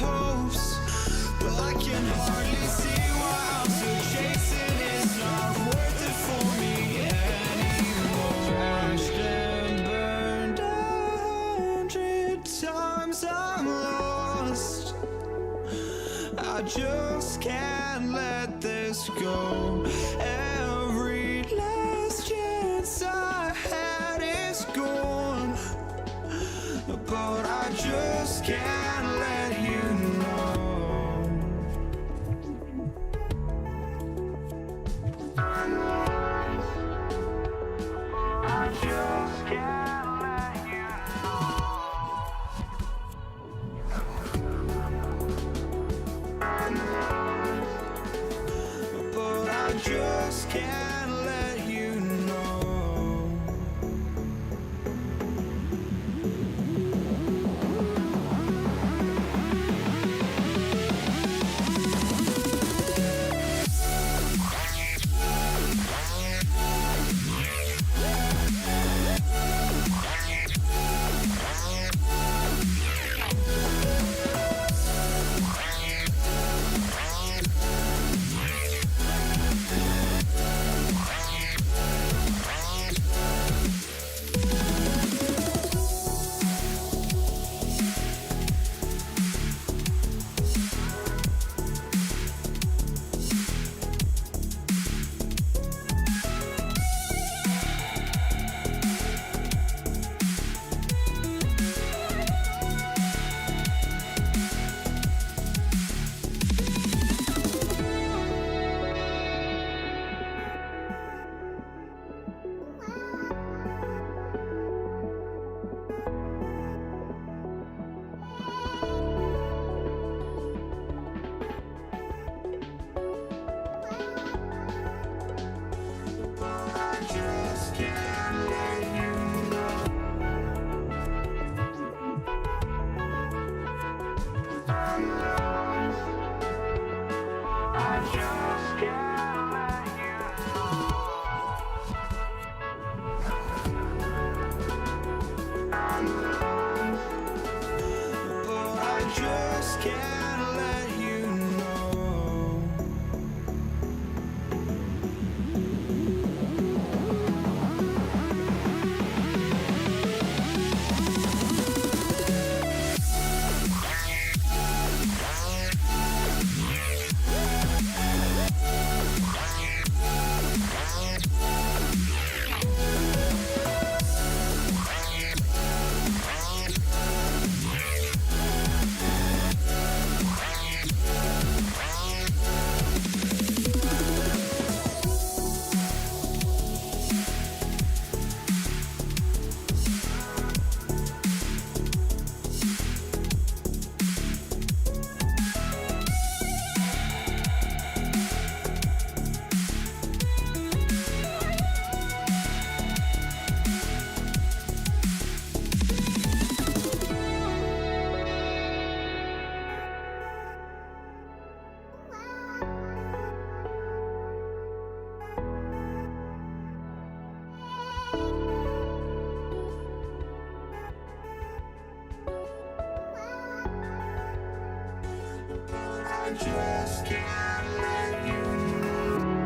hopes, but I can hardly see why I'm still chasing. It's not worth it for me anymore. Crashed and burned 100 times, I'm lost. I just can't let this go. Every last chance I had is gone, but I just can't let you know. I just can't let you know. But I just can't let you know. just can't let you know.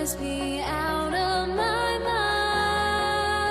must be out of my mind.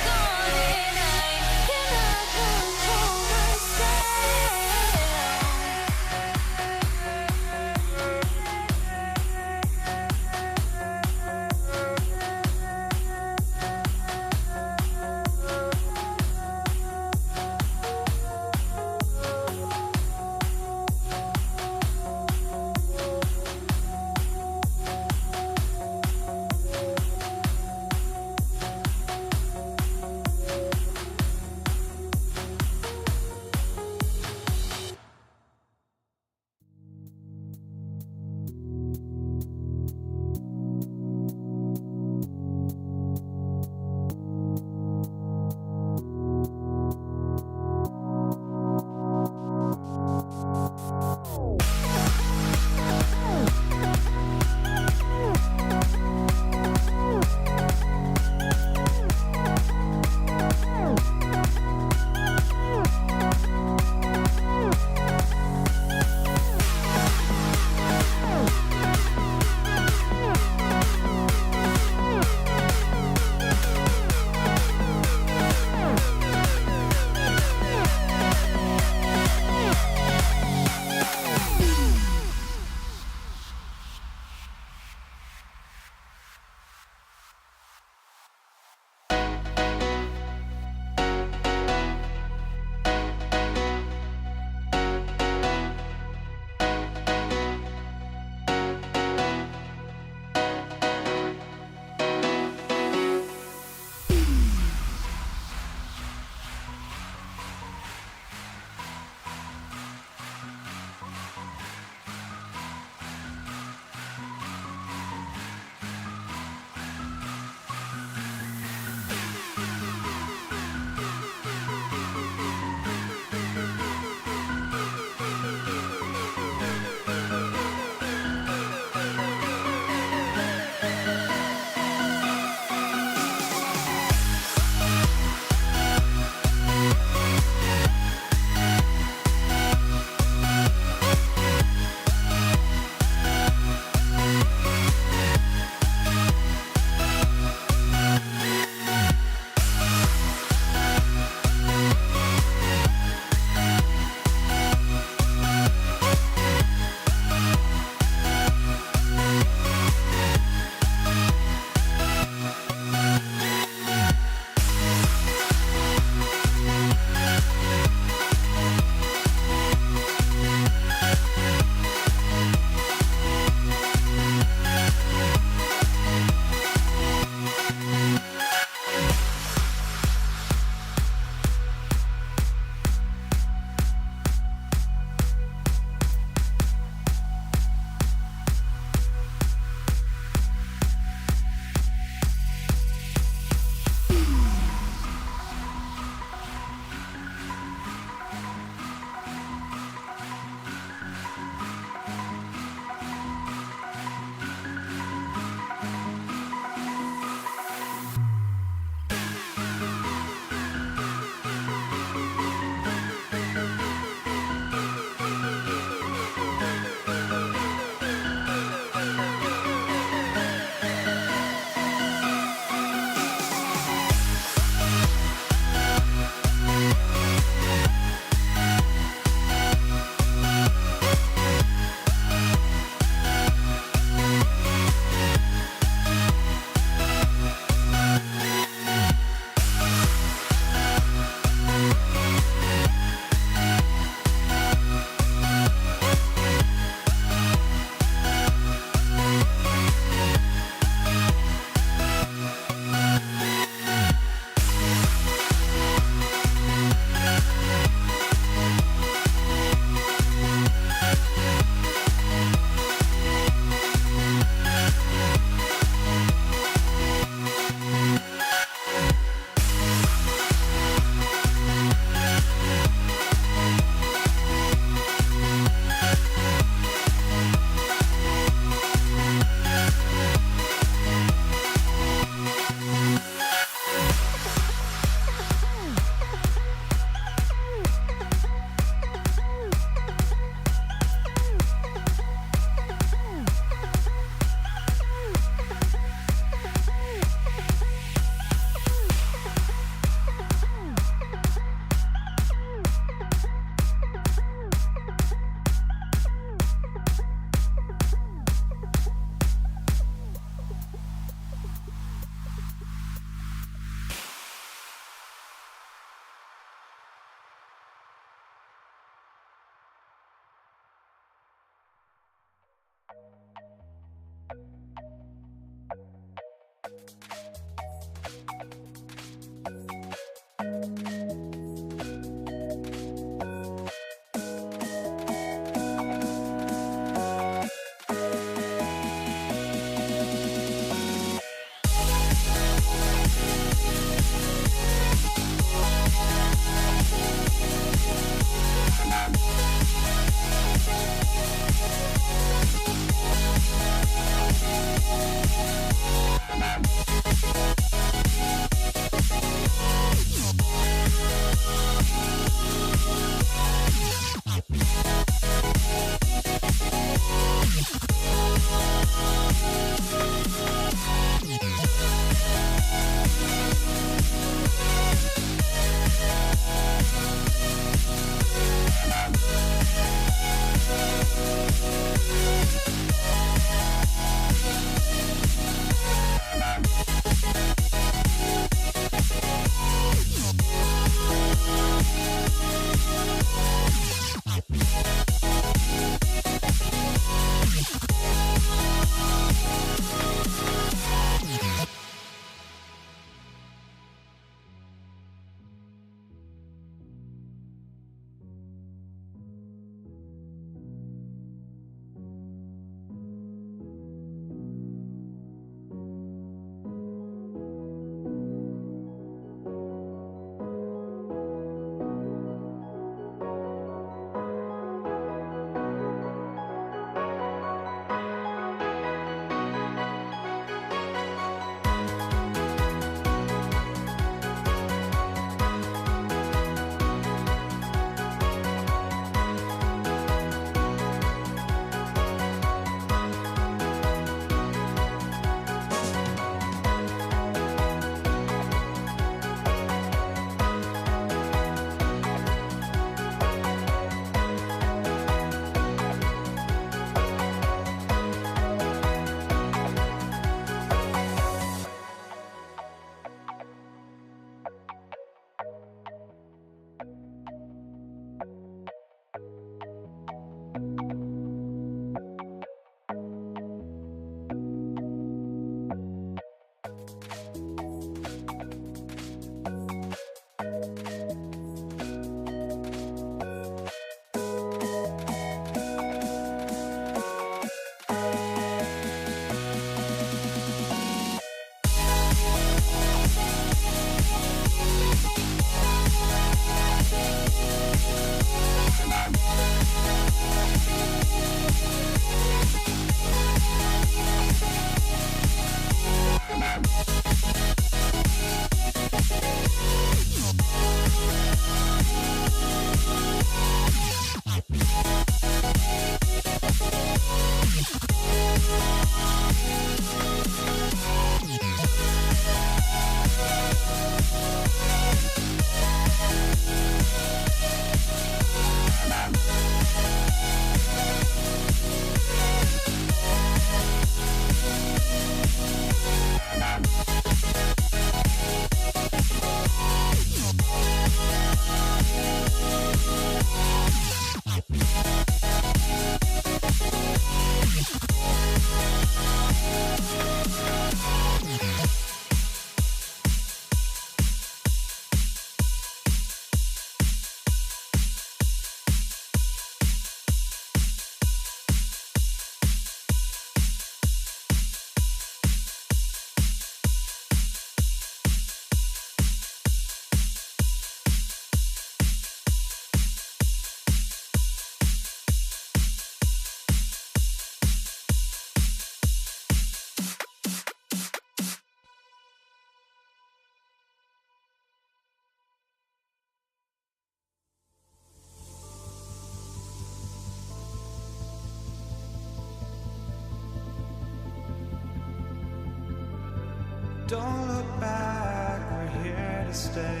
Don't look back, we're here to stay.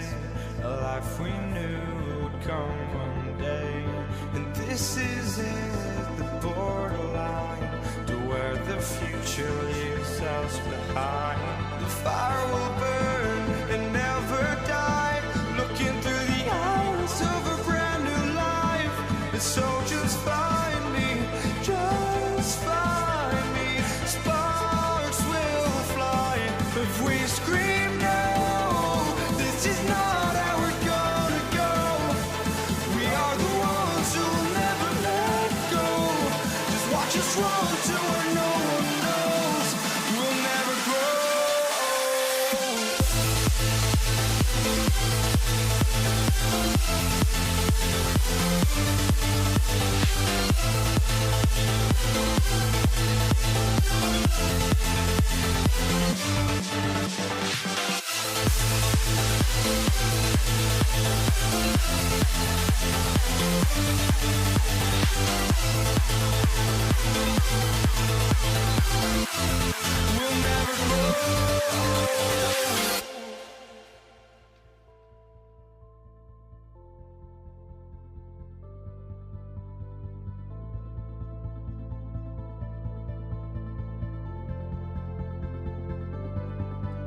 A life we knew would come one day. And this is it, the borderline to where the future leaves us behind. The fire will burn and never die, looking through the eyes of a brand new life. And so just find me, just find me. Sparks will fly if we scream no. This is not how we're gonna go. We are the ones who will never let go. Just watch us run to where no one knows. We'll never grow. We'll never grow.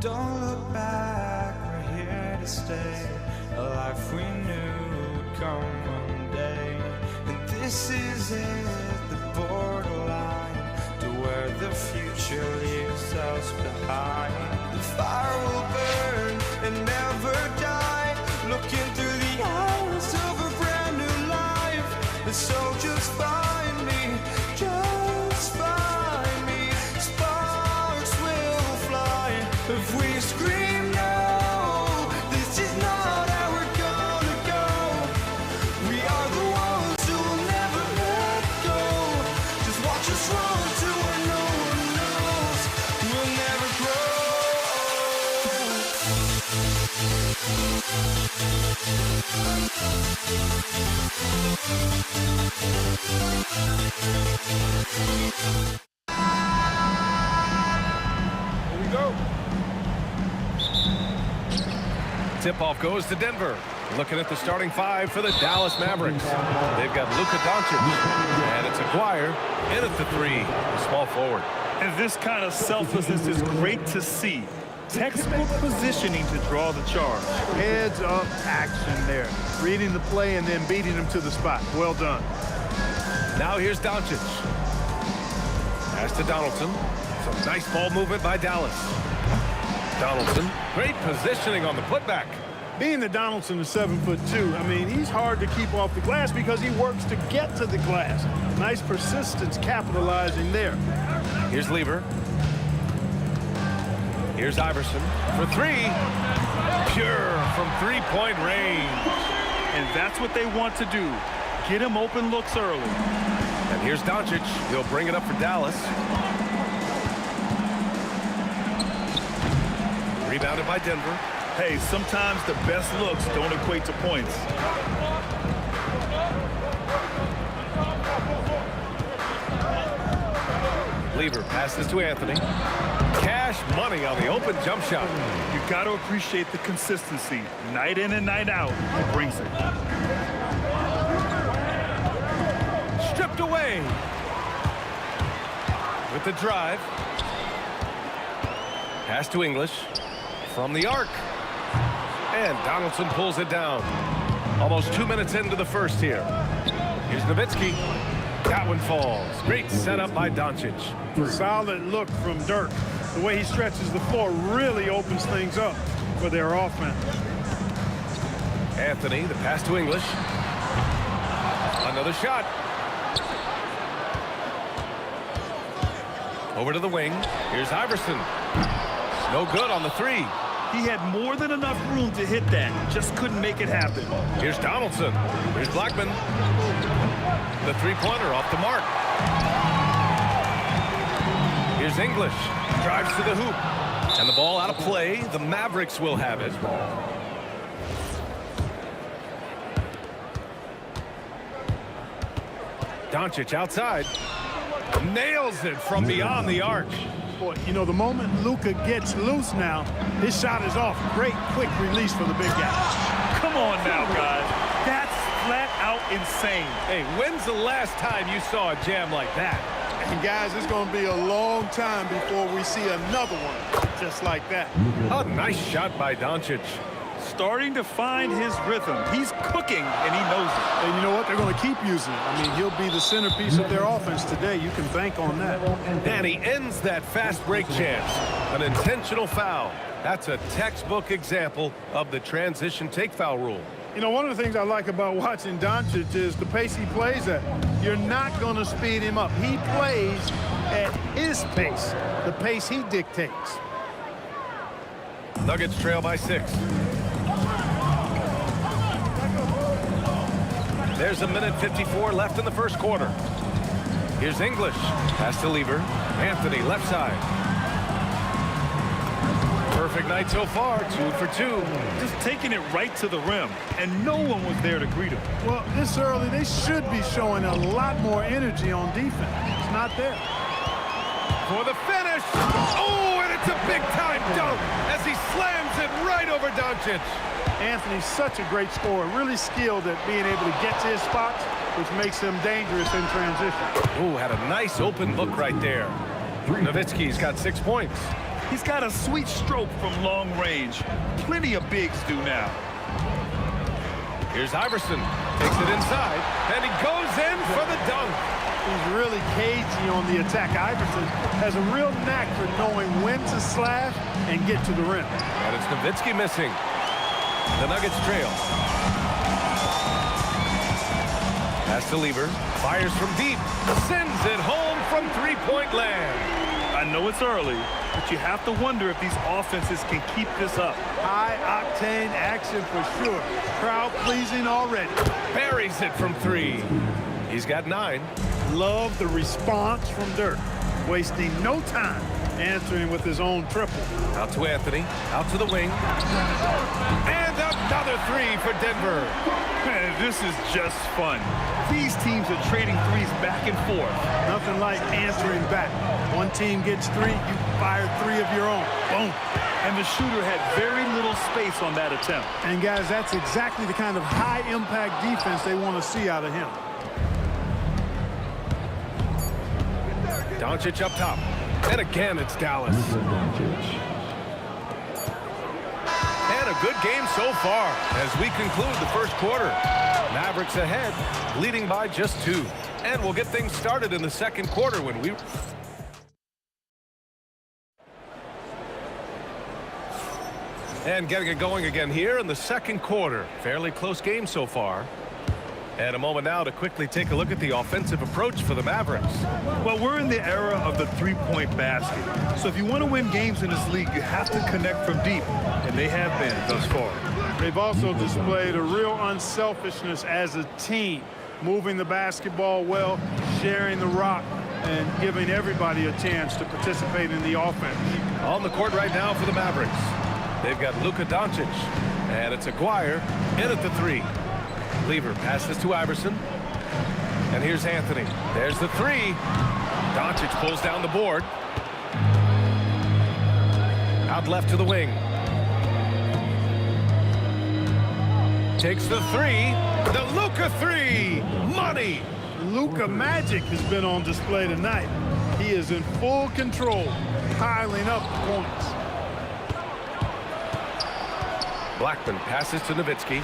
Don't look back, we're here to stay. A life we knew would come one day. And this is it, the borderline to where the future leaves us behind. The fire will burn and never die, looking through the eyes of a brand new life. And so just find me, just find me. Sparks will fly if we scream no. This is not how we're gonna go. We are the ones who will never let go. Just watch us run to where no one knows. We'll never grow. Here we go. Tip-off goes to Denver. Looking at the starting five for the Dallas Mavericks. They've got Luka Doncic, and it's Aguirre in at the three, the small forward. And this kind of selflessness is great to see. Textbook positioning to draw the charge. Heads up action there. Reading the play and then beating him to the spot. Well done. Now here's Doncic. Pass to Donaldson. Some nice ball movement by Dallas. Donaldson, great positioning on the putback. Being that Donaldson is 7'2", I mean, he's hard to keep off the glass because he works to get to the glass. Nice persistence capitalizing there. Here's Lever. Here's Iverson for three. Pure from three-point range. And that's what they want to do. Get him open looks early. And here's Doncic. He'll bring it up for Dallas. Rebounded by Denver. Hey, sometimes the best looks don't equate to points. Lever passes to Anthony. Cash money on the open jump shot. You got to appreciate the consistency. Night in and night out, he brings it. Stripped away. With the drive. Pass to English. From the arc. And Donaldson pulls it down. Almost 2 minutes into the first here. Here's Nowitzki. That one falls. Great setup by Doncic. Solid look from Dirk. The way he stretches the floor really opens things up for their offense. Anthony, the pass to English. Another shot. Over to the wing. Here's Iverson. No good on the three. He had more than enough room to hit that. Just couldn't make it happen. Here's Donaldson. Here's Blackman. The three-pointer off the mark. Here's English. Drives to the hoop. And the ball out of play. The Mavericks will have it. Doncic outside. Nails it from beyond the arc. Boy, you know, the moment Luka gets loose now, his shot is off. Great quick release for the big guy. Come on now, guys. That's flat out insane. Hey, when's the last time you saw a jam like that? And guys, it's going to be a long time before we see another one just like that. A nice shot by Doncic. Starting to find his rhythm. He's cooking, and he knows it. And you know what? They're going to keep using it. I mean, he'll be the centerpiece of their offense today. You can bank on that. And he ends that fast break chance. An intentional foul. That's a textbook example of the transition take foul rule. You know, one of the things I like about watching Doncic is the pace he plays at. You're not going to speed him up. He plays at his pace, the pace he dictates. Nuggets trail by 6. There's a minute 54 left in the first quarter. Here's English. Pass to Lever. Anthony, left side. Perfect night so far. 2 for 2. Just taking it right to the rim, and no one was there to greet him. Well, this early, they should be showing a lot more energy on defense. It's not there. For the finish. Oh, and it's a big-time dunk as he slams it right over Doncic. Anthony's such a great scorer, really skilled at being able to get to his spots, which makes him dangerous in transition. Ooh, had a nice open look right there. Nowitzki's got 6 points. He's got a sweet stroke from long range. Plenty of bigs do now. Here's Iverson. Takes it inside, and he goes in for the dunk. He's really cagey on the attack. Iverson has a real knack for knowing when to slash and get to the rim. And it's Nowitzki missing. The Nuggets trail. Pass to Lever. Fires from deep. Sends it home from three-point land. I know it's early, but you have to wonder if these offenses can keep this up. High-octane action for sure. Crowd-pleasing already. Buries it from 3. He's got 9. Love the response from Dirk. Wasting no time answering with his own triple. Out to Anthony. Out to the wing. And another 3 for Denver. Man, this is just fun. These teams are trading threes back and forth. Nothing like answering back. One team gets 3, you fire 3 of your own. Boom. And the shooter had very little space on that attempt. And guys, that's exactly the kind of high-impact defense they want to see out of him. Doncic up top. And again, it's Dallas. And a good game so far as we conclude the first quarter. Mavericks ahead, leading by just 2. And we'll get things started in the second quarter when we... And getting it going again here in the second quarter. Fairly close game so far. And a moment now to quickly take a look at the offensive approach for the Mavericks. Well, we're in the era of the three-point basket. So if you want to win games in this league, you have to connect from deep. And they have been thus far. They've also displayed a real unselfishness as a team, moving the basketball well, sharing the rock, and giving everybody a chance to participate in the offense. On the court right now for the Mavericks. They've got Luka Doncic. And it's Aguirre in at the 3. Lever passes to Iverson. And here's Anthony. There's the 3. Doncic pulls down the board. Out left to the wing. Takes the 3. The Luka 3. Money. Luka magic has been on display tonight. He is in full control, piling up points. Blackman passes to Nowitzki.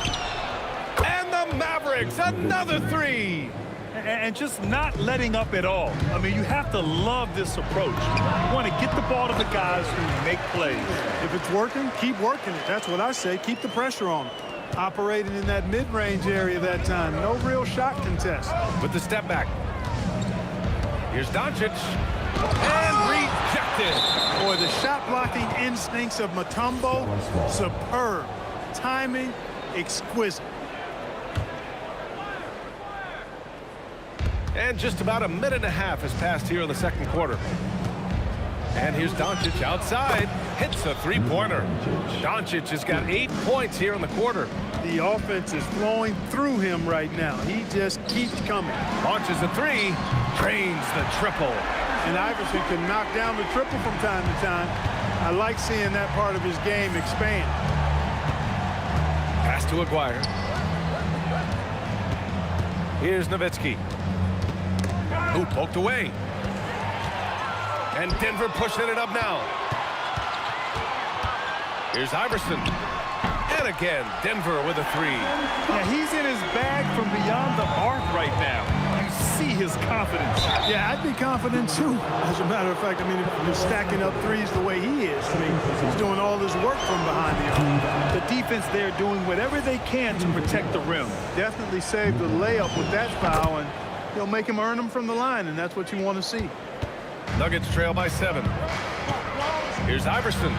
Mavericks, another 3. And just not letting up at all. I mean, you have to love this approach. You want to get the ball to the guys who make plays. If it's working, keep working it. That's what I say. Keep the pressure on. Operating in that mid-range area that time. No real shot contest. With the step back. Here's Doncic. And rejected. Boy, the shot-blocking instincts of Mutombo, superb. Timing, exquisite. And just about a minute and a half has passed here in the second quarter. And here's Doncic outside. Hits a 3-pointer. Doncic has got 8 points here in the quarter. The offense is flowing through him right now. He just keeps coming. Launches a 3. Drains the triple. and Iverson can knock down the triple from time to time. I like seeing that part of his game expand. Pass to Aguirre. Here's Nowitzki, who poked away. And Denver pushing it up now. Here's Iverson. And again, Denver with a three. Yeah, he's in his bag from beyond the arc right now. You see his confidence. Yeah, I'd be confident too. As a matter of fact, I mean, if he's stacking up threes the way he is, I mean, he's doing all this work from behind the arc. The defense there doing whatever they can to protect the rim. Definitely saved the layup with that foul, and he'll make him earn them from the line, and that's what you want to see. Nuggets trail by 7. Here's Iverson.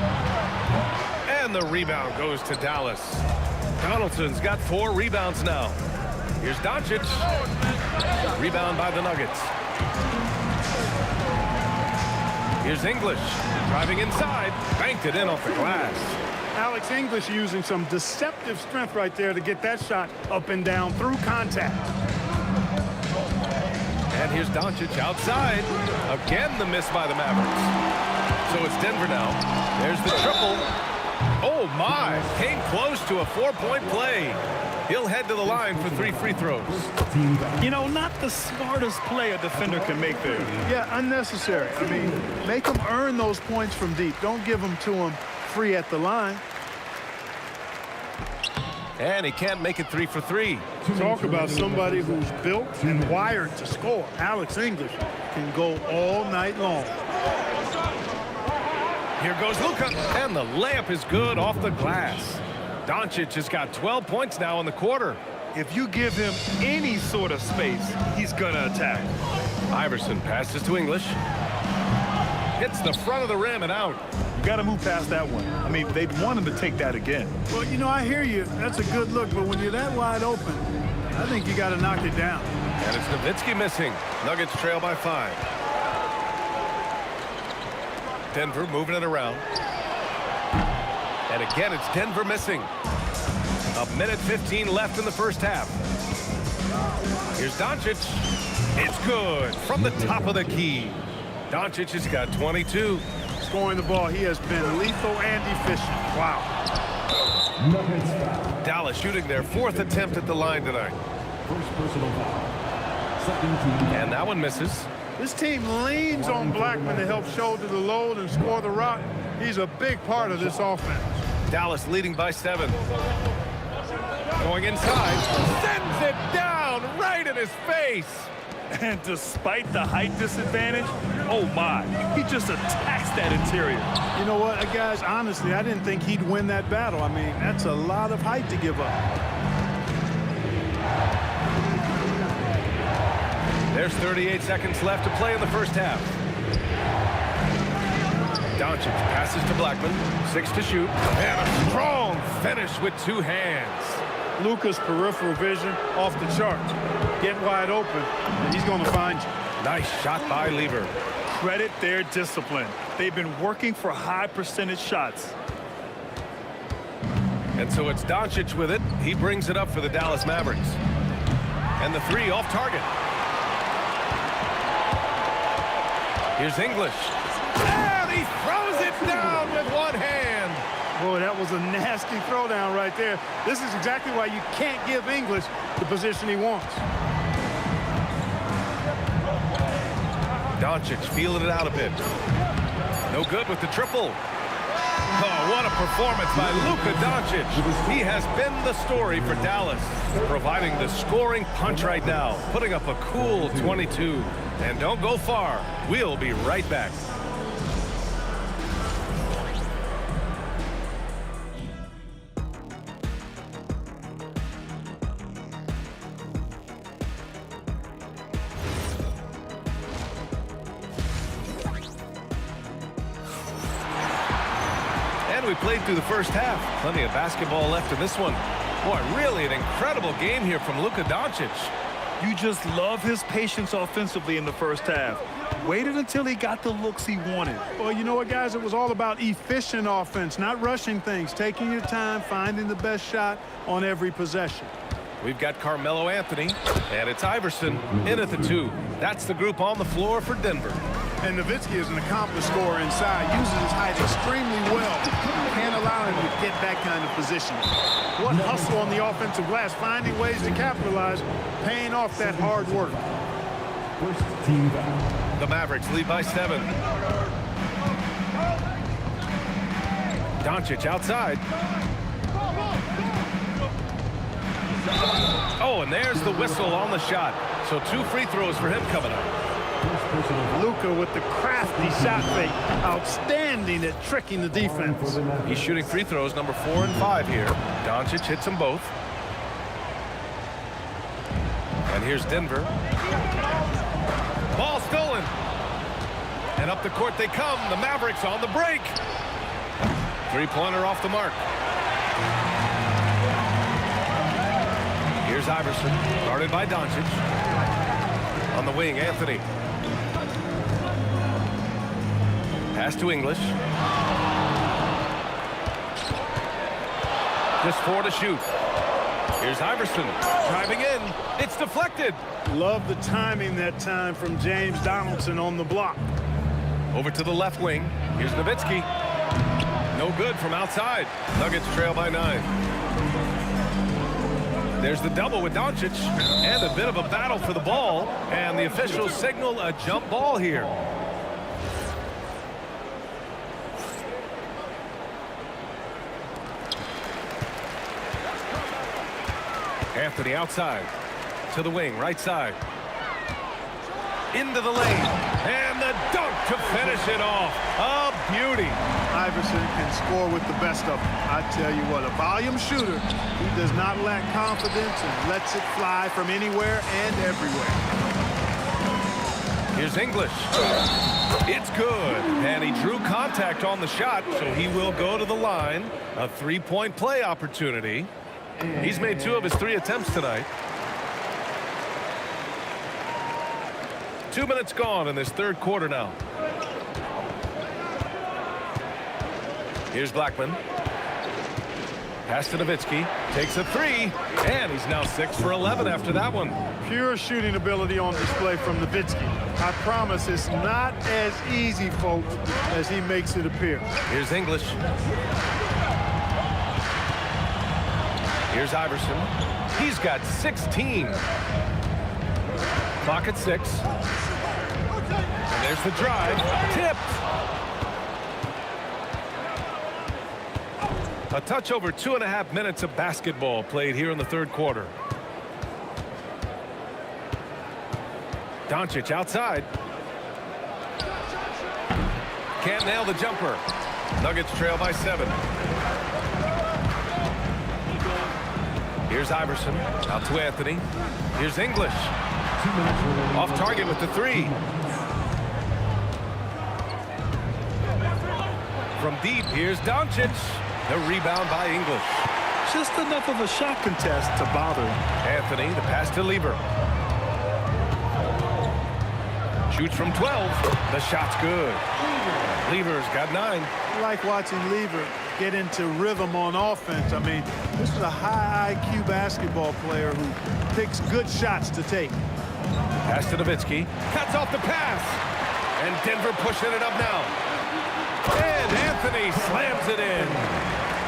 And the rebound goes to Dallas. Donaldson's got 4 rebounds now. Here's Doncic. Rebound by the Nuggets. Here's English. Driving inside. Banked it in off the glass. Alex English using some deceptive strength right there to get that shot up and down through contact. And here's Doncic outside. Again, the miss by the Mavericks. So it's Denver now. There's the triple. Oh, my. Came close to a 4-point play. He'll head to the line for 3 free throws. You know, not the smartest play a defender can make there. Yeah, unnecessary. I mean, make him earn those points from deep. Don't give them to him free at the line. And he can't make it 3 for 3. Talk about somebody who's built and wired to score. Alex English can go all night long. Here goes Luka, and the layup is good off the glass. Doncic has got 12 points now in the quarter. If you give him any sort of space, he's going to attack. Iverson passes to English. Hits the front of the rim and out. You got to move past that one. I mean, they'd want him to take that again. Well, you know, I hear you. That's a good look, but when you're that wide open, I think you got to knock it down. And it's Nowitzki missing. Nuggets trail by 5. Denver moving it around. And again, it's Denver missing. 1:15 left in the first half. Here's Doncic. It's good from the top of the key. Doncic has got 22. Scoring the ball, he has been lethal and efficient. Wow. Dallas shooting their 4th attempt at the line tonight. And that one misses. This team leans on Blackman to help shoulder the load and score the rock. He's a big part of this offense. Dallas leading by 7. Going inside. Sends it down right in his face. And despite the height disadvantage, oh my, he just attacks that interior. You know what, guys, honestly, I didn't think he'd win that battle. I mean, that's a lot of height to give up. There's 38 seconds left to play in the first half. Doncic passes to Blackman. 6 to shoot. And a strong finish with 2 hands. Luka's peripheral vision off the charts. Get wide open, and he's going to find you. Nice shot by Lever. Credit their discipline. They've been working for high percentage shots. And so it's Doncic with it. He brings it up for the Dallas Mavericks. And the 3 off target. Here's English. And he throws it down with 1 hand. Boy, that was a nasty throwdown right there. This is exactly why you can't give English the position he wants. Doncic feeling it out a bit. No good with the triple. Oh, what a performance by Luka Doncic. He has been the story for Dallas, providing the scoring punch right now, putting up a cool 22. And don't go far. We'll be right back. We played through the first half. Plenty of basketball left in this one. Boy, really an incredible game here from Luka Doncic. You just love his patience offensively in the first half. Waited until he got the looks he wanted. Well, you know what, guys? It was all about efficient offense, not rushing things, taking your time, finding the best shot on every possession. We've got Carmelo Anthony, and it's Iverson in at the 2. That's the group on the floor for Denver. And Nowitzki is an accomplished scorer inside, uses his height extremely well. You can't allow him to get that kind of position. What hustle on the offensive glass, finding ways to capitalize, paying off that hard work. The Mavericks lead by 7. Doncic outside. Oh, and there's the whistle on the shot. So 2 free throws for him coming up. Luka with the crafty shot fake. Outstanding at tricking the defense. He's shooting free throws number 4 and 5 here. Doncic hits them both. And here's Denver. Ball stolen. And up the court they come. The Mavericks on the break. 3-pointer off the mark. Here's Iverson, guarded by Doncic. On the wing, Anthony. Pass to English. Just 4 to shoot. Here's Iverson, driving in. It's deflected. Love the timing that time from James Donaldson on the block. Over to the left wing. Here's Nowitzki. No good from outside. Nuggets trail by 9. There's the double with Doncic. And a bit of a battle for the ball. And the officials signal a jump ball here. Anthony outside. To the wing, right side. Into the lane. And the dunk to finish it off. A beauty. Iverson can score with the best of them. I tell you what, a volume shooter. He does not lack confidence and lets it fly from anywhere and everywhere. Here's English. It's good. And he drew contact on the shot, so he will go to the line. A 3-point play opportunity. He's made 2 of his 3 attempts tonight. 2 minutes gone in this 3rd quarter now. Here's Blackman. Pass to Nowitzki. Takes a 3. And he's now 6 for 11 after that one. Pure shooting ability on display from Nowitzki. I promise it's not as easy, folks, as he makes it appear. Here's English. Here's Iverson. He's got 16. Clock at 6. And there's the drive. Tipped. A touch over 2.5 minutes of basketball played here in the 3rd quarter. Doncic outside. Can't nail the jumper. Nuggets trail by 7. Here's Iverson. Out to Anthony. Here's English. Off target with the 3. From deep, here's Doncic. The rebound by English. Just enough of a shot contest to bother him. Anthony, the pass to Lever. Shoots from 12. The shot's good. Lever's got 9. I like watching Lever get into rhythm on offense. I mean, this is a high IQ basketball player who picks good shots to take. Pass to Nowitzki. Cuts off the pass. And Denver pushing it up now. And Anthony slams it in.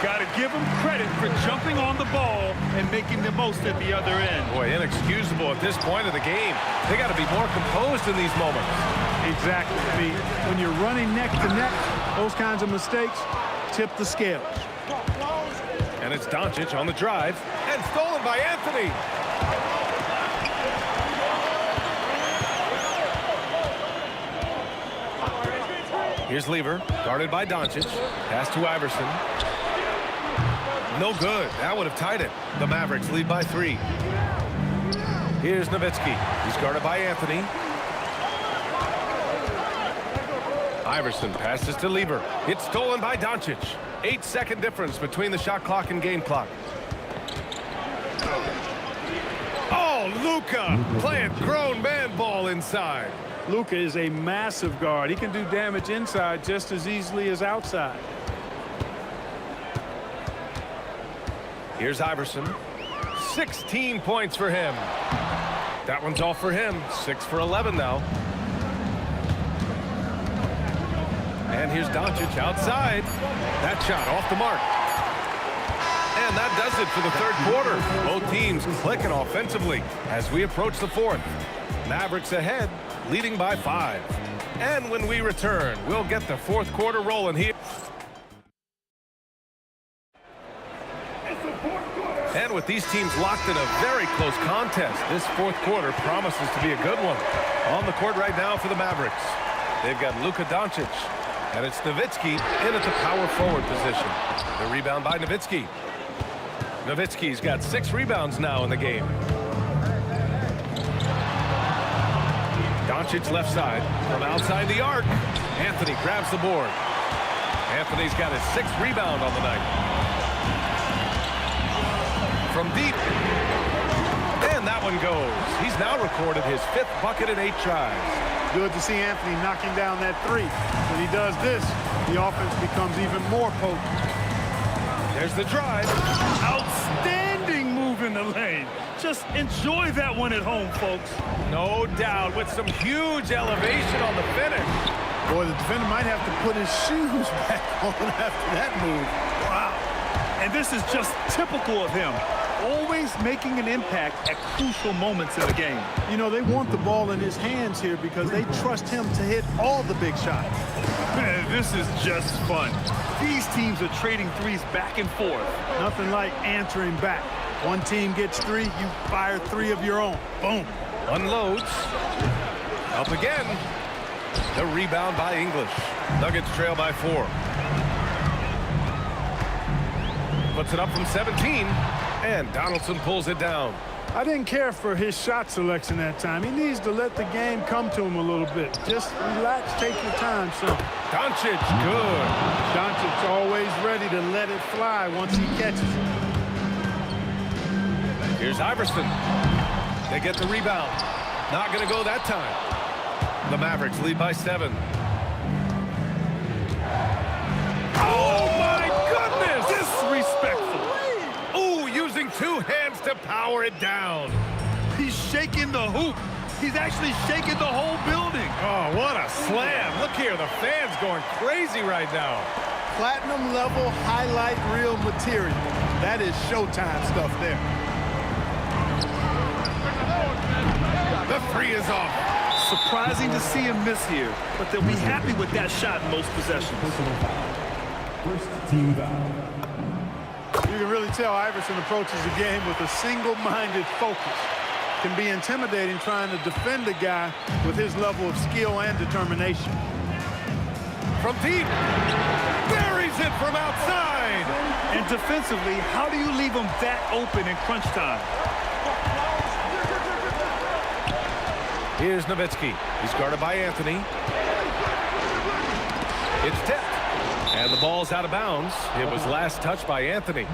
Got to give him credit for jumping on the ball and making the most at the other end. Boy, inexcusable at this point of the game. They got to be more composed in these moments. Exactly. I mean, when you're running neck to neck, those kinds of mistakes tip the scales. And it's Doncic on the drive. And stolen by Anthony. Here's Lever, guarded by Doncic. Pass to Iverson. No good. That would have tied it. The Mavericks lead by 3. Here's Nowitzki. He's guarded by Anthony. Iverson passes to Lever. It's stolen by Doncic. 8-second difference between the shot clock and game clock. Oh, Luka playing grown man ball inside. Luka is a massive guard. He can do damage inside just as easily as outside. Here's Iverson. 16 points for him. That one's all for him. 6 for 11 now. And here's Doncic outside. That shot off the mark. And that does it for the third quarter. Both teams clicking offensively as we approach the fourth. Mavericks ahead, leading by 5. And when we return, we'll get the fourth quarter rolling here. And with these teams locked in a very close contest, this fourth quarter promises to be a good one. On the court right now for the Mavericks, they've got Luka Doncic, and it's Nowitzki in at the power forward position. The rebound by Nowitzki. Nowitzki's got 6 rebounds now in the game. Doncic left side from outside the arc. Anthony grabs the board. Anthony's got his 6th rebound on the night. From deep. And that one goes. He's now recorded his 5th bucket in 8 tries. Good to see Anthony knocking down that 3. When he does this, the offense becomes even more potent. There's the drive. Outstanding move in the lane. Just enjoy that one at home, folks. No doubt, with some huge elevation on the finish. Boy, the defender might have to put his shoes back on after that move. Wow. And this is just typical of him. Always making an impact at crucial moments in the game. You know, they want the ball in his hands here because they trust him to hit all the big shots. Man, this is just fun. These teams are trading threes back and forth. Nothing like answering back. One team gets 3, you fire 3 of your own. Boom. Unloads. Up again. The rebound by English. Nuggets trail by 4. Puts it up from 17. And Donaldson pulls it down. I didn't care for his shot selection that time. He needs to let the game come to him a little bit. Just relax, take your time, son. Doncic, good. Doncic's always ready to let it fly once he catches it. Here's Iverson. They get the rebound. Not going to go that time. The Mavericks lead by 7. Oh, my goodness! Disrespectful. Ooh, using 2 hands to power it down. He's shaking the hoop. He's actually shaking the whole building. Oh, what a slam. Look here, the fans going crazy right now. Platinum level highlight reel material. That is Showtime stuff there. The 3 is off. Surprising to see him miss here, but they'll be happy with that shot in most possessions. First team foul. You can really tell Iverson approaches the game with a single-minded focus. Can be intimidating trying to defend a guy with his level of skill and determination. From deep. Buries it from outside. And defensively, how do you leave him that open in crunch time? Here's Nowitzki. He's guarded by Anthony. It's tipped. And the ball's out of bounds. It was last touched by Anthony.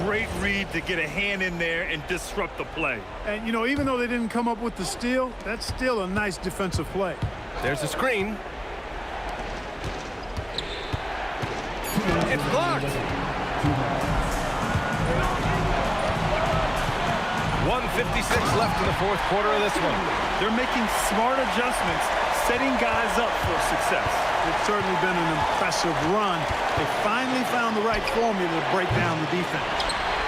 Great read to get a hand in there and disrupt the play. And, you know, even though they didn't come up with the steal, that's still a nice defensive play. There's a screen. It's blocked. 1:56 left in the fourth quarter of this one. They're making smart adjustments, setting guys up for success. It's certainly been an impressive run. They finally found the right formula to break down the defense.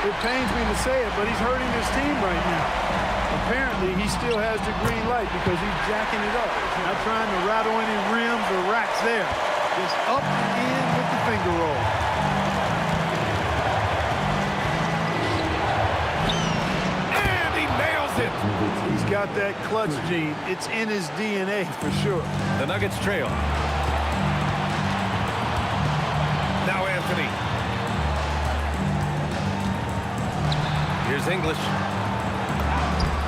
It pains me to say it, but he's hurting his team right now. Apparently, he still has the green light because he's jacking it up. Not trying to rattle any rims or racks there. Just up and in with the finger roll. And he nails it. He's got that clutch gene. It's in his DNA for sure. The Nuggets trail. Now Anthony. Here's English.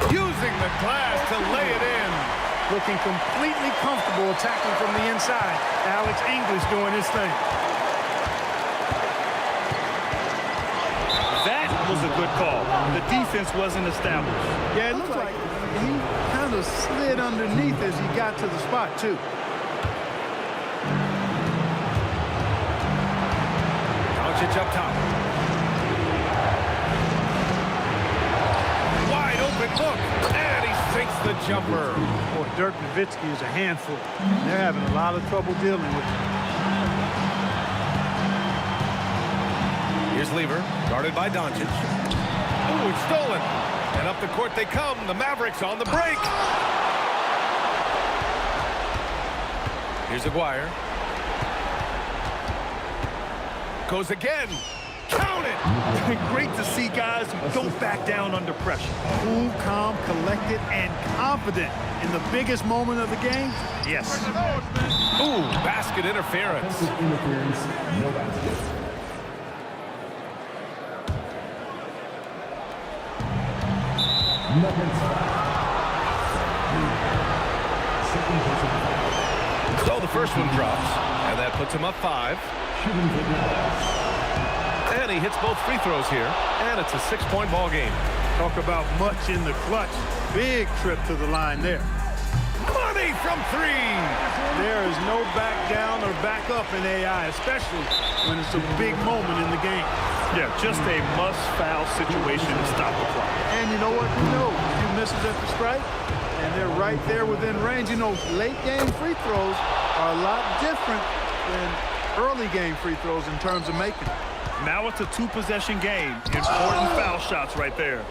Using the glass to lay it in. Looking completely comfortable attacking from the inside. Alex English doing his thing. That was a good call. The defense wasn't established. Yeah, it looked like he kind of slid underneath as he got to the spot, too. Doncic up top. Wide open look. And he sinks the jumper. Boy, Dirk Nowitzki is a handful. They're having a lot of trouble dealing with him. Here's Lever, guarded by Doncic. Ooh, it's stolen. And up the court they come. The Mavericks on the break. Here's Aguirre. Goes again. Count it! Great to see guys who don't back down under pressure. Cool, calm, collected, and confident in the biggest moment of the game. Yes. Ooh, basket interference. Offensive interference, no basket. Nuggets. Second personal. So the first one drops, and that puts him up 5. Shooting for Dallas. And he hits both free throws here, and it's a 6-point ball game. Talk about much in the clutch. Big trip to the line there. Money from 3. There is no back down or back up in AI, especially when it's a big moment in the game. Yeah, just a must-foul situation to stop the clock. And you know what? You know, if you misses at the strike, and they're right there within range. You know, late game free throws are a lot different than early game free throws in terms of making. Now it's a 2-possession game. Important foul shots right there.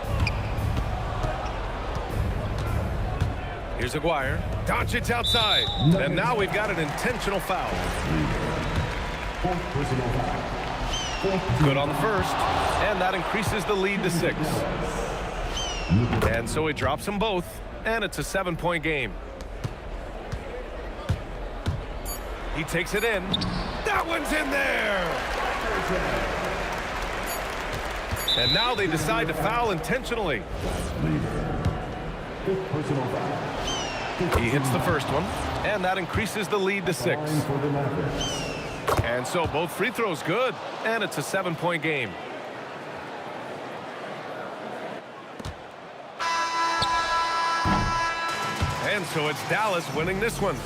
Here's Aguirre. Doncic outside. And now we've got an intentional foul. Fourth personal foul. Good on the first. And that increases the lead to 6. And so he drops them both. And it's a 7-point game. He takes it in. That one's in there! And now they decide to foul intentionally. Fifth personal foul. He hits the first one, and that increases the lead to 6. Line for the Mavericks. And so both free throws good, and it's a 7-point game. And so it's Dallas winning this one.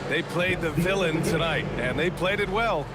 They played the villain tonight, and they played it well.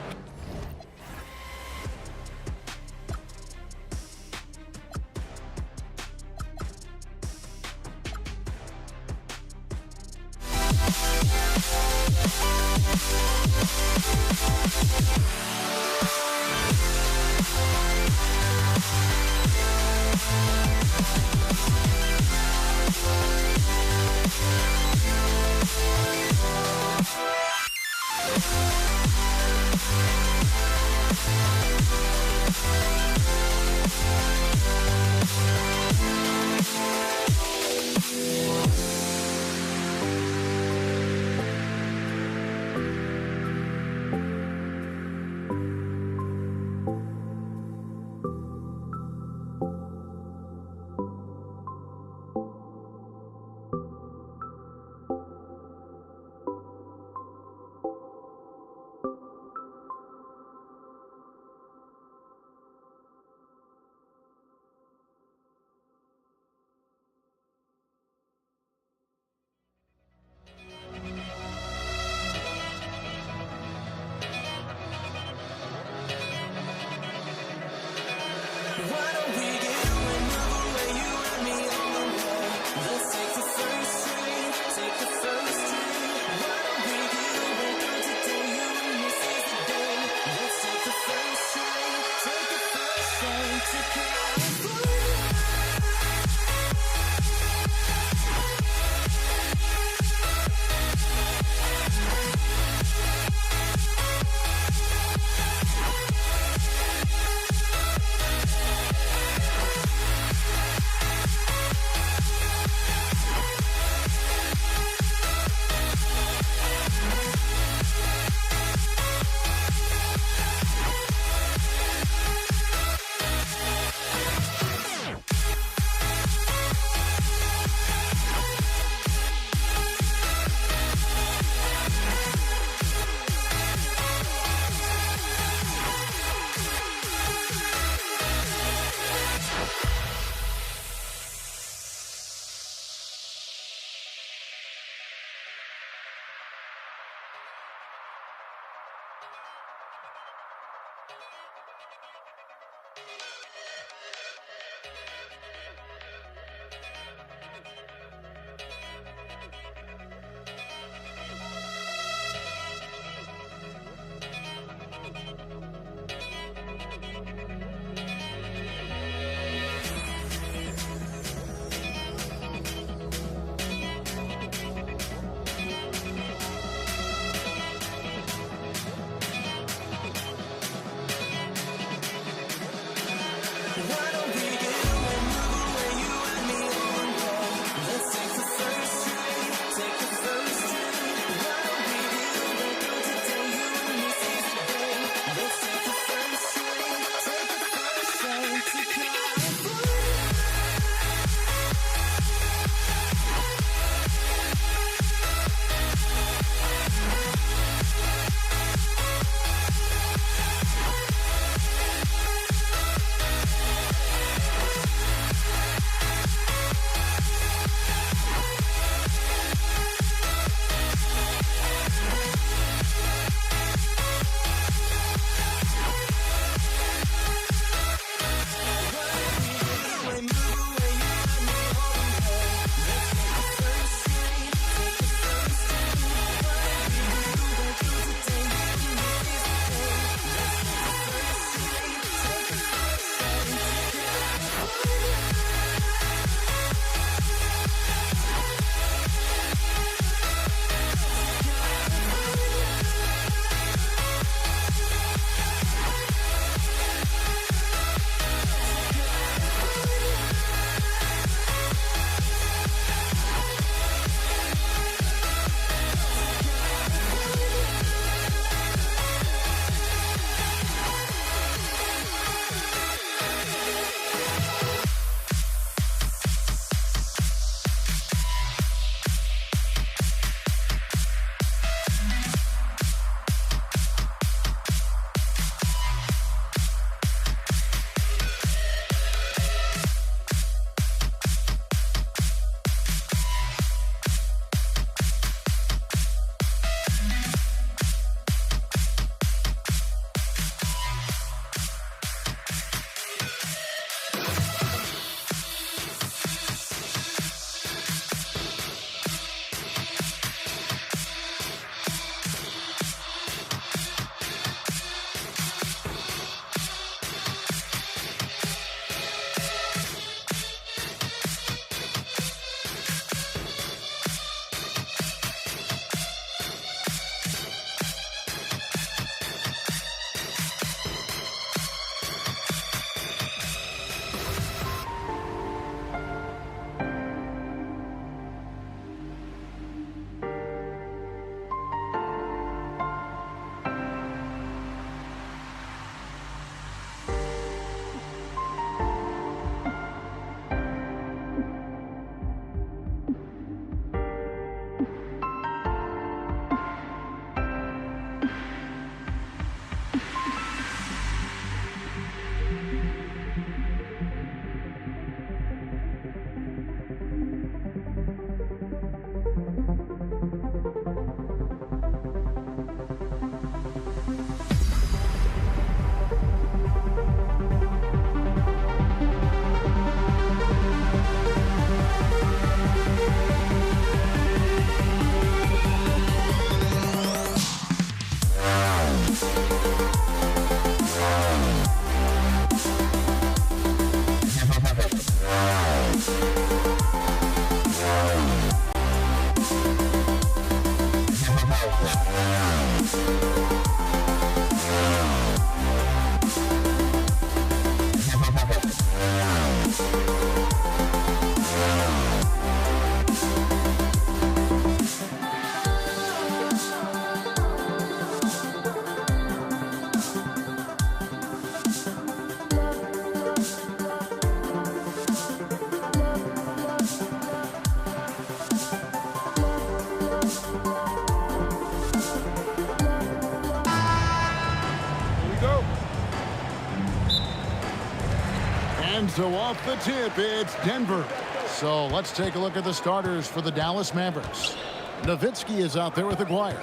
So off the tip, it's Denver. So let's take a look at the starters for the Dallas Mavericks. Nowitzki is out there with Aguirre.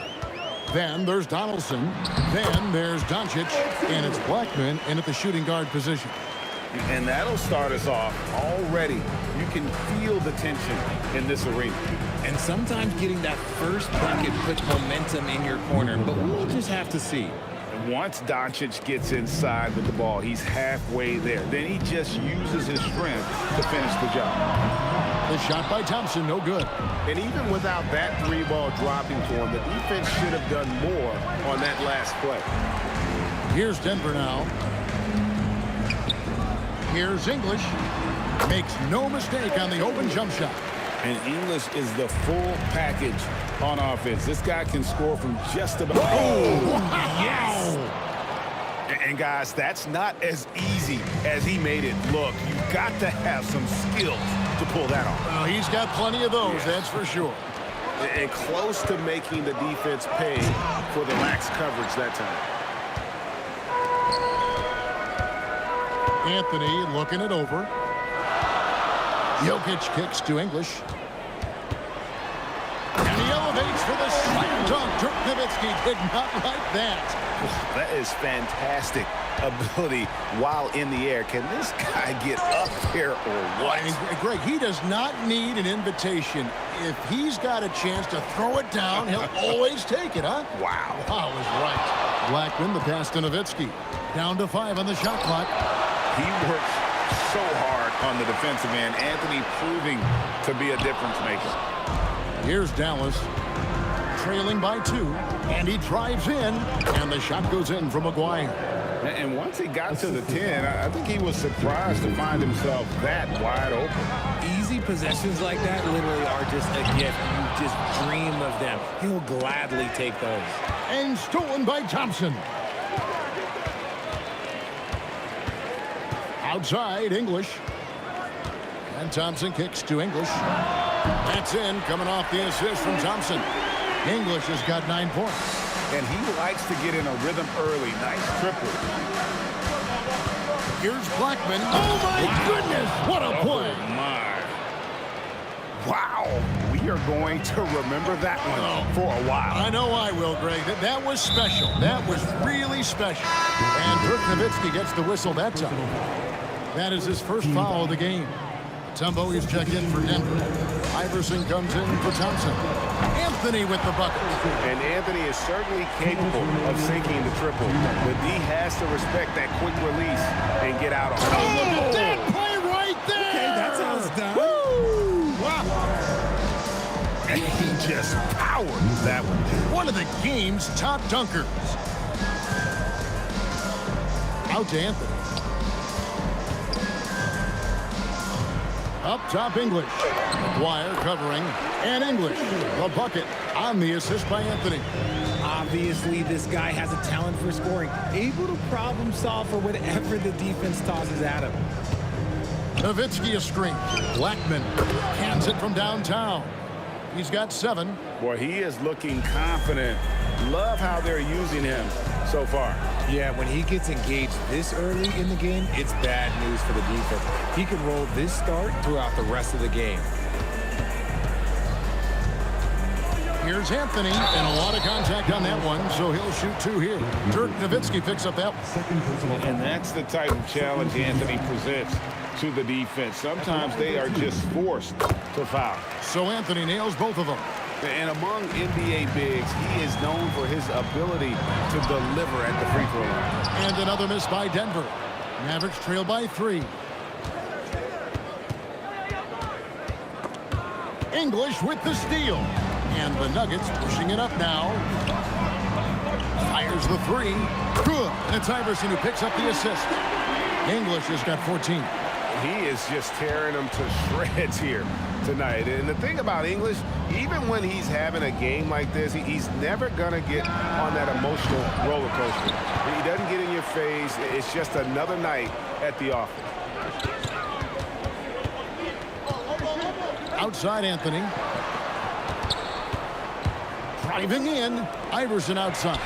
Then there's Donaldson. Then there's Doncic. And it's Blackman in at the shooting guard position. And that'll start us off already. You can feel the tension in this arena. And sometimes getting that first bucket puts momentum in your corner, but we'll just have to see. And once Doncic gets inside with the ball, he's halfway there. Then he just uses his strength to finish the job. The shot by Thompson, no good. And even without that three ball dropping to him, the defense should have done more on that last play. Here's Denver now. Here's English. Makes no mistake on the open jump shot. And English is the full package on offense. This guy can score from just about... Oh, wow. Yes! And guys, that's not as easy as he made it look. You've got to have some skills to pull that off. Well, he's got plenty of those, that's for sure. And close to making the defense pay for the lax coverage that time. Anthony looking it over. Jokic kicks to English. And he elevates for the slam dunk. Dirk Nowitzki did not like that. That is fantastic ability while in the air. Can this guy get up there or what? And Greg, he does not need an invitation. If he's got a chance to throw it down, he'll always take it, huh? Wow. Wow, was right. Blackman, the pass to Nowitzki. Down to 5 on the shot clock. He works so hard on the defensive end. Anthony proving to be a difference maker. Here's Dallas. Trailing by 2. And he drives in. And the shot goes in from Aguirre. And once he got to the 10, I think he was surprised to find himself that wide open. Easy possessions like that literally are just a gift. You just dream of them. He'll gladly take those. And stolen by Thompson. Outside, English. And Thompson kicks to English. That's in, coming off the assist from Thompson. English has got 9 points. And he likes to get in a rhythm early. Nice triple. Here's Blackman. Oh, my goodness. What a play. Oh, my. Wow. We are going to remember that one for a while. I know I will, Greg. That was special. That was really special. And Dirk Nowitzki gets the whistle that time. That is his first foul of the game. Tumbo is checked in for Denver. Iverson comes in for Thompson. Anthony with the bucket. And Anthony is certainly capable of sinking the triple. But D has to respect that quick release and get out on it. Oh, that play right there! Okay, that's how it's done. Woo! Wow. And he just powered that one. One of the game's top dunkers. Out to Anthony. Up top, English. Aguirre covering. And English. The bucket on the assist by Anthony. Obviously, this guy has a talent for scoring. Able to problem solve for whatever the defense tosses at him. Nowitzki a screen. Blackman hands it from downtown. He's got 7. Boy, he is looking confident. Love how they're using him so far. Yeah, when he gets engaged this early in the game, it's bad news for the defense. He can roll this start throughout the rest of the game. Here's Anthony, and a lot of contact on that one, so he'll shoot 2 here. Dirk Nowitzki picks up that one. And that's the type of challenge Anthony presents to the defense. Sometimes they are just forced to foul. So Anthony nails both of them. And among NBA bigs, he is known for his ability to deliver at the free throw line. And another miss by Denver. Mavericks trail by 3. English with the steal. And the Nuggets pushing it up now. Fires the 3. Good. And it's Iverson who picks up the assist. English has got 14. He is just tearing them to shreds here tonight. And the thing about English, even when he's having a game like this, he's never going to get on that emotional roller coaster. He doesn't get in your face. It's just another night at the office. Outside Anthony. Driving in. Iverson outside.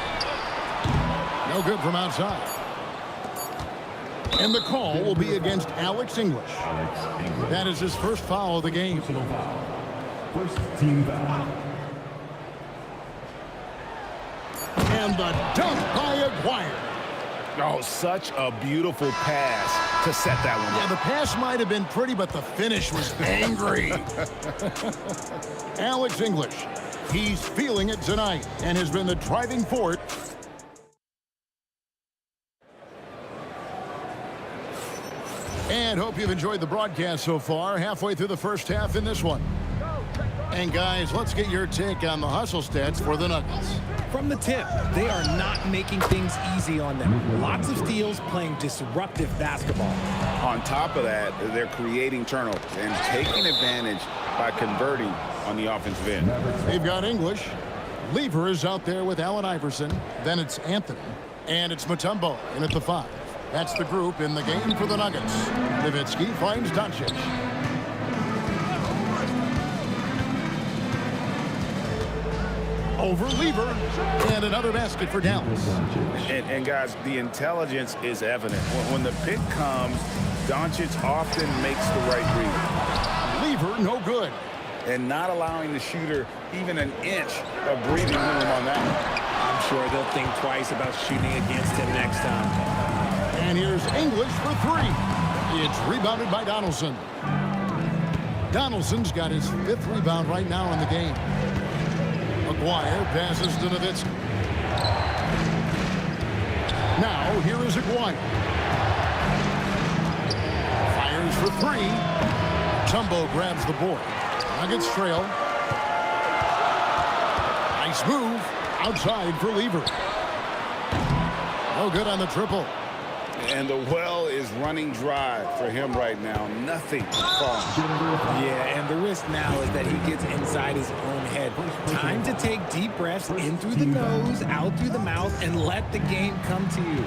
No good from outside. And the call will be against Alex English. That is his first foul of the game. First team foul. And the dunk by Aguirre. Oh, such a beautiful pass to set that one up. Yeah, the pass might have been pretty, but the finish was angry. Alex English, he's feeling it tonight and has been the driving force. And hope you've enjoyed the broadcast so far. Halfway through the first half in this one. And guys, let's get your take on the hustle stats for the Nuggets. From the tip, they are not making things easy on them. Lots of steals, playing disruptive basketball. On top of that, they're creating turnovers and taking advantage by converting on the offensive end. They've got English. Lever is out there with Allen Iverson. Then it's Anthony. And it's Mutombo in at the 5. That's the group in the game for the Nuggets. Nowitzki finds Doncic. Over Lever, and another basket for Dallas. And guys, the intelligence is evident. When the pick comes, Doncic often makes the right read. Lever, no good. And not allowing the shooter even an inch of breathing room on that. I'm sure they'll think twice about shooting against him next time. And here's English for 3. It's rebounded by Donaldson. Donaldson's got his 5th rebound right now in the game. Aguirre passes to Nowitzki. Now, here is Aguirre. Fires for 3. Tumbo grabs the board. Nuggets trail. Nice move. Outside for Lever. No good on the triple. And the well is running dry for him right now. Nothing falling. Yeah, and the risk now is that he gets inside his own head. Time to take deep breaths in through the nose, out through the mouth, and let the game come to you.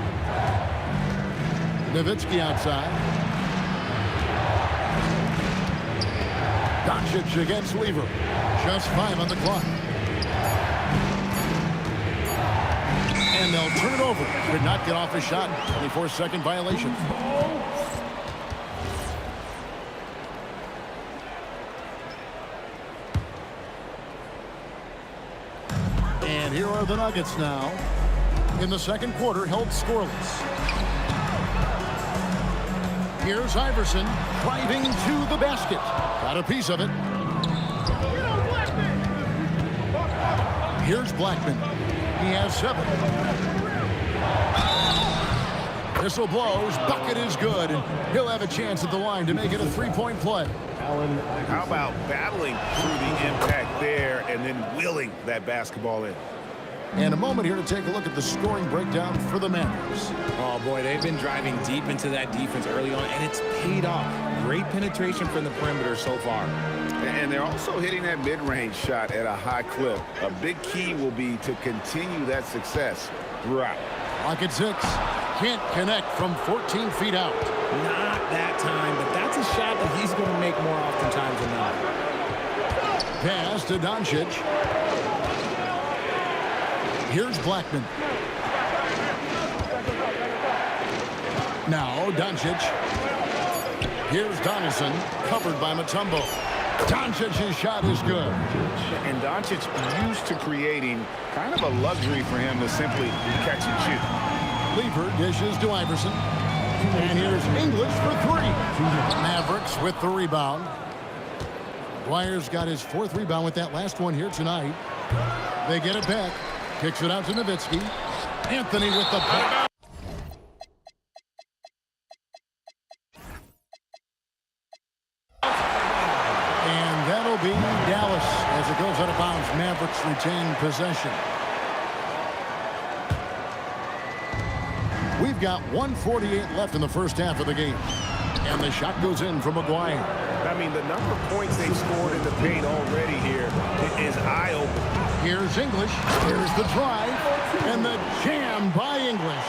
Nowitzki outside. Doncic against Lever. Just 5 on the clock. And they'll turn it over. Could not get off a shot. 24-second violation. And here are the Nuggets now. In the second quarter, held scoreless. Here's Iverson driving to the basket. Got a piece of it. Here's Blackman. He has 7. Whistle blows. Bucket is good. And he'll have a chance at the line to make it a 3-point play. How about battling through the impact there and then willing that basketball in? And a moment here to take a look at the scoring breakdown for the Mavericks. Oh, boy, they've been driving deep into that defense early on, and it's paid off. Great penetration from the perimeter so far. And they're also hitting that mid-range shot at a high clip. A big key will be to continue that success throughout. Clock at 6. Can't connect from 14 feet out. Not that time, but that's a shot that he's going to make more oftentimes than not. Pass to Doncic. Here's Blackman. Now Doncic. Here's Donaldson, covered by Mutombo. Doncic's shot is good. And Doncic used to creating kind of a luxury for him to simply catch and shoot. Lever dishes to Iverson. And here's English for 3. Mavericks with the rebound. Aguirre's got his 4th rebound with that last one here tonight. They get it back. Kicks it out to Nowitzki. Anthony with the puck. And that'll be Dallas as it goes out of bounds. Mavericks retain possession. We've got 1:48 left in the first half of the game. And the shot goes in from Aguirre. I mean, the number of points they've scored in the paint already here is eye-opening. Here's English. Here's the drive. And the jam by English.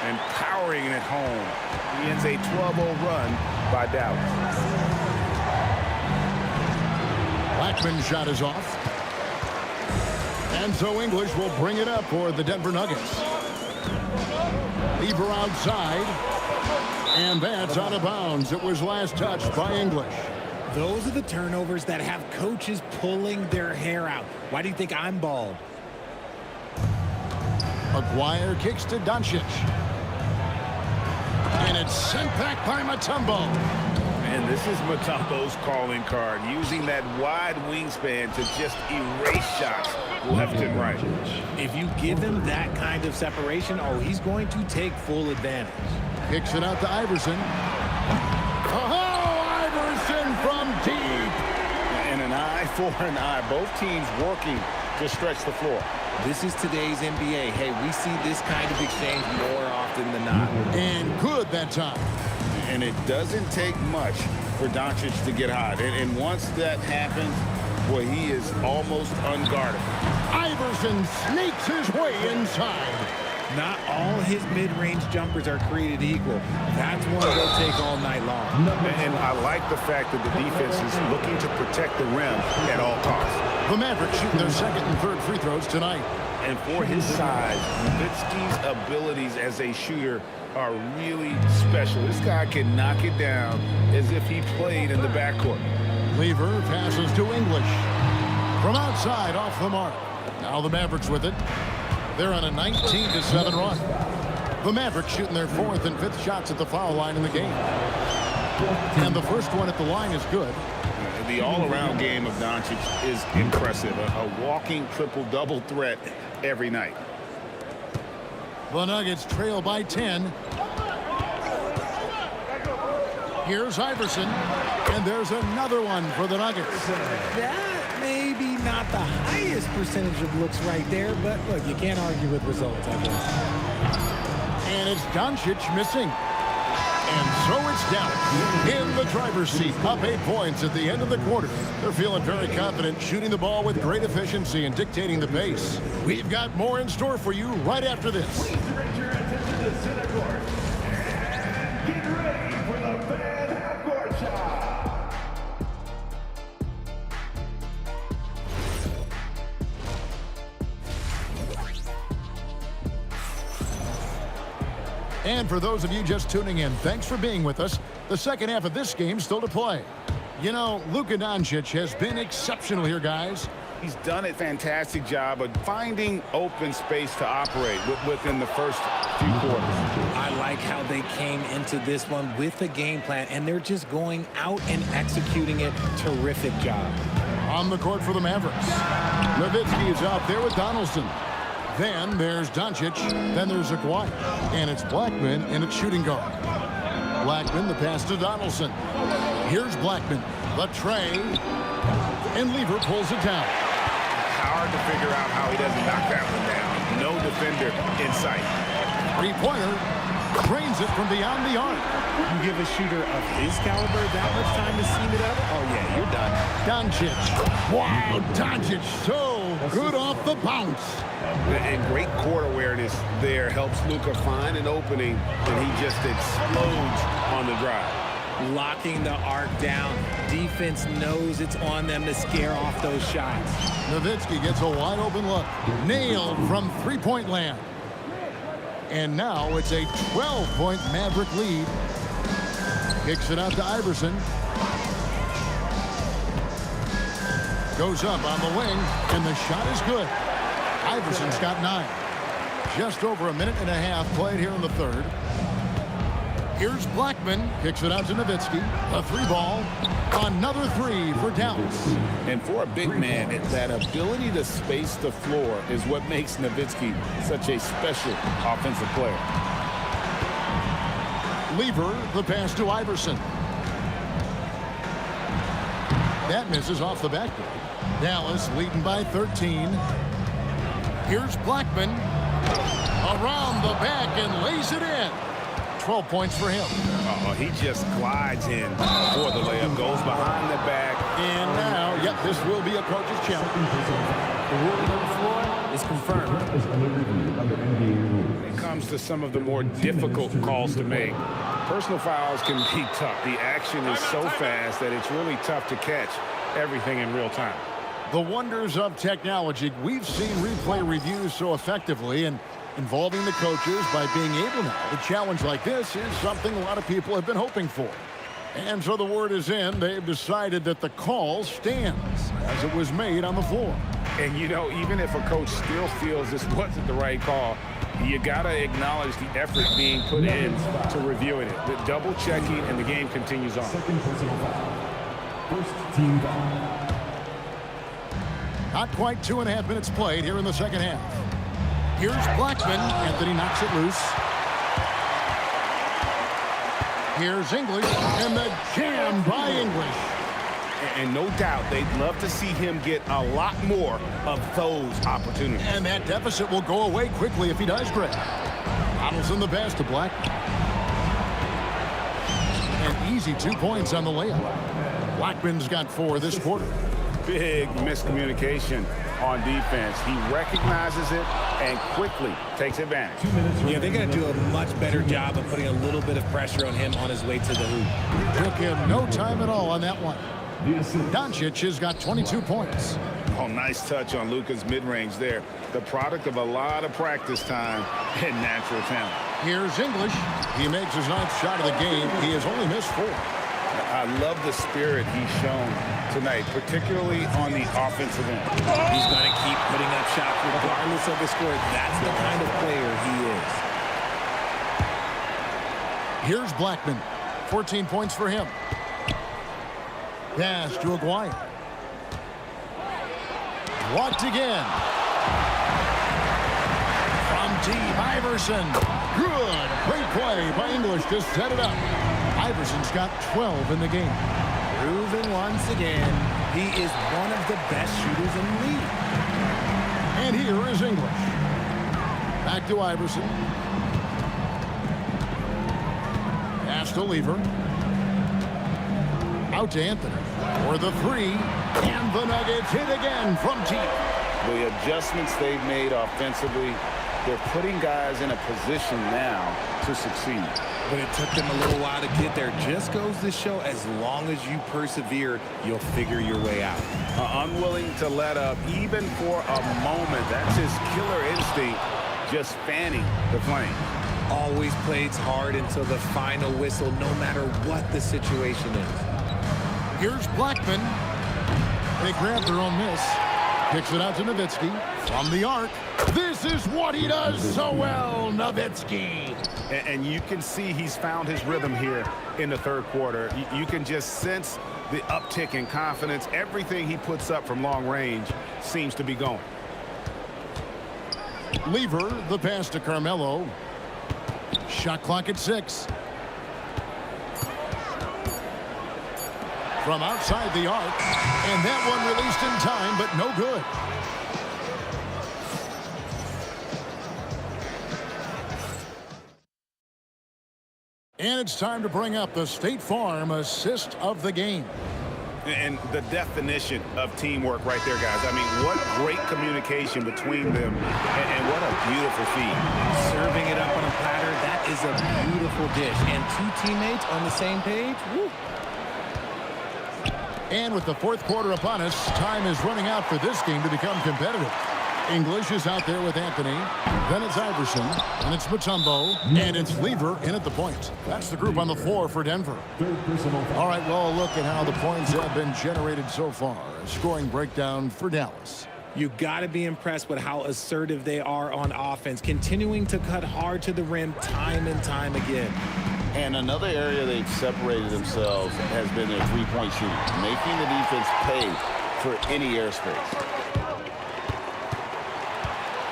And powering it home. He ends a 12-0 run by Dallas. Blackman's shot is off. And so English will bring it up for the Denver Nuggets. Lever outside. And that's out of bounds. It was last touched by English. Those are the turnovers that have coaches pulling their hair out. Why do you think I'm bald? Maguire kicks to Doncic. And it's sent back by Mutombo. And this is Mutombo's calling card, using that wide wingspan to just erase shots left and right. If you give him that kind of separation, oh, he's going to take full advantage. Kicks it out to Iverson. Oh, Iverson from deep. And an eye for an eye. Both teams working to stretch the floor. This is today's NBA. Hey, we see this kind of exchange more often than not. And good that time. And it doesn't take much for Doncic to get hot. And once that happens, boy, he is almost unguardable. Iverson sneaks his way inside. Not all his mid-range jumpers are created equal. That's one they'll take all night long. And I like the fact that the defense is looking to protect the rim at all costs. The Mavericks shooting their second and third free throws tonight. And for his size, Nowitzki's abilities as a shooter are really special. This guy can knock it down as if he played in the backcourt. Lever passes to English. From outside, off the mark. Now the Mavericks with it. They're on a 19-7 run. The Mavericks shooting their fourth and fifth shots at the foul line in the game. And the first one at the line is good. The all-around game of Doncic is impressive. A walking triple-double threat every night. The Nuggets trail by 10. Here's Iverson. And there's another one for the Nuggets. That may be not the highest percentage of looks right there, but look, you can't argue with results, I guess. And it's Doncic missing. And so it's Dallas in the driver's seat, up 8 points at the end of the quarter. They're feeling very confident, shooting the ball with great efficiency and dictating the pace. We've got more in store for you right after this. Please direct your attention to center court. And get ready for the fan half-court shot. And for those of you just tuning in, thanks for being with us. The second half of this game still to play. You know, Luka Doncic has been exceptional here, guys. He's done a fantastic job of finding open space to operate within the first few quarters. I like how they came into this one with a game plan, and they're just going out and executing it. Terrific job. On the court for the Mavericks. Nowitzki is out there with Donaldson. Then there's Doncic. Then there's Aguirre. And it's Blackman in its shooting guard. Blackman, the pass to Donaldson. Here's Blackman. The tray. And Lever pulls it down. Hard to figure out how he doesn't knock that one down. No defender in sight. Three-pointer. Drains it from beyond the arc. You give a shooter of his caliber that much time to seam it up, oh yeah, you're done. Doncic. Wow, Doncic so good off the bounce. And great court awareness there helps Luka find an opening, and he just explodes on the drive. Locking the arc down. Defense knows it's on them to scare off those shots. Nowitzki gets a wide open look. Nailed from three-point land. And now it's a 12-point Maverick lead. Kicks it out to Iverson. Goes up on the wing, and the shot is good. Iverson's got 9. Just over a minute and a half played here in the third. Here's Blackman. Kicks it out to Nowitzki. A 3-ball. Another 3 for Dallas. And for a big man, that ability to space the floor is what makes Nowitzki such a special offensive player. Lever, the pass to Iverson. That misses off the backboard. Dallas leading by 13. Here's Blackman. Around the back and lays it in. 12 points for him. He just glides in for the layup, goes behind the back. And now, yep, this will be a coach's challenge. The ruling on the floor is confirmed. It comes to some of the more difficult calls to make. Personal fouls can be tough. The action is so fast that it's really tough to catch everything in real time. The wonders of technology. We've seen replay reviews so effectively, and involving the coaches by being able now to challenge like this is something a lot of people have been hoping for. And so the word is in. They've decided that the call stands as it was made on the floor. And, you know, even if a coach still feels this wasn't the right call, you got to acknowledge the effort being put in to reviewing it. The double checking, and the game continues on. Second personal foul. First team foul. Not quite 2.5 minutes played here in the second half. Here's Blackman. Anthony knocks it loose. Here's English, and the jam by English. And no doubt they'd love to see him get a lot more of those opportunities. And that deficit will go away quickly if he does, Greg. Donaldson the pass to Blackman. An easy 2 points on the layup. Blackman's got 4 this quarter. Big miscommunication on defense. He recognizes it and quickly takes advantage. 2 minutes. Yeah, they got to do a much better job of putting a little bit of pressure on him on his way to the hoop. Took him no time at all on that one. Doncic has got 22 points. Oh, nice touch on Luka's mid-range there. The product of a lot of practice time and natural talent. Here's English. He makes his 9th shot of the game. He has only missed 4. I love the spirit he's shown tonight, particularly on the offensive end. He's going to keep putting up shots regardless of the score. That's the kind of player he is. Here's Blackman. 14 points for him. Pass to Aguirre. Blocked again. From deep, Iverson. Good. Great play by English to set it up. Iverson's got 12 in the game. Proven once again, he is one of the best shooters in the league. And here is English. Back to Iverson. Pass to Lever. Out to Anthony for the 3. And the Nuggets hit again from deep. The adjustments they've made offensively, they're putting guys in a position now to succeed. But it took them a little while to get there. Just goes to show, as long as you persevere, you'll figure your way out. Unwilling to let up even for a moment. That's his killer instinct, just fanning the flame. Always plays hard until the final whistle, no matter what the situation is. Here's Blackman. They grab their own miss. Kicks it out to Nowitzki from the arc. This is what he does so well, Nowitzki. And you can see he's found his rhythm here in the third quarter. You can just sense the uptick in confidence. Everything he puts up from long range seems to be going. Lever, the pass to Carmelo. Shot clock at 6. From outside the arc, and that one released in time, but no good. And it's time to bring up the State Farm assist of the game. And the definition of teamwork right there, guys. I mean, what great communication between them, and what a beautiful feed. Serving it up on a platter, that is a beautiful dish. And 2 teammates on the same page, woo. And with the fourth quarter upon us, time is running out for this game to become competitive. English is out there with Anthony. Then it's Iverson. And it's Mutombo. And it's Lever in at the point. That's the group on the floor for Denver. All right, well, look at how the points have been generated so far. A scoring breakdown for Dallas. You got to be impressed with how assertive they are on offense, continuing to cut hard to the rim time and time again. And another area they've separated themselves has been their three-point shooting, making the defense pay for any airspace.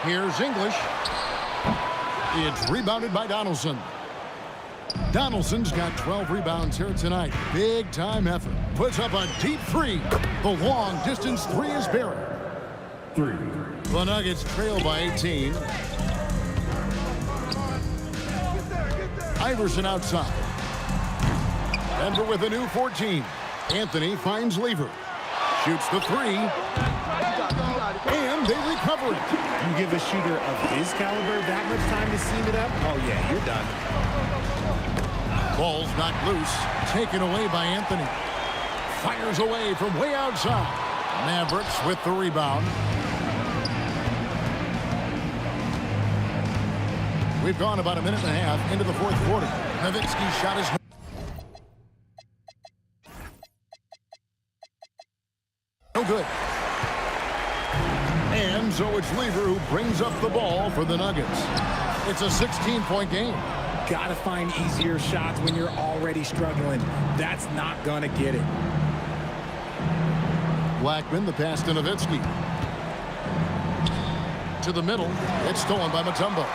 Here's English. It's rebounded by Donaldson. Donaldson's got 12 rebounds here tonight. Big time effort. Puts up a deep 3. The long distance 3 is buried. 3. The Nuggets trail by 18. Iverson outside. Denver with a new 14. Anthony finds Lever. Shoots the 3. And they recover it. You give a shooter of his caliber that much time to seam it up, oh yeah, you're done. Ball's knocked loose. Taken away by Anthony. Fires away from way outside. Mavericks with the rebound. We've gone about a minute and a half into the fourth quarter. Nowitzki's shot is no good. And so it's Lever who brings up the ball for the Nuggets. It's a 16-point game. Gotta find easier shots when you're already struggling. That's not gonna get it. Blackman, the pass to Nowitzki. To the middle. It's stolen by Mutombo.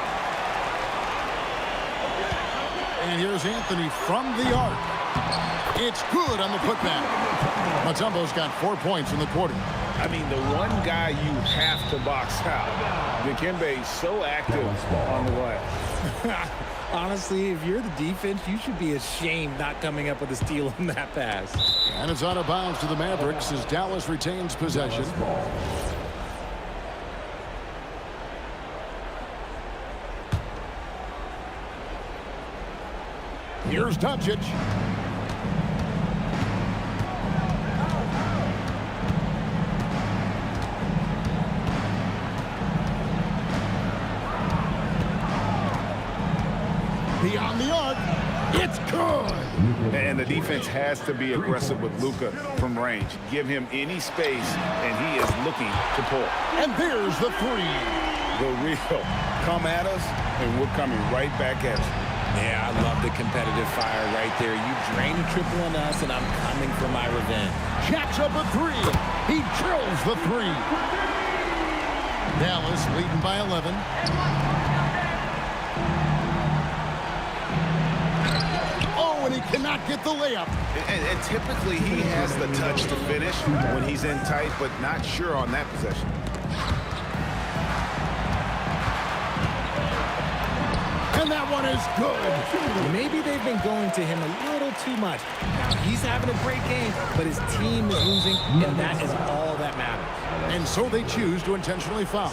And here's Anthony from the arc. It's good on the putback. Mutombo's got 4 points in the quarter. I mean, the one guy you have to box out. Dikembe is so active on the glass. Honestly, if you're the defense, you should be ashamed not coming up with a steal on that pass. And it's out of bounds to the Mavericks as Dallas retains possession. Here's Doncic. Beyond the arc. It's good. And the defense has to be aggressive with Luka from range. Give him any space, and he is looking to pull. And there's the three. The real. Come at us, and we're coming right back at you. Yeah, I love the competitive fire right there. You drain a triple on us, and I'm coming for my revenge. Jacks up a three. He drills the three. Dallas leading by 11. Oh, and he cannot get the layup. And typically he has the touch to finish when he's in tight, but not sure on that possession. And that one is good. Maybe they've been going to him a little too much. Now, he's having a great game, but his team is losing, and that is all that matters. And so they choose to intentionally foul.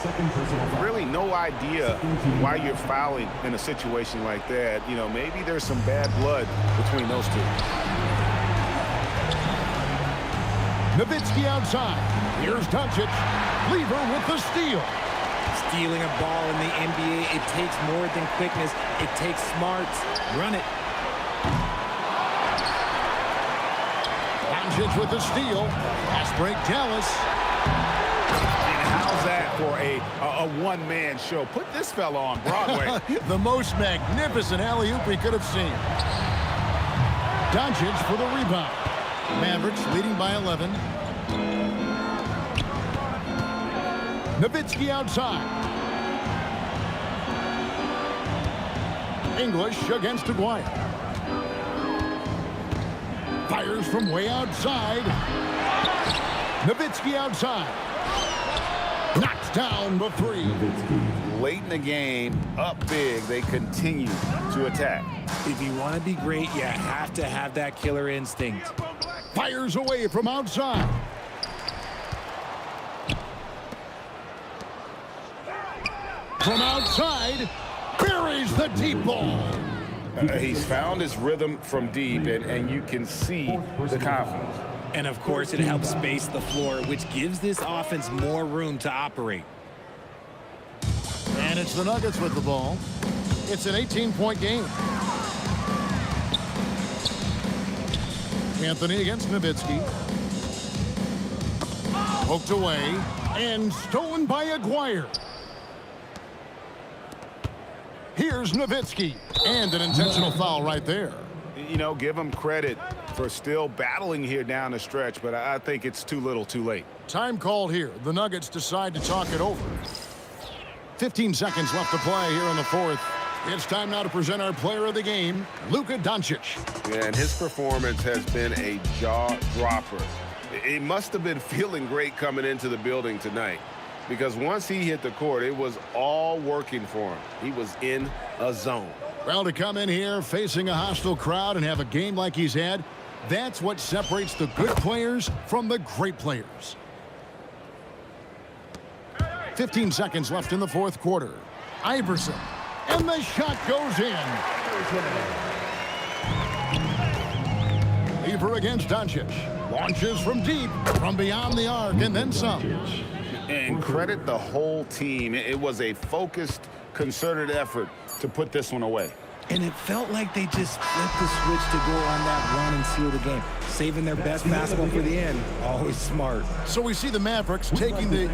Really no idea why you're fouling in a situation like that. You know, maybe there's some bad blood between those two. Nowitzki outside. Here's Doncic. Lever with the steal. Stealing a ball in the NBA, it takes more than quickness. It takes smarts. Run it. Doncic with the steal. Pass break, Dallas. And how's that for a one-man show? Put this fella on Broadway. The most magnificent alley-oop we could have seen. Doncic for the rebound. Mavericks leading by 11. Nowitzki outside. English against Aguirre. Fires from way outside. Nowitzki outside. Knocks down the three. Late in the game, up big, they continue to attack. If you want to be great, you have to have that killer instinct. Fires away from outside. From outside, buries the deep ball. He's found his rhythm from deep, and you can see the confidence. And, of course, it helps space the floor, which gives this offense more room to operate. And it's the Nuggets with the ball. It's an 18-point game. Anthony against Nowitzki. Poked away and stolen by Aguirre. Here's Nowitzki, and an intentional foul right there. You know, give him credit for still battling here down the stretch, but I think it's too little too late. Time called here. The Nuggets decide to talk it over. 15 seconds left to play here in the fourth. It's time now to present our player of the game, Luka Doncic. Yeah, and his performance has been a jaw-dropper. He must have been feeling great coming into the building tonight, because once he hit the court, it was all working for him. He was in a zone. Well, to come in here facing a hostile crowd and have a game like he's had, that's what separates the good players from the great players. 15 seconds left in the fourth quarter. Iverson, and the shot goes in. Lever against Doncic. Launches from deep, from beyond the arc, and then some. And credit the whole team. It was a focused, concerted effort to put this one away. And it felt like they just flipped the switch to go on that run and seal the game. Saving their best basketball for the end, always smart. So we see the Mavericks taking the...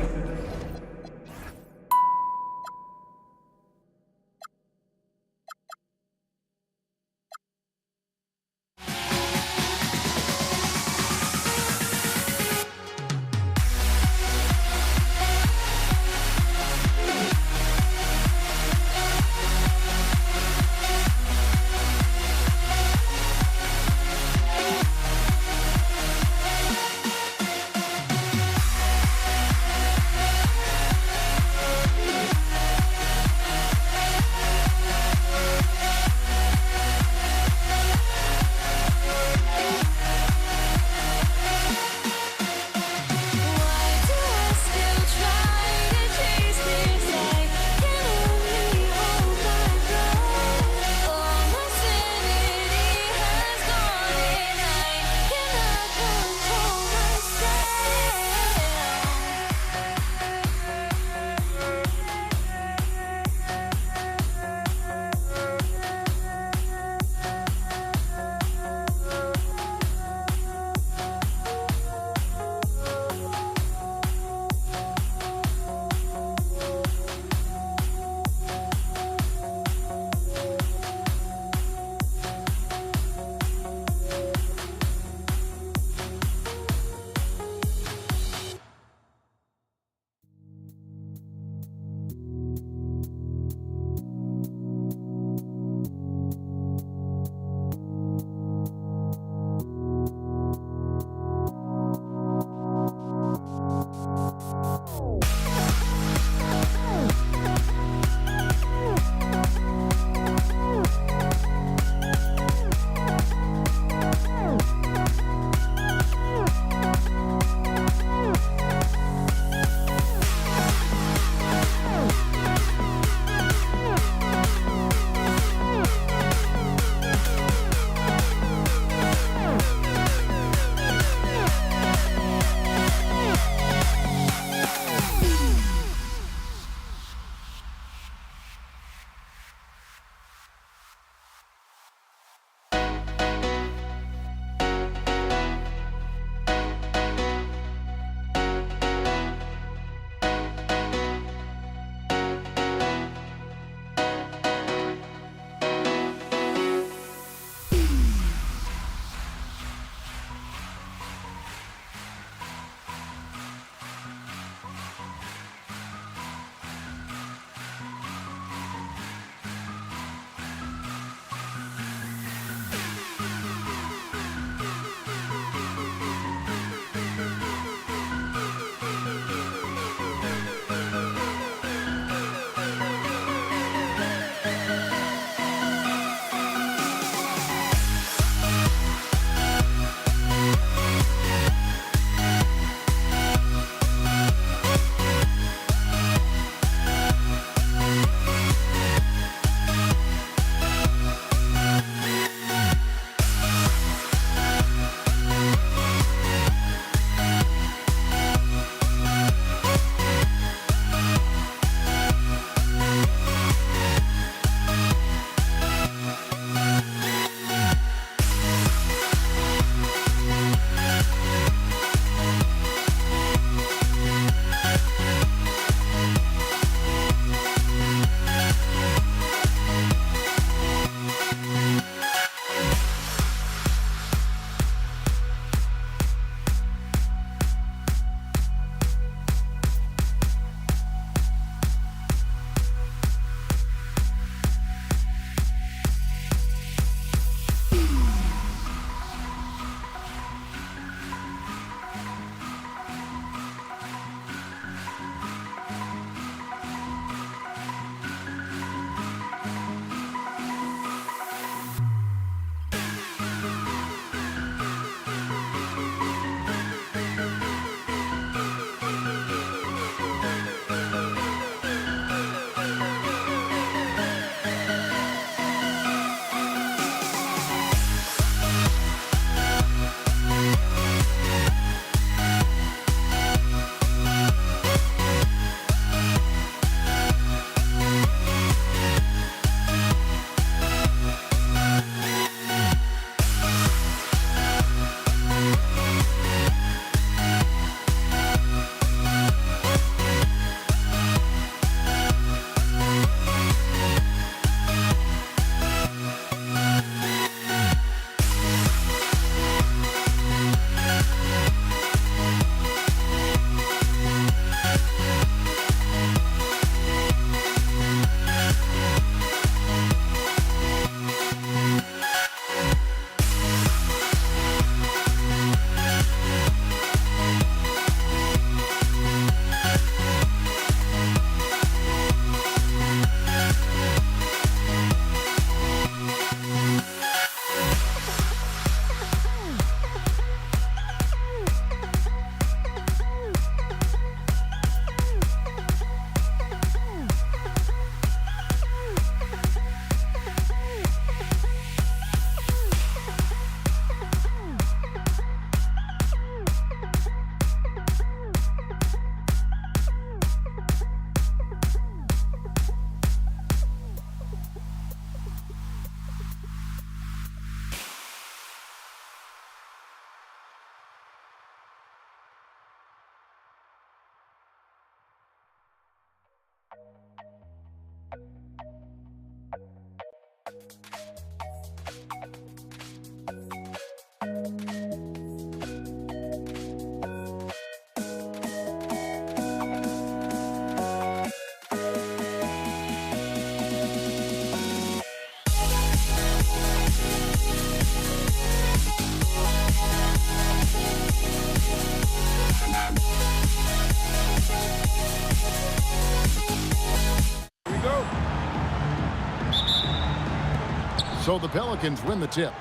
So the Pelicans win the tip.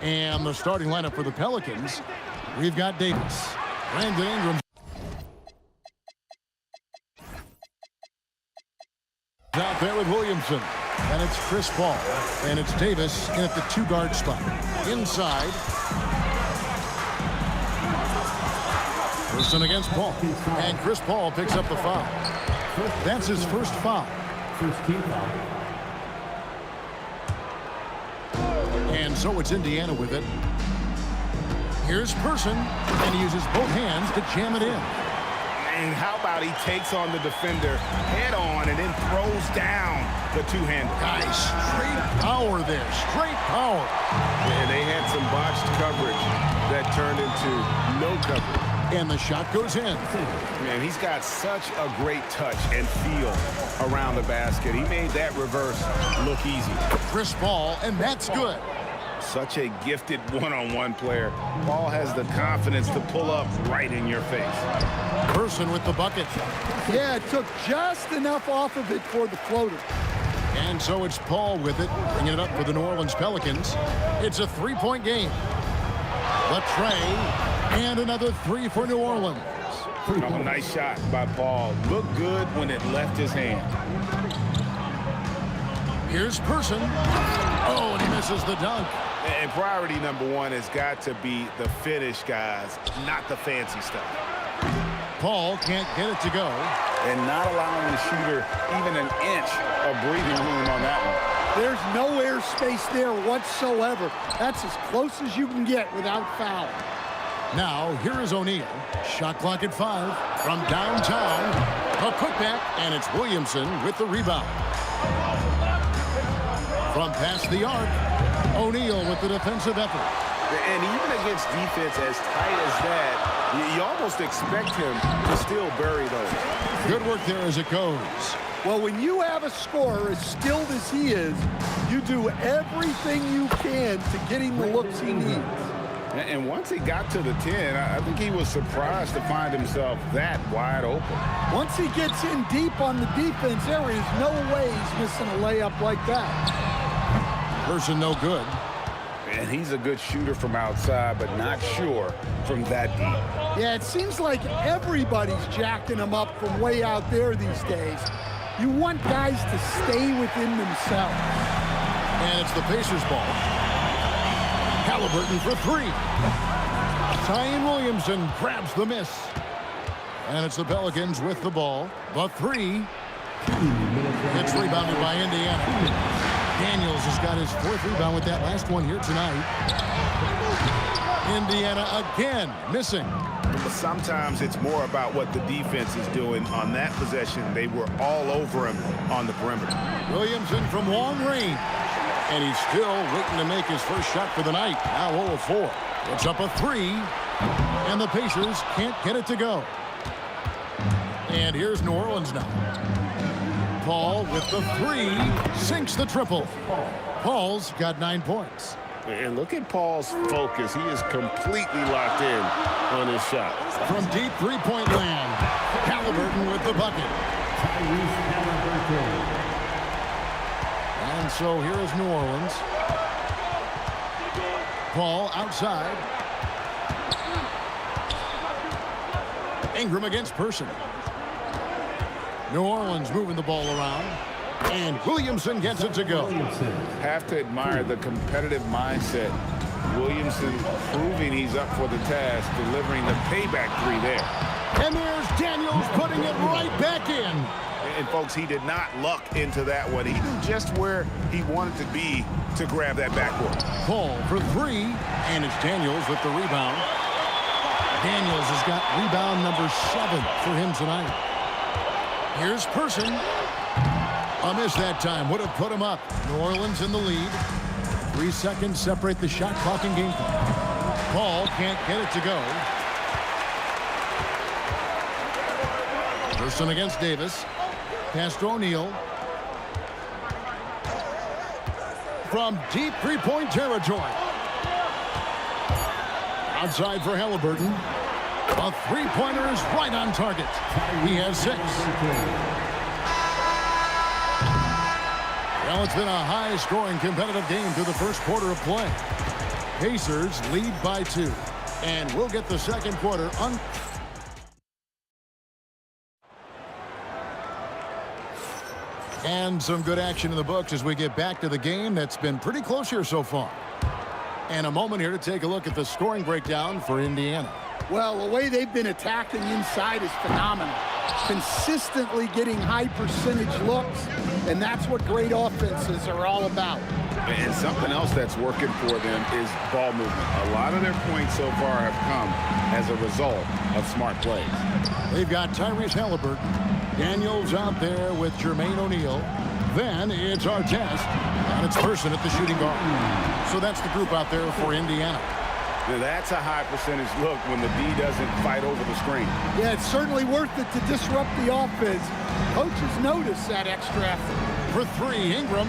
And the starting lineup for the Pelicans, we've got Davis, Brandon Ingram out there with Williamson. And it's Chris Paul. And it's Davis in at the 2-guard spot. Inside. Person against Paul. And Chris Paul picks up the foul. That's his first foul. First team foul. And so it's Indiana with it. Here's Person, and he uses both hands to jam it in. And how about he takes on the defender head on and then throws down the two-hander. Guys, straight power there, straight power. And they had some botched coverage that turned into no coverage. And the shot goes in. Man, he's got such a great touch and feel around the basket. He made that reverse look easy. Chris Paul, and that's good. Such a gifted one-on-one player. Paul has the confidence to pull up right in your face. Person with the bucket. Yeah, it took just enough off of it for the floater. And so it's Paul with it, bringing it up for the New Orleans Pelicans. It's a 3-point game. The tray, and another 3 for New Orleans. Oh, nice shot by Paul. Looked good when it left his hand. Here's Person. Oh, and he misses the dunk. And priority number one has got to be the finish, guys, not the fancy stuff. Paul can't get it to go. And not allowing the shooter even an inch of breathing room on that one. There's no air space there whatsoever. That's as close as you can get without foul. Now, here is O'Neal. Shot clock at 5 from downtown. A putback, and it's Williamson with the rebound. From past the arc, O'Neal with the defensive effort. And even against defense as tight as that, you almost expect him to still bury those. Good work there as it goes. Well, when you have a scorer as skilled as he is, you do everything you can to get him the looks he needs. And once he got to the 10, I think he was surprised to find himself that wide open. Once he gets in deep on the defense, there is no way he's missing a layup like that. Person no good. And he's a good shooter from outside, but not sure from that deep. Yeah, it seems like everybody's jacking him up from way out there these days. You want guys to stay within themselves. And it's the Pacers ball. Halliburton for 3. Zion Williamson grabs the miss. And it's the Pelicans with the ball. The 3. It's rebounded by Indiana. Daniels has got his 4th rebound with that last one here tonight. Indiana again missing. But sometimes it's more about what the defense is doing on that possession. They were all over him on the perimeter. Williamson from long range. And he's still waiting to make his first shot for the night. Now 0 of 4. It's up a 3. And the Pacers can't get it to go. And here's New Orleans now. Paul with the 3. Sinks the triple. Paul's got 9 points. And look at Paul's focus. He is completely locked in on his shot. From deep 3-point land, Halliburton with the bucket. And so here is New Orleans. Paul outside. Ingram against Person. New Orleans moving the ball around. And Williamson gets it to go. Have to admire the competitive mindset. Williamson proving he's up for the task, delivering the payback 3 there. And there's Daniels putting it right back in. And folks, he did not luck into that one. He knew just where he wanted to be to grab that backboard. Paul for 3, and it's Daniels with the rebound. Daniels has got rebound number 7 for him tonight. Here's Person. A miss that time would have put him up. New Orleans in the lead. 3 seconds separate the shot clock and game clock. Paul can't get it to go. Person against Davis. Pass to O'Neal. From deep 3-point territory. Outside for Halliburton. A 3-pointer is right on target. He has 6. Well, it's been a high-scoring competitive game through the first quarter of play. Pacers lead by 2. And we'll get the second quarter on. And some good action in the books as we get back to the game that's been pretty close here so far. And a moment here to take a look at the scoring breakdown for Indiana. Well, the way they've been attacking inside is phenomenal. Consistently getting high percentage looks, and that's what great offenses are all about. And something else that's working for them is ball movement. A lot of their points so far have come as a result of smart plays. They've got Tyrese Halliburton. Daniels out there with Jermaine O'Neal. Then it's Artest, and it's Person at the shooting guard. So that's the group out there for Indiana. Now that's a high percentage look when the D doesn't fight over the screen. Yeah, it's certainly worth it to disrupt the offense. Coaches notice that extra effort. For 3, Ingram.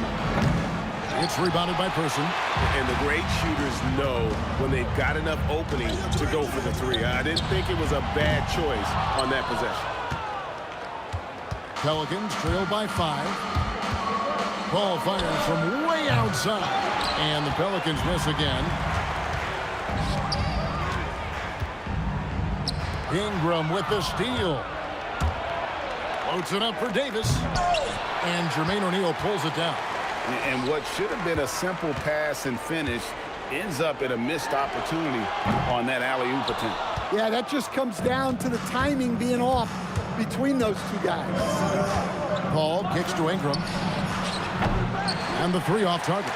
It's rebounded by Person. And the great shooters know when they've got enough opening to go for the 3. I didn't think it was a bad choice on that possession. Pelicans trail by 5. Ball fires from way outside. And the Pelicans miss again. Ingram with the steal. Floats it up for Davis. And Jermaine O'Neal pulls it down. And what should have been a simple pass and finish ends up in a missed opportunity on that alley-oop attempt. Yeah, that just comes down to the timing being off between those 2 guys. Paul kicks to Ingram. And the 3 off target.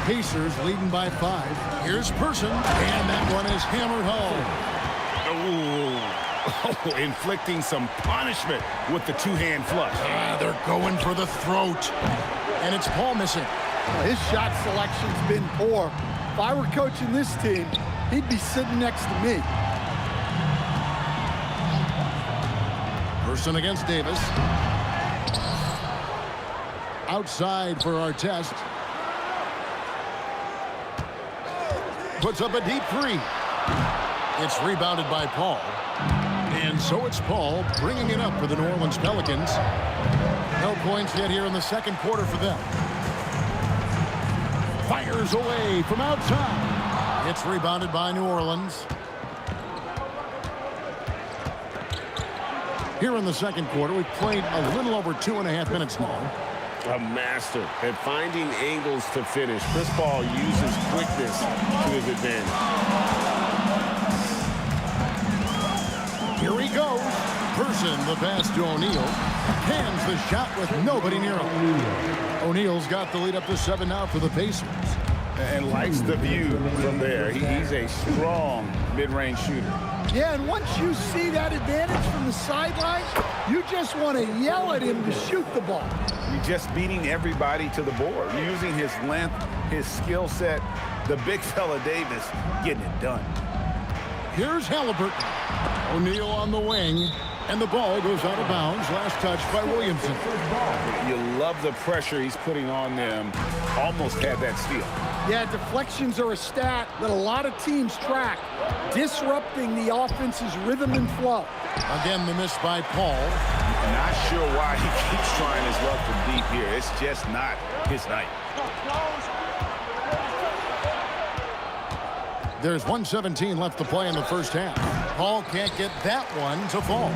Pacers leading by 5. Here's Person. And that one is hammered home. Oh, inflicting some punishment with the 2-hand flush. They're going for the throat. And it's Paul missing. Well, his shot selection's been poor. If I were coaching this team, he'd be sitting next to me. Person against Davis. Outside for Artest. Puts up a deep 3. It's rebounded by Paul. And so it's Paul bringing it up for the New Orleans Pelicans. No points yet here in the second quarter for them. Fires away from outside. It's rebounded by New Orleans. Here in the second quarter, we've played a little over 2.5 minutes now. A master at finding angles to finish. Chris Paul uses quickness to his advantage. Here he goes. Person, the pass to O'Neal. Cans the shot with nobody near him. O'Neal's got the lead up to 7 now for the Pacers. And likes the view from there. He's a strong mid-range shooter. Yeah, and once you see that advantage from the sideline, you just want to yell at him to shoot the ball. He's just beating everybody to the board, using his length, his skill set. The big fella Davis getting it done. Here's Halliburton. O'Neal on the wing, and the ball goes out of bounds. Last touch by Williamson. You love the pressure he's putting on them. Almost had that steal. Yeah, deflections are a stat that a lot of teams track, disrupting the offense's rhythm and flow. Again, the miss by Paul. Not sure why he keeps trying his luck from deep here. It's just not his night. There's 1:17 left to play in the first half. Paul can't get that one to fall.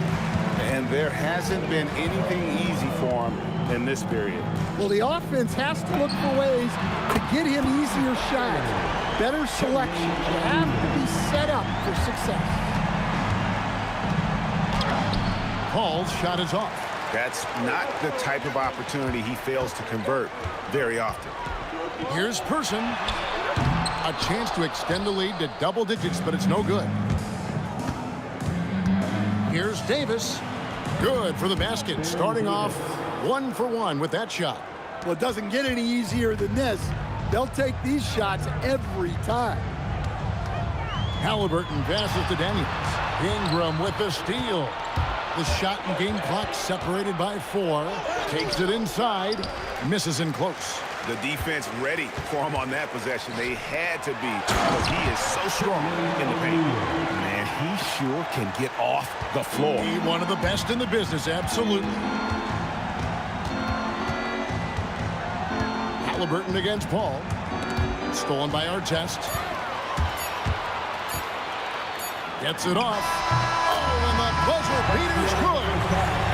And there hasn't been anything easy for him in this period. Well, the offense has to look for ways to get him easier shots, better selection. You have to be set up for success. Paul's shot is off. That's not the type of opportunity he fails to convert very often. Here's Person. A chance to extend the lead to double digits, but it's no good. Here's Davis. Good for the basket. Starting off 1 for 1 with that shot. Well, it doesn't get any easier than this. They'll take these shots every time. Halliburton passes to Daniels. Ingram with the steal. The shot and game clock separated by 4. Takes it inside. Misses in close. The defense ready for him on that possession. They had to be, because he is so strong in the paint. Man, he sure can get off the floor. He's one of the best in the business, absolutely. Halliburton against Paul. Stolen by Artest. Gets it off. Oh, and the buzzer beater's good.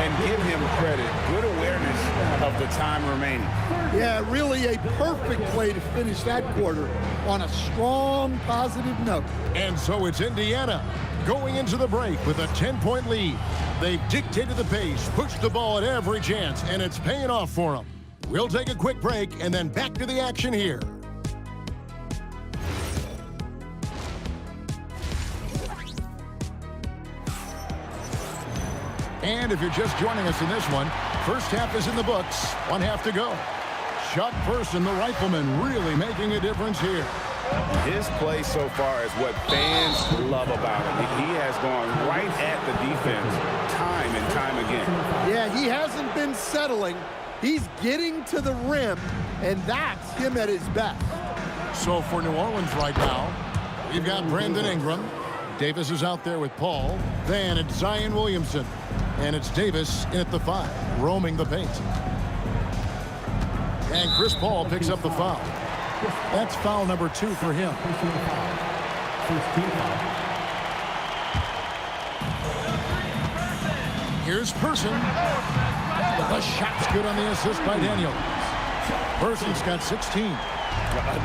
And give him credit. Good awareness of the time remaining. Yeah, really a perfect play to finish that quarter on a strong, positive note. And so it's Indiana going into the break with a 10-point lead. They've dictated the pace, pushed the ball at every chance, and it's paying off for them. We'll take a quick break and then back to the action here. And if you're just joining us in this one, first half is in the books, 1 half to go. Chuck Person, the rifleman, really making a difference here. His play so far is what fans love about him. He has gone right at the defense time and time again. Yeah, he hasn't been settling. He's getting to the rim, and that's him at his best. So for New Orleans right now, we've got Brandon Ingram. Davis is out there with Paul. Then it's Zion Williamson. And it's Davis in at the 5, roaming the paint. And Chris Paul picks up the foul. That's foul number 2 for him. Here's Person. The shot's good on the assist by Daniels. Person's got 16.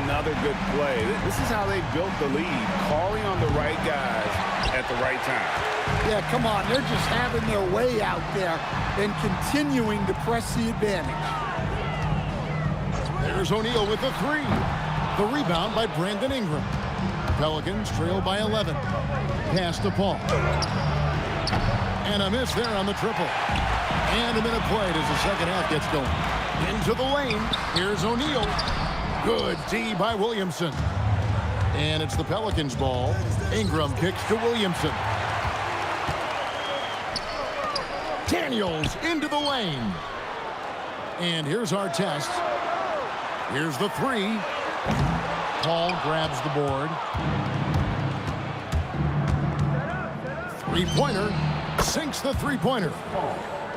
Another good play. This is how they built the lead, calling on the right guys at the right time. Yeah, come on. They're just having their way out there and continuing to press the advantage. There's O'Neal with the 3. The rebound by Brandon Ingram. Pelicans trail by 11. Pass to Paul. And a miss there on the triple. And a minute played as the second half gets going. Into the lane. Here's O'Neal. Good D by Williamson. And it's the Pelicans' ball. Ingram kicks to Williamson. Daniels into the lane. And here's our test. Here's the 3. Paul grabs the board. Three-pointer. Sinks the three-pointer.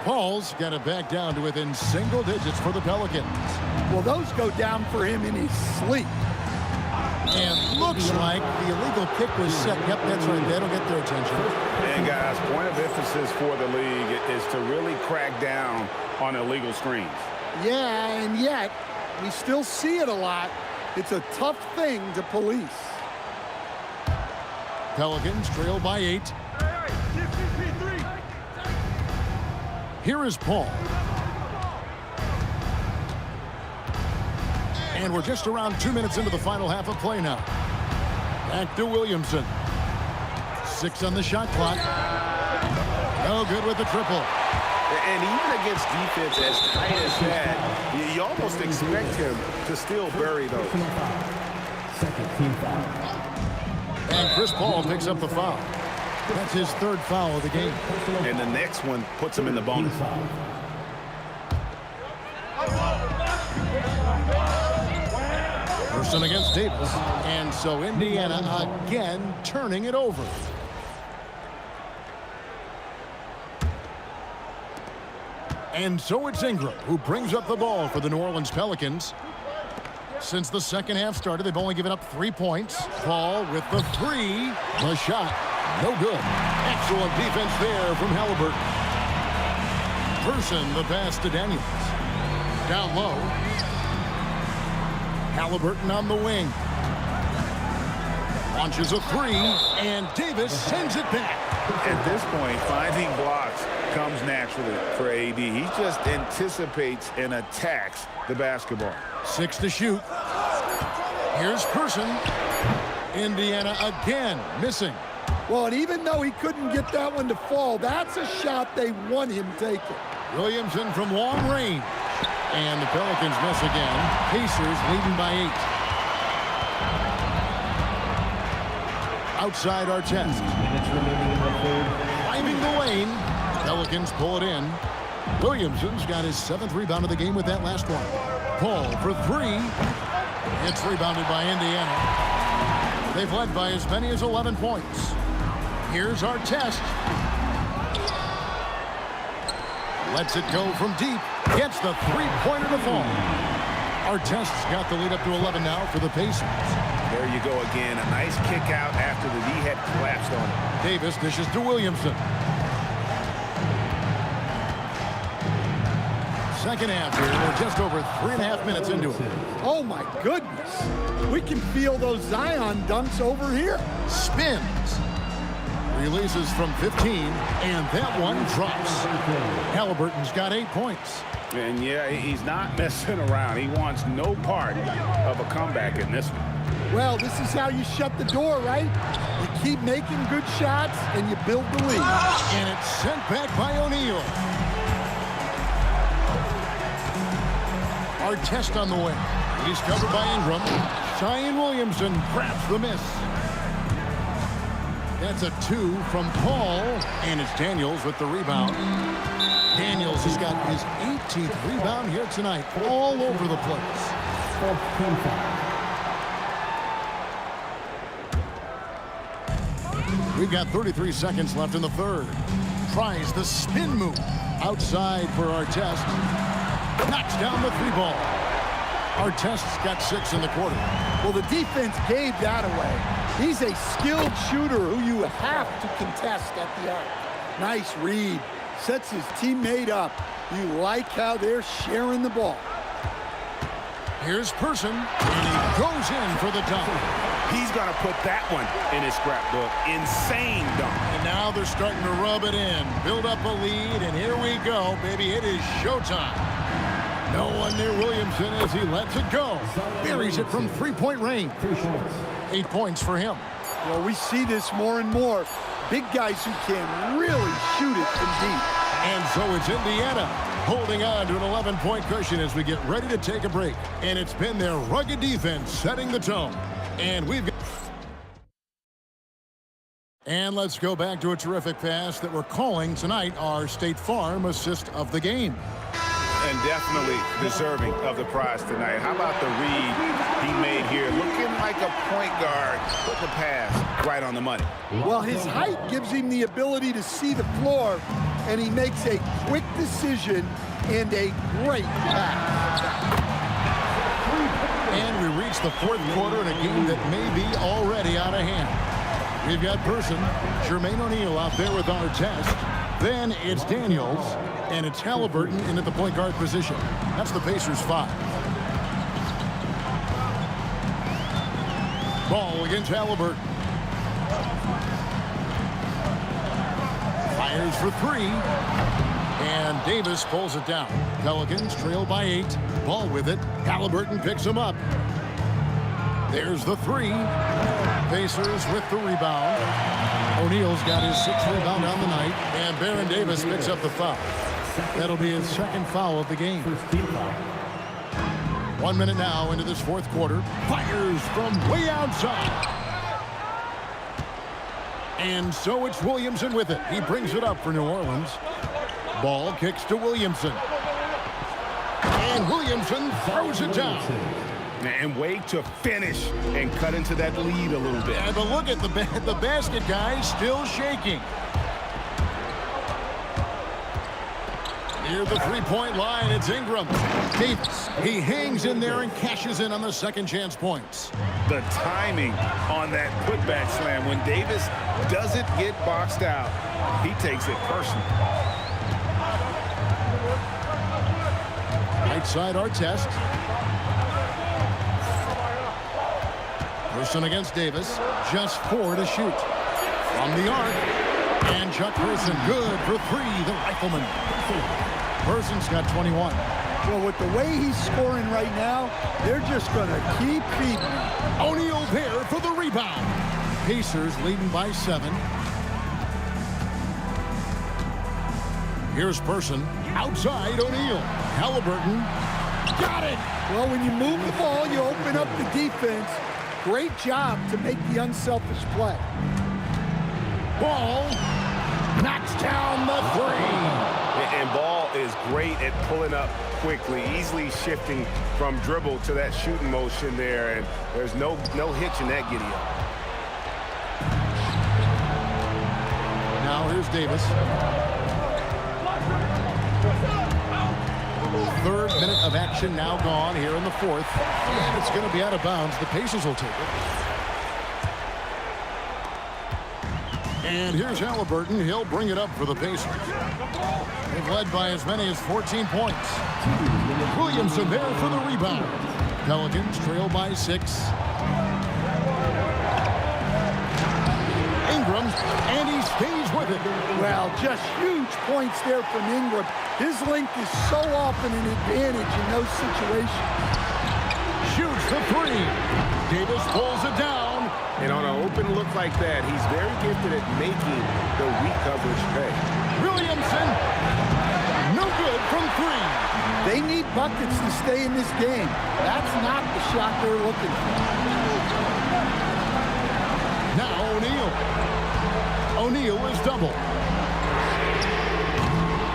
Paul's got it back down to within single digits for the Pelicans. Well, those go down for him in his sleep. And looks like the illegal kick was set. Yep, that's right. That'll get their attention. And, guys, point of emphasis for the league is to really crack down on illegal screens. Yeah, and yet we still see it a lot. It's a tough thing to police. Pelicans trail by 8. Here is Paul. And we're just around 2 minutes into the final half of play now. Back to Williamson. 6 on the shot clock. No good with the triple. And even against defense as tight as that, you almost expect him to still bury those. And Chris Paul picks up the foul. That's his 3rd foul of the game. And the next one puts him in the bonus. Person against Davis. And so Indiana again turning it over. And so it's Ingram who brings up the ball for the New Orleans Pelicans. Since the second half started, they've only given up 3 points. Paul with the 3. The shot. No good. Excellent defense there from Halliburton. Person the pass to Daniels. Down low. Halliburton on the wing. Launches a 3, and Davis sends it back. At this point, finding blocks comes naturally for AD. He just anticipates and attacks the basketball. 6 to shoot. Here's Person. Indiana again missing. Well, and even though he couldn't get that one to fall, that's a shot they want him taking. Williamson from long range. And the Pelicans miss again. Pacers leading by 8. Outside Artest. Climbing the lane. Pelicans pull it in. Williamson's got his 7th rebound of the game with that last one. Paul for 3. It's rebounded by Indiana. They've led by as many as 11 points. Here's Artest. Lets it go from deep. Gets the 3-pointer to fall. Artest's got the lead up to 11 now for the Pacers. There you go again. A nice kick out after the knee had collapsed on him. Davis dishes to Williamson. Second half here. We're just over 3.5 minutes into it. Oh, my goodness. We can feel those Zion dunks over here. Spins. Releases from 15, and that one drops. Halliburton's got 8 points. And, yeah, he's not messing around. He wants no part of a comeback in this one. Well, this is how you shut the door, right? You keep making good shots, and you build the lead. And it's sent back by O'Neal. Artest on the way. He's covered by Ingram. Zion Williamson grabs the miss. That's a 2 from Paul, and it's Daniels with the rebound. Daniels has got his 18th rebound here tonight, all over the place. We've got 33 seconds left in the third. Tries the spin move. Outside for Artest. Knocks down the 3-ball. Artest's got 6 in the quarter. Well, the defense gave that away. He's a skilled shooter who you have to contest at the arc. Nice read. Sets his teammate up. You like how they're sharing the ball. Here's Person, and he goes in for the dunk. He's going to put that one in his scrapbook. Insane dunk. And now they're starting to rub it in. Build up a lead, and here we go, baby. It is showtime. No one near Williamson as he lets it go. Buries it from 3-point range. 8 points for him. Well, we see this more and more. Big guys who can really shoot it from deep. And so it's Indiana holding on to an 11-point cushion as we get ready to take a break. And it's been their rugged defense setting the tone. And we've got... And let's go back to a terrific pass that we're calling tonight our State Farm assist of the game. And definitely deserving of the prize tonight. How about the read he made here? Looking like a point guard, putting the pass right on the money. Well, his height gives him the ability to see the floor, and he makes a quick decision and a great pass. And we reach the fourth quarter in a game that may be already out of hand. We've got Person, Jermaine O'Neal out there with Artest. Then it's Daniels, and it's Halliburton in at the point guard position. That's the Pacers 5. Ball against Halliburton. Fires for 3. And Davis pulls it down. Pelicans trail by 8. Ball with it. Halliburton picks him up. There's the 3. Pacers with the rebound. O'Neal's got his 6th rebound on the night. And Baron Davis picks up the foul. That'll be his 2nd foul of the game. 1 minute now into this fourth quarter. Fires from way outside. And so it's Williamson with it. He brings it up for New Orleans. Ball kicks to Williamson. And Williamson throws it down. And wait to finish and cut into that lead a little bit. Yeah, but look at the basket, guys, still shaking. Near the 3-point line, it's Ingram. Davis, he hangs in there and cashes in on the second chance points. The timing on that putback slam, when Davis doesn't get boxed out, he takes it personal. Right side, Artest. Person against Davis. Just 4 to shoot. From the arc. And Chuck Person good for 3, the rifleman. Person's got 21. Well, with the way he's scoring right now, they're just going to keep feeding him. O'Neal there for the rebound. Pacers leading by 7. Here's Person. Outside O'Neal. Halliburton. Got it! Well, when you move the ball, you open up the defense. Great job to make the unselfish play. Ball knocks down the 3. And Ball is great at pulling up quickly, easily shifting from dribble to that shooting motion there, and there's no hitch in that giddy up. Now here's Davis. Third minute of with action now gone here in the fourth. And it's going to be out of bounds. The Pacers will take it. And here's Halliburton. He'll bring it up for the Pacers. They've led by as many as 14 points. Williamson there for the rebound. Pelicans trail by 6. Ingram, and he stays with it. Well, just huge points there from Ingram. His length is so often an advantage in those situations. Shoots the 3. Davis pulls it down. And on an open look like that, he's very gifted at making the weak coverage pay. Williamson, no good from 3. They need buckets to stay in this game. That's not the shot they're looking for. Now O'Neal. O'Neal is double.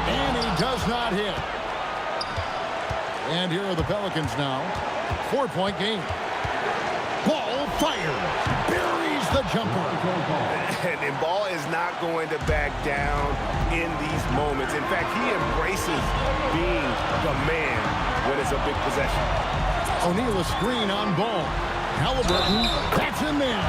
And he does not hit. And here are the Pelicans now. 4-point game. Ball fired. Buries the jumper. And Ball is not going to back down in these moments. In fact, he embraces being the man when it's a big possession. O'Neal a screen on Ball. Halliburton, that's in there.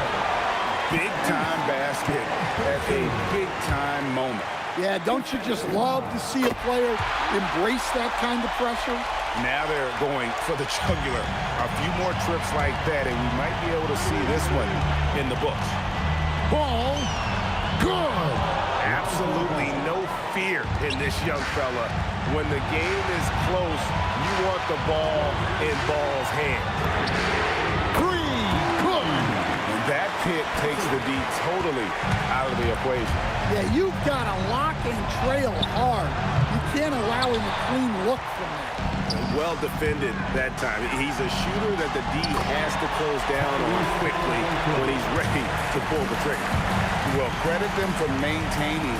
Big-time basket at a big-time moment. Yeah, don't you just love to see a player embrace that kind of pressure? Now they're going for the jugular. A few more trips like that, and we might be able to see this one in the books. Ball, good. Absolutely no fear in this young fella. When the game is close, you want the ball in Ball's hand. 3, good. And that pick takes the D totally out of the equation. Yeah, you've got to lock and trail hard. You can't allow him a clean look from that. Well defended that time. He's a shooter that the D has to close down on quickly when he's ready to pull the trigger. Well, credit them for maintaining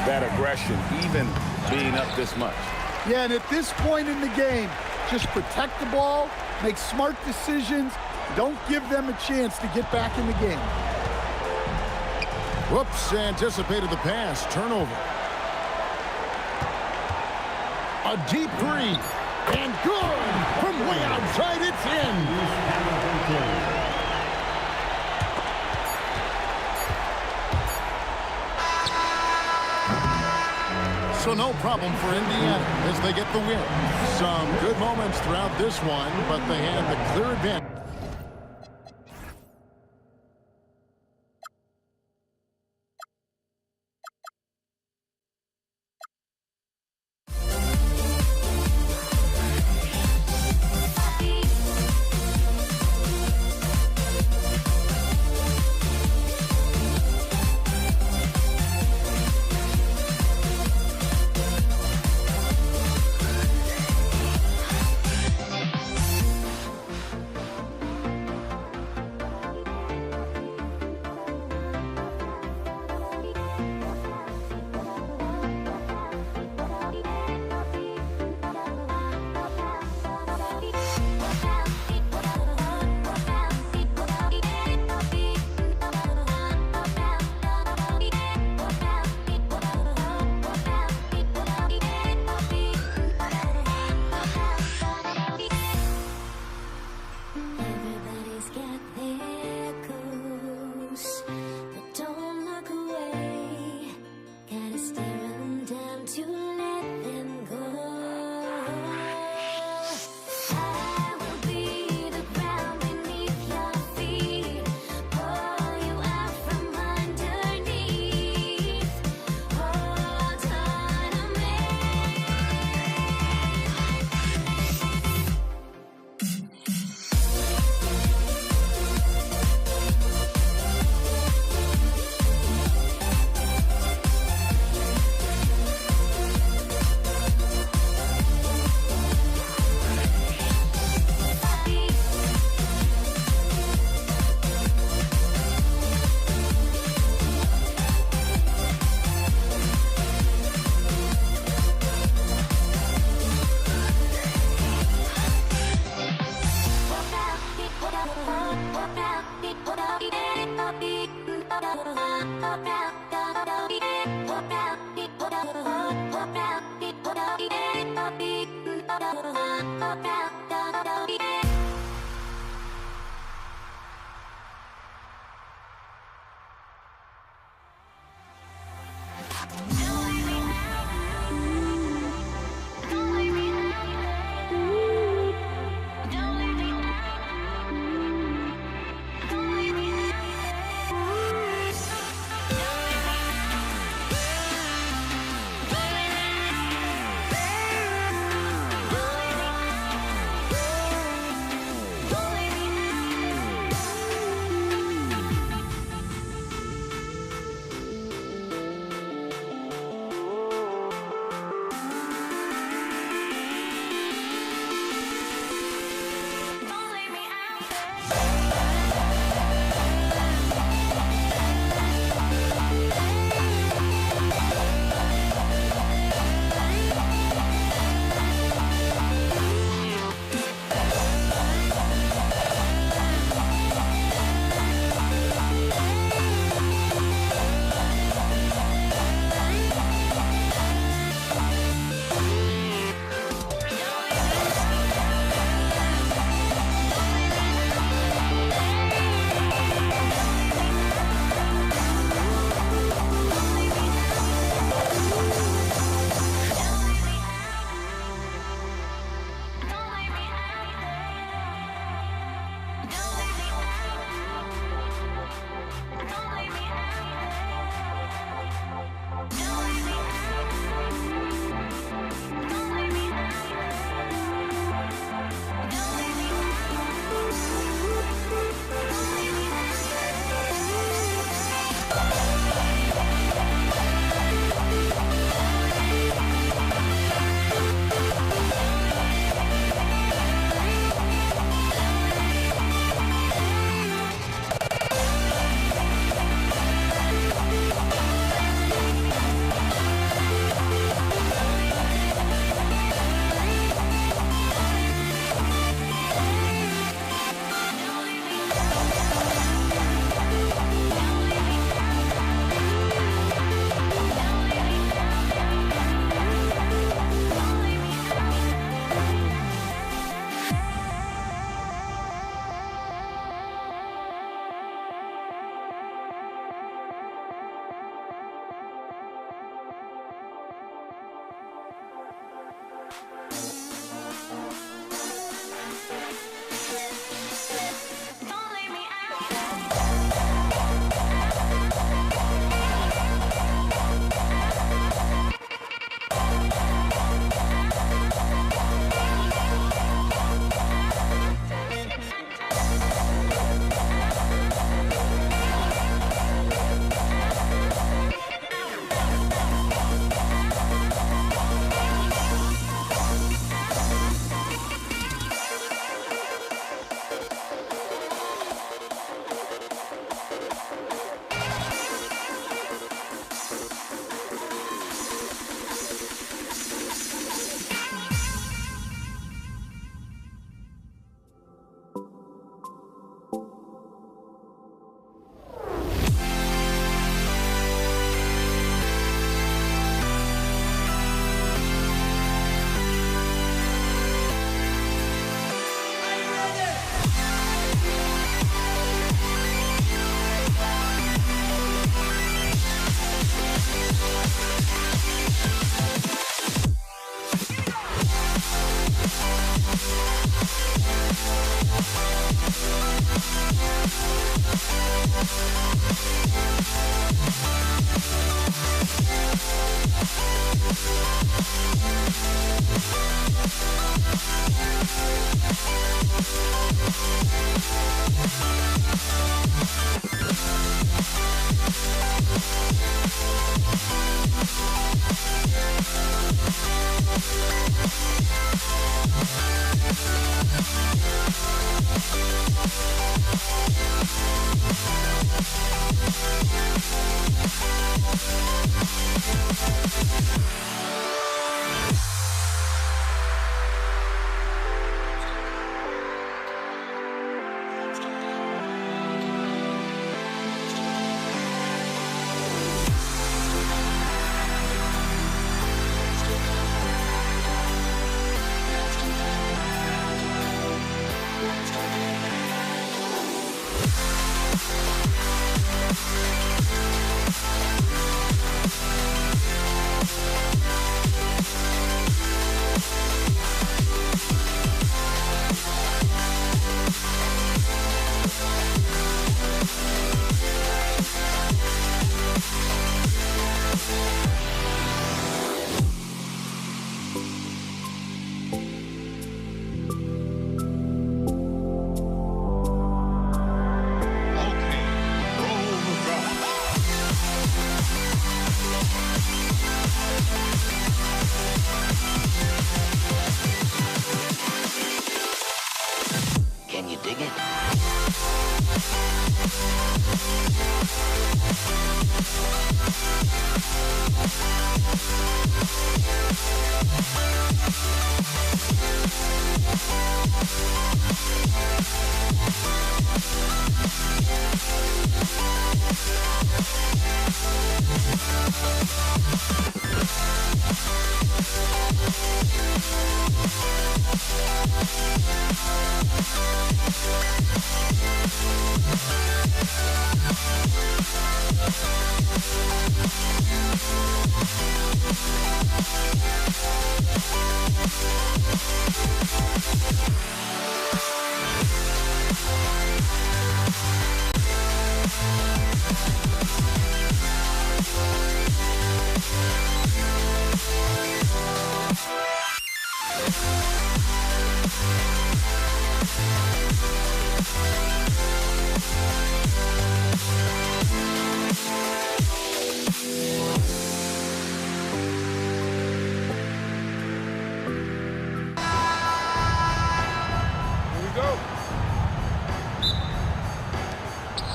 that aggression, even being up this much. Yeah, and at this point in the game, just protect the ball, make smart decisions, don't give them a chance to get back in the game. Whoops, anticipated the pass. Turnover. A deep 3. And good! From way outside, it's in! So no problem for Indiana as they get the win. Some good moments throughout this one, but they had the clear advantage.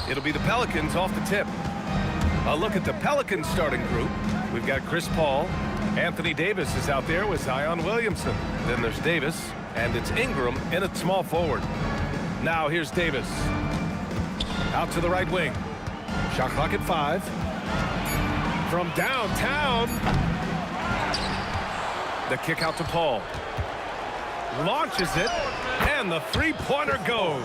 It'll be the Pelicans off the tip. A look at the Pelicans starting group. We've got Chris Paul. Anthony Davis is out there with Zion Williamson. Then there's Davis, and it's Ingram in at small forward. Now here's Davis. Out to the right wing. Shot clock at 5. From downtown. The kick out to Paul. Launches it, and the three-pointer goes.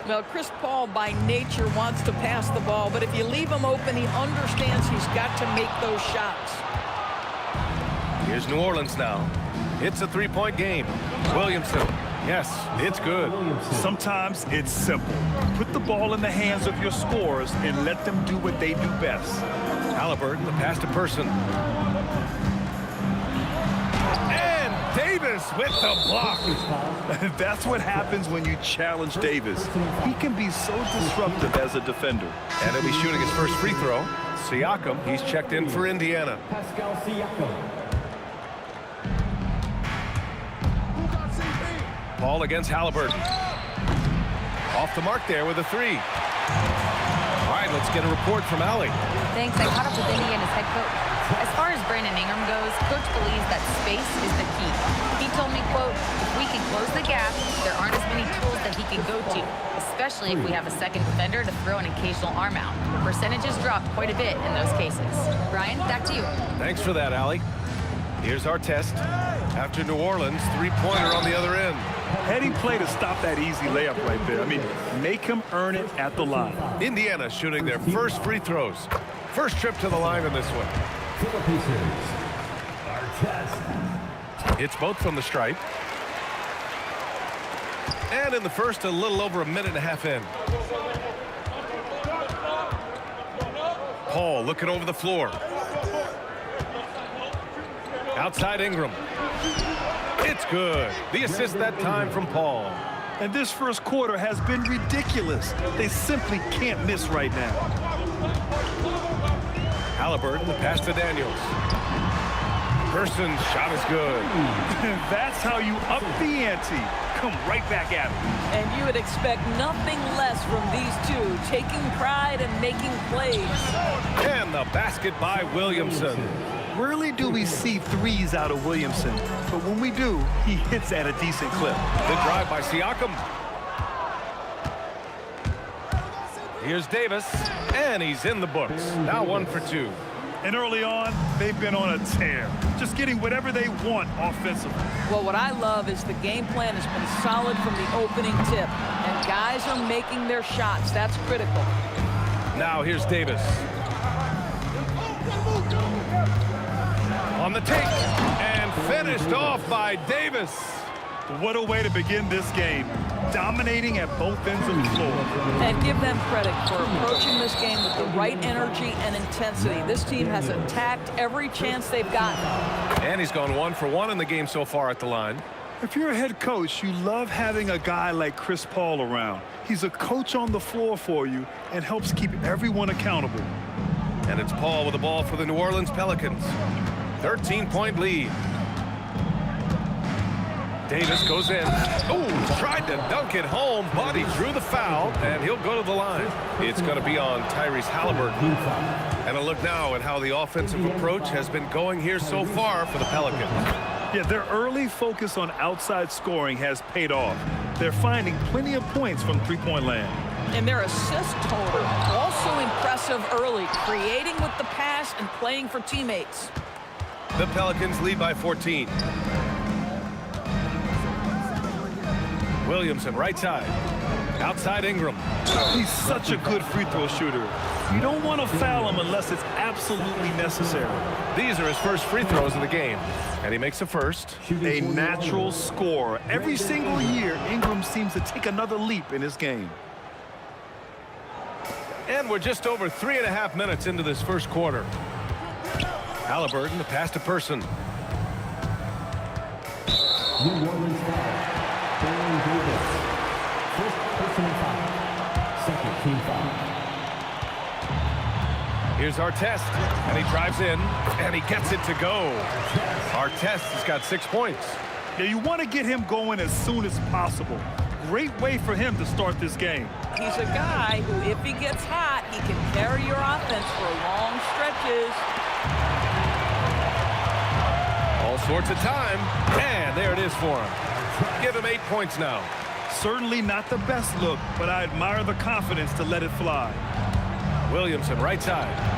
Well, Chris Paul by nature wants to pass the ball, but if you leave him open, he understands he's got to make those shots. Here's New Orleans now. It's a three-point game. Williamson. Yes, it's good. Sometimes it's simple. Put the ball in the hands of your scorers and let them do what they do best. Halliburton, the pass to Person. And Davis with the block. That's what happens when you challenge Davis. He can be so disruptive as a defender. And he'll be shooting his first free throw. Siakam, he's checked in for Indiana. Pascal Siakam. Paul against Halliburton. Off the mark there with a 3. All right, let's get a report from Allie. Thanks. I caught up with Indiana's head coach. As far as Brandon Ingram goes, coach believes that space is the key. He told me, quote, if we can close the gap, there aren't as many tools that he can go to, especially if we have a second defender to throw an occasional arm out. Percentages drop quite a bit in those cases. Brian, back to you. Thanks for that, Allie. Here's our test. After New Orleans, three-pointer on the other end. Heading play to stop that easy layup right there. I mean, make him earn it at the line. Indiana shooting their first free throws. First trip to the line in this one. It's both from the stripe. And in the first, a little over a minute and a half in. Paul looking over the floor. Outside Ingram. It's good. The assist that time from Paul. And this first quarter has been ridiculous. They simply can't miss right now. Halliburton, the pass to Daniels. Person's shot is good. That's how you up the ante. Come right back at him. And you would expect nothing less from these two, taking pride and making plays. And the basket by Williamson. Rarely do we see threes out of Williamson, but when we do, he hits at a decent clip. Good drive by Siakam. Here's Davis, and he's in the books. Now 1 for 2. And early on, they've been on a tear, just getting whatever they want offensively. Well, what I love is the game plan has been solid from the opening tip, and guys are making their shots. That's critical. Now here's Davis. On the take, and finished off by Davis. What a way to begin this game. Dominating at both ends of the floor. And give them credit for approaching this game with the right energy and intensity. This team has attacked every chance they've gotten. And he's gone 1 for 1 in the game so far at the line. If you're a head coach, you love having a guy like Chris Paul around. He's a coach on the floor for you and helps keep everyone accountable. And it's Paul with the ball for the New Orleans Pelicans. 13-point lead. Davis goes in. Oh, tried to dunk it home, but he drew the foul, and he'll go to the line. It's going to be on Tyrese Halliburton. And a look now at how the offensive approach has been going here so far for the Pelicans. Yeah, their early focus on outside scoring has paid off. They're finding plenty of points from three-point land. And their assist total also impressive early, creating with the pass and playing for teammates. The Pelicans lead by 14. Williamson, right side. Outside Ingram. He's such a good free throw shooter. You don't want to foul him unless it's absolutely necessary. These are his first free throws of the game. And he makes a first. A natural scorer. Every single year, Ingram seems to take another leap in his game. And we're just over 3.5 minutes into this first quarter. Halliburton, the pass to Person. New Orleans foul. Here's Artest, and he drives in, and he gets it to go. Artest has got 6 points. Yeah, you want to get him going as soon as possible. Great way for him to start this game. He's a guy who, if he gets hot, he can carry your offense for long stretches. All sorts of time, and there it is for him. Give him 8 points now. Certainly not the best look, but I admire the confidence to let it fly. Williamson, right side.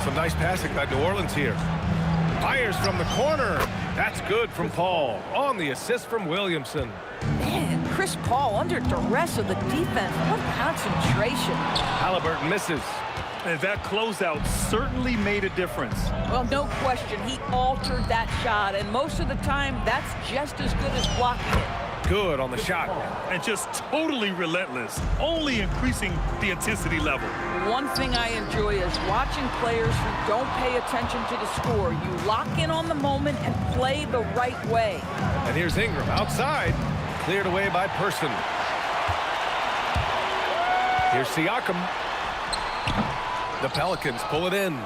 Some nice passing by New Orleans here. Fires from the corner. That's good from Paul. On the assist from Williamson. Man, Chris Paul under duress of the defense. What concentration. Halliburton misses. And that closeout certainly made a difference. Well, no question. He altered that shot, and most of the time, that's just as good as blocking it. Good on the shot. And just totally relentless, only increasing the intensity level. One thing I enjoy is watching players who don't pay attention to the score. You lock in on the moment and play the right way. And here's Ingram outside. Cleared away by Person. Here's Siakam. The Pelicans pull it in.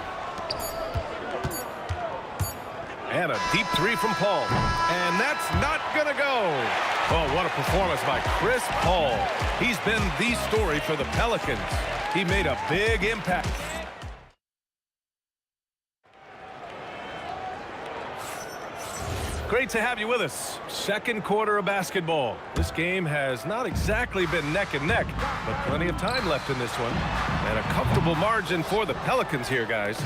And a deep three from Paul. And that's not going to go. Oh, what a performance by Chris Paul. He's been the story for the Pelicans. He made a big impact. Great to have you with us. Second quarter of basketball. This game has not exactly been neck and neck, but plenty of time left in this one. And a comfortable margin for the Pelicans here, guys.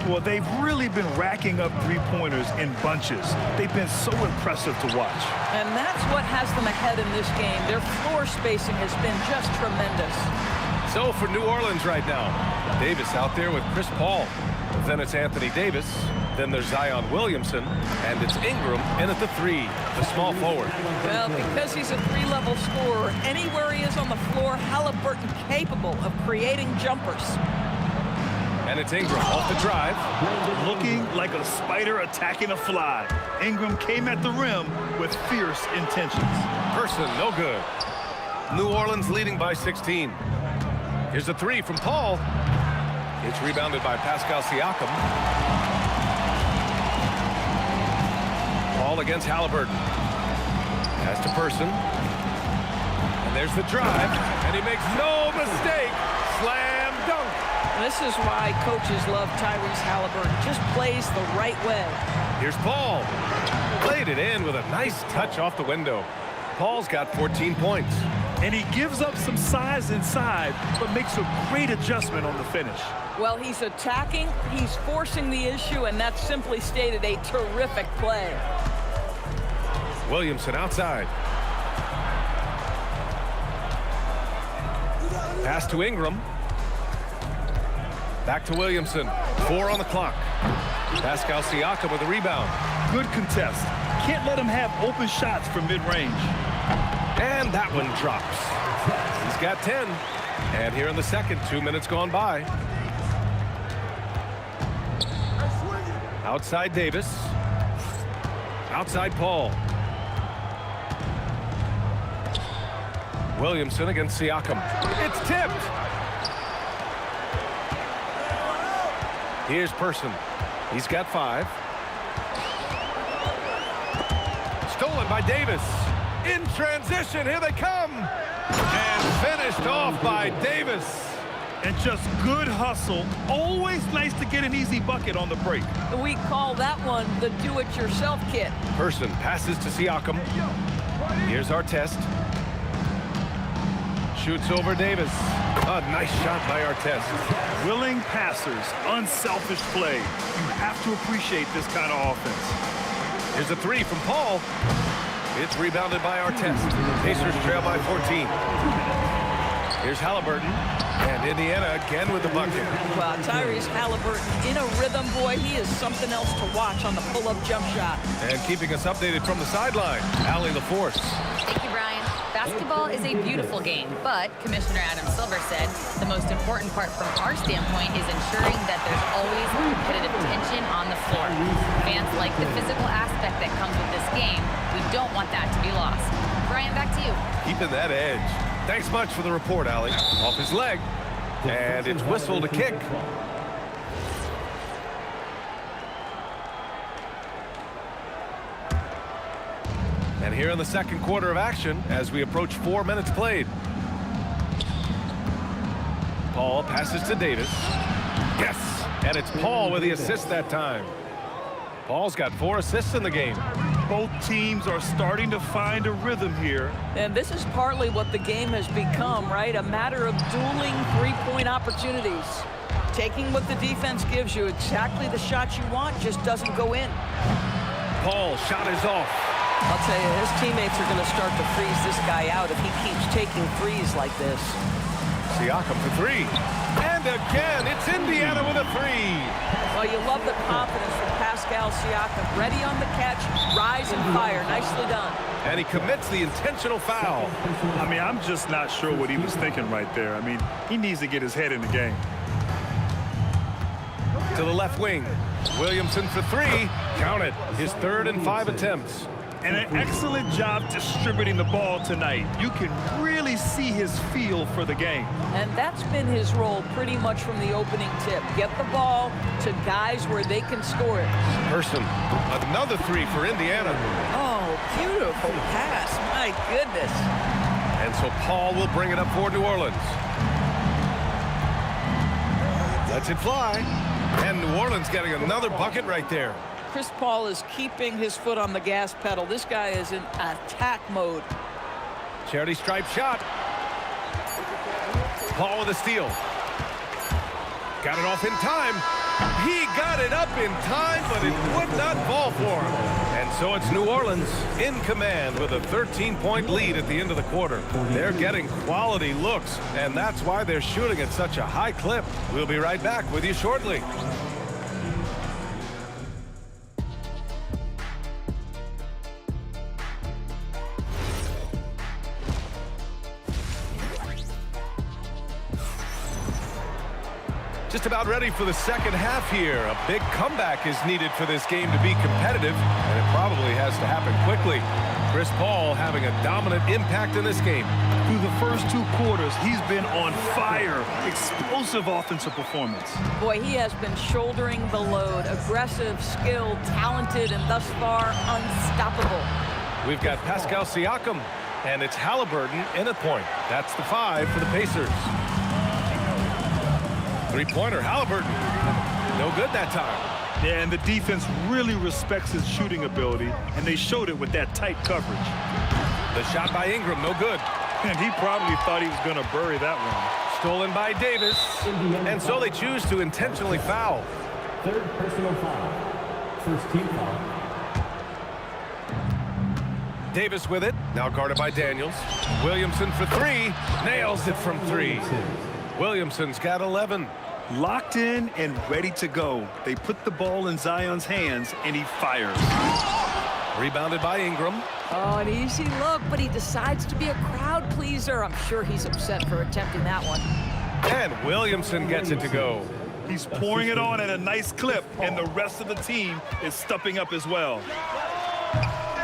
Well, they've really been racking up three-pointers in bunches. They've been so impressive to watch. And that's what has them ahead in this game. Their floor spacing has been just tremendous. So for New Orleans right now, Davis out there with Chris Paul. Then it's Anthony Davis. Then there's Zion Williamson. And it's Ingram in at the three, the small forward. Well, because he's a three-level scorer, anywhere he is on the floor, Halliburton capable of creating jumpers. And it's Ingram off the drive. Looking like a spider attacking a fly. Ingram came at the rim with fierce intentions. Person, no good. New Orleans leading by 16. Here's a three from Paul. It's rebounded by Pascal Siakam. Paul against Halliburton. Pass to Person. And there's the drive. And he makes no mistake. Slam dunk. This is why coaches love Tyrese Halliburton. Just plays the right way. Here's Paul. Played it in with a nice touch off the window. Paul's got 14 points. And he gives up some size inside, but makes a great adjustment on the finish. Well, he's attacking, he's forcing the issue, and that's simply stated a terrific play. Williamson outside. Pass to Ingram. Back to Williamson. 4 on the clock. Pascal Siakam with a rebound. Good contest. Can't let him have open shots from mid-range. And that one drops. He's got 10. And here in the second, 2 minutes gone by. Outside Davis. Outside Paul. Williamson against Siakam. It's tipped. Here's Person. He's got 5. Stolen by Davis. In transition, here they come. And finished off by Davis. And just good hustle. Always nice to get an easy bucket on the break. We call that one the do-it-yourself kit. Person passes to Siakam. Here's Artest. Shoots over Davis. A nice shot by Artest. Willing passers, unselfish play. You have to appreciate this kind of offense. Here's a three from Paul. It's rebounded by Artest. Pacers trail by 14. Here's Halliburton. And Indiana again with the bucket. Well, Tyrese Halliburton in a rhythm, boy. He is something else to watch on the pull-up jump shot. And keeping us updated from the sideline, Allie LaForce. Thank you, Brian. Basketball is a beautiful game, but Commissioner Adam Silver said the most important part from our standpoint is ensuring that there's always competitive tension on the floor. Fans like the physical aspect that comes with this game. We don't want that to be lost. Brian, back to you. Keeping that edge. Thanks much for the report, Allie. Off his leg. And it's whistle to kick. And here in the second quarter of action as we approach 4 minutes played. Paul passes to Davis. Yes, and it's Paul with the assist that time. Paul's got 4 assists in the game. Both teams are starting to find a rhythm here. And this is partly what the game has become, right? A matter of dueling three-point opportunities. Taking what the defense gives you, exactly the shot you want, just doesn't go in. Paul shot is off. I'll tell you, his teammates are going to start to freeze this guy out if he keeps taking threes like this. Siakam for 3. And again, it's Indiana with a 3. Well, you love the confidence from Pascal Siakam. Ready on the catch, rise and fire. Nicely done. And he commits the intentional foul. I mean, I'm just not sure what he was thinking right there. I mean, he needs to get his head in the game. To the left wing. Williamson for 3. Count it. His 3rd and 5 attempts. And an excellent job distributing the ball tonight. You can really see his feel for the game. And that's been his role pretty much from the opening tip. Get the ball to guys where they can score it. Person, another 3 for Indiana. Oh, beautiful pass. My goodness. And so Paul will bring it up for New Orleans. Lets it fly. And New Orleans getting another bucket right there. Chris Paul is keeping his foot on the gas pedal. This guy is in attack mode. Charity stripe shot. Paul with a steal. Got it off in time. He got it up in time, but it would not fall for him. And so it's New Orleans in command with a 13-point lead at the end of the quarter. They're getting quality looks, and that's why they're shooting at such a high clip. We'll be right back with you shortly. Just about ready for the second half here. A big comeback is needed for this game to be competitive, and it probably has to happen quickly. Chris Paul having a dominant impact in this game. Through the first 2 quarters, he's been on fire. Explosive offensive performance. Boy, he has been shouldering the load. Aggressive, skilled, talented, and thus far unstoppable. We've got Pascal Siakam, and it's Halliburton in at point. That's the 5 for the Pacers. Three-pointer, Halliburton. No good that time. Yeah, and the defense really respects his shooting ability, and they showed it with that tight coverage. The shot by Ingram, no good. And he probably thought he was going to bury that one. Stolen by Davis. And so they choose to intentionally foul. 3rd personal foul. First team foul. Davis with it. Now guarded by Daniels. Williamson for 3. Nails it from 3. Williamson's got 11. Locked in and ready to go. They put the ball in Zion's hands, and he fires. Rebounded by Ingram. Oh, an easy look, but he decides to be a crowd pleaser. I'm sure he's upset for attempting that one. And Williamson gets it to go. He's pouring it on at a nice clip, and the rest of the team is stepping up as well.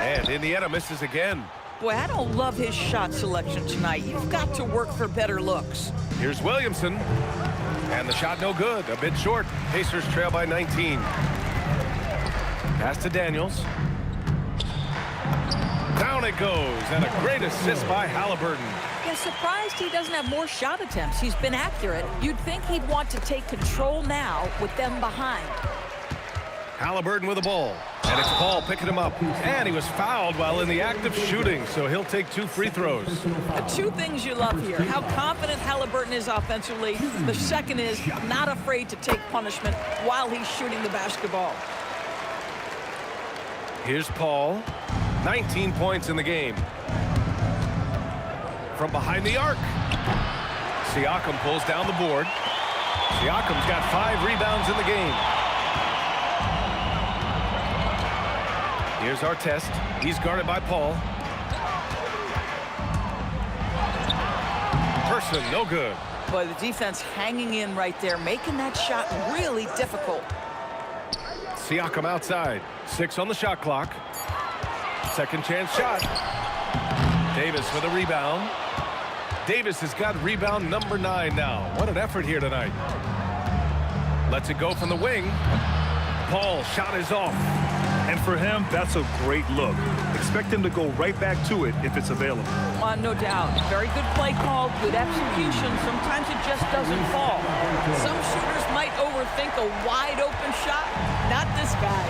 And Indiana misses again. Boy, I don't love his shot selection tonight. You've got to work for better looks. Here's Williamson. And the shot no good. A bit short. Pacers trail by 19. Pass to Daniels. Down it goes. And a great assist by Halliburton. Yeah, surprised he doesn't have more shot attempts. He's been accurate. You'd think he'd want to take control now with them behind. Halliburton with the ball. And it's Paul picking him up. And he was fouled while in the act of shooting, so he'll take 2 free throws. The 2 things you love here, how confident Halliburton is offensively. The second is not afraid to take punishment while he's shooting the basketball. Here's Paul. 19 points in the game. From behind the arc. Siakam pulls down the board. Siakam's got 5 rebounds in the game. Here's our test. He's guarded by Paul. Person, no good. Boy, the defense hanging in right there, making that shot really difficult. Siakam outside. 6 on the shot clock. Second chance shot. Davis with a rebound. Davis has got rebound number 9 now. What an effort here tonight. Lets it go from the wing. Paul shot is off. And for him, that's a great look. Expect him to go right back to it if it's available. No doubt. Very good play call, good execution. Sometimes it just doesn't fall. Some shooters might overthink a wide open shot. Not this guy.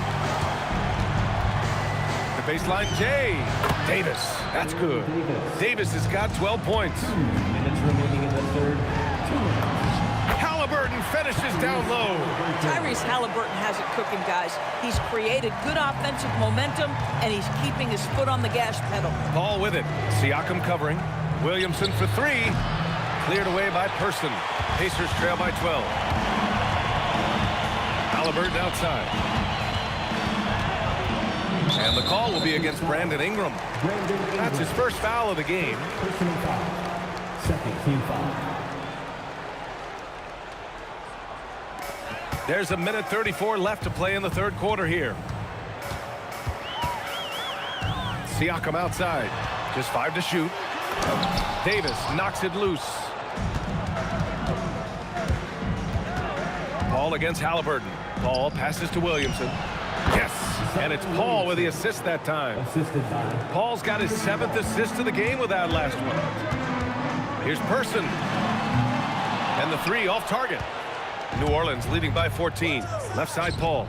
The baseline, Jay. Davis. That's good. Davis has got 12 points. 2 minutes remaining in the third. 2 minutes. Halliburton finishes down low. Tyrese Halliburton has it cooking, guys. He's created good offensive momentum, and he's keeping his foot on the gas pedal. Paul with it. Siakam covering. Williamson for 3. Cleared away by Person. Pacers trail by 12. Halliburton outside. And the call will be against Brandon Ingram. That's his first foul of the game. Personal foul. Second team foul. There's a minute 34 left to play in the third quarter here. Siakam outside. Just 5 to shoot. Davis knocks it loose. Paul against Halliburton. Paul passes to Williamson. Yes! And it's Paul with the assist that time. Assisted by. Paul's got his 7th assist of the game with that last one. Here's Person. And the 3 off target. New Orleans leading by 14. Left side, Paul.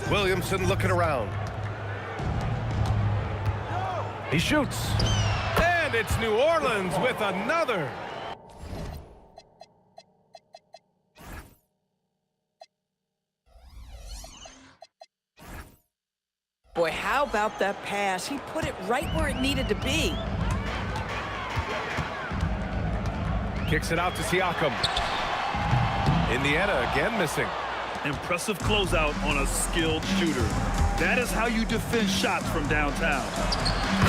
Williamson looking around. He shoots. And it's New Orleans with another. Boy, how about that pass? He put it right where it needed to be. Kicks it out to Siakam. Indiana again missing. Impressive closeout on a skilled shooter. That is how you defend shots from downtown.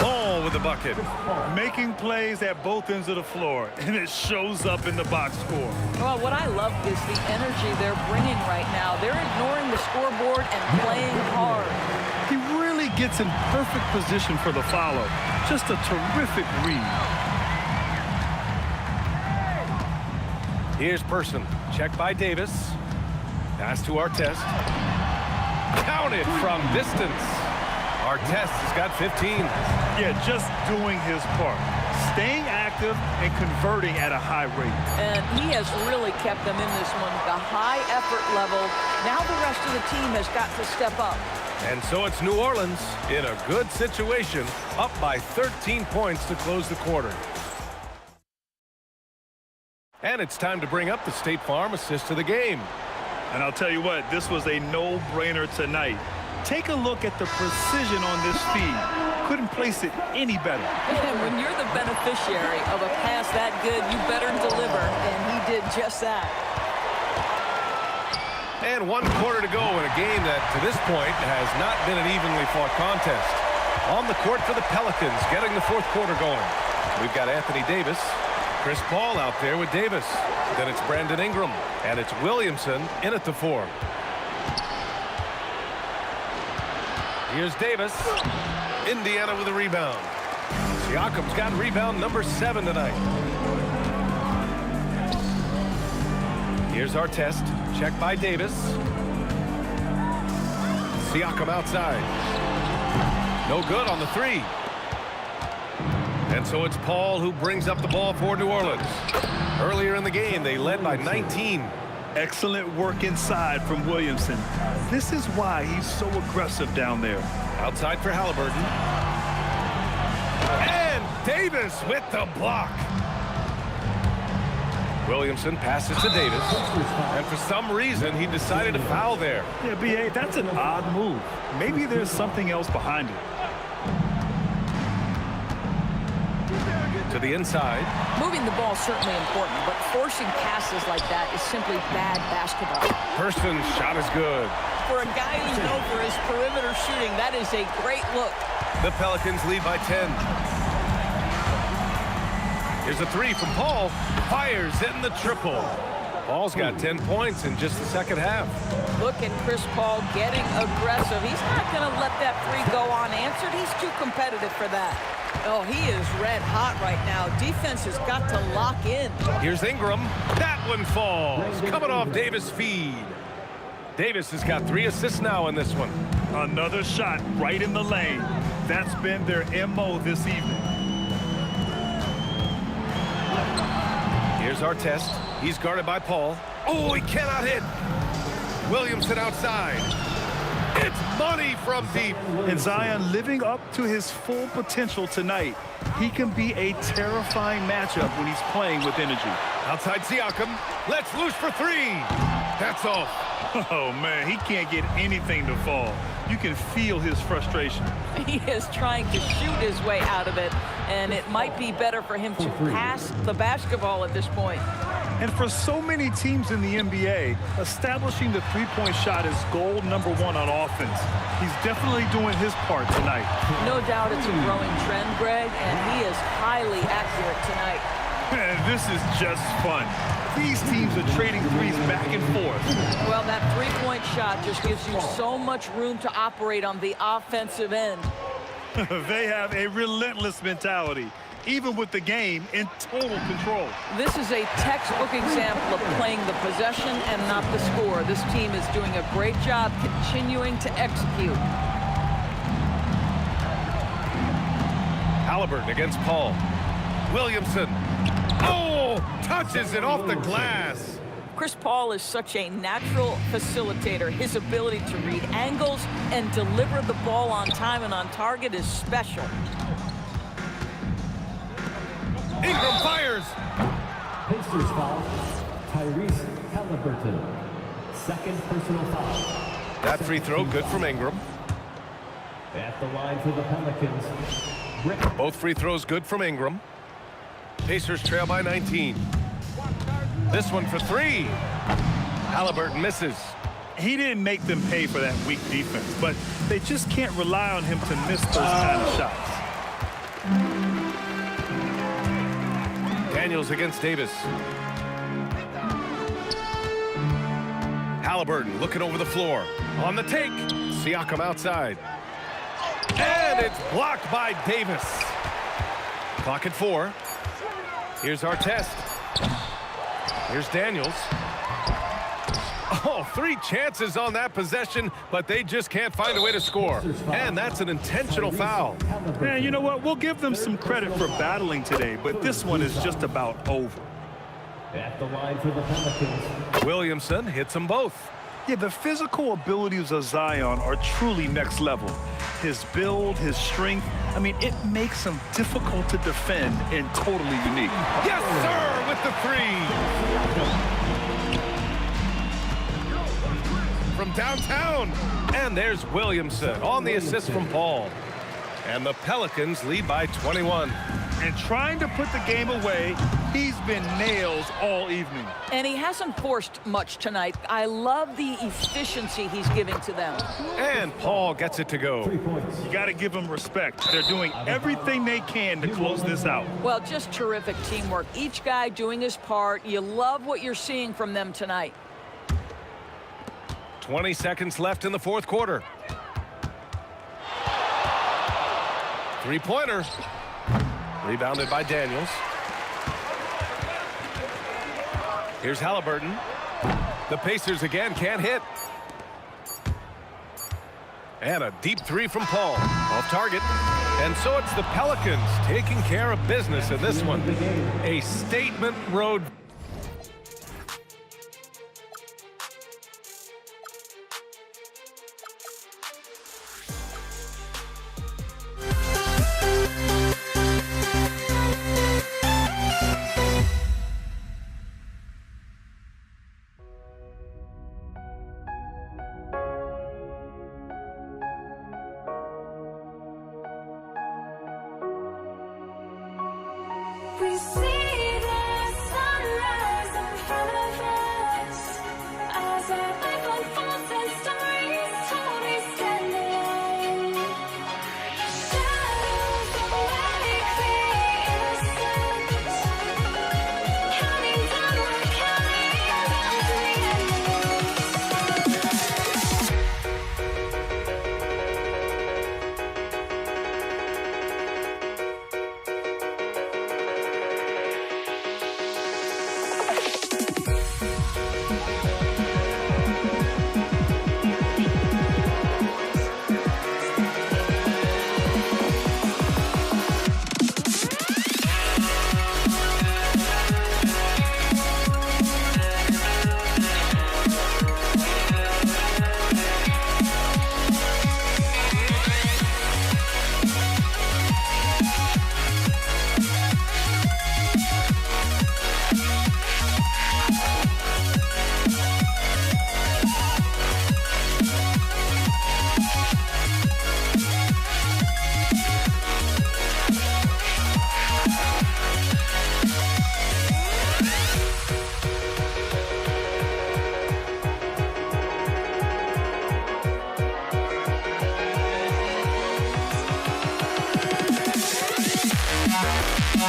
Paul with the bucket. Making plays at both ends of the floor, and it shows up in the box score. Well, what I love is the energy they're bringing right now. They're ignoring the scoreboard and playing hard. He really gets in perfect position for the follow. Just a terrific read. Here's Person. Check by Davis. Pass to Artest. Counted from distance. Artest has got 15. Yeah, just doing his part. Staying active and converting at a high rate. And he has really kept them in this one. The high effort level. Now the rest of the team has got to step up. And so it's New Orleans in a good situation, up by 13 points to close the quarter. And it's time to bring up the State Farm assist of the game. And I'll tell you what, this was a no-brainer tonight. Take a look at the precision on this feed. Couldn't place it any better. And when you're the beneficiary of a pass that good, you better deliver. And he did just that. And 1 quarter to go in a game that, to this point, has not been an evenly fought contest. On the court for the Pelicans, getting the fourth quarter going. We've got Anthony Davis. Chris Paul out there with Davis. Then it's Brandon Ingram. And it's Williamson in at the 4. Here's Davis. Indiana with a rebound. Siakam's got rebound number 7 tonight. Here's Artest. Check by Davis. Siakam outside. No good on the 3. And so it's Paul who brings up the ball for New Orleans. Earlier in the game, they led by 19. Excellent work inside from Williamson. This is why he's so aggressive down there. Outside for Halliburton. And Davis with the block. Williamson passes to Davis. And for some reason, he decided to foul there. Yeah, B.A., that's an odd move. Maybe there's something else behind it. To the inside. Moving the ball is certainly important, but forcing passes like that is simply bad basketball. Person's shot is good. For a guy who's known for his perimeter shooting, that is a great look. The Pelicans lead by 10. Here's a 3 from Paul. Fires in the triple. Paul's got 10 points in just the second half. Look at Chris Paul getting aggressive. He's not going to let that 3 go unanswered. He's too competitive for that. Oh, he is red hot right now. Defense has got to lock in. Here's Ingram. That one falls. Coming off Davis' feed. Davis has got 3 assists now in this one. Another shot right in the lane. That's been their MO this evening. Here's our test. He's guarded by Paul. Oh, he cannot hit. Williamson outside. It's money from deep. And Zion living up to his full potential tonight. He can be a terrifying matchup when he's playing with energy. Outside Siakam. Let's loose for 3. That's off. Oh, man, he can't get anything to fall. You can feel his frustration. He is trying to shoot his way out of it, and it might be better for him to pass the basketball at this point. And for so many teams in the NBA, establishing the three-point shot is goal number 1 on offense. He's definitely doing his part tonight. No doubt it's a growing trend, Greg, and he is highly accurate tonight. Man, this is just fun. These teams are trading threes back and forth. Well, that three-point shot just gives you so much room to operate on the offensive end. They have a relentless mentality, even with the game in total control. This is a textbook example of playing the possession and not the score. This team is doing a great job continuing to execute. Halliburton against Paul. Williamson. Oh, touches it off the glass. Chris Paul is such a natural facilitator. His ability to read angles and deliver the ball on time and on target is special. Ingram fires. Pacers foul. Tyrese Halliburton. Second personal foul. That free throw good from Ingram. At the line for the Pelicans. Both free throws good from Ingram. Pacers trail by 19. This one for 3. Halliburton misses. He didn't make them pay for that weak defense, but they just can't rely on him to miss those kind of shots. Daniels against Davis. Halliburton looking over the floor. On the take. Siakam outside. And it's blocked by Davis. Clock at 4. Here's our test. Here's Daniels. Oh, 3 chances on that possession, but they just can't find a way to score. And that's an intentional foul. Man, you know what? We'll give them some credit for battling today, but this one is just about over. At the line for the Pelicans. Williamson hits them both. Yeah, the physical abilities of Zion are truly next level. His build, his strength, I mean, it makes him difficult to defend and totally unique. Yes, sir, with the 3. From downtown. And there's Williamson on the assist from Paul. And the Pelicans lead by 21. And trying to put the game away, he's been nails all evening. And he hasn't forced much tonight. I love the efficiency he's giving to them. And Paul gets it to go. You got to give them respect. They're doing everything they can to close this out. Well, just terrific teamwork. Each guy doing his part. You love what you're seeing from them tonight. 20 seconds left in the 4th quarter. 3-pointer. Rebounded by Daniels. Here's Halliburton. The Pacers again can't hit. And a deep 3 from Paul. Off target. And so it's the Pelicans taking care of business in this one. A statement road. We see the sunrise in front of us as our life unfolds and stories told we stand alone. Shadows awake the innocent, counting down we're counting down to the end. You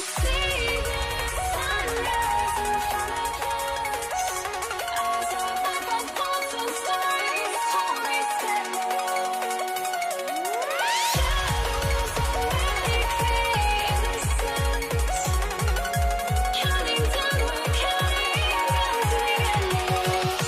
see the sunrise in front of us. As our life unfolds and stories told shadows already fade the suns. Counting down, we're counting down to the endless.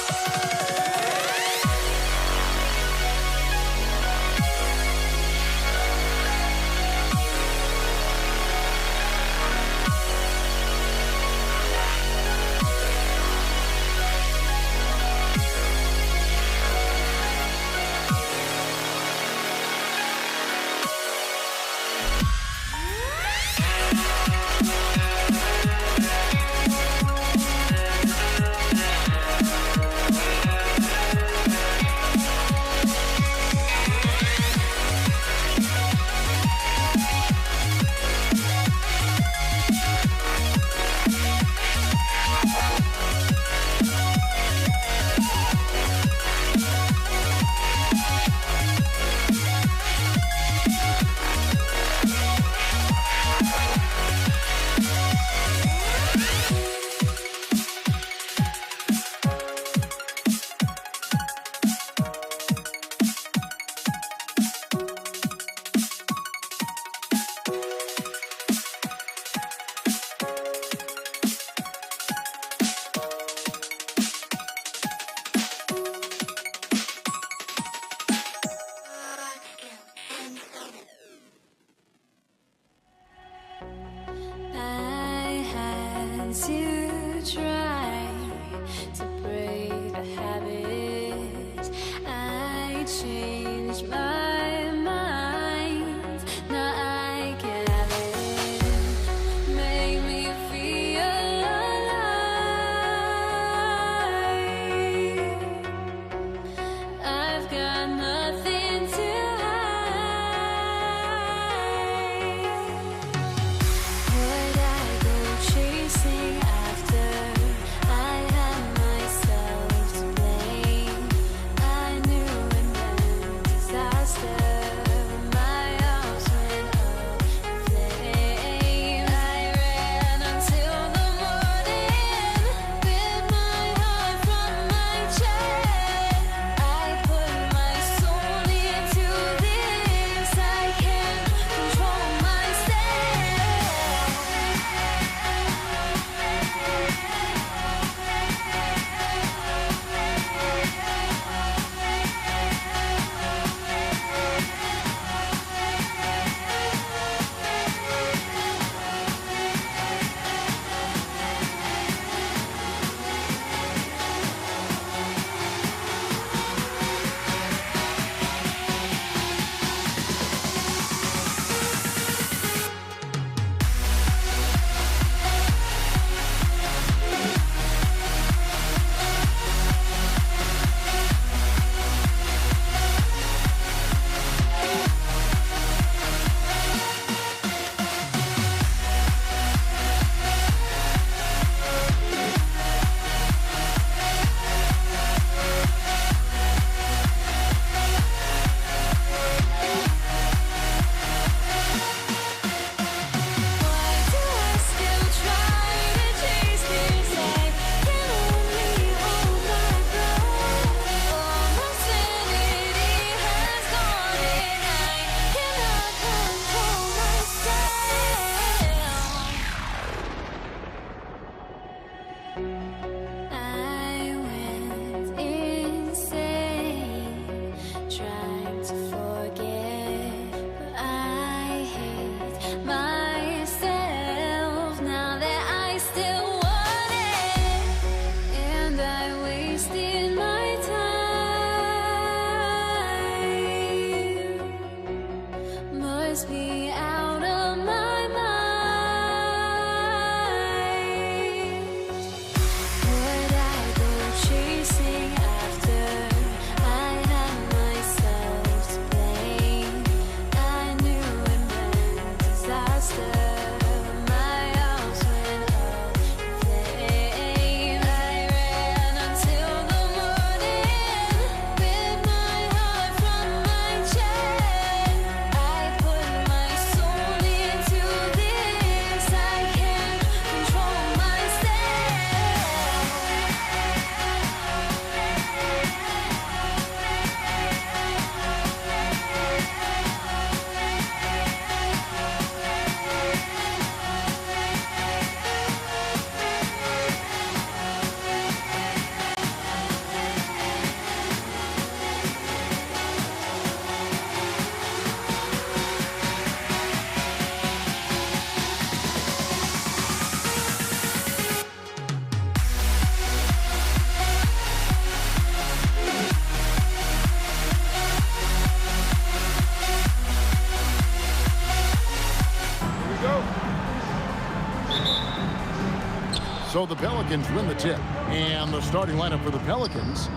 So the Pelicans win the tip. And the starting lineup for the Pelicans,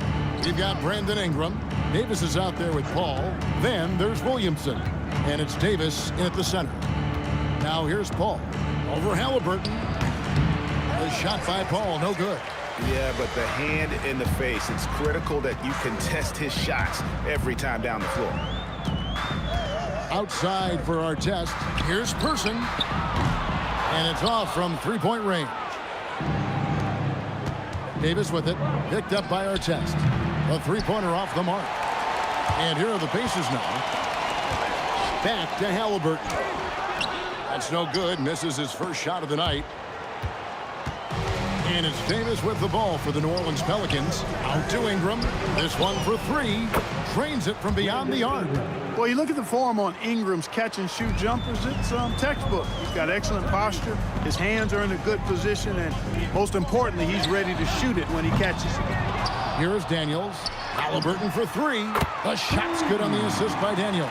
you've got Brandon Ingram. Davis is out there with Paul. Then there's Williamson. And it's Davis in at the center. Now here's Paul. Over Halliburton. The shot by Paul, no good. Yeah, but the hand in the face, it's critical that you contest his shots every time down the floor. Outside for our test. Here's Person. And it's off from three-point range. Davis with it. Picked up by Artest. A three-pointer off the mark. And here are the Pacers now. Back to Halliburton. That's no good. Misses his first shot of the night. And it's Davis with the ball for the New Orleans Pelicans. Out to Ingram. This one for three. Trains it from beyond the arc. Well, you look at the form on Ingram's catch-and-shoot jumpers, it's textbook. He's got excellent posture. His hands are in a good position, and most importantly, he's ready to shoot it when he catches it. Here's Daniels. Halliburton for three. The shot's good on the assist by Daniels.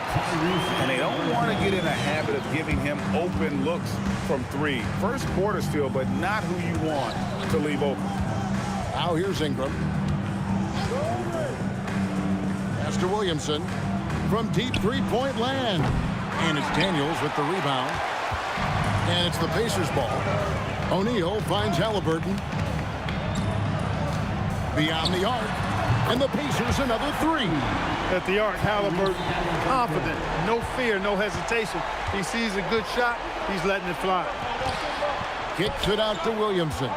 And they don't want to get in a habit of giving him open looks from three. First quarter still, but not who you want to leave open. Now here's Ingram. Pass to Williamson. From deep three-point land. And it's Daniels with the rebound. And it's the Pacers ball. O'Neal finds Halliburton. Beyond the arc. And the Pacers another three. At the arc, Halliburton confident. No fear, no hesitation. He sees a good shot, he's letting it fly. Kicks it out to Williamson.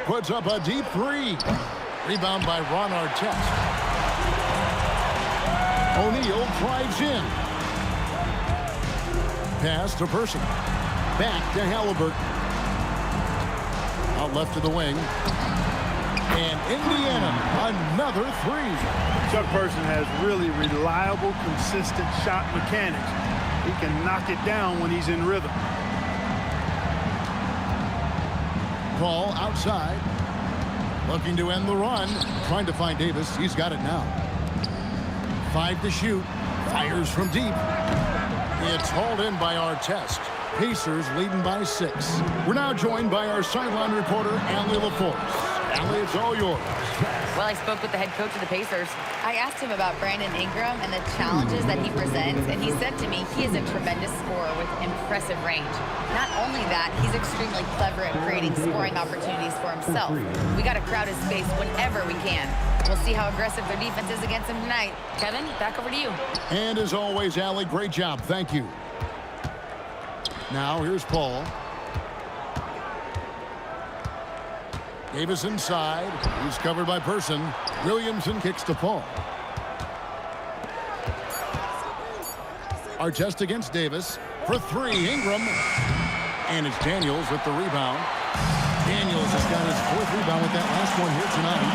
Puts up a deep three. Rebound by Ron Artest. O'Neal drives in. Pass to Person. Back to Halliburton. Out left to the wing. And Indiana, another three. Chuck Person has really reliable, consistent shot mechanics. He can knock it down when he's in rhythm. Paul outside. Looking to end the run. Trying to find Davis. He's got it now. 5 to shoot. Fires from deep. It's hauled in by Artest. Pacers leading by 6. We're now joined by our sideline reporter, Allie LaForce. Allie, it's all yours. Well, I spoke with the head coach of the Pacers. I asked him about Brandon Ingram and the challenges that he presents, and he said to me he is a tremendous scorer with impressive range. Not only that, he's extremely clever at creating scoring opportunities for himself. We got to crowd his space whenever we can. We'll see how aggressive their defense is against him tonight. Kevin, back over to you. And as always, Allie, great job. Thank you. Now here's Paul. Davis inside. He's covered by Person. Williamson kicks to Paul. Artest against Davis. For three, Ingram. And it's Daniels with the rebound. Daniels has got his 4th rebound with that last one here tonight.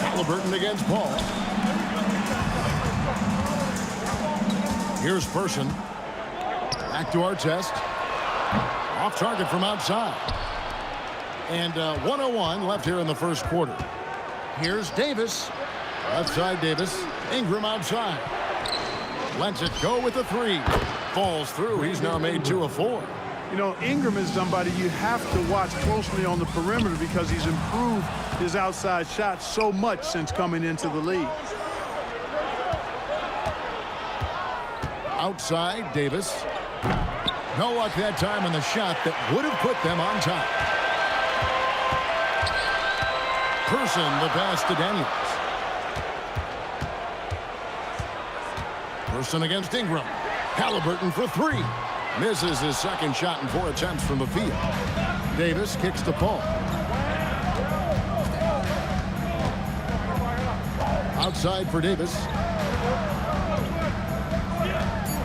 Halliburton against Paul. Here's Person. Back to Artest. Off target from outside. And 1:01 left here in the first quarter. Here's Davis. Left side Davis. Ingram outside. Lets it go with the three. Falls through. He's now made 2 of 4. You know, Ingram is somebody you have to watch closely on the perimeter because he's improved his outside shot so much since coming into the league. Outside, Davis. No luck that time on the shot that would have put them on top. Person, the pass to Daniels. Person against Ingram. Halliburton for three. Misses his second shot in 4 attempts from the field. Davis kicks to Paul. Outside for Davis.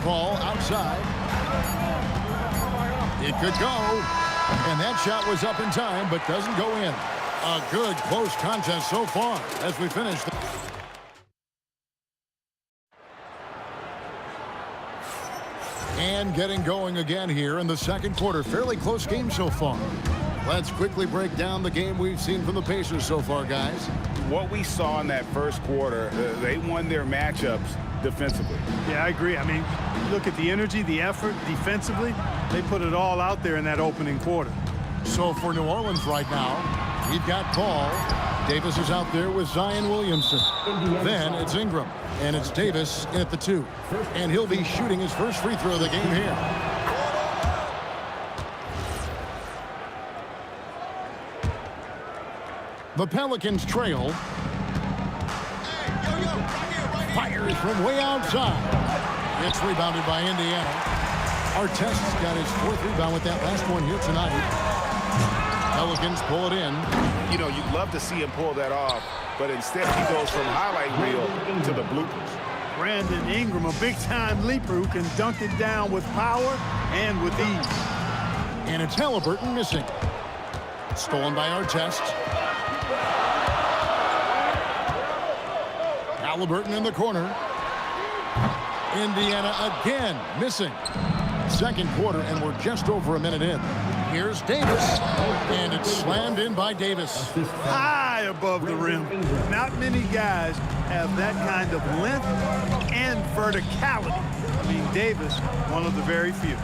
Paul outside. It could go. And that shot was up in time, but doesn't go in. A good close contest so far as we finish. And getting going again here in the second quarter. Fairly close game so far. Let's quickly break down the game we've seen from the Pacers so far, guys. What we saw in that first quarter, they won their matchups defensively. Yeah, I agree. I mean, look at the energy, the effort defensively. They put it all out there in that opening quarter. So for New Orleans right now, we've got Paul. Davis is out there with Zion Williamson. Then it's Ingram, and it's Davis in at the 2. And he'll be shooting his first free throw of the game here. The Pelicans trail. Fires from way outside. It's rebounded by Indiana. Artest's got his 4th rebound with that last one here tonight. Pelicans pull it in. You know, you'd love to see him pull that off, but instead he goes from highlight reel to the bloopers. Brandon Ingram, a big-time leaper who can dunk it down with power and with ease. And it's Halliburton missing. Stolen by Artest. Halliburton in the corner. Indiana again missing. Second quarter, and we're just over a minute in. Here's Davis, and it's slammed in by Davis. High above the rim. Not many guys have that kind of length and verticality. I mean, Davis, one of the very few.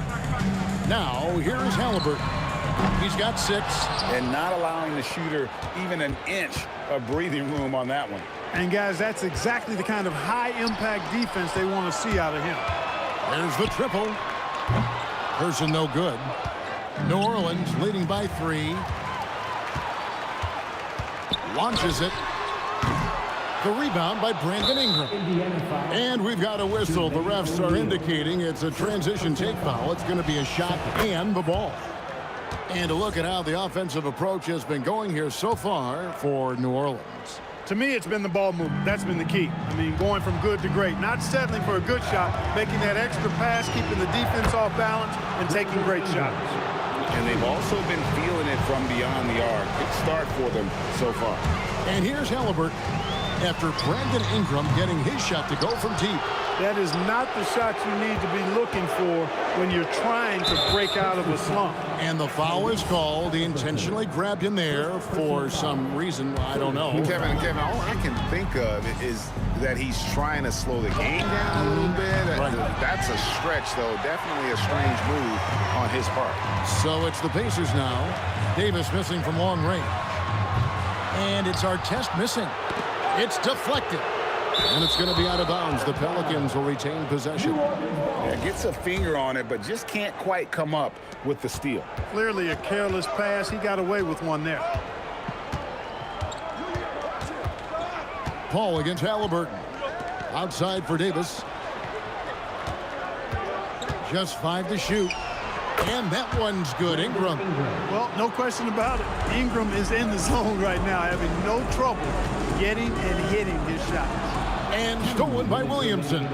Now, here's Halliburton. He's got 6. And not allowing the shooter even an inch of breathing room on that one. And, guys, that's exactly the kind of high-impact defense they want to see out of him. There's the triple. Person no good. New Orleans leading by 3. Launches it. The rebound by Brandon Ingram. And we've got a whistle. The refs are indicating it's a transition take foul. It's going to be a shot and the ball. And a look at how the offensive approach has been going here so far for New Orleans. To me, it's been the ball movement. That's been the key. I mean, going from good to great. Not settling for a good shot, making that extra pass, keeping the defense off balance, and taking great shots. And they've also been feeling it from beyond the arc. Good start for them so far. And here's Halliburton after Brandon Ingram getting his shot to go from deep. That is not the shot you need to be looking for when you're trying to break out of a slump. And the foul is called. He intentionally grabbed him there for some reason. I don't know. Kevin, all I can think of is that he's trying to slow the game down a little bit. Right. That's a stretch, though. Definitely a strange move on his part. So it's the Pacers now. Davis missing from long range. And it's Artest missing. It's deflected. And it's going to be out of bounds. The Pelicans will retain possession. Yeah, gets a finger on it, but just can't quite come up with the steal. Clearly a careless pass. He got away with one there. Paul against Halliburton. Outside for Davis. Just 5 to shoot. And that one's good. Ingram. Well, no question about it. Ingram is in the zone right now, having no trouble getting and hitting his shots. And stolen by Williamson.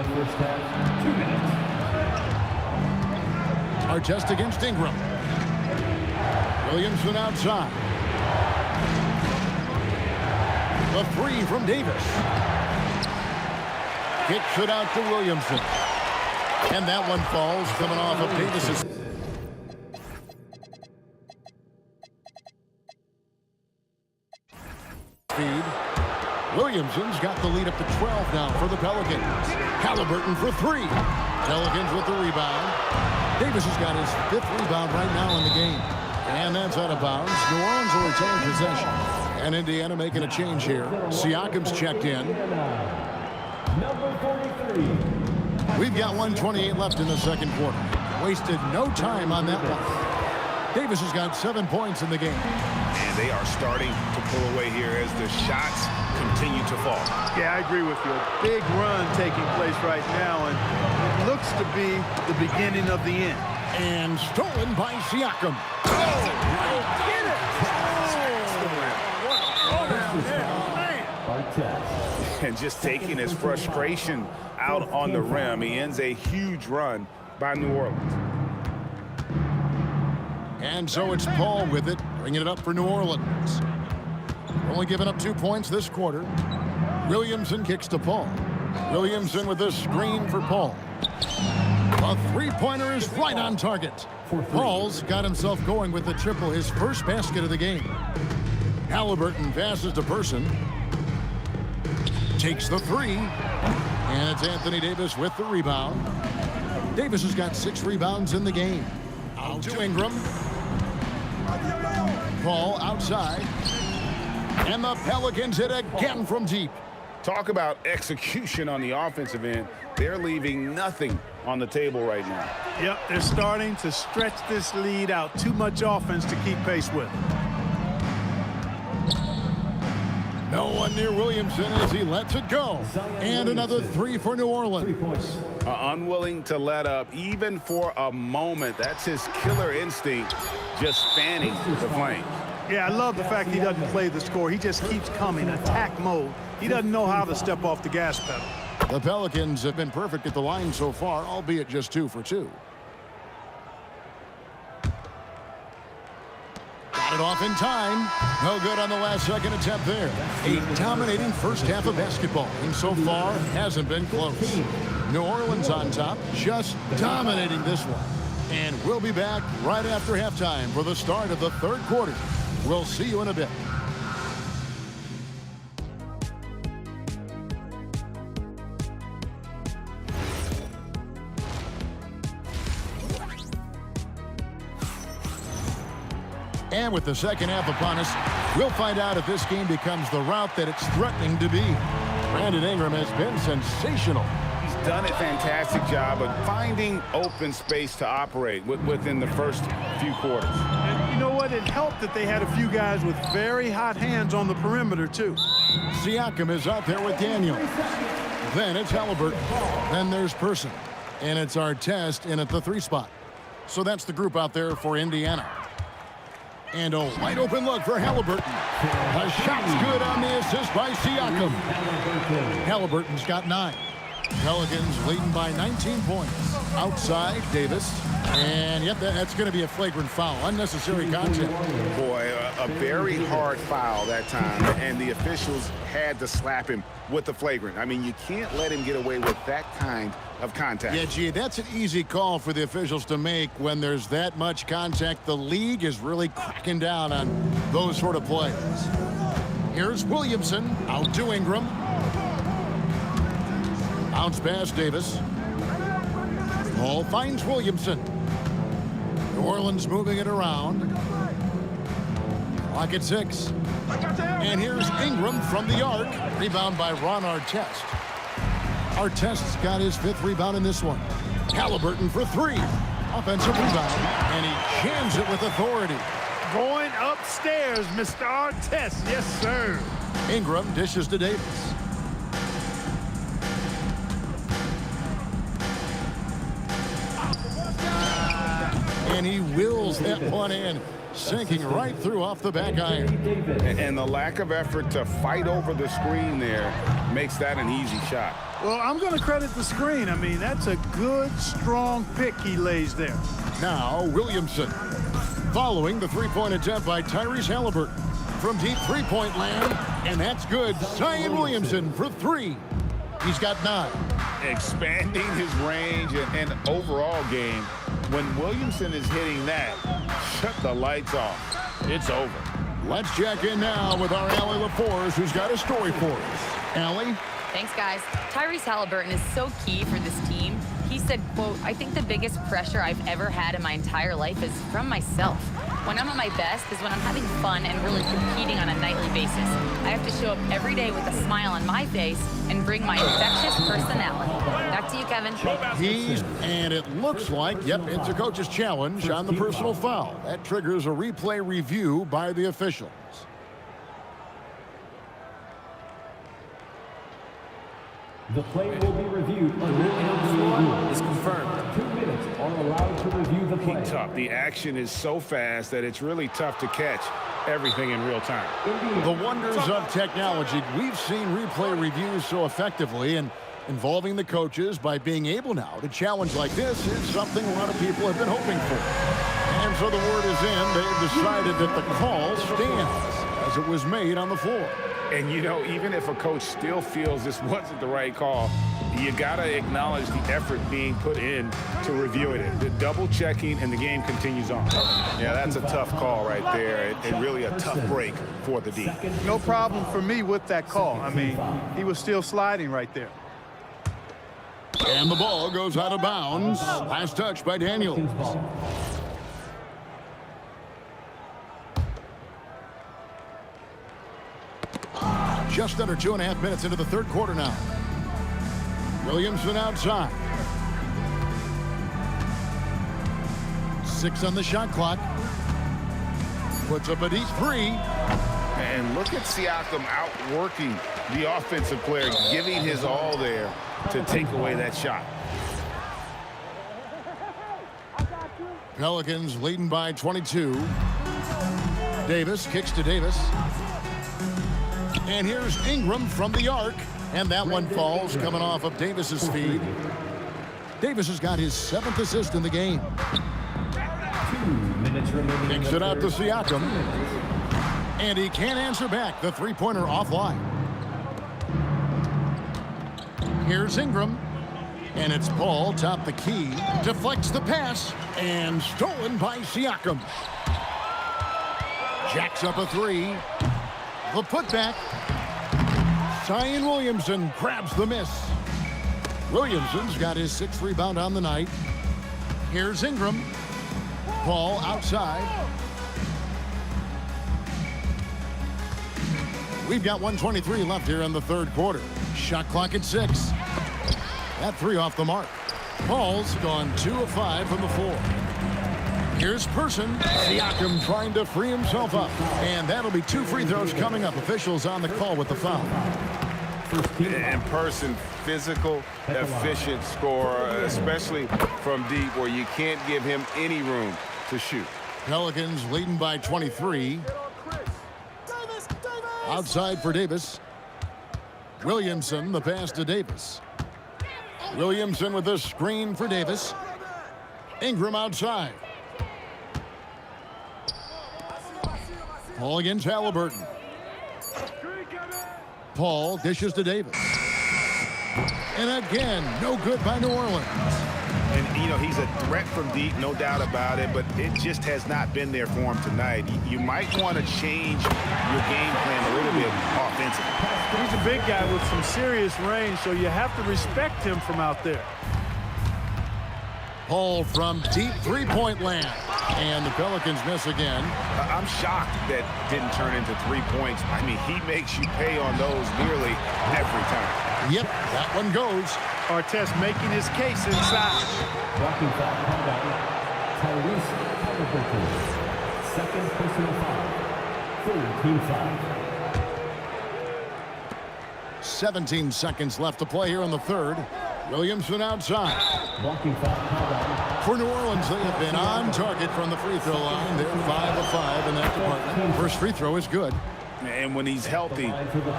Artest against Ingram. Williamson outside. The 3 from Davis. Kicks it out to Williamson. And that one falls coming off of Davis's. Feed. Williamson's got the lead up to 12 now for the Pelicans. Halliburton for 3. Pelicans with the rebound. Davis has got his 5th rebound right now in the game. And that's out of bounds. New Orleans will retain possession. And Indiana making a change here. Siakam's checked in. Number 43. We've got 1:28 left in the second quarter. Wasted no time on that one. Davis has got 7 points in the game. And they are starting to pull away here as the shots continue to fall. Yeah, I agree with you. A big run taking place right now, and it looks to be the beginning of the end. And stolen by Siakam. And just taking his frustration out on the rim. He ends a huge run by New Orleans. And so it's Paul with it, bringing it up for New Orleans. Only giving up 2 points this quarter. Williamson kicks to Paul. Williamson with the screen for Paul. A 3-pointer is right on target. Paul's got himself going with the triple, his first basket of the game. Halliburton passes to Person. Takes the 3. And it's Anthony Davis with the rebound. Davis has got 6 rebounds in the game. Out to Ingram. Ball outside. And the Pelicans hit again from deep. Talk about execution on the offensive end. They're leaving nothing on the table right now. Yep, they're starting to stretch this lead out. Too much offense to keep pace with. No one near Williamson as he lets it go. And another 3 for New Orleans. Unwilling to let up even for a moment. That's his killer instinct, just fanning the flame. Yeah, I love the fact he doesn't play the score. He just keeps coming, attack mode. He doesn't know how to step off the gas pedal. The Pelicans have been perfect at the line so far, albeit just 2 for 2. Got it off in time. No good on the last second attempt there. A dominating first half of basketball, and so far hasn't been close. New Orleans on top, just dominating this one. And we'll be back right after halftime for the start of the 3rd quarter. We'll see you in a bit. And with the second half upon us, we'll find out if this game becomes the route that it's threatening to be. Brandon Ingram has been sensational. He's done a fantastic job of finding open space to operate within the first few quarters. And you know what? It helped that they had a few guys with very hot hands on the perimeter, too. Siakam is out there with Daniels. Then it's Halliburton. Then there's Person. And it's Artest in at the 3 spot. So that's the group out there for Indiana. And a wide open look for Halliburton. A shot's good on the assist by Siakam. Halliburton's got 9. Pelicans leading by 19 points. Outside, Davis. And yep, that's going to be a flagrant foul. Unnecessary contact. Boy, a very hard foul that time. And the officials had to slap him with the flagrant. I mean, you can't let him get away with that kind of contact. Yeah, gee, that's an easy call for the officials to make when there's that much contact. The league is really cracking down on those sort of plays. Here's Williamson out to Ingram. Bounce pass Davis. Ball finds Williamson. New Orleans moving it around. Clock at 6. And here's Ingram from the arc. Rebound by Ron Artest. Artest's got his 5th rebound in this one. Halliburton for 3. Offensive rebound. And he jams it with authority. Going upstairs, Mr. Artest. Yes, sir. Ingram dishes to Davis. And he wills that one in, sinking right through off the back iron. And the lack of effort to fight over the screen there makes that an easy shot. Well, I'm going to credit the screen. I mean, that's a good, strong pick he lays there. Now, Williamson. Following the 3-point attempt by Tyrese Halliburton from deep 3-point land. And that's good. Zion Williamson for 3. He's got 9. Expanding his range and overall game. When Williamson is hitting that, shut the lights off. It's over. Let's check in now with our Allie LaForce, who's got a story for us. Allie? Thanks, guys. Tyrese Halliburton is so key for this team. He said, quote, "I think the biggest pressure I've ever had in my entire life is from myself. When I'm at my best is when I'm having fun and really competing on a nightly basis. I have to show up every day with a smile on my face and bring my infectious personality." Back to you, Kevin. And it looks like, yep, it's a coach's challenge on the personal foul. That triggers a replay review by the officials. The play will be reviewed under NCAA is confirmed. 2 minutes are allowed to review the play. Tough. The action is so fast that it's really tough to catch everything in real time. The wonders of technology. We've seen replay reviews so effectively, and involving the coaches by being able now to challenge like this is something a lot of people have been hoping for. And so the word is in. They've decided that the call stands as it was made on the floor. And, you know, even if a coach still feels this wasn't the right call, you got to acknowledge the effort being put in to reviewing it. The double checking, and the game continues on. Yeah, that's a tough call right there, and really a tough break for the D. No problem for me with that call. I mean, he was still sliding right there. And the ball goes out of bounds. Last touch by Daniels. Just under 2.5 minutes into the third quarter now. Williamson outside. 6 on the shot clock. Puts up a deep 3. And look at Siakam outworking the offensive player, giving his all there to take away that shot. Pelicans leading by 22. Davis kicks to Davis. And here's Ingram from the arc. And that one falls coming off of Davis's feed. Davis has got his 7th assist in the game. Kicks it out to Siakam. And he can't answer back. The three-pointer offline. Here's Ingram. And it's Paul, top the key. Deflects the pass. And stolen by Siakam. Jacks up a 3. The putback. Zion Williamson grabs the miss. Williamson's got his 6th rebound on the night. Here's Ingram. Paul outside. We've got 1:23 left here in the third quarter. Shot clock at 6. That 3 off the mark. Paul's gone 2 of 5 from the floor. Here's Person. Siakam trying to free himself up. And that'll be 2 free throws coming up. Officials on the call with the foul. And Person, physical, efficient scorer, especially from deep where you can't give him any room to shoot. Pelicans leading by 23. Outside for Davis. Williamson, the pass to Davis. Williamson with the screen for Davis. Ingram outside. Paul against Halliburton. Paul dishes to Davis. And again, no good by New Orleans. And, you know, he's a threat from deep, no doubt about it, but it just has not been there for him tonight. You might want to change your game plan a little bit offensively. He's a big guy with some serious range, so you have to respect him from out there. Paul from deep three-point land. And the Pelicans miss again. I'm shocked that didn't turn into 3 points. I mean, he makes you pay on those nearly every time. Yep, that one goes. Artest making his case inside. Blocking foul called on Tyrese Halliburton. Second personal foul. Full team foul. 17 seconds left to play here in the third. Williamson outside. Blocking foul called on. For New Orleans, they have been on target from the free throw line. They're 5 of 5 in that department. First free throw is good. And when he's healthy,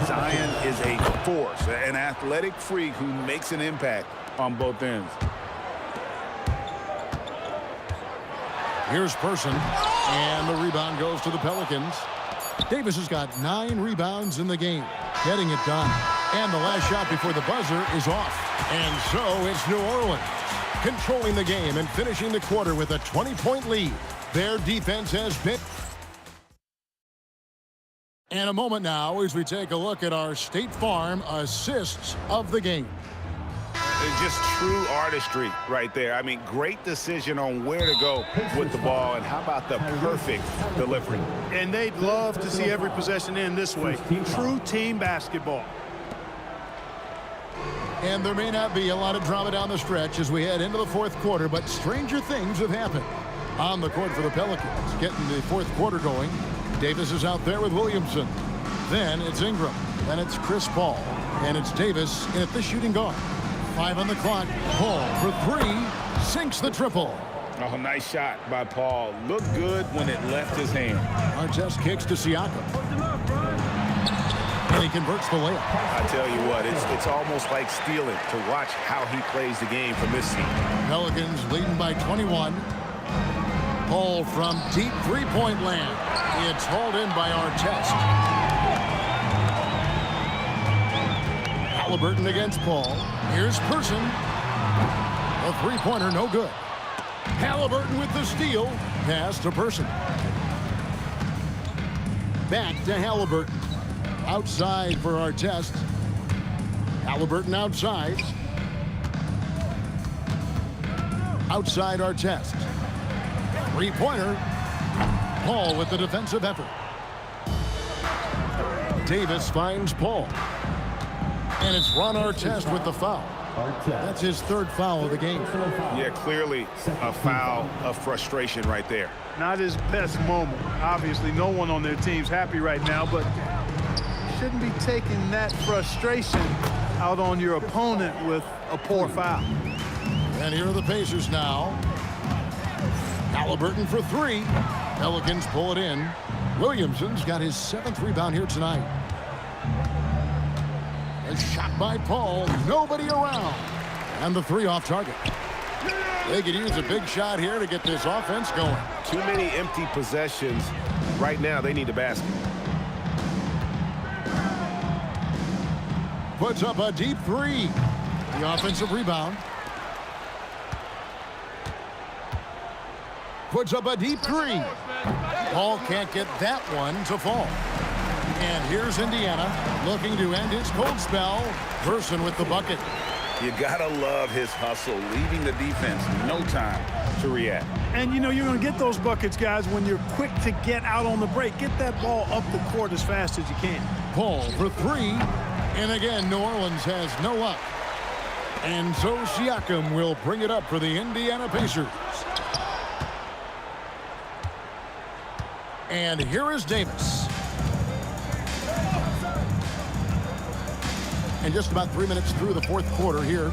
Zion is a force, an athletic freak who makes an impact on both ends. Here's Person, and the rebound goes to the Pelicans. Davis has got 9 rebounds in the game, getting it done. And the last shot before the buzzer is off. And so it's New Orleans controlling the game and finishing the quarter with a 20-point lead. Their defense has been... And a moment now as we take a look at our State Farm assists of the game. It's just true artistry right there. I mean, great decision on where to go with the ball, and how about the perfect delivery. And they'd love to see every possession end this way. True team basketball. And there may not be a lot of drama down the stretch as we head into the fourth quarter, but stranger things have happened. On the court for the Pelicans, getting the fourth quarter going. Davis is out there with Williamson. Then it's Ingram. Then it's Chris Paul. And it's Davis in at the shooting guard. 5 on the clock. Paul for 3. Sinks the triple. Oh, nice shot by Paul. Looked good when it left his hand. Artest kicks to Siakam. And he converts the layup. I tell you what, it's almost like stealing to watch how he plays the game from this seat. Pelicans leading by 21. Paul from deep three-point land. It's hauled in by Artest. Halliburton against Paul. Here's Person. A three-pointer, no good. Halliburton with the steal. Pass to Person. Back to Halliburton. Outside for Artest. Halliburton outside. Outside Artest. Three-pointer. Paul with the defensive effort. Davis finds Paul. And it's Ron Artest with the foul. That's his third foul of the game. Yeah, clearly a foul of frustration right there. Not his best moment. Obviously, no one on their team's happy right now, but shouldn't be taking that frustration out on your opponent with a poor foul. And here are the Pacers now. Halliburton for three. Pelicans pull it in. Williamson's got his 7th rebound here tonight. A shot by Paul. Nobody around. And the three off target. They could use a big shot here to get this offense going. Too many empty possessions. Right now, they need a basket. Puts up a deep three. The offensive rebound. Puts up a deep three. Paul can't get that one to fall. And here's Indiana looking to end his cold spell. Person with the bucket. You gotta love his hustle, leaving the defense no time to react. And you know you're going to get those buckets, guys, when you're quick to get out on the break. Get that ball up the court as fast as you can. Paul for three. And again, New Orleans has no luck. And so Siakam will bring it up for the Indiana Pacers. And here is Davis. And just about 3 minutes through the fourth quarter here.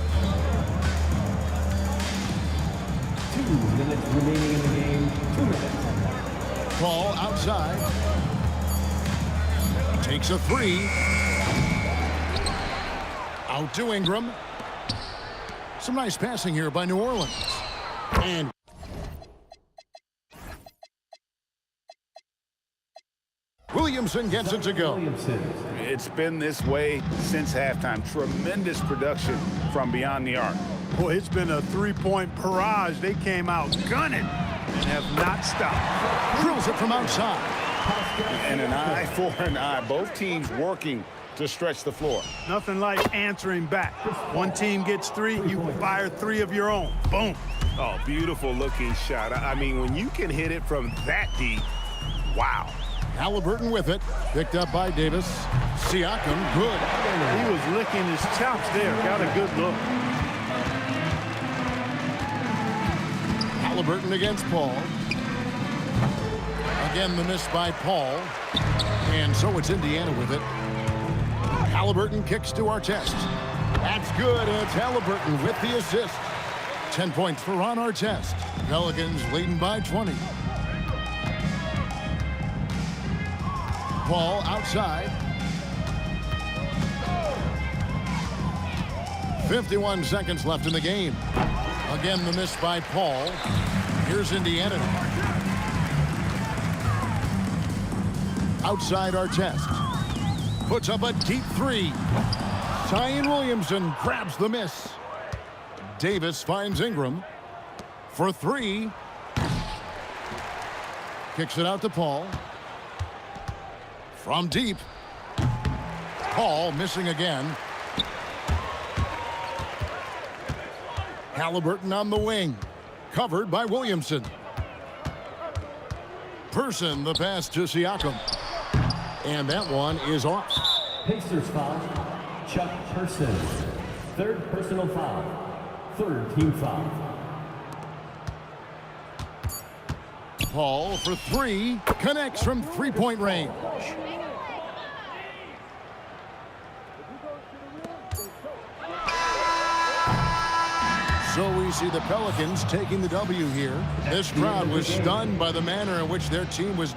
2 minutes remaining in the game. 2 minutes. Paul outside. Takes a three. Out to Ingram. Some nice passing here by New Orleans. And Williamson gets it to go. It's been this way since halftime. Tremendous production from beyond the arc. Boy, it's been a three-point barrage. They came out gunning and have not stopped. Drills it from outside. And an eye for an eye. Both teams working to stretch the floor. Nothing like answering back. One team gets three, you fire three of your own. Boom. Oh, beautiful looking shot. I mean, when you can hit it from that deep, wow. Halliburton with it. Picked up by Davis. Siakam, good. He was licking his chops there. Got a good look. Halliburton against Paul. Again, the miss by Paul. And so it's Indiana with it. Halliburton kicks to Artest. That's good. It's Halliburton with the assist. 10 points for Ron Artest. Pelicans leading by 20. Paul outside. 51 seconds left in the game. Again, the miss by Paul. Here's Indiana. Outside Artest. Puts up a deep three. Zion Williamson grabs the miss. Davis finds Ingram for three. Kicks it out to Paul. From deep. Paul missing again. Halliburton on the wing. Covered by Williamson. Person the pass to Siakam. And that one is off. Pacers foul. Chuck Person. Third personal foul. Third team foul. Paul for three. Connects from three-point range. So we see the Pelicans taking the W here. This crowd was stunned by the manner in which their team was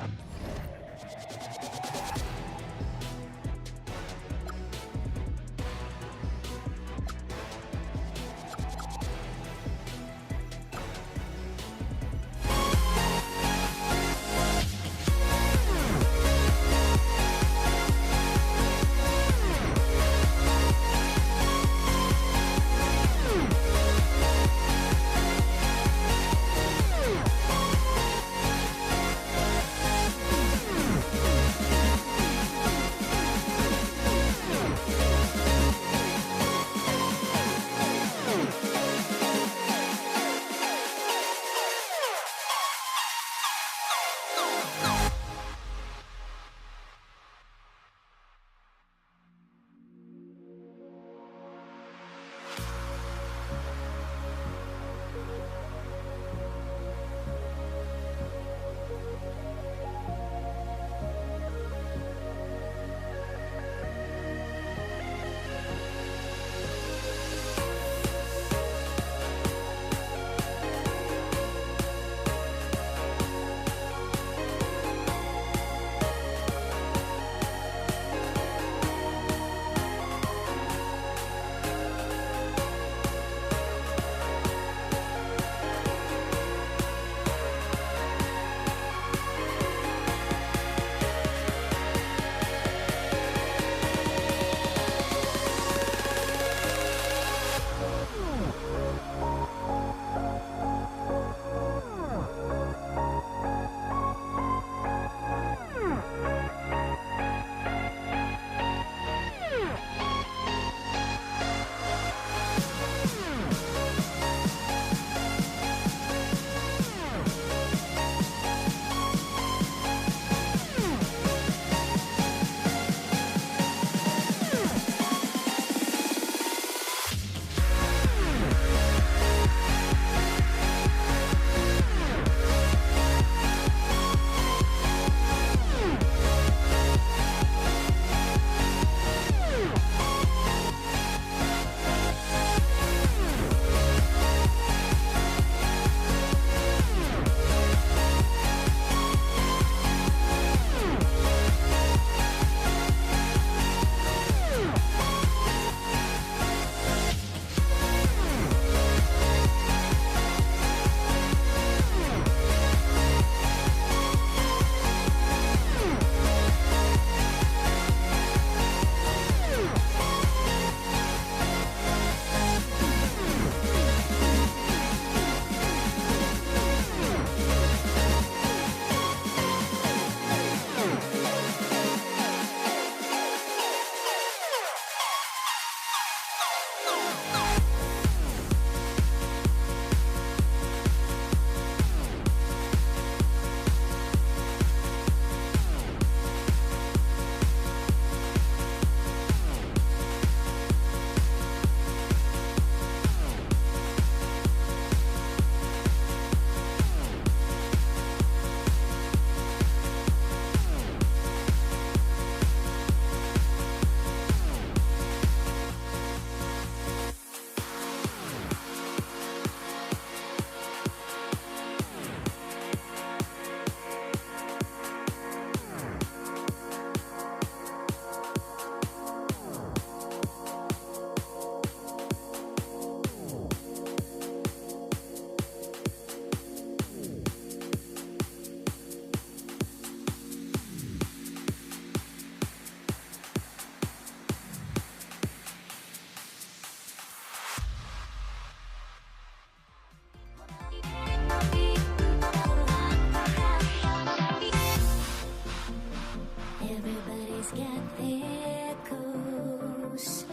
Everybody's got their goals,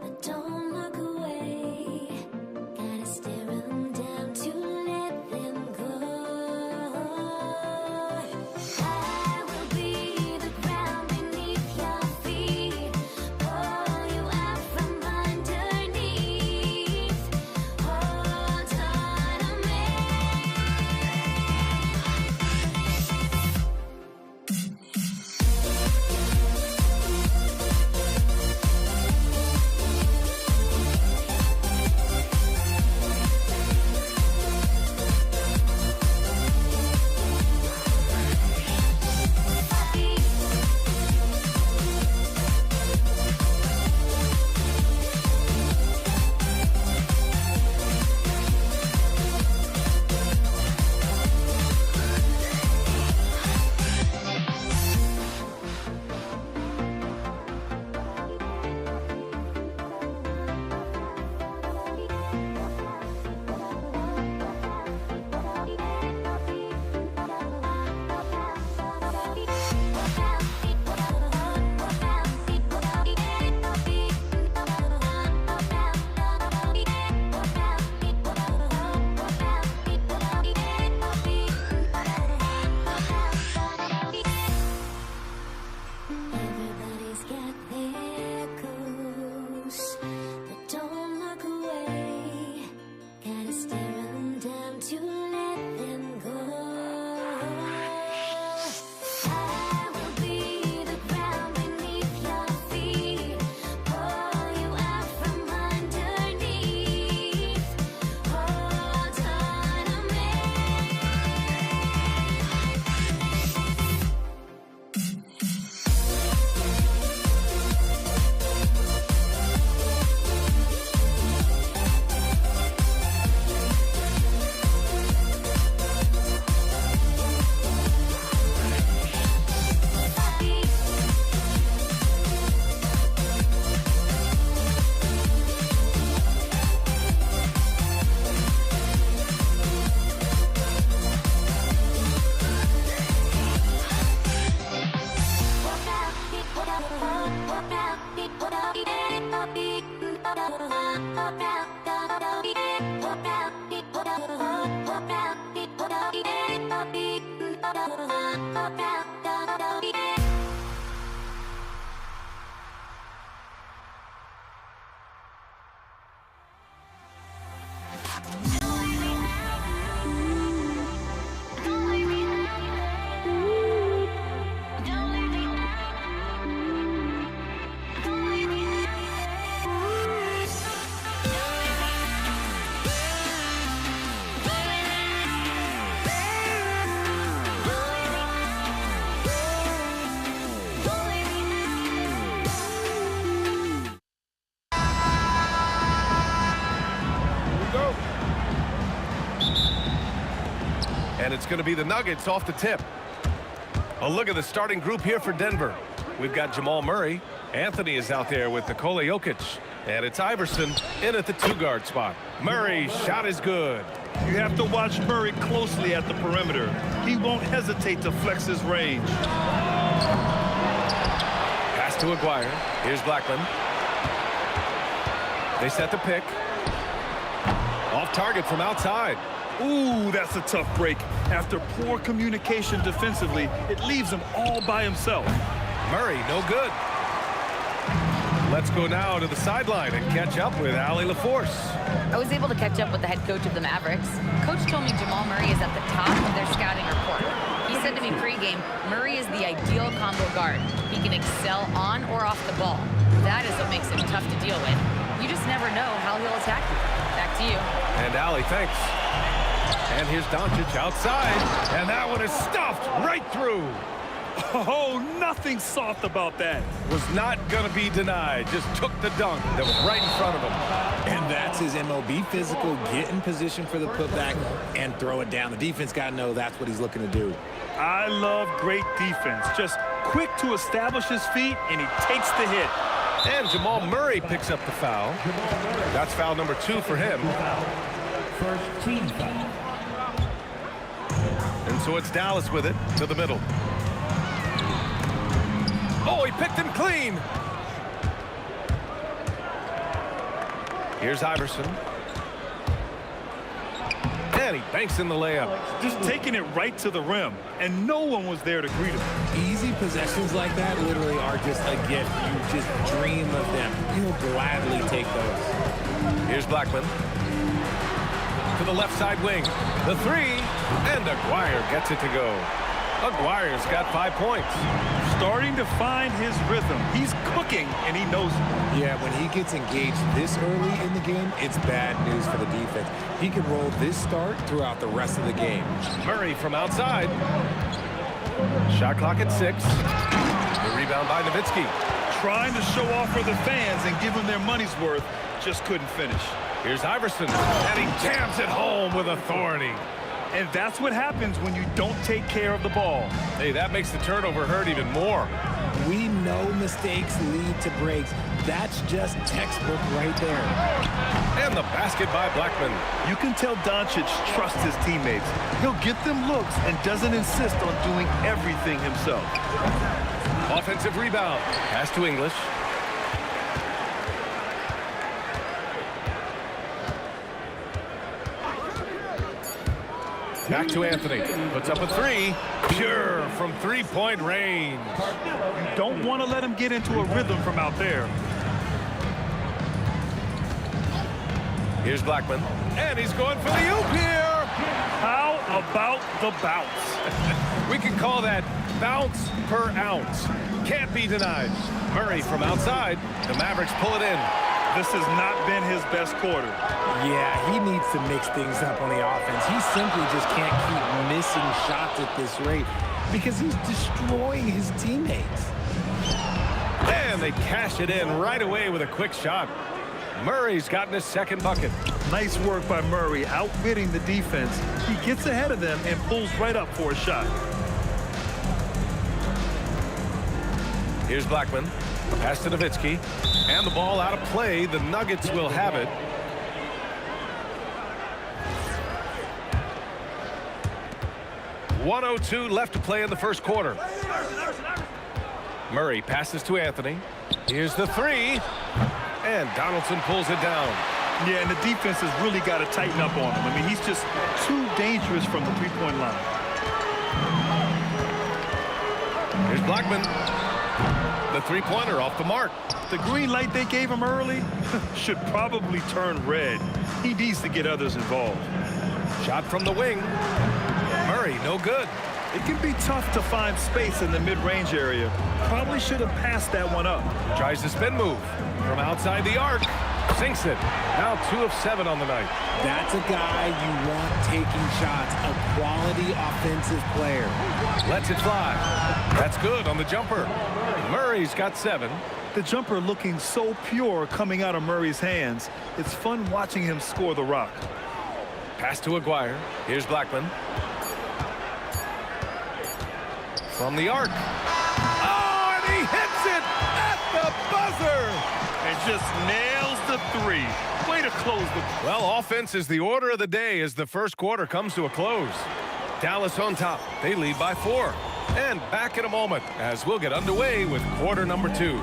but don't look away. Gotta stare them down to let them go. I will be the ground beneath your feet, pull you out from underneath. Hold on to me. Everybody's got their goals, but don't look away. Gotta stare them down to let them go. I will be the ground beneath your feet, pull you out from underneath. Hold on to me. And it's going to be the Nuggets off the tip. A look at the starting group here for Denver. We've got Jamal Murray. Anthony is out there with Nikola Jokic. And it's Iverson in at the two-guard spot. Murray's shot is good. You have to watch Murray closely at the perimeter. He won't hesitate to flex his range. Pass to Aguirre. Here's Blackman. They set the pick. Off target from outside. Ooh, that's a tough break. After poor communication defensively, it leaves him all by himself. Murray, no good. Let's go now to the sideline and catch up with Allie LaForce. I was able to catch up with the head coach of the Mavericks. Coach told me Jamal Murray is at the top of their scouting report. He said to me pregame, Murray is the ideal combo guard. He can excel on or off the ball. That is what makes him tough to deal with. You just never know how he'll attack you. Back to you. And Allie, thanks. And here's Doncic outside. And that one is stuffed right through. Oh, nothing soft about that. Was not going to be denied. Just took the dunk that was right in front of him. And that's his MO. Be physical, get in position for the putback, and throw it down. The defense got to know that's what he's looking to do. I love great defense. Just quick to establish his feet, and he takes the hit. And Jamal Murray picks up the foul. That's foul number 2 for him. First team foul. And so it's Dallas with it to the middle. Oh, he picked him clean. Here's Iverson. And he banks in the layup. Just taking it right to the rim, and no one was there to greet him. Easy possessions like that literally are just a gift. You just dream of them. He'll gladly take those. Here's Blackman. To the left side wing. The three. And Aguirre gets it to go. Aguirre's got 5 points. Starting to find his rhythm. He's cooking, and he knows it. Yeah, when he gets engaged this early in the game, it's bad news for the defense. He can roll this start throughout the rest of the game. Murray from outside. Shot clock at 6. The rebound by Nowitzki. Trying to show off for the fans and give them their money's worth. Just couldn't finish. Here's Iverson. And he jams it home with authority. And that's what happens when you don't take care of the ball. Hey, that makes the turnover hurt even more. We know mistakes lead to breaks. That's just textbook right there. And the basket by Blackman. You can tell Doncic trusts his teammates. He'll get them looks and doesn't insist on doing everything himself. Offensive rebound. Pass to English. Back to Anthony. Puts up a three. Pure from three-point range. You don't want to let him get into a rhythm from out there. Here's Blackman. And he's going for the oop here. How about the bounce? We can call that bounce per ounce. Can't be denied. Murray from outside. The Mavericks pull it in. This has not been his best quarter. Yeah, he needs to mix things up on the offense. He simply just can't keep missing shots at this rate because he's destroying his teammates. And they cash it in right away with a quick shot. Murray's gotten his second bucket. Nice work by Murray, outwitting the defense. He gets ahead of them and pulls right up for a shot. Here's Blackman. Pass to Nowitzki. And the ball out of play. The Nuggets will have it. .102 left to play in the first quarter. Murray passes to Anthony. Here's the three. And Donaldson pulls it down. Yeah, and the defense has really got to tighten up on him. I mean, he's just too dangerous from the three-point line. Here's Blackman. The three-pointer off the mark. The green light they gave him early should probably turn red. He needs to get others involved. Shot from the wing. Murray, no good. It can be tough to find space in the mid-range area. Probably should have passed that one up. Tries the spin move from outside the arc. Sinks it. Now 2 of 7 on the night. That's a guy you want taking shots. A quality offensive player. Lets it fly. That's good on the jumper. Murray's got 7. The jumper looking so pure coming out of Murray's hands. It's fun watching him score the rock. Pass to Aguirre. Here's Blackman. From the arc. Oh, and he hits it at the buzzer. And just nails the three. Way to close the... Well, offense is the order of the day as the first quarter comes to a close. Dallas on top. They lead by 4. And back in a moment as we'll get underway with quarter number 2.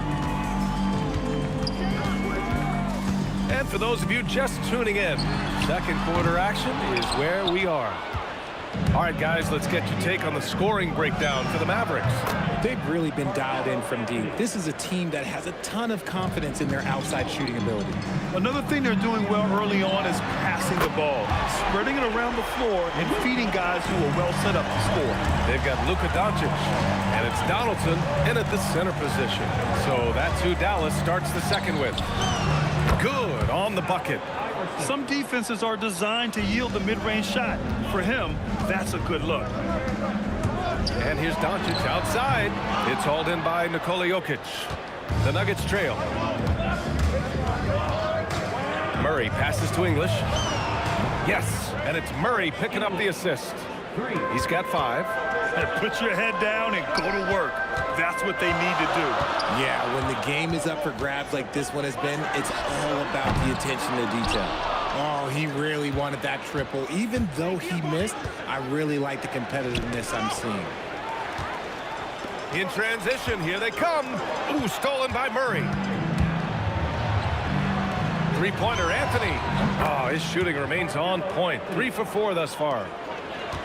And for those of you just tuning in, second quarter action is where we are. All right, guys, let's get your take on the scoring breakdown for the Mavericks. They've really been dialed in from deep. This is a team that has a ton of confidence in their outside shooting ability. Another thing they're doing well early on is passing the ball, spreading it around the floor and feeding guys who are well set up to score. They've got Luka Doncic, and it's Donaldson in at the center position. So that's who Dallas starts the second with. Good on the bucket. Some defenses are designed to yield the mid-range shot. For him, that's a good look. And here's Doncic outside. It's hauled in by Nikola Jokic. The Nuggets trail. Murray passes to English. Yes, and it's Murray picking up the assist. He's got 5. And put your head down and go to work. That's what they need to do. Yeah, when the game is up for grabs like this one has been, it's all about the attention to detail. Oh, he really wanted that triple. Even though he missed, I really like the competitiveness I'm seeing. In transition, here they come. Ooh, stolen by Murray. Three-pointer, Anthony. Oh, his shooting remains on point. 3 for 4 thus far.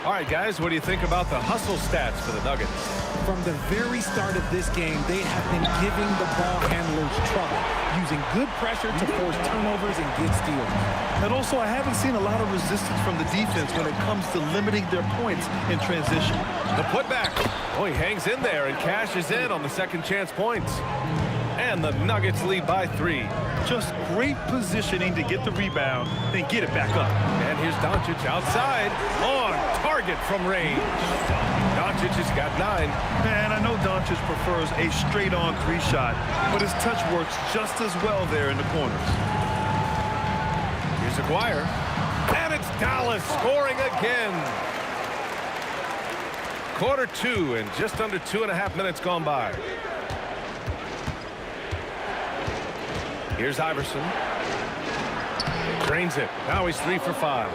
All right, guys, what do you think about the hustle stats for the Nuggets? From the very start of this game, they have been giving the ball handlers trouble, using good pressure to force turnovers and get steals. And also, I haven't seen a lot of resistance from the defense when it comes to limiting their points in transition. The putback. Oh, he hangs in there and cashes in on the second chance points. And the Nuggets lead by 3. Just great positioning to get the rebound, then get it back up. And here's Doncic outside, on target from range. Doncic has got 9. Man, I know Doncic prefers a straight-on 3-shot, but his touch works just as well there in the corners. Here's Aguirre, and it's Dallas scoring again. Quarter 2 and just under 2.5 minutes gone by. Here's Iverson. Drains it. Now he's 3 for 5.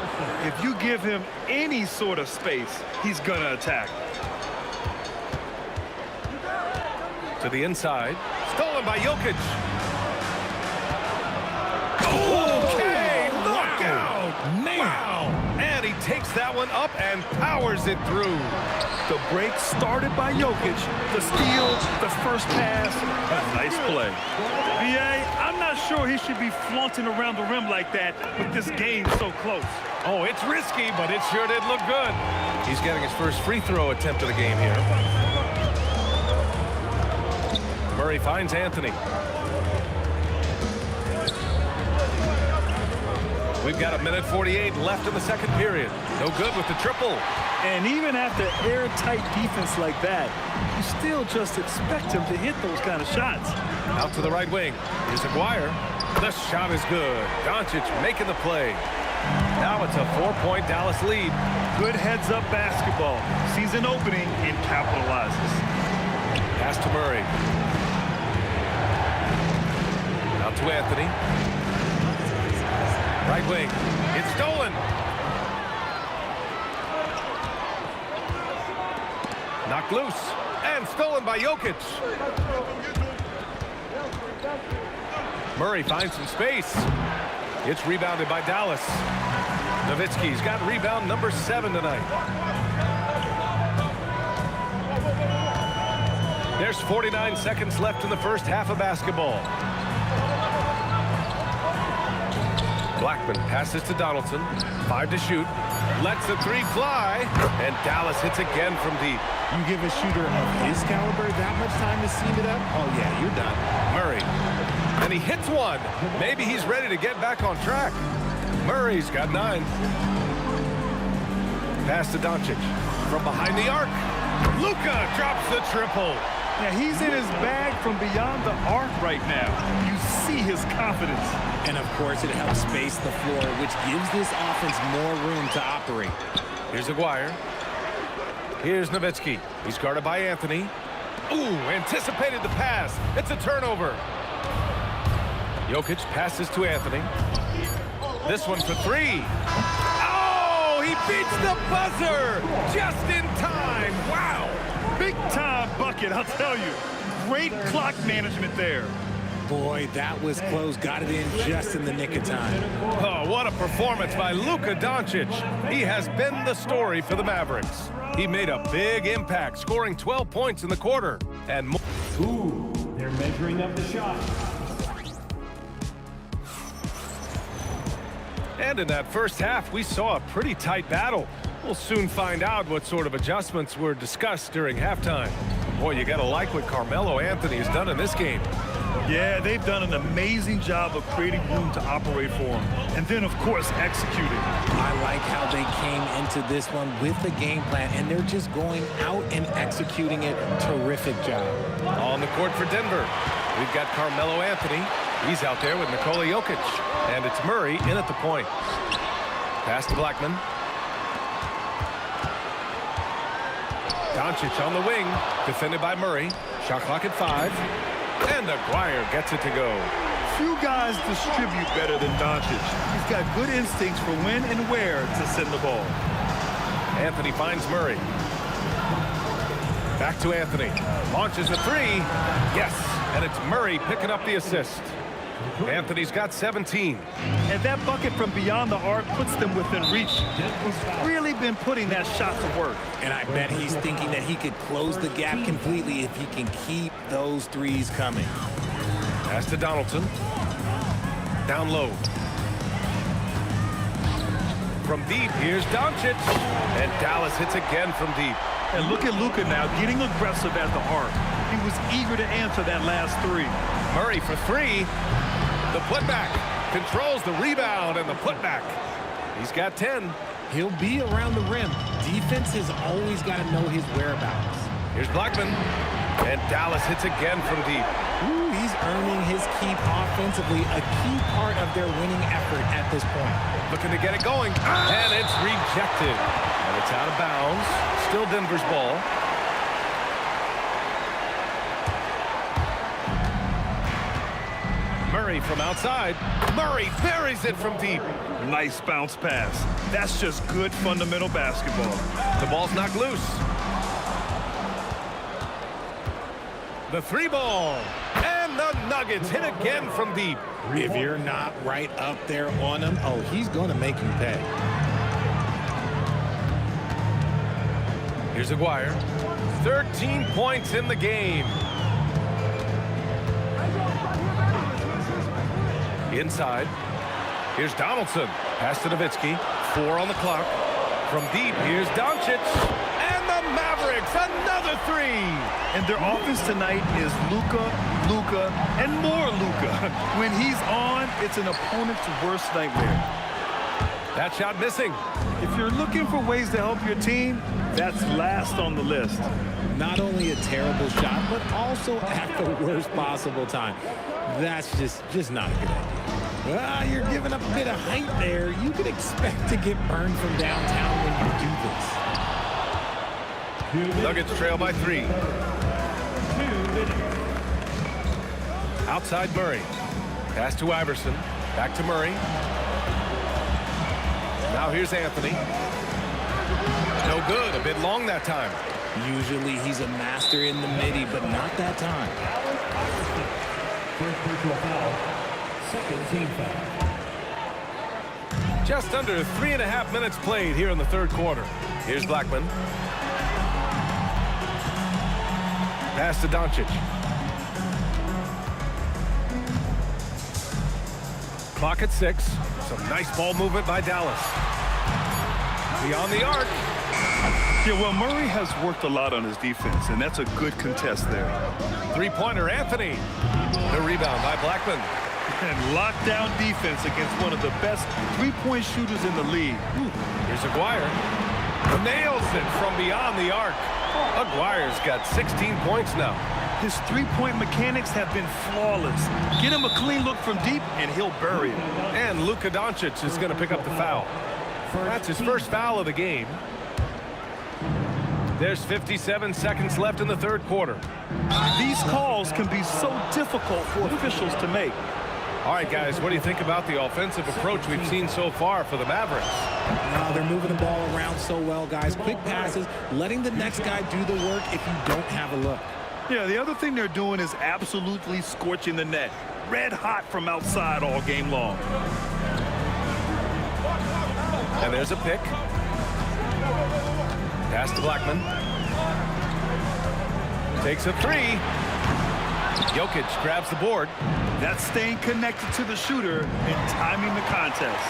If you give him any sort of space, he's going to attack. To the inside. Stolen by Jokic. Okay, look out! Man. Wow! And he takes that one up and powers it through. The break started by Jokic. The steal, the first pass, a nice play. B.A., I'm not sure he should be flaunting around the rim like that with this game so close. Oh, it's risky, but it sure did look good. He's getting his first free throw attempt of the game here. Murray finds Anthony. We've got 1:48 left in the second period. No good with the triple. And even after airtight defense like that, you still just expect him to hit those kind of shots. Out to the right wing. Here's Aguirre. The shot is good. Doncic making the play. Now it's a 4-point Dallas lead. Good heads-up basketball. Sees an opening and capitalizes. Pass to Murray. Out to Anthony. Right wing. It's stolen. Knocked loose. And stolen by Jokic. Murray finds some space. It's rebounded by Dallas. Nowitzki's got rebound number 7 tonight. There's 49 seconds left in the first half of basketball. Blackman passes to Donaldson. 5 to shoot. Lets the 3 fly. And Dallas hits again from deep. You give a shooter of his caliber that much time to seam it up? Oh, yeah, you're done. Murray. And he hits one. Maybe he's ready to get back on track. Murray's got 9. Pass to Doncic. From behind the arc. Luka drops the triple. Yeah, he's in his bag from beyond the arc right now. You see his confidence. And, of course, it helps space the floor, which gives this offense more room to operate. Here's Aguirre. Here's Nowitzki. He's guarded by Anthony. Ooh, anticipated the pass. It's a turnover. Jokic passes to Anthony. This one for 3. Oh, he beats the buzzer just in time. Wow. Big-time bucket, I'll tell you. Great clock management there. Boy, that was close. Got it in just in the nick of time. Oh, what a performance by Luka Doncic. He has been the story for the Mavericks. He made a big impact, scoring 12 points in the quarter. And more. Ooh, they're measuring up the shot. And in that first half, we saw a pretty tight battle. We'll soon find out what sort of adjustments were discussed during halftime. Boy, you got to like what Carmelo Anthony has done in this game. Yeah, they've done an amazing job of creating room to operate for him. And then, of course, executing. I like how they came into this one with the game plan, and they're just going out and executing it. Terrific job. On the court for Denver, we've got Carmelo Anthony. He's out there with Nikola Jokic. And it's Murray in at the point. Pass to Blackman. Doncic on the wing, defended by Murray. Shot clock at 5. And Aguirre gets it to go. Few guys distribute better than Doncic. He's got good instincts for when and where to send the ball. Anthony finds Murray. Back to Anthony. Launches a three. Yes, and it's Murray picking up the assist. Anthony's got 17. And that bucket from beyond the arc puts them within reach. He's really been putting that shot to work. And I bet he's thinking that he could close the gap completely if he can keep those threes coming. Pass to Donaldson. Down low. From deep, here's Doncic. And Dallas hits again from deep. And look at Luka now getting aggressive at the arc. He was eager to answer that last three. Murray for three. The putback. Controls the rebound and the putback. He's got 10. He'll be around the rim. Defense has always got to know his whereabouts. Here's Blackman. And Dallas hits again from deep. Ooh, he's earning his keep offensively, a key part of their winning effort at this point. Looking to get it going. And it's rejected. And it's out of bounds. Still Denver's ball. Murray from outside. Murray buries it from deep. Nice bounce pass. That's just good fundamental basketball. The ball's knocked loose. The three ball. And the Nuggets hit again from deep. If you're not right up there on him, oh, he's going to make you pay. Here's Aguirre. 13 points in the game. Inside. Here's Donaldson. Pass to Nowitzki. 4 on the clock. From deep, here's Doncic. And the Mavericks, another three. And their offense tonight is Luka, and more Luka. When he's on, it's an opponent's worst nightmare. That shot missing. If you're looking for ways to help your team, that's last on the list. Not only a terrible shot, but also at the worst possible time. That's just not a good idea. You're giving up a bit of height there. You could expect to get burned from downtown when you do this. Nuggets trail by 3. Outside Murray. Pass to Iverson. Back to Murray. Now here's Anthony. No good. A bit long that time. Usually he's a master in the midi, but not that time. First personal foul. Second team foul. Just under 3.5 minutes played here in the third quarter. Here's Blackman. Pass to Doncic. Clock at 6. Some nice ball movement by Dallas. Beyond the arc. Yeah, well, Murray has worked a lot on his defense, and that's a good contest there. Three-pointer, Anthony. The rebound by Blackman. And lockdown defense against one of the best three-point shooters in the league. Here's Aguirre. Nails it from beyond the arc. Aguirre's got 16 points now. His three-point mechanics have been flawless. Get him a clean look from deep, and he'll bury it. And Luka Doncic is going to pick up the foul. That's his first foul of the game. There's 57 seconds left in the third quarter. These calls can be so difficult for officials to make. All right, guys, what do you think about the offensive approach we've seen so far for the Mavericks? They're moving the ball around so well, guys. Quick passes, letting the next guy do the work if you don't have a look. Yeah, the other thing they're doing is absolutely scorching the net. Red hot from outside all game long. And there's a pick. Pass to Blackman. Takes a three. Jokic grabs the board. That's staying connected to the shooter and timing the contest.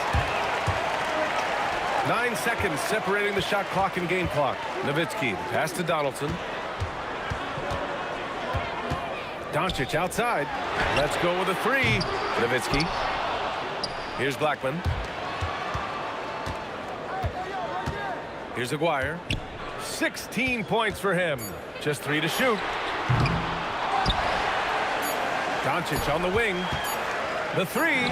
9 seconds separating the shot clock and game clock. Nowitzki, pass to Donaldson. Doncic outside. Let's go with a three. Nowitzki. Here's Blackman. Here's Aguirre. 16 points for him. Just 3 to shoot. Doncic on the wing. The three.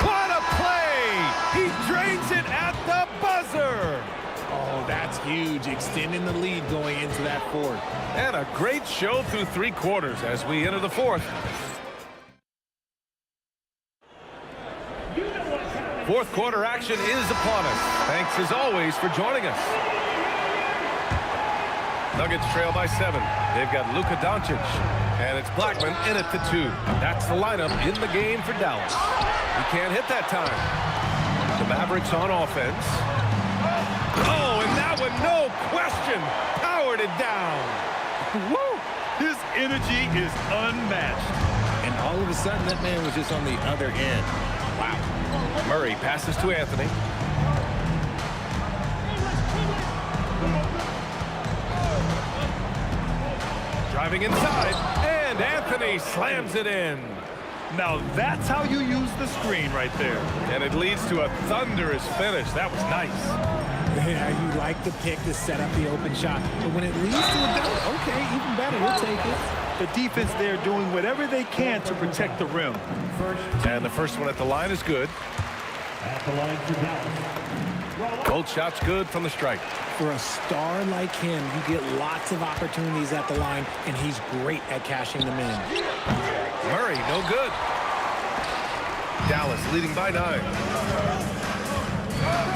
What a play! He drains it at the buzzer. Oh, that's huge. Extending the lead going into that fourth. And a great show through 3 quarters as we enter the fourth. Fourth quarter action is upon us. Thanks as always for joining us. Nuggets trail by 7. They've got Luka Doncic, and it's Blackman in at the 2. That's the lineup in the game for Dallas. He can't hit that time. The Mavericks on offense. Oh, and that one, no question, powered it down. Woo! His energy is unmatched. And all of a sudden, that man was just on the other end. Wow. Murray passes to Anthony. Driving inside, and Anthony slams it in. Now that's how you use the screen right there. And it leads to a thunderous finish. That was nice. Yeah, you like the pick to set up the open shot. But when it leads to a dunk, okay, even better, we'll take it. The defense there doing whatever they can to protect the rim. And the first one at the line is good. At the line for Dallas. Both shots good from the strike. For a star like him, you get lots of opportunities at the line, and he's great at cashing them in. Murray, no good. Dallas leading by 9.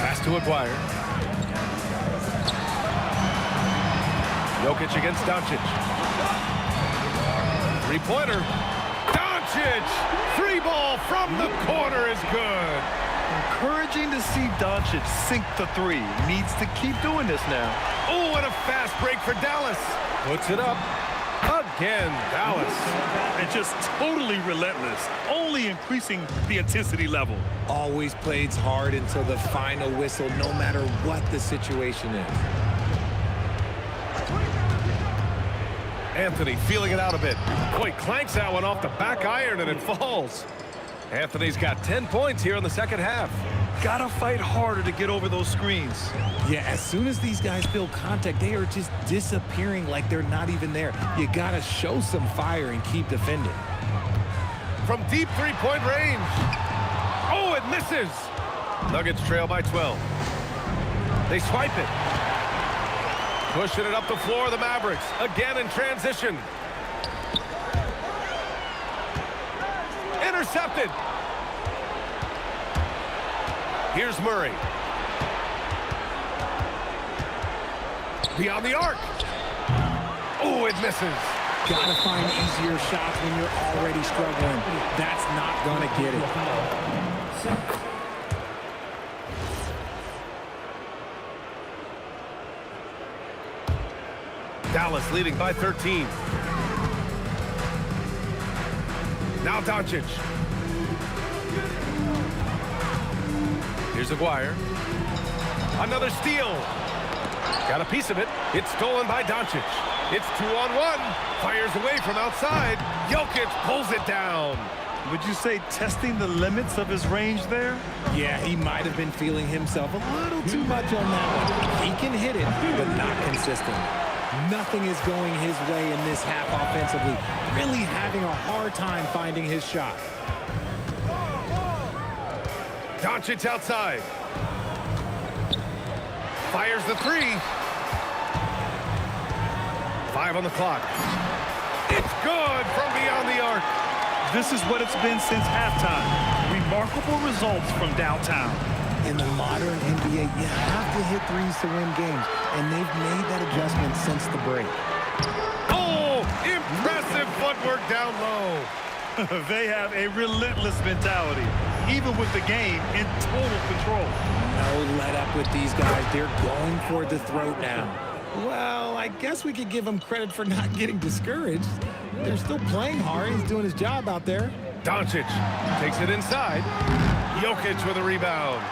Pass to Aguirre. Jokic against Doncic. Three-pointer. Doncic! 3-ball from the corner is good. Encouraging to see Doncic sink the 3. Needs to keep doing this now. Oh, and a fast break for Dallas. Puts it up. Again, Dallas. And just totally relentless, only increasing the intensity level. Always plays hard until the final whistle, no matter what the situation is. Anthony feeling it out a bit. Boy, clanks that one off the back iron and it falls. Anthony's got 10 points here in the second half. Gotta fight harder to get over those screens. Yeah, as soon as these guys feel contact, they are just disappearing like they're not even there. You gotta show some fire and keep defending. From deep three-point range. Oh, it misses. Nuggets trail by 12. They swipe it. Pushing it up the floor, the Mavericks. Again in transition. Intercepted. Here's Murray. Beyond the arc. Oh, it misses. Gotta find easier shots when you're already struggling. That's not gonna get it. Dallas leading by 13. Now Doncic. Here's Aguirre. Another steal. Got a piece of it. It's stolen by Doncic. It's 2-on-1. Fires away from outside. Jokic pulls it down. Would you say testing the limits of his range there? Yeah, he might have been feeling himself a little too much on that one. He can hit it, but not consistent. Nothing is going his way in this half offensively. Really having a hard time finding his shot. Doncic outside. Fires the 3. 5 on the clock. It's good from beyond the arc. This is what it's been since halftime. Remarkable results from downtown. In the modern NBA, you have to hit threes to win games, and they've made that adjustment since the break. Oh, impressive footwork down low. They have a relentless mentality, even with the game in total control. No let up with these guys. They're going for the throat now. Well, I guess we could give him credit for not getting discouraged. They're still playing hard. He's doing his job out there. Doncic takes it inside. Jokic with a rebound.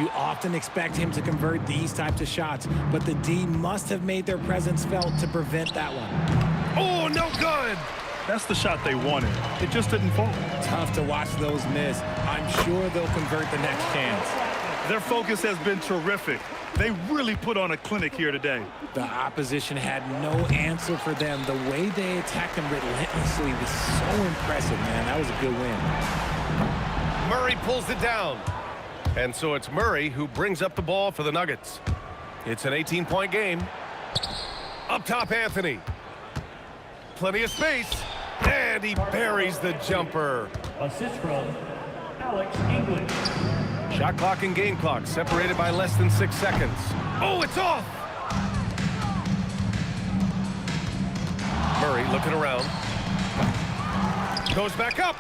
You often expect him to convert these types of shots, but the D must have made their presence felt to prevent that one. Oh, no good. That's the shot they wanted. It just didn't fall. Tough to watch those miss. I'm sure they'll convert the next chance. Their focus has been terrific. They really put on a clinic here today. The opposition had no answer for them. The way they attacked them relentlessly was so impressive, man. That was a good win. Murray pulls it down. And so it's Murray who brings up the ball for the Nuggets. It's an 18-point game. Up top, Anthony. Plenty of space. And he buries the jumper. Assist from Alex English. Shot clock and game clock separated by less than 6 seconds. Oh, it's off! Murray looking around. Goes back up.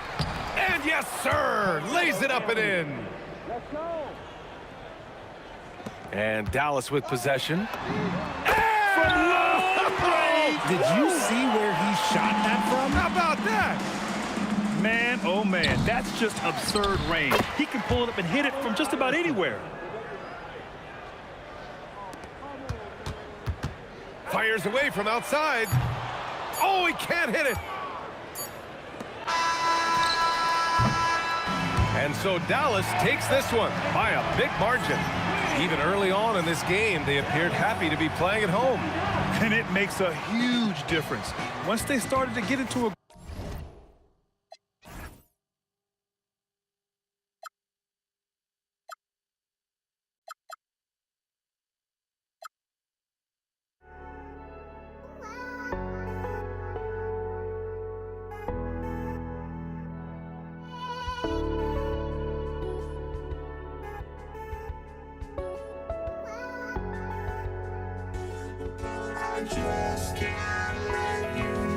And yes, sir. Lays it up and in. And Dallas with possession. Did you see where he shot that from? How about that? Man, oh man, that's just absurd range. He can pull it up and hit it from just about anywhere. Fires away from outside. Oh, he can't hit it. And so Dallas takes this one by a big margin. Even early on in this game, they appeared happy to be playing at home. And it makes a huge difference. Once they started to get into a just can't let you.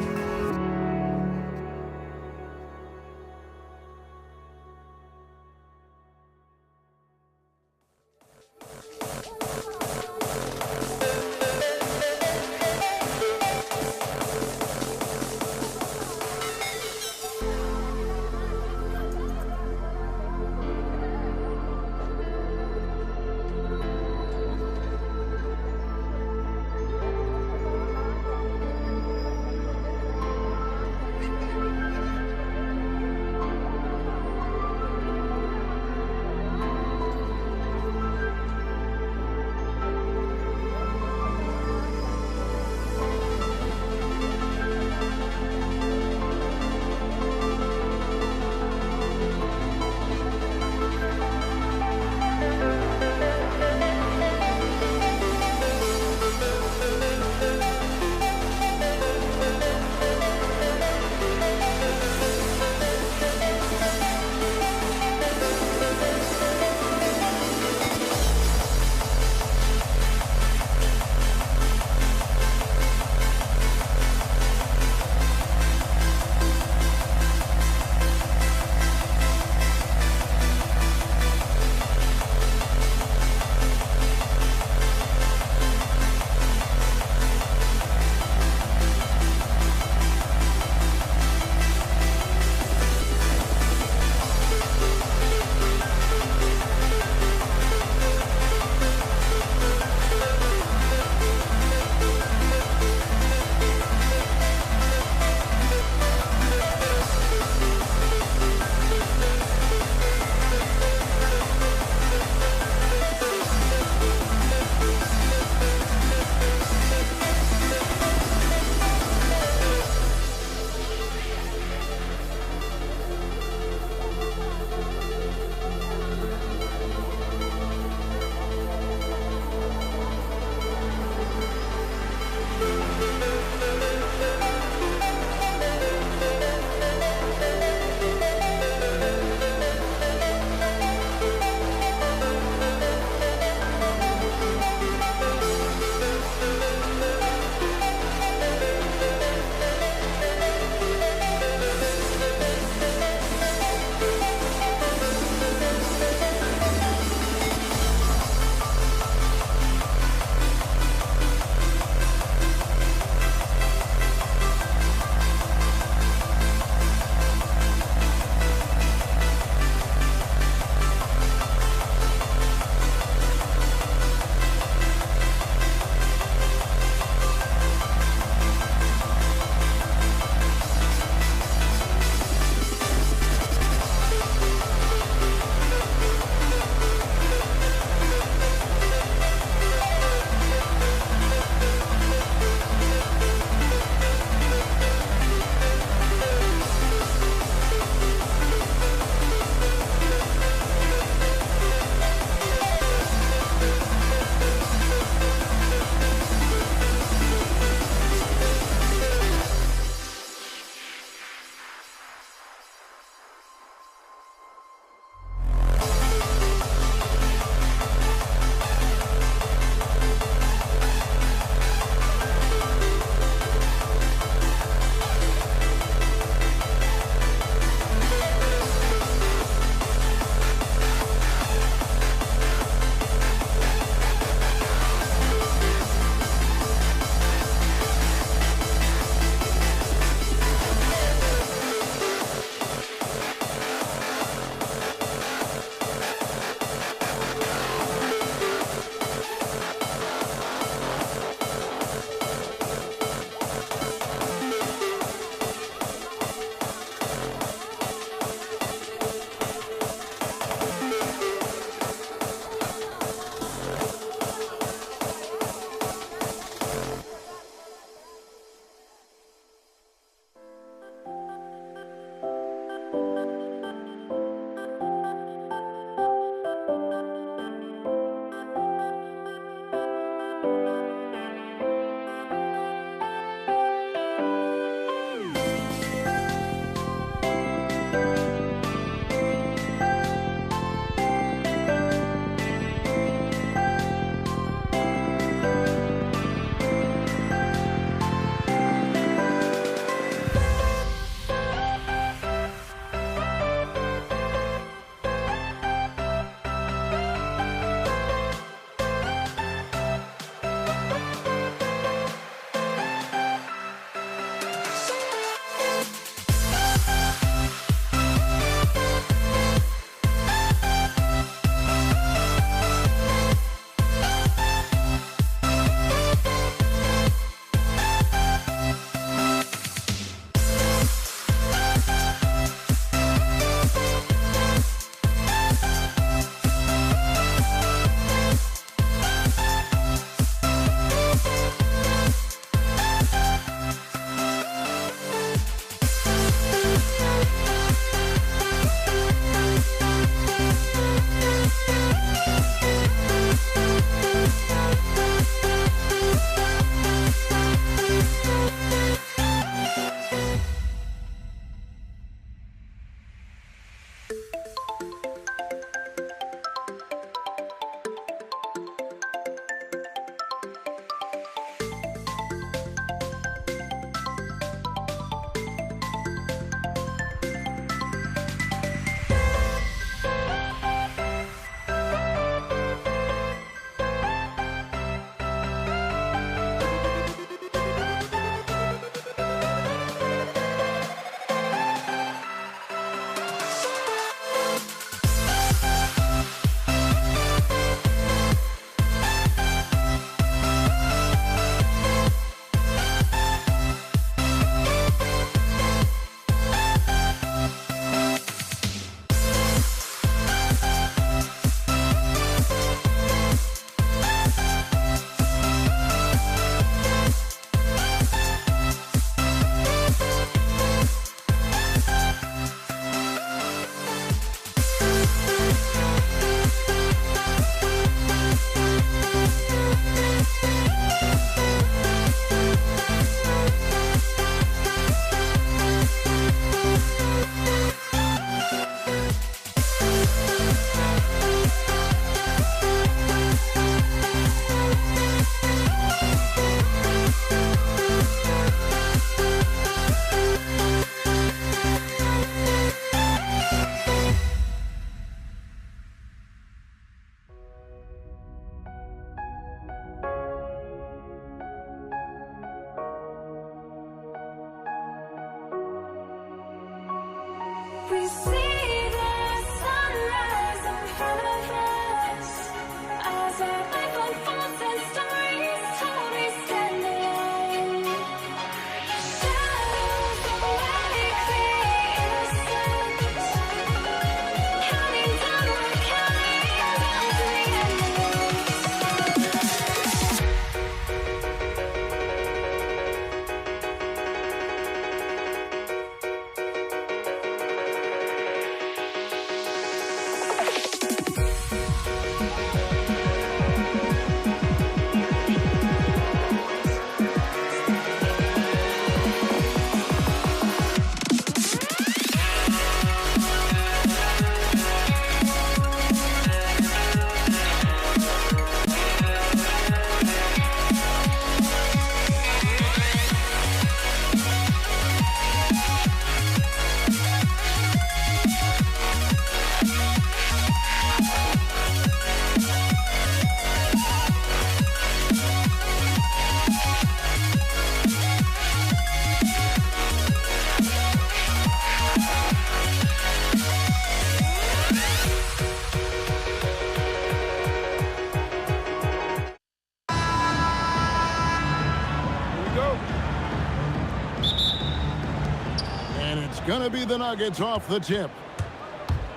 to be the Nuggets off the tip.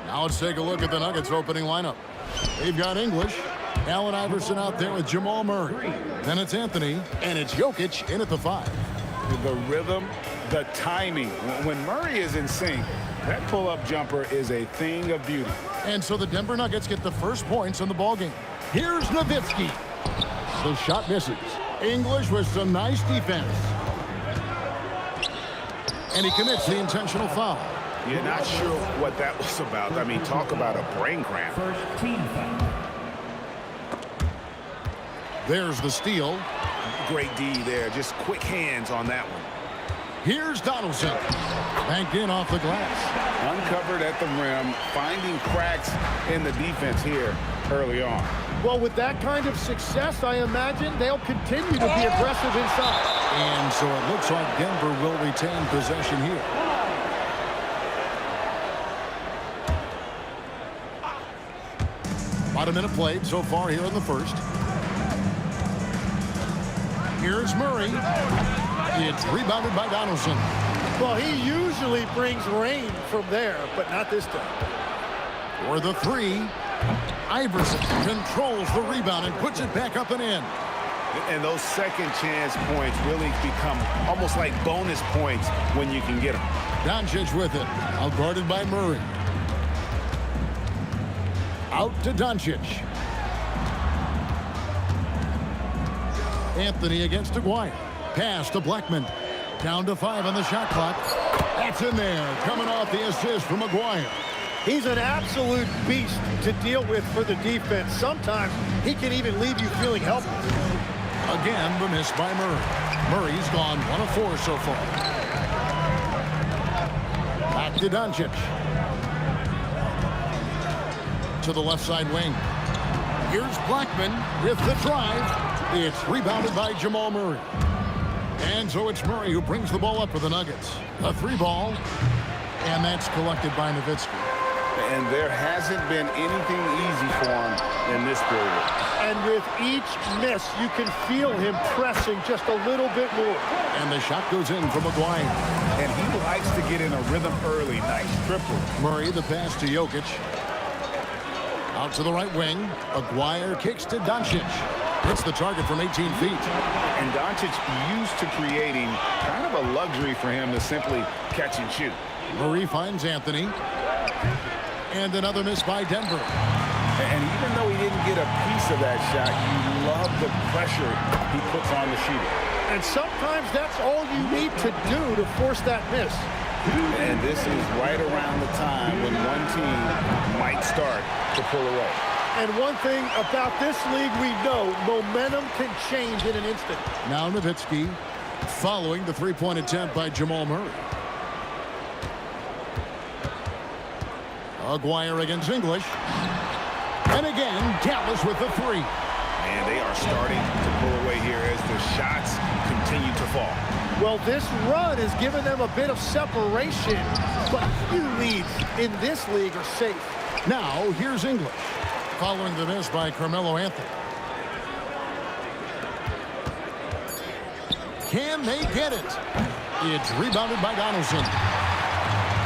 Now let's take a look at the Nuggets opening lineup. They've got English, Allen Iverson out there with Jamal Murray. Then it's Anthony, and it's Jokic in at the 5. The rhythm, the timing. When Murray is in sync, that pull-up jumper is a thing of beauty. And so the Denver Nuggets get the first points in the ballgame. Here's Nowitzki. The shot misses. English with some nice defense. And he commits the intentional foul. You're not sure what that was about. I mean, talk about a brain cramp. First team foul. There's the steal. Great D there. Just quick hands on that one. Here's Donaldson. Banked in off the glass. Uncovered at the rim, finding cracks in the defense here early on. Well, with that kind of success, I imagine they'll continue to be aggressive inside. And so it looks like Denver will retain possession here. About a minute played so far here in the first. Here's Murray. It's rebounded by Donaldson. Well, he usually brings rain from there, but not this time. For the 3, Iverson controls the rebound and puts it back up and in. And those second chance points really become almost like bonus points when you can get them. Doncic with it. Out guarded by Murray. Out to Doncic. Anthony against Aguirre. Pass to Blackman. Down to 5 on the shot clock. That's in there. Coming off the assist from Aguirre. He's an absolute beast to deal with for the defense. Sometimes he can even leave you feeling helpless. Again, the miss by Murray. Murray's gone 1 of 4 so far. Back to Doncic. To the left side wing. Here's Blackman with the drive. It's rebounded by Jamal Murray. And so it's Murray who brings the ball up for the Nuggets. A 3 ball. And that's collected by Nowitzki. And there hasn't been anything easy for him in this period. And with each miss, you can feel him pressing just a little bit more. And the shot goes in from Aguirre. And he likes to get in a rhythm early. Nice triple. Murray, the pass to Jokic. Out to the right wing. Aguirre kicks to Doncic. Hits the target from 18 feet. And Doncic used to creating kind of a luxury for him to simply catch and shoot. Murray finds Anthony. And another miss by Denver. And even though he didn't get a piece of that shot, you love the pressure he puts on the shooter. And sometimes that's all you need to do to force that miss. And this is right around the time when one team might start to pull away. And one thing about this league we know, momentum can change in an instant. Now Nowitzki following the 3-point attempt by Jamal Murray. Aguirre against English. And again, Dallas with the 3. And they are starting to pull away here as the shots continue to fall. Well, this run has given them a bit of separation, but few leads in this league are safe. Now, here's English, following the miss by Carmelo Anthony. Can they get it? It's rebounded by Donaldson.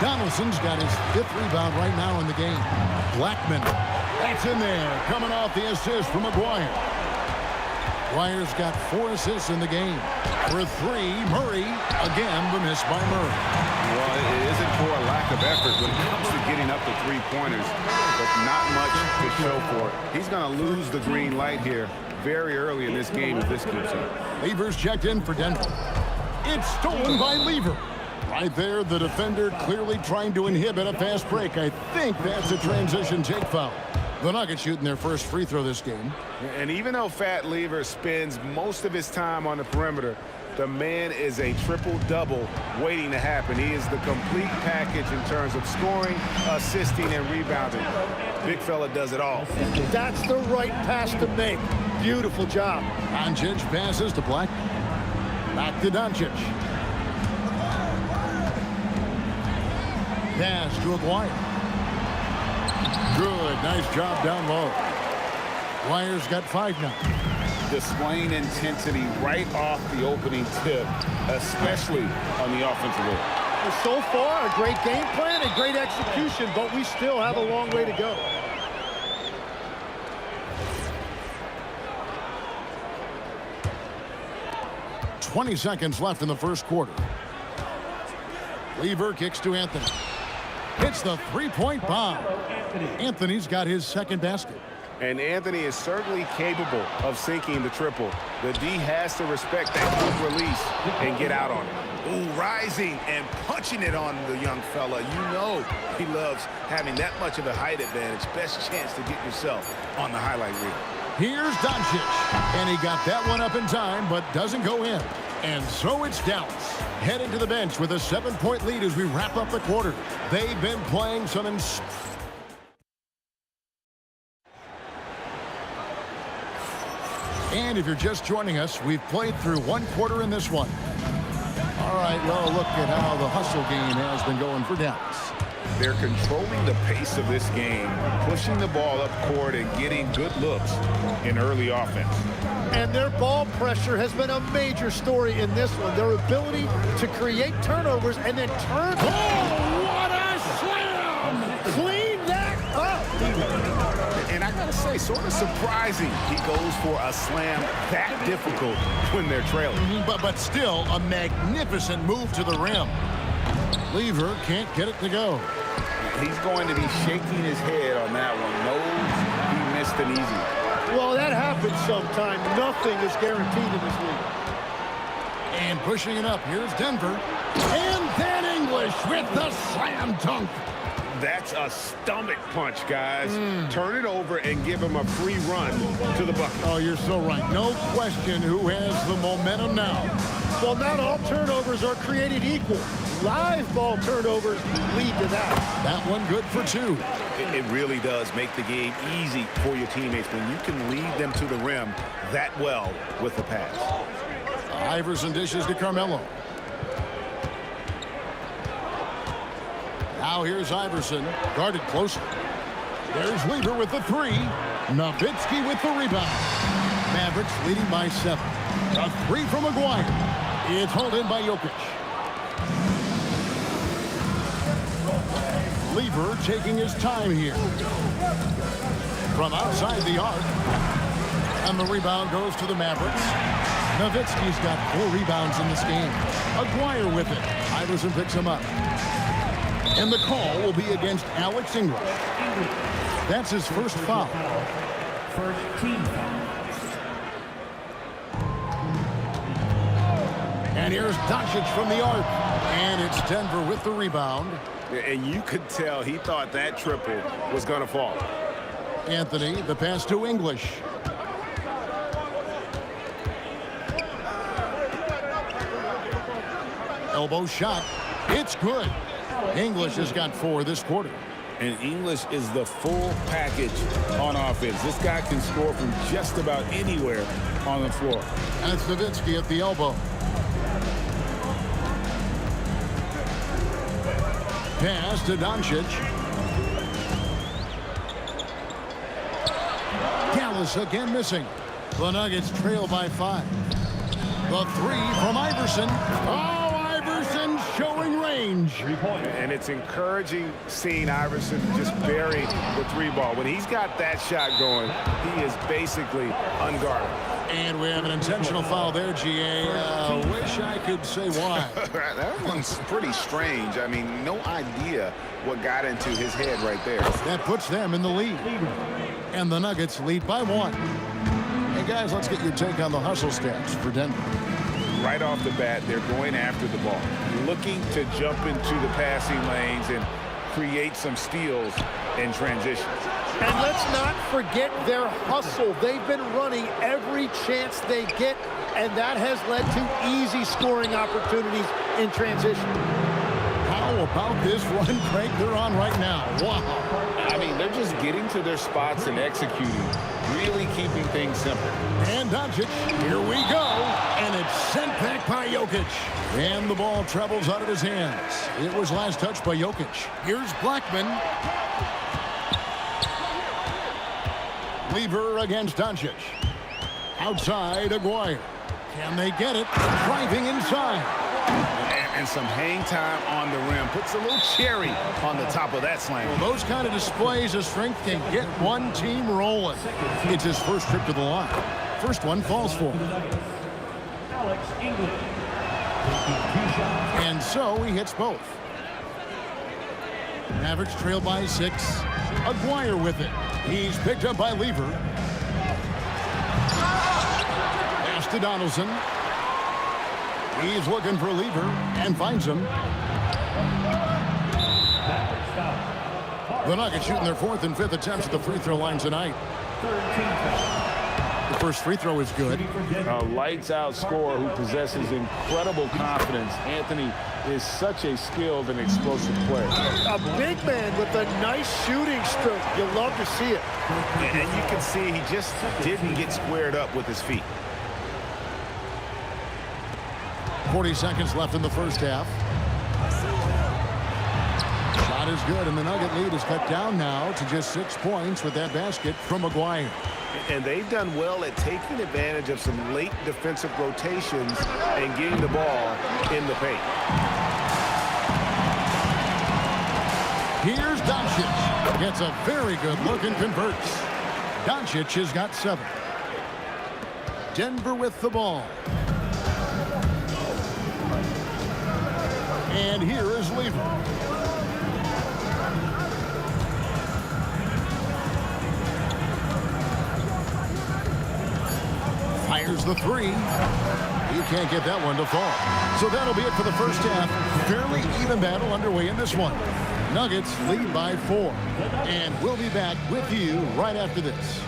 Donaldson's got his 5th rebound right now in the game. Blackman, that's in there, coming off the assist from Aguirre. Aguirre's got 4 assists in the game. For 3, Murray, again the miss by Murray. Well, it isn't for a lack of effort when it comes to getting up to 3-pointers, but not much to show for it. He's going to lose the green light here very early in this game if this keeps up. Lever's checked in for Denver. It's stolen by Lever. Right there, the defender clearly trying to inhibit a fast break. I think that's a transition take foul. The Nuggets shooting their first free throw this game. And even though Fat Lever spends most of his time on the perimeter, the man is a triple-double waiting to happen. He is the complete package in terms of scoring, assisting, and rebounding. Big fella does it all. That's the right pass to make. Beautiful job. Doncic passes to Black. Back to Doncic. Pass to Aguirre. Good, nice job down low. Aguirre's got 5 now. Displaying intensity right off the opening tip, especially on the offensive end. So far, a great game plan and great execution, but we still have a long way to go. .20 seconds left in the first quarter. Lever kicks to Anthony. Hits the three-point bomb. Anthony's got his second basket. And Anthony is certainly capable of sinking the triple. The D has to respect that quick release and get out on it. Ooh, rising and punching it on the young fella. You know he loves having that much of a height advantage. Best chance to get yourself on the highlight reel. Here's Doncic. And he got that one up in time, but doesn't go in. And so it's Dallas. Headed to the bench with a 7-point lead as we wrap up the quarter. They've been playing some And if you're just joining us, we've played through one quarter in this one. All right, well, look at how the hustle game has been going for Dallas. They're controlling the pace of this game, pushing the ball up court and getting good looks in early offense. And their ball pressure has been a major story in this one. Their ability to create turnovers and then turn. Oh, what a slam! Clean that up! And I gotta say, sort of surprising he goes for a slam that difficult when they're trailing. But still, a magnificent move to the rim. Lever can't get it to go. He's going to be shaking his head on that one. Knows he missed an easy one. Well, that happens sometime. Nothing is guaranteed in this league. And pushing it up, here's Denver. And then English with the slam dunk. That's a stomach punch, guys. Turn it over and give him a free run to the bucket. Oh, you're so right. No question who has the momentum now. Well, not all turnovers are created equal. Live ball turnovers lead to that. That one good for two. It really does make the game easy for your teammates when you can lead them to the rim that well with the pass. Iverson dishes to Carmelo. Now here's Iverson, guarded closely. There's Lever with the three. Nowitzki with the rebound. Mavericks leading by 7. A three from Maguire. It's hauled in by Jokic. Lever taking his time here. From outside the arc. And the rebound goes to the Mavericks. Nowitzki's got 4 rebounds in this game. Maguire with it. Iverson picks him up. And the call will be against Alex English. That's his first foul. First team foul. And here's Doncic from the arc. And it's Denver with the rebound. And you could tell he thought that triple was going to fall. Anthony, the pass to English. Elbow shot. It's good. English has got 4 this quarter. And English is the full package on offense. This guy can score from just about anywhere on the floor. That's Nowitzki at the elbow. Pass to Doncic. Dallas again missing. The Nuggets trail by 5. The 3 from Iverson. Oh, Iverson showing range. And it's encouraging seeing Iverson just bury the 3 ball. When he's got that shot going, he is basically unguarded. And we have an intentional foul there, GA. Wish I could say why. That one's pretty strange. I mean, no idea what got into his head right there. That puts them in the lead. And the Nuggets lead by 1. Hey, guys, let's get your take on the hustle stats for Denver. Right off the bat, they're going after the ball, looking to jump into the passing lanes and create some steals in transition. And let's not forget their hustle. They've been running every chance they get, and that has led to easy scoring opportunities in transition. How about this run, Craig, they're on right now? Wow. I mean, they're just getting to their spots and executing, really keeping things simple. And Doncic, here we go. And it's sent back by Jokic. And the ball travels out of his hands. It was last touched by Jokic. Here's Blackman. Lever against Doncic. Outside, Aguirre. Can they get it? Driving inside. And and some hang time on the rim. Puts a little cherry on the top of that slam. Well, those kind of displays of strength can get one team rolling. It's his first trip to the line. First one falls for him. And so he hits both. Mavericks trail by 6. Aguirre with it. He's picked up by Lever. Pass to Donaldson. He's looking for Lever and finds him. The Nuggets shooting their 4th and 5th attempts at the free throw line tonight. The first free throw is good. A lights-out scorer who possesses incredible confidence. Anthony is such a skilled and explosive player. A big man with a nice shooting stroke. You love to see it. And you can see he just didn't get squared up with his feet. 40 seconds left in the first half. Shot is good, and the Nugget lead is cut down now to just 6 points with that basket from Aguirre. And they've done well at taking advantage of some late defensive rotations and getting the ball in the paint. Here's Doncic. Gets a very good look and converts. Doncic has got 7. Denver with the ball. And here is Lever. Fires the 3. He can't get that one to fall. So that'll be it for the first half. Fairly even battle underway in this one. Nuggets lead by 4. And we'll be back with you right after this.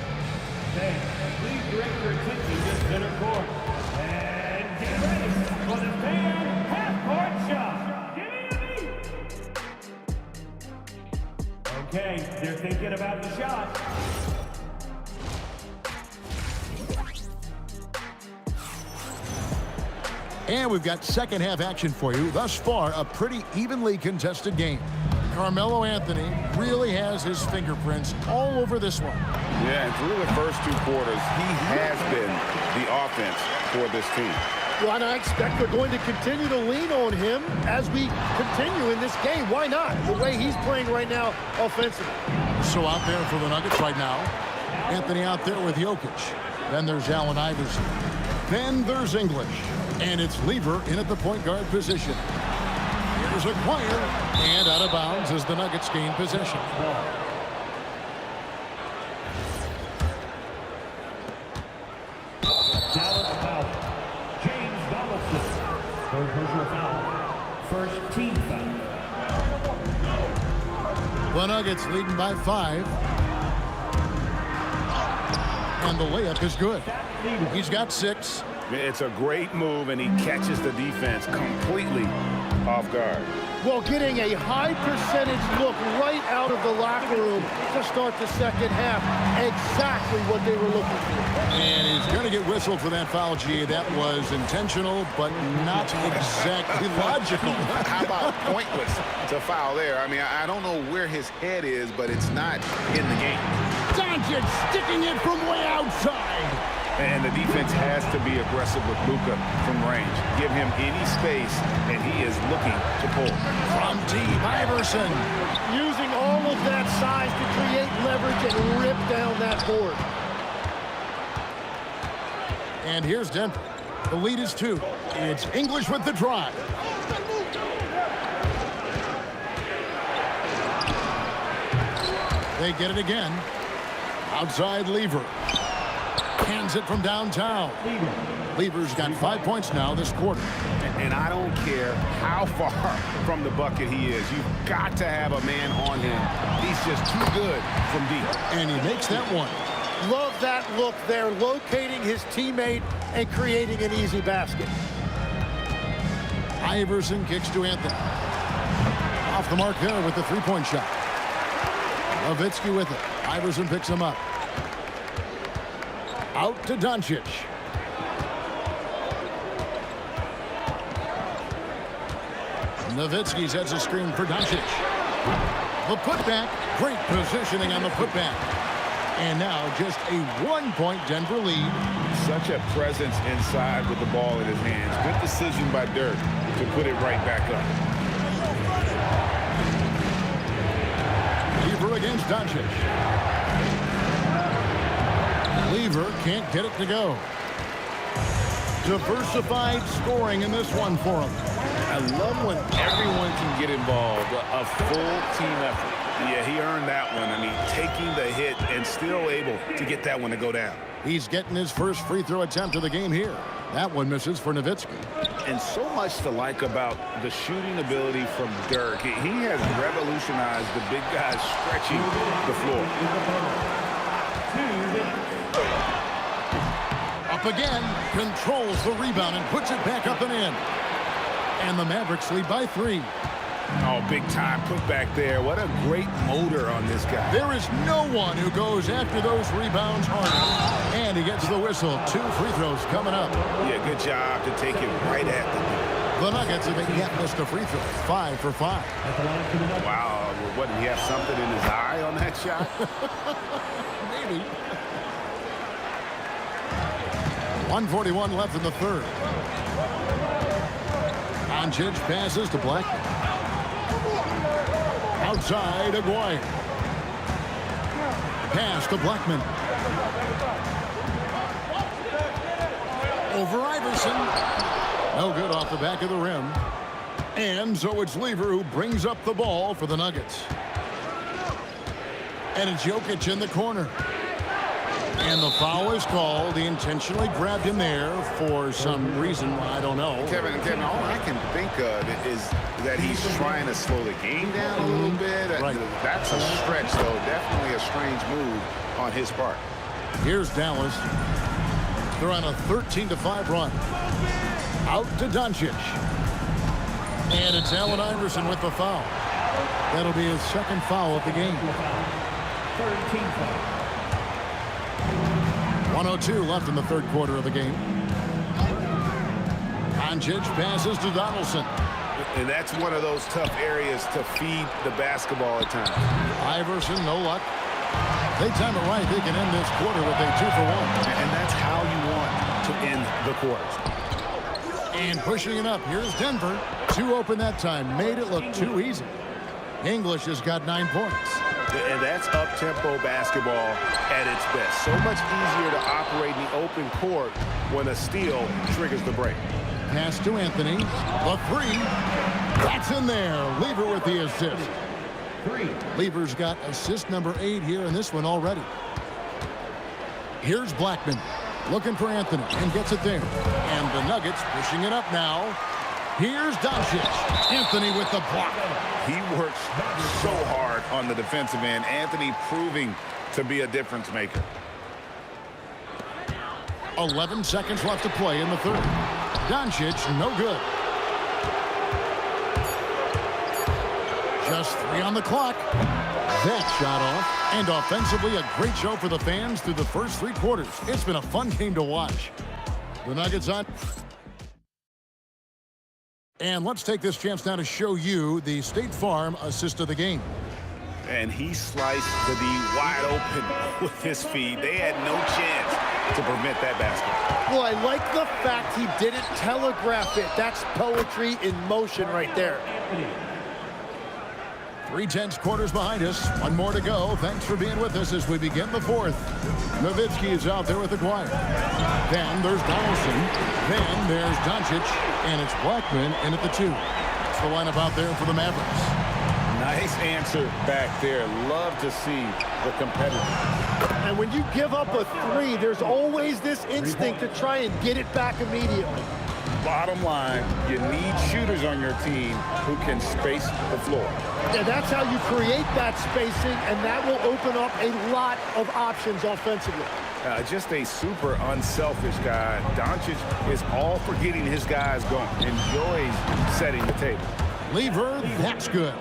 Please direct your attention to center court. And get ready for the fan half-court shot. Give me a beat. Okay, they're thinking about the shot. And we've got second half action for you. Thus far, a pretty evenly contested game. Carmelo Anthony really has his fingerprints all over this one. Yeah, and through the first 2 quarters, he has been the offense for this team. Well, and I expect they're going to continue to lean on him as we continue in this game. Why not? The way he's playing right now offensively. So out there for the Nuggets right now. Anthony out there with Jokic. Then there's Allen Iverson. Then there's English. And it's Lever in at the point guard position. Here's Aguirre. And out of bounds as the Nuggets gain possession. Dallas foul. James Donaldson. Third personal foul. First team foul. The Nuggets leading by 5. And the layup is good. He's got 6. It's a great move, and he catches the defense completely off guard. Well, getting a high percentage look right out of the locker room to start the second half. Exactly what they were looking for. And he's going to get whistled for that foul, G. That was intentional, but not exactly logical. How about pointless to foul there? I mean, I don't know where his head is, but it's not in the game. Doncic sticking it from way outside. And the defense has to be aggressive with Luka from range. Give him any space, and he is looking to pull. From Team Iverson. Using all of that size to create leverage and rip down that board. And here's Denver. The lead is 2. It's English with the drive. They get it again. Outside Lever. Hands it from downtown. Lever's got 5 points now this quarter. And I don't care how far from the bucket he is. You've got to have a man on him. He's just too good from deep. And he makes that one. Love that look there, locating his teammate and creating an easy basket. Iverson kicks to Anthony. Off the mark there with the three-point shot. Nowitzki with it. Iverson picks him up. Out to Doncic. Nowitzki sets a screen for Doncic. The putback. Great positioning on the putback. And now just a 1-point Denver lead. Such a presence inside with the ball in his hands. Good decision by Dirk. to put it right back up. Lever against Doncic. Lever can't get it to go. Diversified scoring in this one for him. I love when everyone can get involved, a full team effort. Yeah, he earned that one. I mean, taking the hit and still able to get that one to go down. He's getting his first free throw attempt of the game here. That one misses for Nowitzki. And so much to like about the shooting ability from Dirk. He has revolutionized the big guys stretching the floor. Up again, controls the rebound and puts it back up and in. And the Mavericks lead by 3. Oh, big time put back there. What a great motor on this guy. There is no one who goes after those rebounds harder. And he gets the whistle. 2 free throws coming up. Yeah, good job to take it right at the Nuggets have yet missed a free throw. 5 for 5. Wow. What, did he have something in his eye on that shot? Maybe. 1:41 left in the third. Doncic passes to Blackman. Outside, Aguirre. Pass to Blackman. Over Iverson. No good off the back of the rim. And so it's Lever who brings up the ball for the Nuggets. And it's Jokic in the corner. And the foul is called. He intentionally grabbed him there for some reason. I don't know. Kevin, all I can think of is that he's trying to slow the game down a little bit. Right. That's a stretch, though. Definitely a strange move on his part. Here's Dallas. They're on a 13-5 run. Out to Doncic. And it's Allen Iverson with the foul. That'll be his second foul of the game. 13 1:02 left in the third quarter of the game. Doncic passes to Donaldson. And that's one of those tough areas to feed the basketball at times. Iverson, no luck. They time it right. They can end this quarter with a 2 for 1. And that's how you want to end the quarters. And pushing it up. Here's Denver. 2 open that time. Made it look too easy. English has got 9 points. And that's up-tempo basketball at its best. So much easier to operate in the open court when a steal triggers the break. Pass to Anthony. The 3. That's in there. Lever with the assist. Lever's got assist number 8 here in this one already. Here's Blackman. Looking for Anthony and gets it there. And the Nuggets pushing it up now. Here's Doncic. Anthony with the block. He works so hard on the defensive end. Anthony proving to be a difference maker. 11 seconds left to play in the third. Doncic, no good. Just 3 on the clock. That shot off. And offensively, a great show for the fans through the first 3 quarters. It's been a fun game to watch. The Nuggets on. And let's take this chance now to show you the State Farm assist of the game. And he sliced the D wide open with his feet. They had no chance to prevent that basket. Well, I like the fact he didn't telegraph it. That's poetry in motion right there. 3/10 quarters behind us. 1 more to go. Thanks for being with us as we begin the fourth. Nowitzki is out there with Aguirre. Then there's Donaldson. Then there's Doncic. And it's Blackman in at the 2. That's the lineup out there for the Mavericks. Nice answer back there. Love to see the competitor. And when you give up a 3, there's always this instinct to try and get it back immediately. Bottom line, you need shooters on your team who can space the floor. And that's how you create that spacing, and that will open up a lot of options offensively. Just a super unselfish guy. Doncic is all for getting his guys going. Enjoys setting the table. Lever, that's good.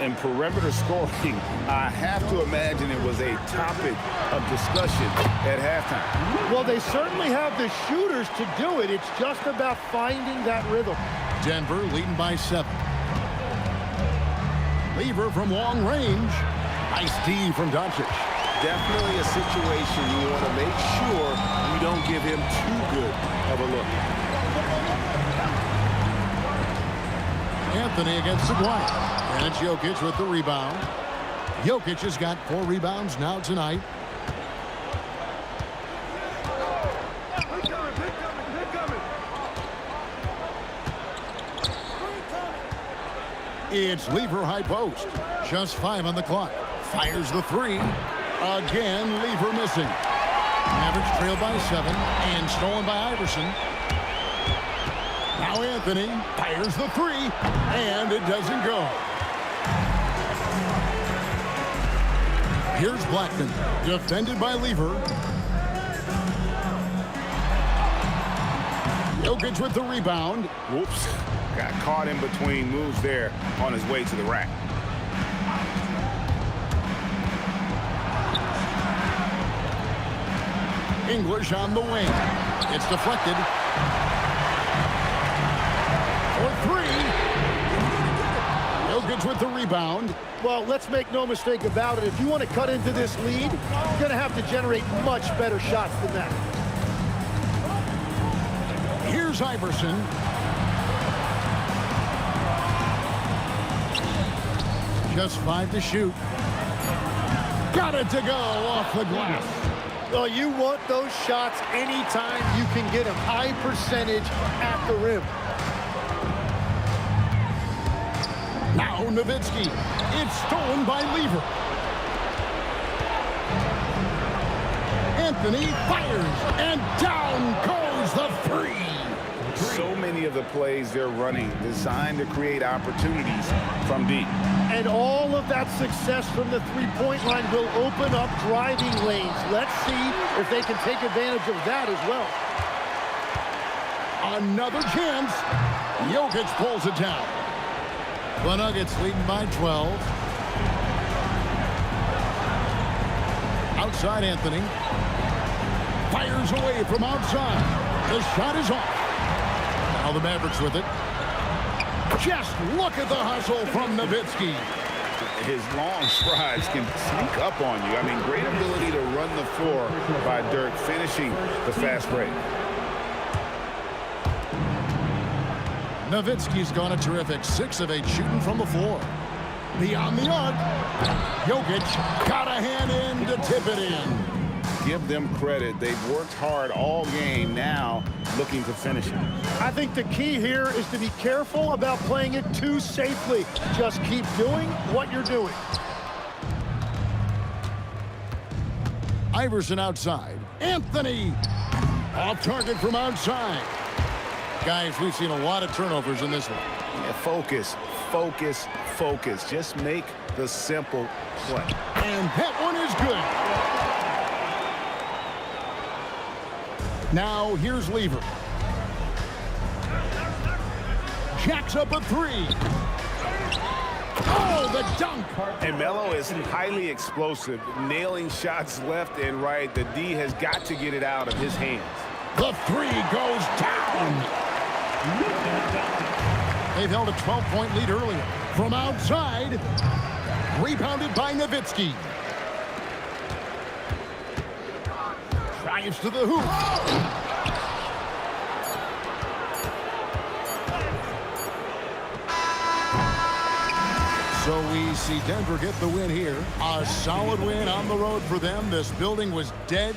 In perimeter scoring, I have to imagine it was a topic of discussion at halftime. Well, they certainly have the shooters to do it. It's just about finding that rhythm. Denver leading by 7. Lever from long range. Nice D from Doncic. Definitely a situation you want to make sure you don't give him too good of a look. Anthony against Aguirre. And it's Jokic with the rebound. Jokic has got 4 rebounds now tonight. It's Lever high post. Just 5 on the clock. Fires the 3. Again, Lever missing. Mavericks trailed by 7 and stolen by Iverson. Now Anthony fires the 3, and it doesn't go. Here's Blackman, defended by Lever. Jokic with the rebound. Whoops. Got caught in between moves there on his way to the rack. English on the wing. It's deflected. For 3. Jokic with the rebound. Well, let's make no mistake about it. If you want to cut into this lead, you're going to have to generate much better shots than that. Here's Iverson. Just 5 to shoot. Got it to go off the glass. Well, you want those shots anytime you can get them. High percentage at the rim. Now Nowitzki. It's stolen by Lever. Anthony fires, and down goes the 3. So many of the plays they're running designed to create opportunities from deep. And all of that success from the three-point line will open up driving lanes. Let's see if they can take advantage of that as well. Another chance. Jokic pulls it down. The Nuggets leading by 12. Outside Anthony. Fires away from outside. The shot is off. Now the Mavericks with it. Just look at the hustle from Nowitzki. His long strides can sneak up on you. I mean, great ability to run the floor by Dirk, finishing the fast break. Nowitzki's gone a terrific 6 of 8 shooting from the floor. Beyond the arc. Jokic got a hand in to tip it in. Give them credit. They've worked hard all game, now looking to finish it. I think the key here is to be careful about playing it too safely. Just keep doing what you're doing. Iverson outside. Anthony off target from outside. Guys, we've seen a lot of turnovers in this one. Yeah, focus, focus, focus. Just make the simple play. And that one is good. Now here's Lever. Jacks up a 3. Oh, the dunk. And Melo is highly explosive, nailing shots left and right. The D has got to get it out of his hands. The 3 goes down. They've held a 12-point lead earlier. From outside, rebounded by Nowitzki. Drives to the hoop. So we see Denver get the win here. A solid win on the road for them. This building was dead.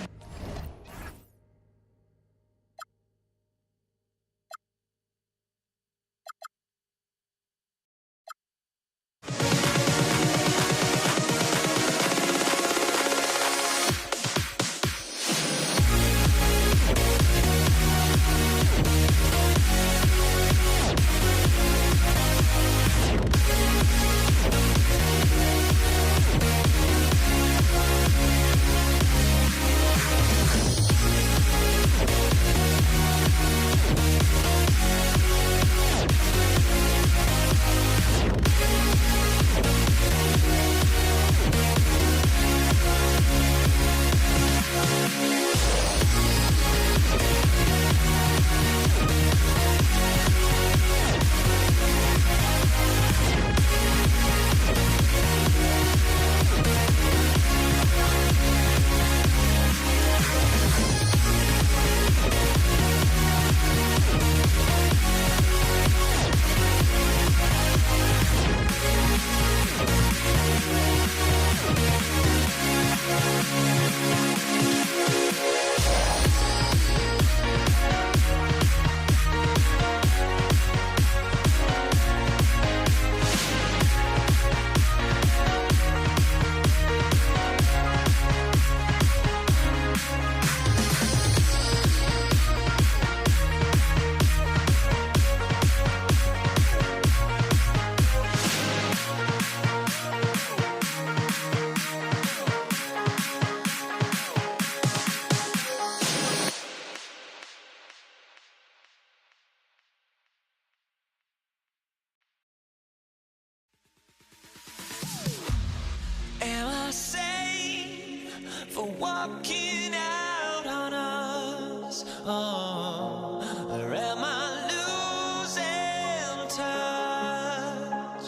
walking out on us? Oh, or am I losing touch?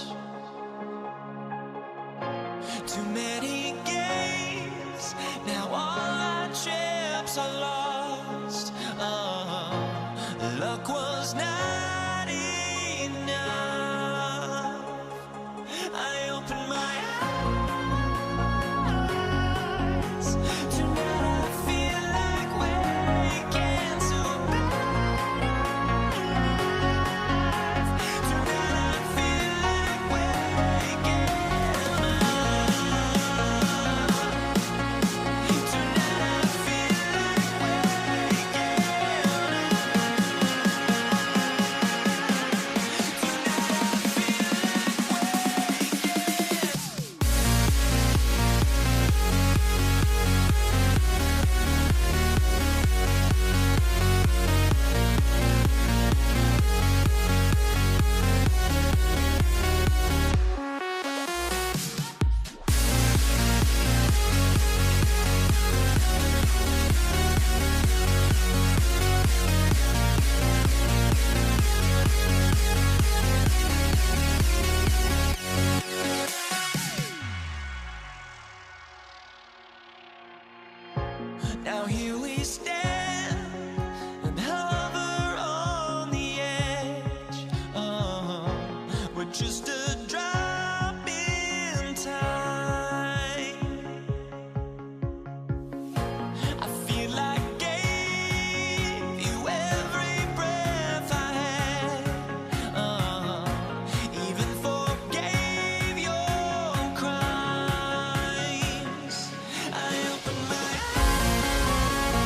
Too many games, now all our chips are lost. Oh, luck was not enough. I opened my eyes. Tonight I feel like waking to life. Tonight I feel like waking up. Tonight I feel like waking Now here we stand and hover on the edge. We're just a drop in time. I feel like I gave you every breath I had. Even forgave your crimes. I opened my eyes.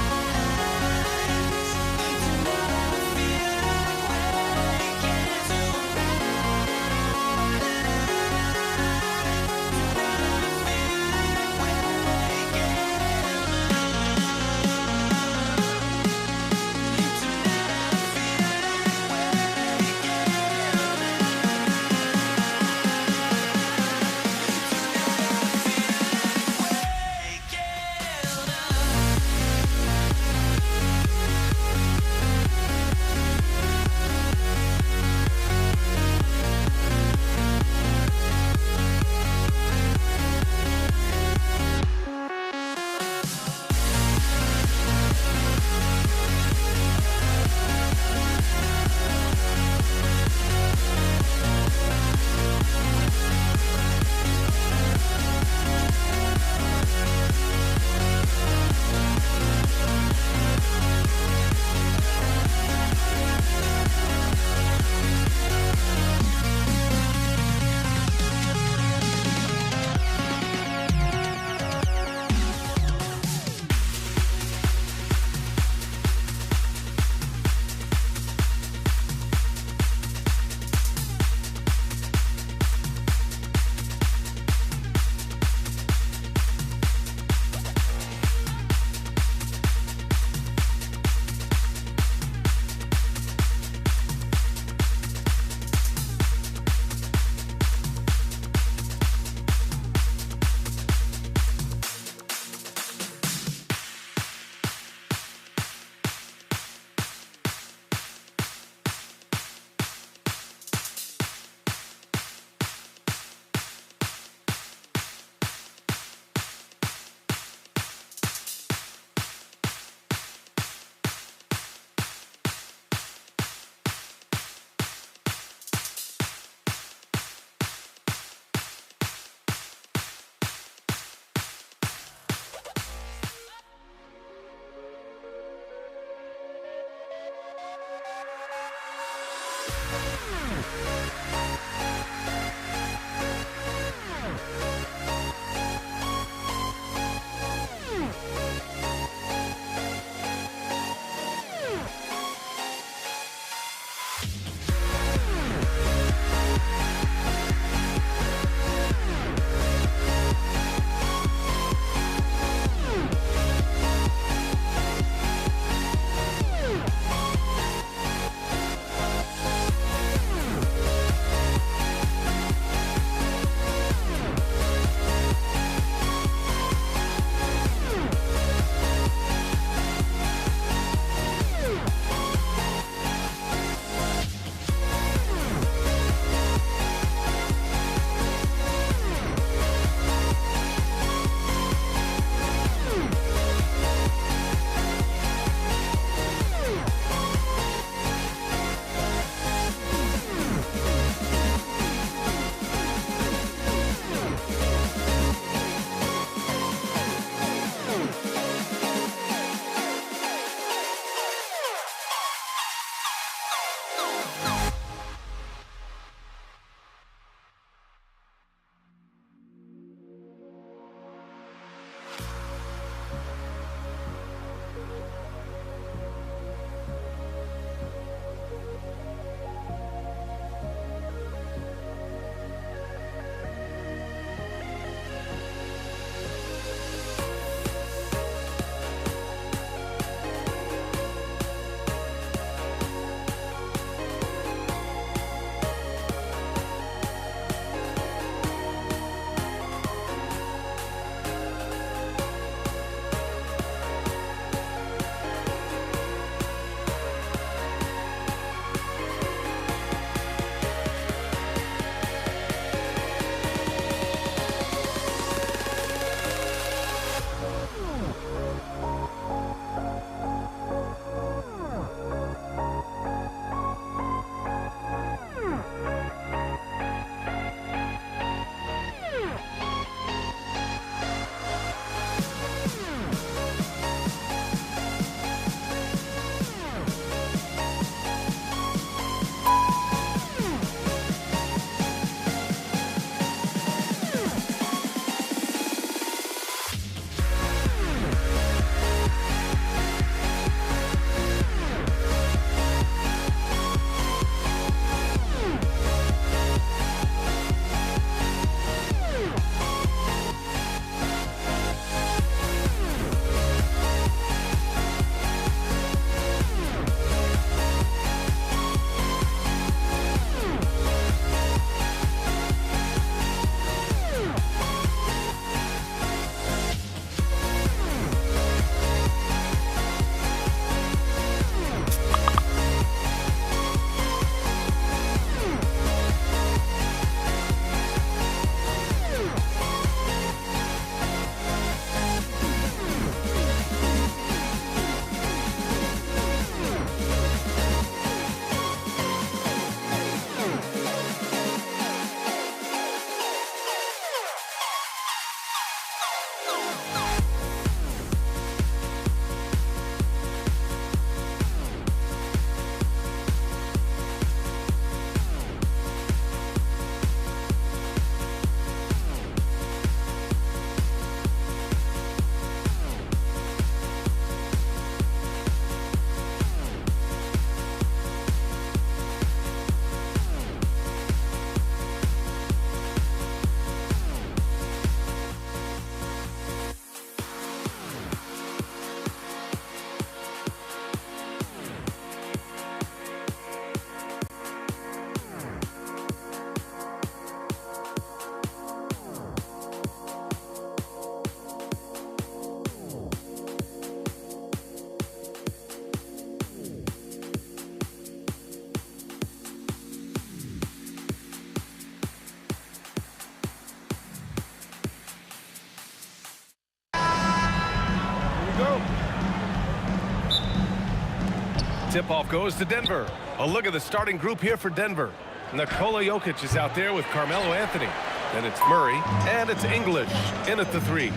tip-off goes to Denver. A look at the starting group here for Denver. Nikola Jokic is out there with Carmelo Anthony. Then it's Murray, and it's English in at the 3.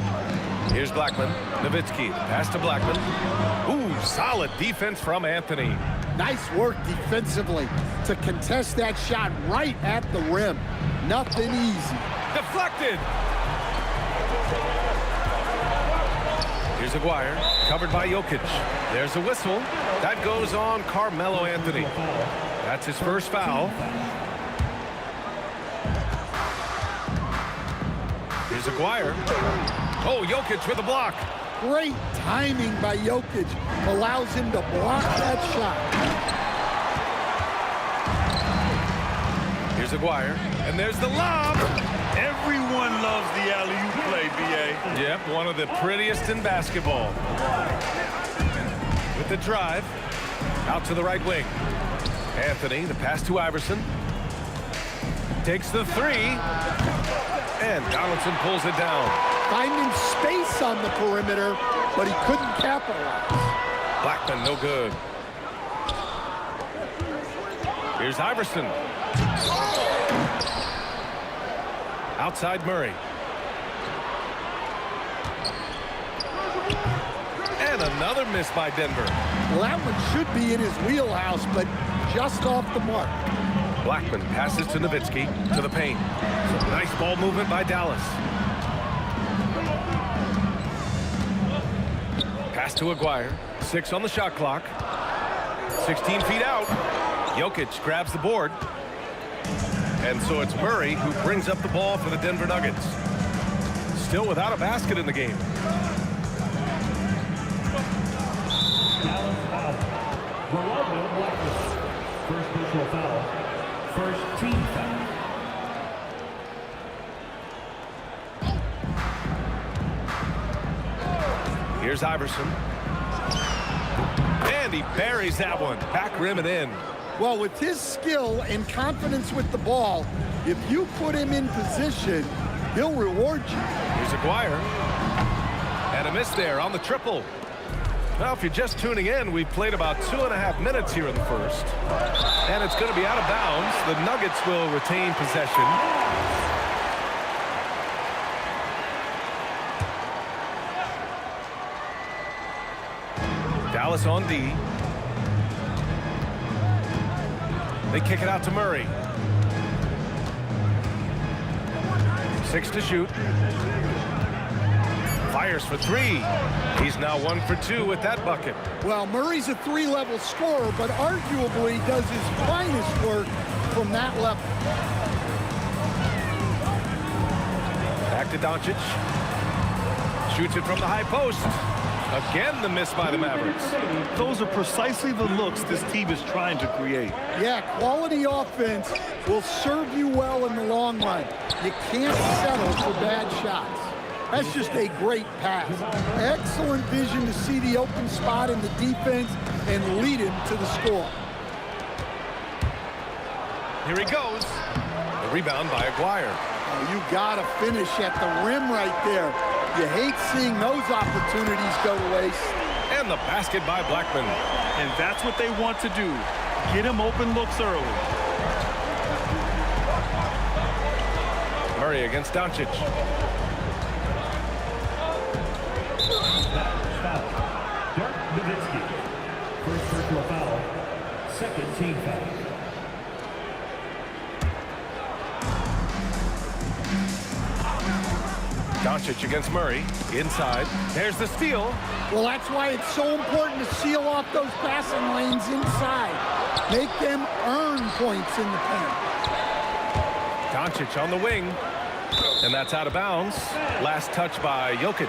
Here's Blackman. Nowitzki, pass to Blackman. Ooh, solid defense from Anthony. Nice work defensively to contest that shot right at the rim. Nothing easy. Deflected. Here's Aguirre, covered by Jokic. There's a whistle. That goes on Carmelo Anthony. That's his first foul. Here's Aguirre. Oh, Jokic with a block. Great timing by Jokic. Allows him to block that shot. Here's Aguirre. And there's the lob. Everyone loves the alley-oop play, B.A. Yep, one of the prettiest in basketball. With the drive. Out to the right wing. Anthony, the pass to Iverson. Takes the 3. And Donaldson pulls it down. Finding space on the perimeter, but he couldn't capitalize. Blackman, no good. Here's Iverson. Outside Murray. And another miss by Denver. Well, that one should be in his wheelhouse, but just off the mark. Blackman passes to Nowitzki, to the paint. Some nice ball movement by Dallas. Pass to Aguirre. 6 on the shot clock. 16 feet out. Jokic grabs the board. And so it's Murray who brings up the ball for the Denver Nuggets. Still without a basket in the game. First personal foul. First team foul. Here's Iverson. And he buries that one. Back rim and in. Well, with his skill and confidence with the ball, if you put him in position, he'll reward you. Here's Aguirre. And a miss there on the triple. Well, if you're just tuning in, we've played about 2.5 minutes here in the first. And it's going to be out of bounds. The Nuggets will retain possession. Dallas on D. They kick it out to Murray. 6 to shoot. Fires for 3. He's now 1 for 2 with that bucket. Well, Murray's a 3-level scorer, but arguably does his finest work from that level. Back to Doncic. Shoots it from the high post. Again, the miss by the Mavericks. Those are precisely the looks this team is trying to create. Yeah, quality offense will serve you well in the long run. You can't settle for bad shots. That's just a great pass. Excellent vision to see the open spot in the defense and lead him to the score. Here he goes. The rebound by Aguirre. Oh, you got to finish at the rim right there. You hate seeing those opportunities go to waste. And the basket by Blackman. And that's what they want to do. Get him open looks early. Murray against Doncic. Dirk Nowitzki. First personal foul. Second team foul. Doncic against Murray. Inside. There's the steal. Well, that's why it's so important to seal off those passing lanes inside. Make them earn points in the paint. Doncic on the wing. And that's out of bounds. Last touch by Jokic.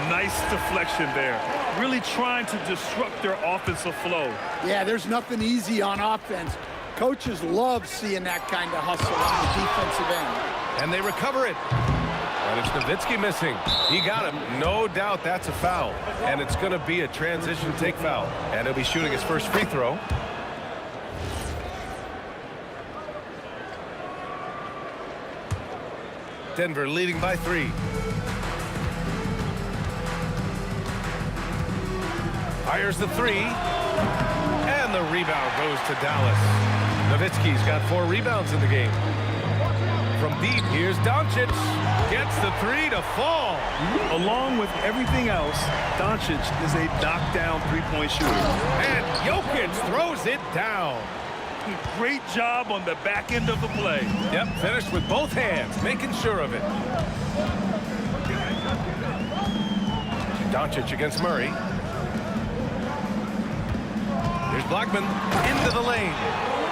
Nice deflection there. Really trying to disrupt their offensive flow. Yeah, there's nothing easy on offense. Coaches love seeing that kind of hustle on the defensive end. And they recover it. And it's Nowitzki missing. He got him. No doubt that's a foul. And it's going to be a transition take foul. And he'll be shooting his first free throw. Denver leading by 3. Fires the 3. And the rebound goes to Dallas. Nowitzki's got 4 rebounds in the game. From deep, here's Doncic. Gets the 3 to fall. Along with everything else, Doncic is a knockdown three-point shooter. And Jokic throws it down. Great job on the back end of the play. Yep, finished with both hands, making sure of it. Doncic against Murray. Here's Blackman into the lane.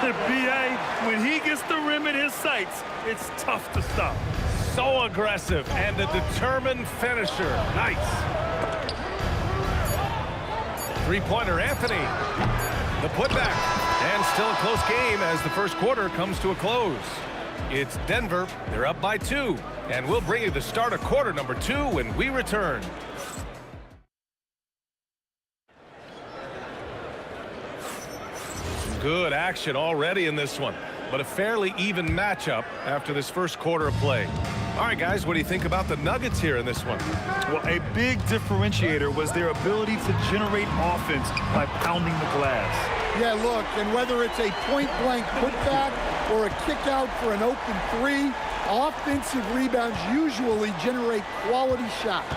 The BA, when he gets the rim in his sights, it's tough to stop. So aggressive and a determined finisher. Nice. Three-pointer, Anthony. The putback. And still a close game as the first quarter comes to a close. It's Denver. They're up by 2. And we'll bring you the start of quarter number 2 when we return. Some good action already in this one, but a fairly even matchup after this first quarter of play. All right, guys, what do you think about the Nuggets here in this one? Well, a big differentiator was their ability to generate offense by pounding the glass. Yeah, look, and whether it's a point-blank putback or a kick-out for an open 3, offensive rebounds usually generate quality shots.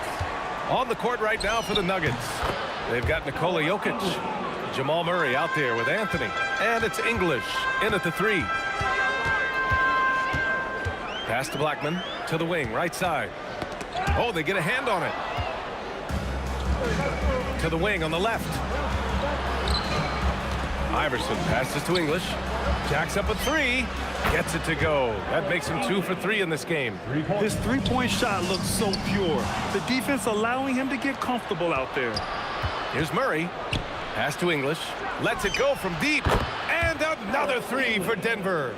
On the court right now for the Nuggets. They've got Nikola Jokic. Jamal Murray out there with Anthony. And it's English in at the 3. Pass to Blackman to the wing, right side. Oh, they get a hand on it. To the wing on the left. Iverson passes to English. Jacks up a 3. Gets it to go. That makes him 2 for 3 in this game. His three-point shot looks so pure. The defense allowing him to get comfortable out there. Here's Murray. Pass to English. Lets it go from deep. And another 3 for Denver.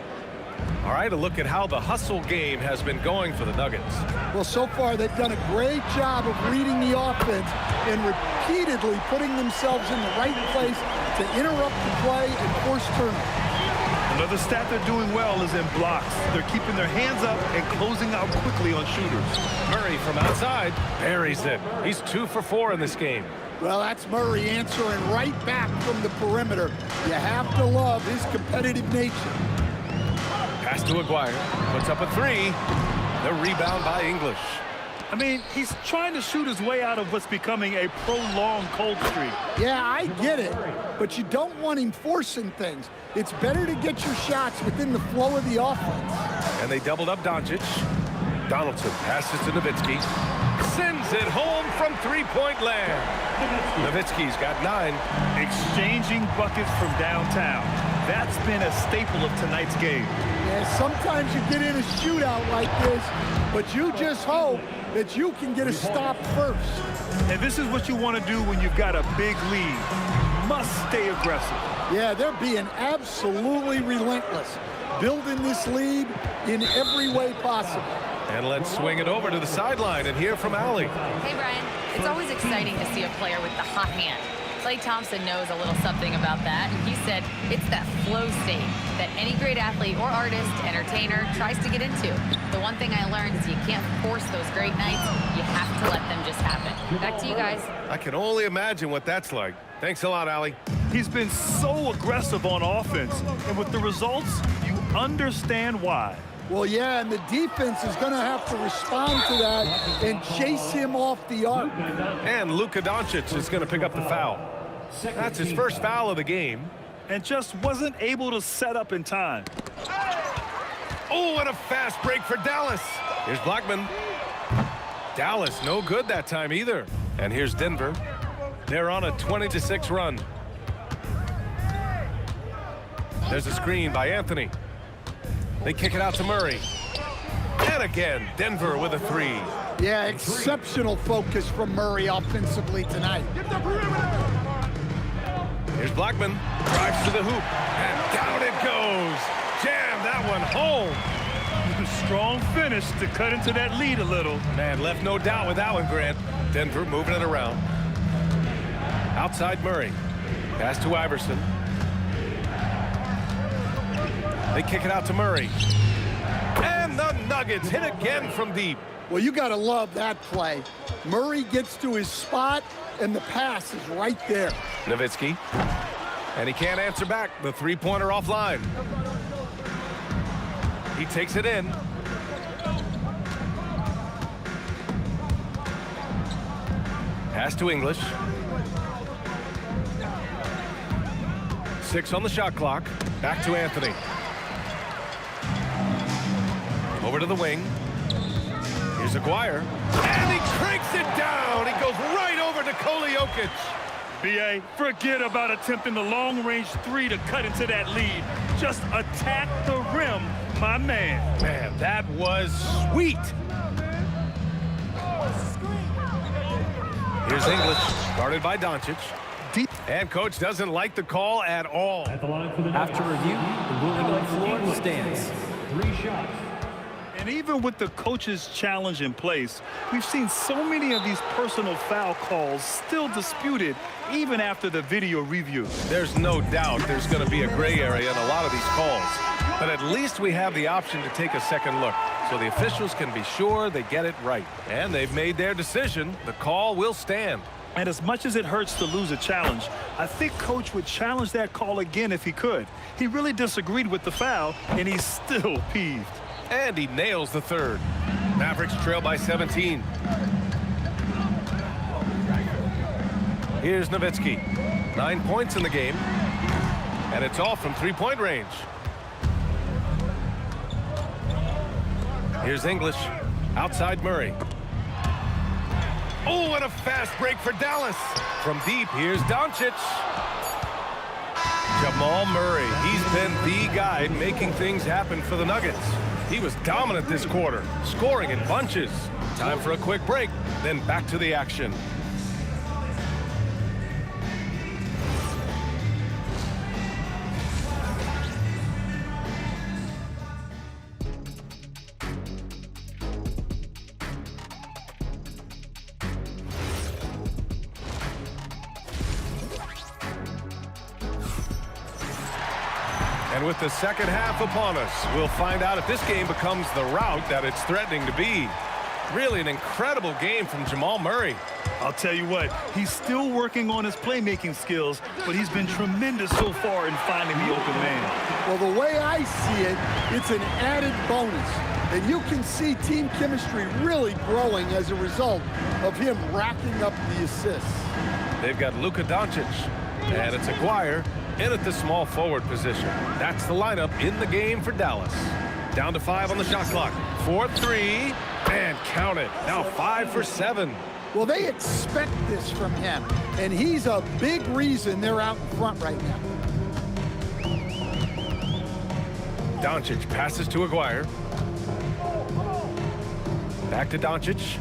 All right, a look at how the hustle game has been going for the Nuggets. Well, so far they've done a great job of reading the offense and repeatedly putting themselves in the right place to interrupt the play and force turnovers. Another stat they're doing well is in blocks. They're keeping their hands up and closing out quickly on shooters. Murray from outside buries it. He's 2 for 4 in this game. Well, that's Murray answering right back from the perimeter. You have to love his competitive nature. Pass to Aguirre. Puts up a 3. The rebound by English. I mean, he's trying to shoot his way out of what's becoming a prolonged cold streak. Yeah, I get it, but you don't want him forcing things. It's better to get your shots within the flow of the offense. And they doubled up Doncic. Donaldson passes to Nowitzki. Sends it home from three-point land. Nowitzki's got 9. Exchanging buckets from downtown. That's been a staple of tonight's game. Yeah, sometimes you get in a shootout like this, but you just hope that you can get a stop first. And this is what you want to do when you've got a big lead. Must stay aggressive. Yeah, they're being absolutely relentless, building this lead in every way possible. And let's swing it over to the sideline and hear from Allie. Hey, Brian. It's always exciting to see a player with the hot hand. Klay Thompson knows a little something about that, and he said it's that flow state that any great athlete or artist, entertainer, tries to get into. The one thing I learned is you can't force those great nights. You have to let them just happen. Back to you guys. I can only imagine what that's like. Thanks a lot, Allie. He's been so aggressive on offense, and with the results, you understand why. Well, yeah, and the defense is going to have to respond to that and chase him off the arc. And Luka Doncic is going to pick up the foul. That's his first foul of the game. And just wasn't able to set up in time. Oh, and a fast break for Dallas. Here's Blackman. Dallas, no good that time either. And here's Denver. They're on a 20-6 run. There's a screen by Anthony. They kick it out to Murray. And again, Denver with a 3. Yeah, exceptional focus from Murray offensively tonight. Here's Blackman. Drives to the hoop. And down it goes. Jam that one home. Strong finish to cut into that lead a little. Man, left no doubt with that one, Grant. Denver moving it around. Outside Murray. Pass to Iverson. They kick it out to Murray. And the Nuggets hit again from deep. Well, you got to love that play. Murray gets to his spot, and the pass is right there. Nowitzki. And he can't answer back. The three-pointer offline. He takes it in. Pass to English. 6 on the shot clock. Back to Anthony. Over to the wing. Here's Aguirre. And he cranks it down. He goes right over Nikola Jokic. B.A., forget about attempting the long-range three to cut into that lead. Just attack the rim, my man. Man, that was sweet. Here's English, guarded by Doncic. And coach doesn't like the call at all. After review, the ruling on the floor stands. 3 shots. And even with the coach's challenge in place, we've seen so many of these personal foul calls still disputed even after the video review. There's no doubt there's going to be a gray area in a lot of these calls. But at least we have the option to take a second look, so the officials can be sure they get it right. And they've made their decision. The call will stand. And as much as it hurts to lose a challenge, I think Coach would challenge that call again if he could. He really disagreed with the foul, and he's still peeved. And he nails the third. Mavericks trail by 17. Here's Nowitzki. 9 points in the game. And it's all from three-point range. Here's English. Outside Murray. Oh, and a fast break for Dallas. From deep, here's Doncic. Jamal Murray. He's been the guy making things happen for the Nuggets. He was dominant this quarter, scoring in bunches. Time for a quick break, then back to the action. And with the second half upon us, we'll find out if this game becomes the rout that it's threatening to be. Really an incredible game from Jamal Murray. I'll tell you what, he's still working on his playmaking skills, but he's been tremendous so far in finding the open man. Well, the way I see it, it's an added bonus. And you can see team chemistry really growing as a result of him racking up the assists. They've got Luka Doncic, and it's Aguirre in at the small forward position. That's the lineup in the game for Dallas. Down to 5 on the shot clock. 4-3, and count it. Now 5 for 7. Well, they expect this from him, and he's a big reason they're out in front right now. Doncic passes to Aguirre. Back to Doncic.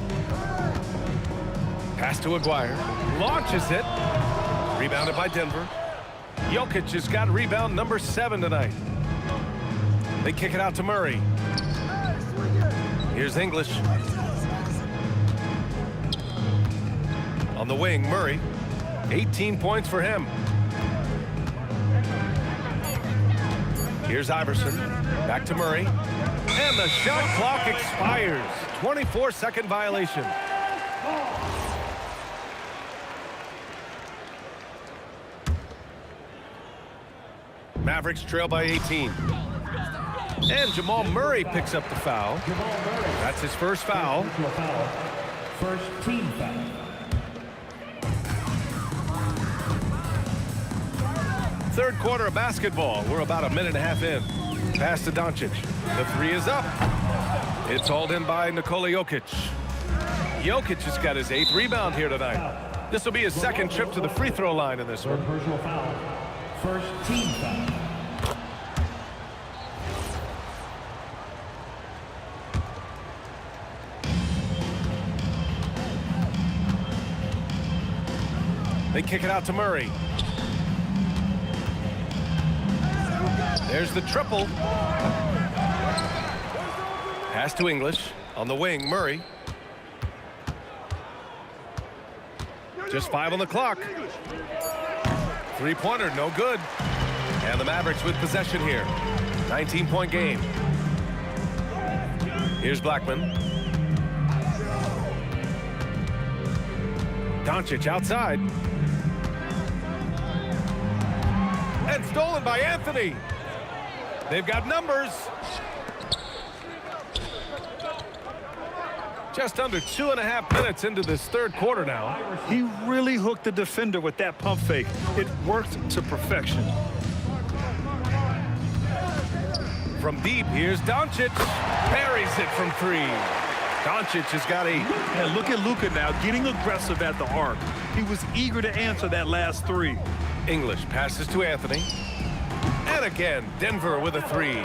Pass to Aguirre. Launches it. Rebounded by Denver. Jokic has got rebound number 7 tonight. They kick it out to Murray. Here's English. On the wing, Murray. 18 points for him. Here's Iverson. Back to Murray. And the shot clock expires. 24-second violation. Mavericks trail by 18. And Jamal Murray picks up the foul. That's his first foul. First team foul. Third quarter of basketball. We're about a minute and a half in. Pass to Doncic. The three is up. It's hauled in by Nikola Jokic. Jokic has got his 8th rebound here tonight. This will be his second trip to the free throw line in this one. Personal foul. First team foul. They kick it out to Murray. There's the triple. Pass to English. On the wing, Murray. Just 5 on the clock. Three-pointer, no good. And the Mavericks with possession here. 19-point game. Here's Blackman. Doncic outside. And stolen by Anthony. They've got numbers. Just under 2.5 minutes into this third quarter now. He really hooked the defender with that pump fake. It worked to perfection. From deep, here's Doncic. Buries it from 3. Doncic has got 8. And look at Luka now, getting aggressive at the arc. He was eager to answer that last 3. English passes to Anthony. And again, Denver with a 3.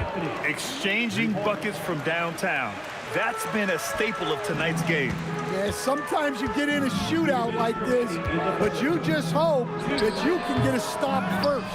Exchanging buckets from downtown. That's been a staple of tonight's game. Yeah, sometimes you get in a shootout like this, but you just hope that you can get a stop first.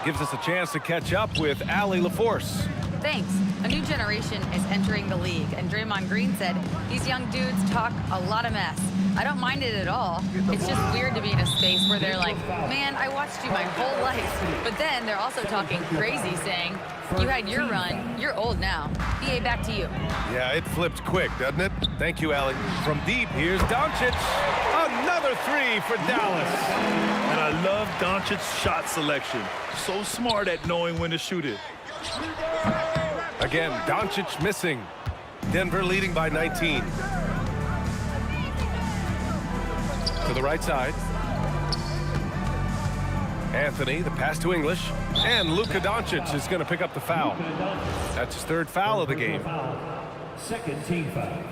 Gives us a chance to catch up with Allie LaForce. Thanks. A new generation is entering the league, and Draymond Green said, these young dudes talk a lot of mess. I don't mind it at all. It's just weird to be in a space where they're like, man, I watched you my whole life. But then they're also talking crazy, saying, you had your run, you're old now. BA, back to you. Yeah, it flipped quick, doesn't it? Thank you, Allie. From deep, here's Doncic. Another 3 for Dallas. And I love Doncic's shot selection. So smart at knowing when to shoot it. Again, Doncic missing. Denver leading by 19. To the right side. Anthony, the pass to English. And Luka Doncic is going to pick up the foul. That's his 3rd foul of the game. Second team foul.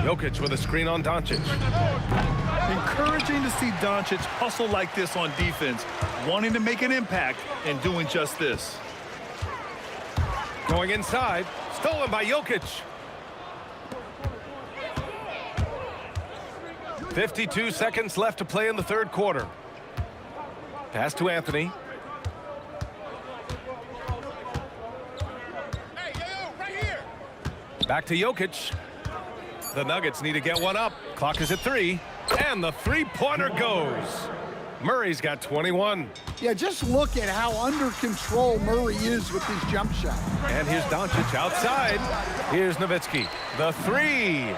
Jokic with a screen on Doncic. Encouraging to see Doncic hustle like this on defense, wanting to make an impact and doing just this. Going inside, stolen by Jokic. 52 seconds left to play in the third quarter. Pass to Anthony. Back to Jokic. The Nuggets need to get one up. Clock is at 3. And the three-pointer goes. Murray's got 21. Yeah, just look at how under control Murray is with his jump shot. And here's Doncic outside. Here's Nowitzki. The 3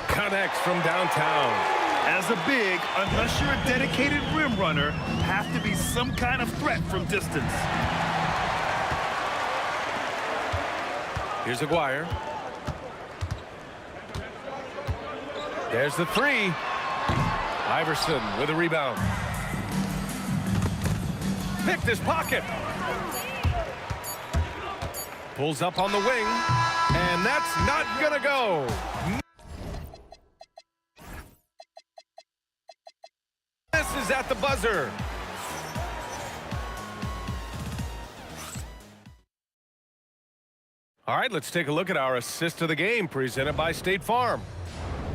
connects from downtown. As a big, unless you're a dedicated rim runner, have to be some kind of threat from distance. Here's Aguirre. There's the 3. Iverson with a rebound. Picked his pocket. Pulls up on the wing. And that's not gonna go. This is at the buzzer. All right, let's take a look at our assist of the game presented by State Farm.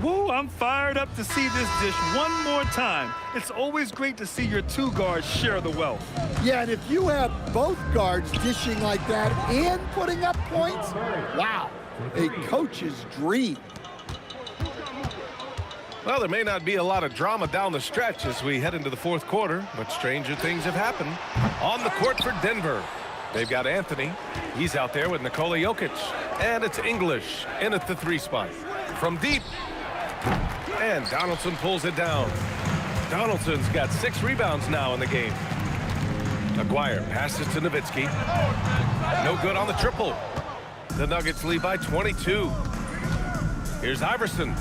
Woo, I'm fired up to see this dish one more time. It's always great to see your 2 guards share the wealth. Yeah, and if you have both guards dishing like that and putting up points, wow, a coach's dream. Well, there may not be a lot of drama down the stretch as we head into the fourth quarter, but stranger things have happened. On the court for Denver, they've got Anthony. He's out there with Nikola Jokic. And it's English in at the 3 spot. From deep. And Donaldson pulls it down. Donaldson's got 6 rebounds now in the game. Aguirre passes to Nowitzki. No good on the triple. The Nuggets lead by 22. Here's Iverson.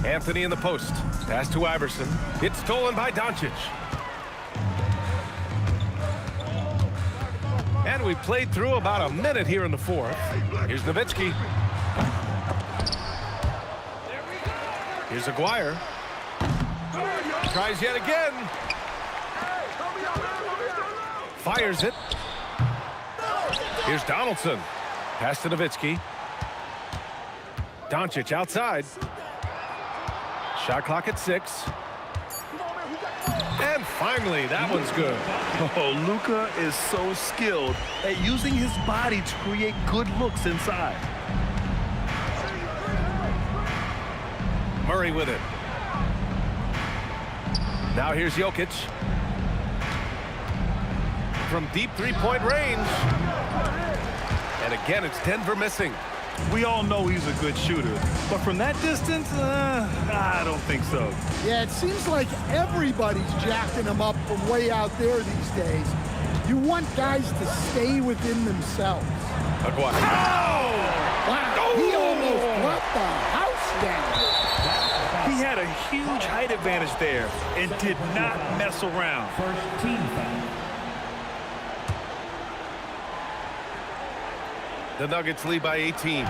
Anthony in the post. Pass to Iverson. It's stolen by Doncic. And we played through about a minute here in the fourth. Here's Nowitzki. Here's Aguirre. Tries yet again. Fires it. Here's Donaldson. Pass to Nowitzki. Doncic outside. Shot clock at 6. And finally, that one's good. Oh, Luka is so skilled at using his body to create good looks inside. Murray with it. Now here's Jokic. From deep 3-point range. And again, it's Denver missing. We all know he's a good shooter, but from that distance, I don't think so. Yeah, it seems like everybody's jacking him up from way out there these days. You want guys to stay within themselves. Aguirre. Wow, he almost brought the house down. He had a huge height advantage there and did not mess around. First team foul. The Nuggets lead by 18.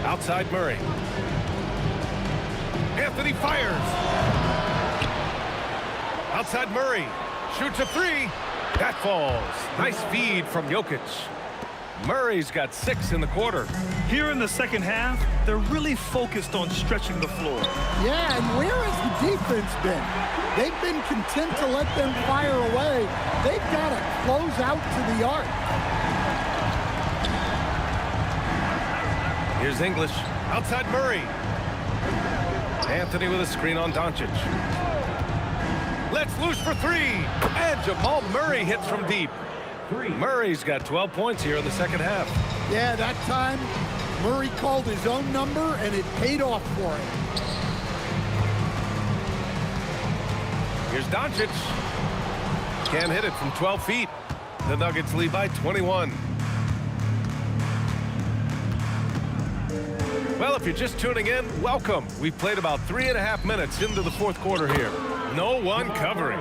Outside Murray. Anthony fires. Outside Murray. Shoots a three. That falls. Nice feed from Jokic. Murray's got 6 in the quarter. Here in the second half, they're really focused on stretching the floor. Yeah, and where has the defense been? They've been content to let them fire away. They've got to close out to the arc. Here's English. Outside Murray. Anthony with a screen on Doncic. Let's loose for 3. And Jamal Murray hits from deep. Murray's got 12 points here in the second half. Yeah, that time Murray called his own number, and it paid off for him. Here's Doncic. Can't hit it from 12 feet. The Nuggets lead by 21. Well, if you're just tuning in, welcome. We've played about 3.5 minutes into the fourth quarter here. No one covering.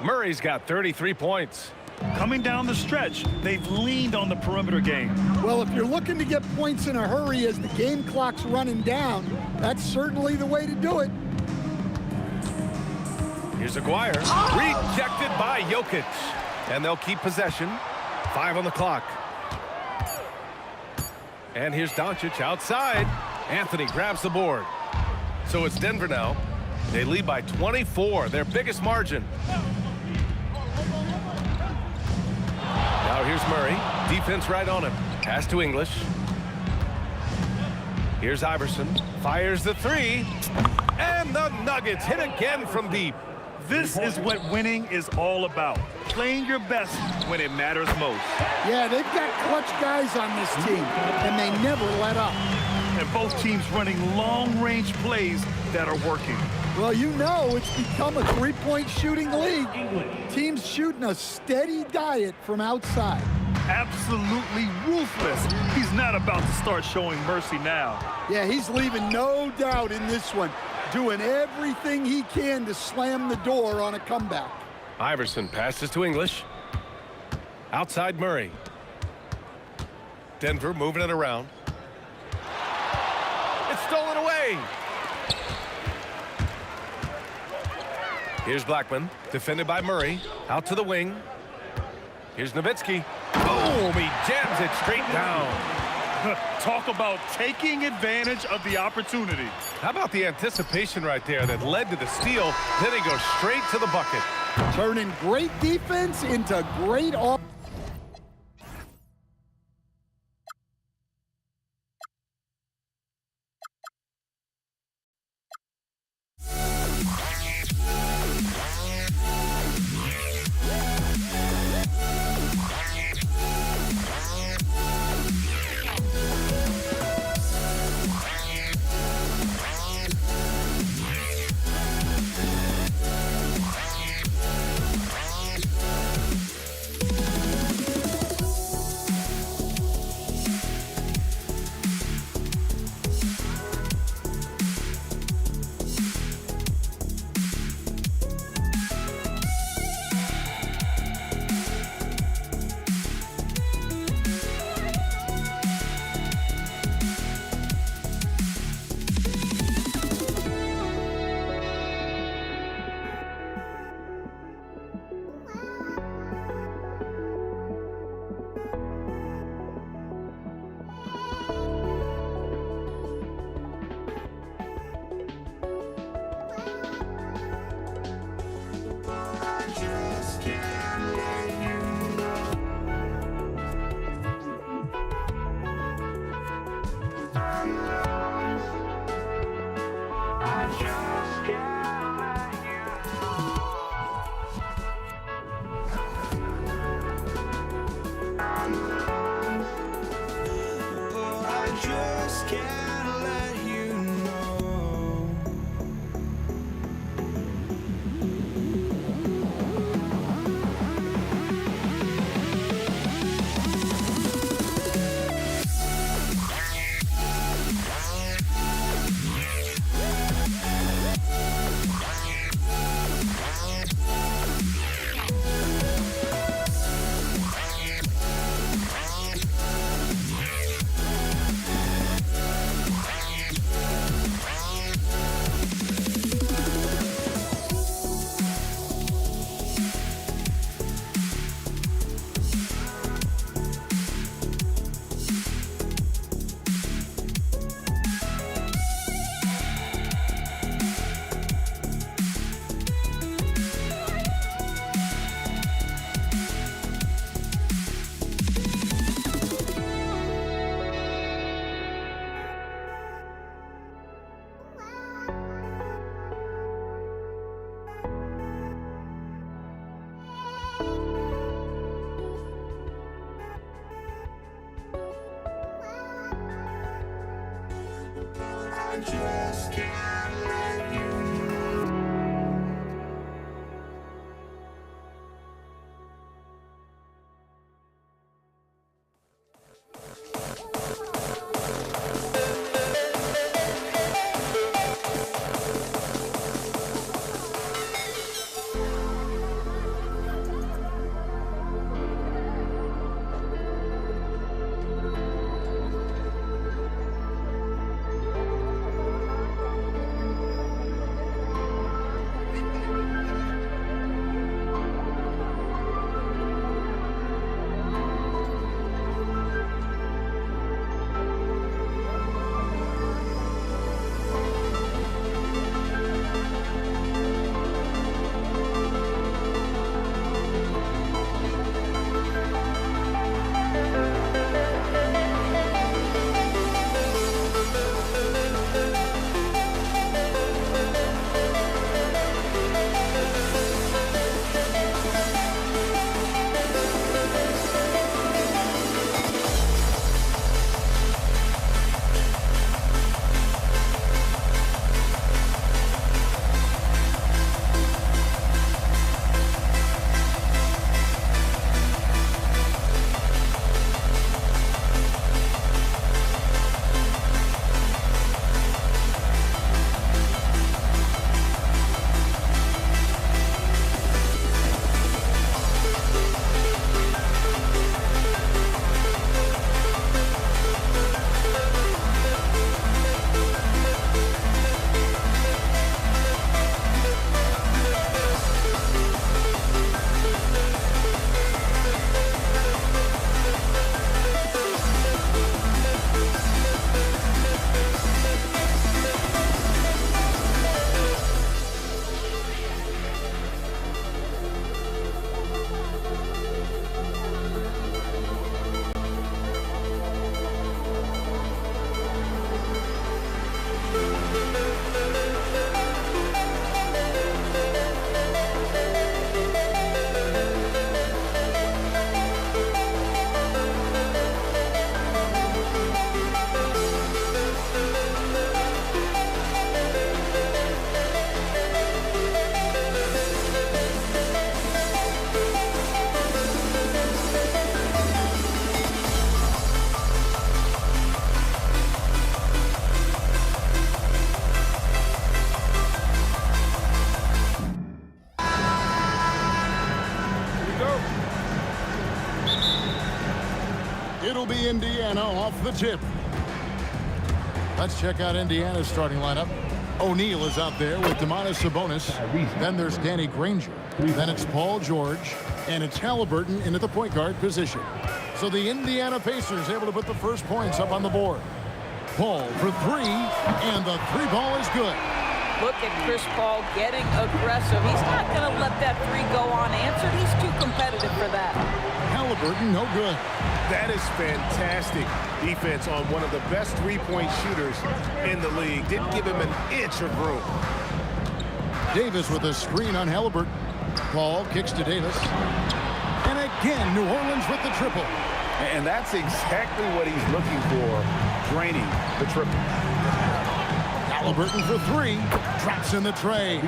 Murray's got 33 points. Coming down the stretch, they've leaned on the perimeter game. Well, if you're looking to get points in a hurry as the game clock's running down, that's certainly the way to do it. Here's Aguirre. Rejected by Jokic. And they'll keep possession. 5 on the clock. And here's Doncic outside. Anthony grabs the board. So it's Denver now. They lead by 24, their biggest margin. Now here's Murray. Defense right on him. Pass to English. Here's Iverson. Fires the 3. And the Nuggets hit again from deep. This is what winning is all about. Playing your best when it matters most. Yeah, they've got clutch guys on this team, and they never let up. And both teams running long-range plays that are working. Well, you know it's become a three-point shooting league. Teams shooting a steady diet from outside. Absolutely ruthless. He's not about to start showing mercy now. Yeah, he's leaving no doubt in this one. Doing everything he can to slam the door on a comeback. Iverson passes to English. Outside Murray. Denver moving it around. It's stolen away. Here's Blackman, defended by Murray. Out to the wing. Here's Nowitzki. Boom! He jams it straight down. Talk about taking advantage of the opportunity. How about the anticipation right there that led to the steal? Then he goes straight to the bucket. Turning great defense into great offense. just can't let you know. I just can't let you know. It'll be Indiana off the tip. Let's check out Indiana's starting lineup. O'Neal is out there with Domantas Sabonis. Then there's Danny Granger. Then it's Paul George. And it's Halliburton in at the point guard position. So the Indiana Pacers able to put the first points up on the board. Paul for three, and the three ball is good. Look at Chris Paul getting aggressive. He's not going to let that three go unanswered. He's too competitive for that. Halliburton, no good. That is fantastic defense on one of the best three-point shooters in the league. Didn't give him an inch of room. Davis with a screen on Halliburton. Paul kicks to Davis. And again, New Orleans with the triple. And that's exactly what he's looking for draining the triple. Halliburton for three. Drops in the tray.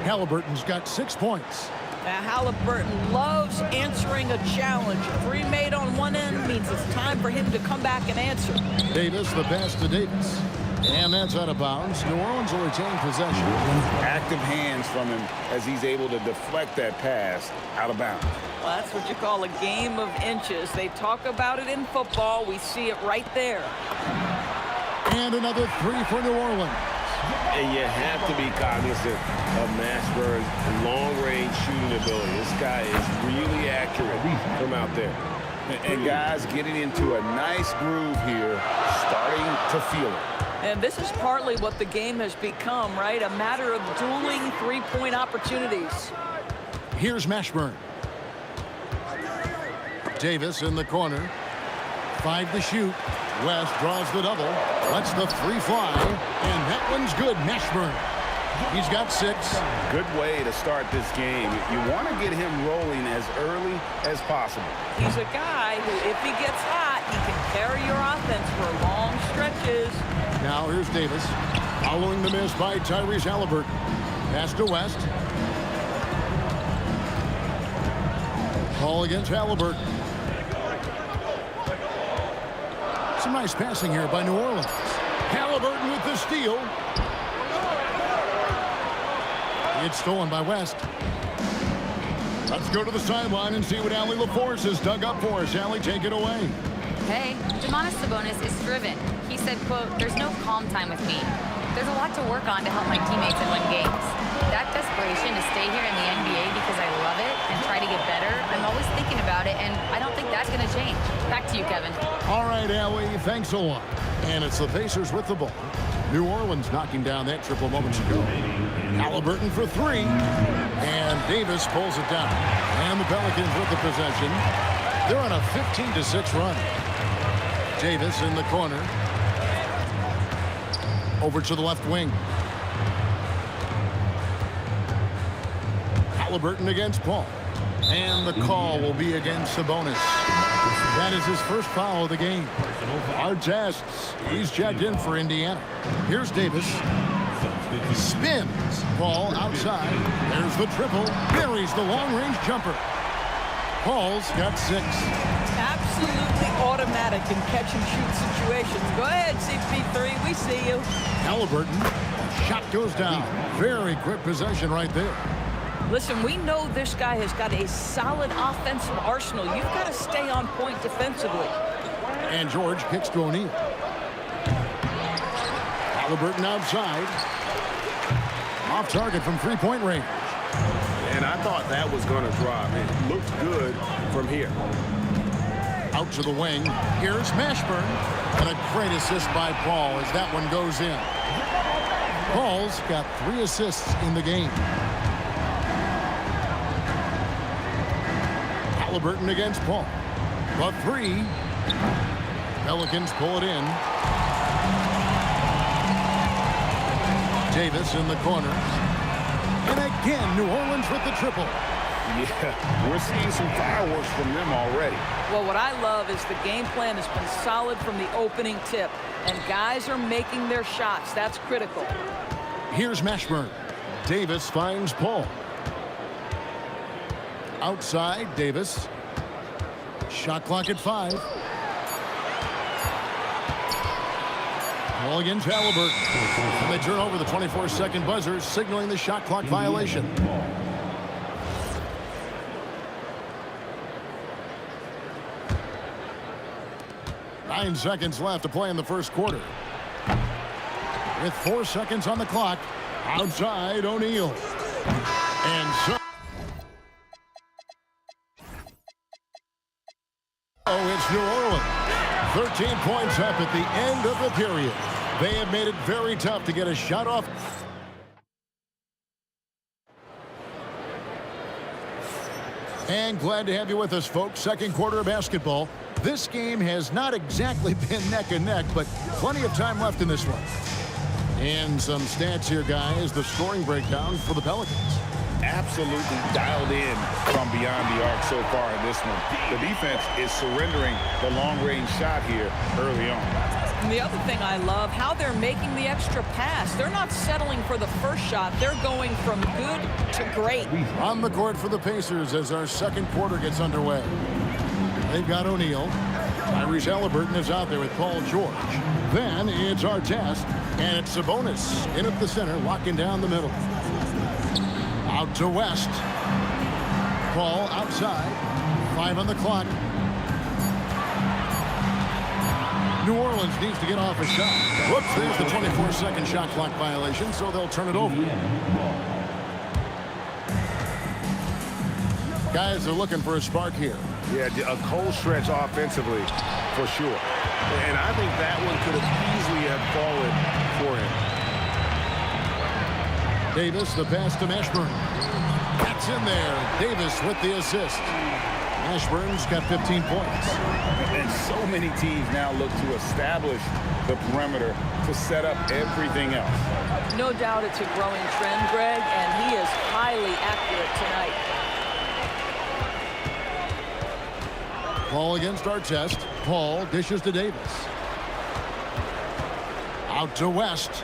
Halliburton's got 6 points. Now, Halliburton loves answering a challenge. 3 made on one end means it's time for him to come back and answer. Davis, the pass to Davis. And that's out of bounds. New Orleans will retain possession. Active hands from him as he's able to deflect that pass out of bounds. Well, that's what you call a game of inches. They talk about it in football. We see it right there. And another 3 for New Orleans. And you have to be cognizant of Mashburn's long-range shooting ability. This guy is really accurate from out there. And guys getting into a nice groove here, starting to feel it. And this is partly what the game has become, right? A matter of dueling three-point opportunities. Here's Mashburn. Davis in the corner. 5 to shoot. West draws the double. Lets the free fly. And that one's good. Mashburn. He's got 6. Good way to start this game. You want to get him rolling as early as possible. He's a guy who, if he gets hot, he can carry your offense for long stretches. Now here's Davis. Following the miss by Tyrese Halliburton. Pass to West. Call against Halliburton. Some nice passing here by New Orleans. Halliburton with the steal. It's stolen by West. Let's go to the sideline and see what Allie LaForce has dug up for us. Allie, take it away. Hey, Domantas Sabonis is driven. He said, quote, "There's no calm time with me. There's a lot to work on to help my teammates and win games. That desperation to stay here in the NBA because I love it and try to get better, I'm always thinking about it, and I don't think that's going to change." Back to you, Kevin. All right, Allie, thanks a lot. And it's the Pacers with the ball. New Orleans knocking down that triple moments ago. Halliburton for 3. And Davis pulls it down. And the Pelicans with the possession. They're on a 15-6 run. Davis in the corner. Over to the left wing. Halliburton against Paul. And the call will be against Sabonis. That is his first foul of the game. Artests. He's checked in for Indiana. Here's Davis. Spins. Paul outside. There's the triple. Buries the long-range jumper. Paul's got 6. Absolutely automatic in catch-and-shoot situations. Go ahead, CP3. We see you. Halliburton. Shot goes down. Very quick possession right there. Listen, we know this guy has got a solid offensive arsenal. You've got to stay on point defensively. And George kicks to O'Neal. Halliburton outside. Off target from three-point range. And I thought that was going to drop. It looked good from here. Out to the wing. Here's Mashburn. And a great assist by Paul as that one goes in. Paul's got 3 assists in the game. Halliburton against Paul. The 3. Pelicans pull it in. Davis in the corner. And again, New Orleans with the triple. Yeah, we're seeing some fireworks from them already. Well, what I love is the game plan has been solid from the opening tip. And guys are making their shots. That's critical. Here's Mashburn. Davis finds Paul. Outside, Davis. Shot clock at 5. Ball against Halliburton. And they turn over the 24-second buzzer, signaling the shot clock violation. Nine seconds left to play in the first quarter. With 4 seconds on the clock, outside O'Neal. And so... it's New Orleans. 13 points up at the end of the period. They have made it very tough to get a shot off. And glad to have you with us, folks. Second quarter of basketball. This game has not exactly been neck and neck, but plenty of time left in this one. And some stats here, guys. The scoring breakdown for the Pelicans. Absolutely dialed in from beyond the arc so far in this one. The defense is surrendering the long-range shot here early on. And the other thing I love, how they're making the extra pass. They're not settling for the first shot. They're going from good to great. On the court for the Pacers as our second quarter gets underway. They've got O'Neal. Tyrese Halliburton is out there with Paul George. Then it's Artest, and it's Sabonis in at the center, locking down the middle. Out to West. Paul outside. 5 on the clock. New Orleans needs to get off a shot. Whoops, there's the 24-second shot clock violation, so they'll turn it over. Guys are looking for a spark here. Yeah, a cold stretch offensively, for sure. And I think that one could have easily have fallen for him. Davis, the pass to Mashburn. That's in there. Davis with the assist. Mashburn's got 15 points. And so many teams now look to establish the perimeter to set up everything else. No doubt it's a growing trend, Greg, and he is highly accurate tonight. Paul against Artest. Paul dishes to Davis. Out to West.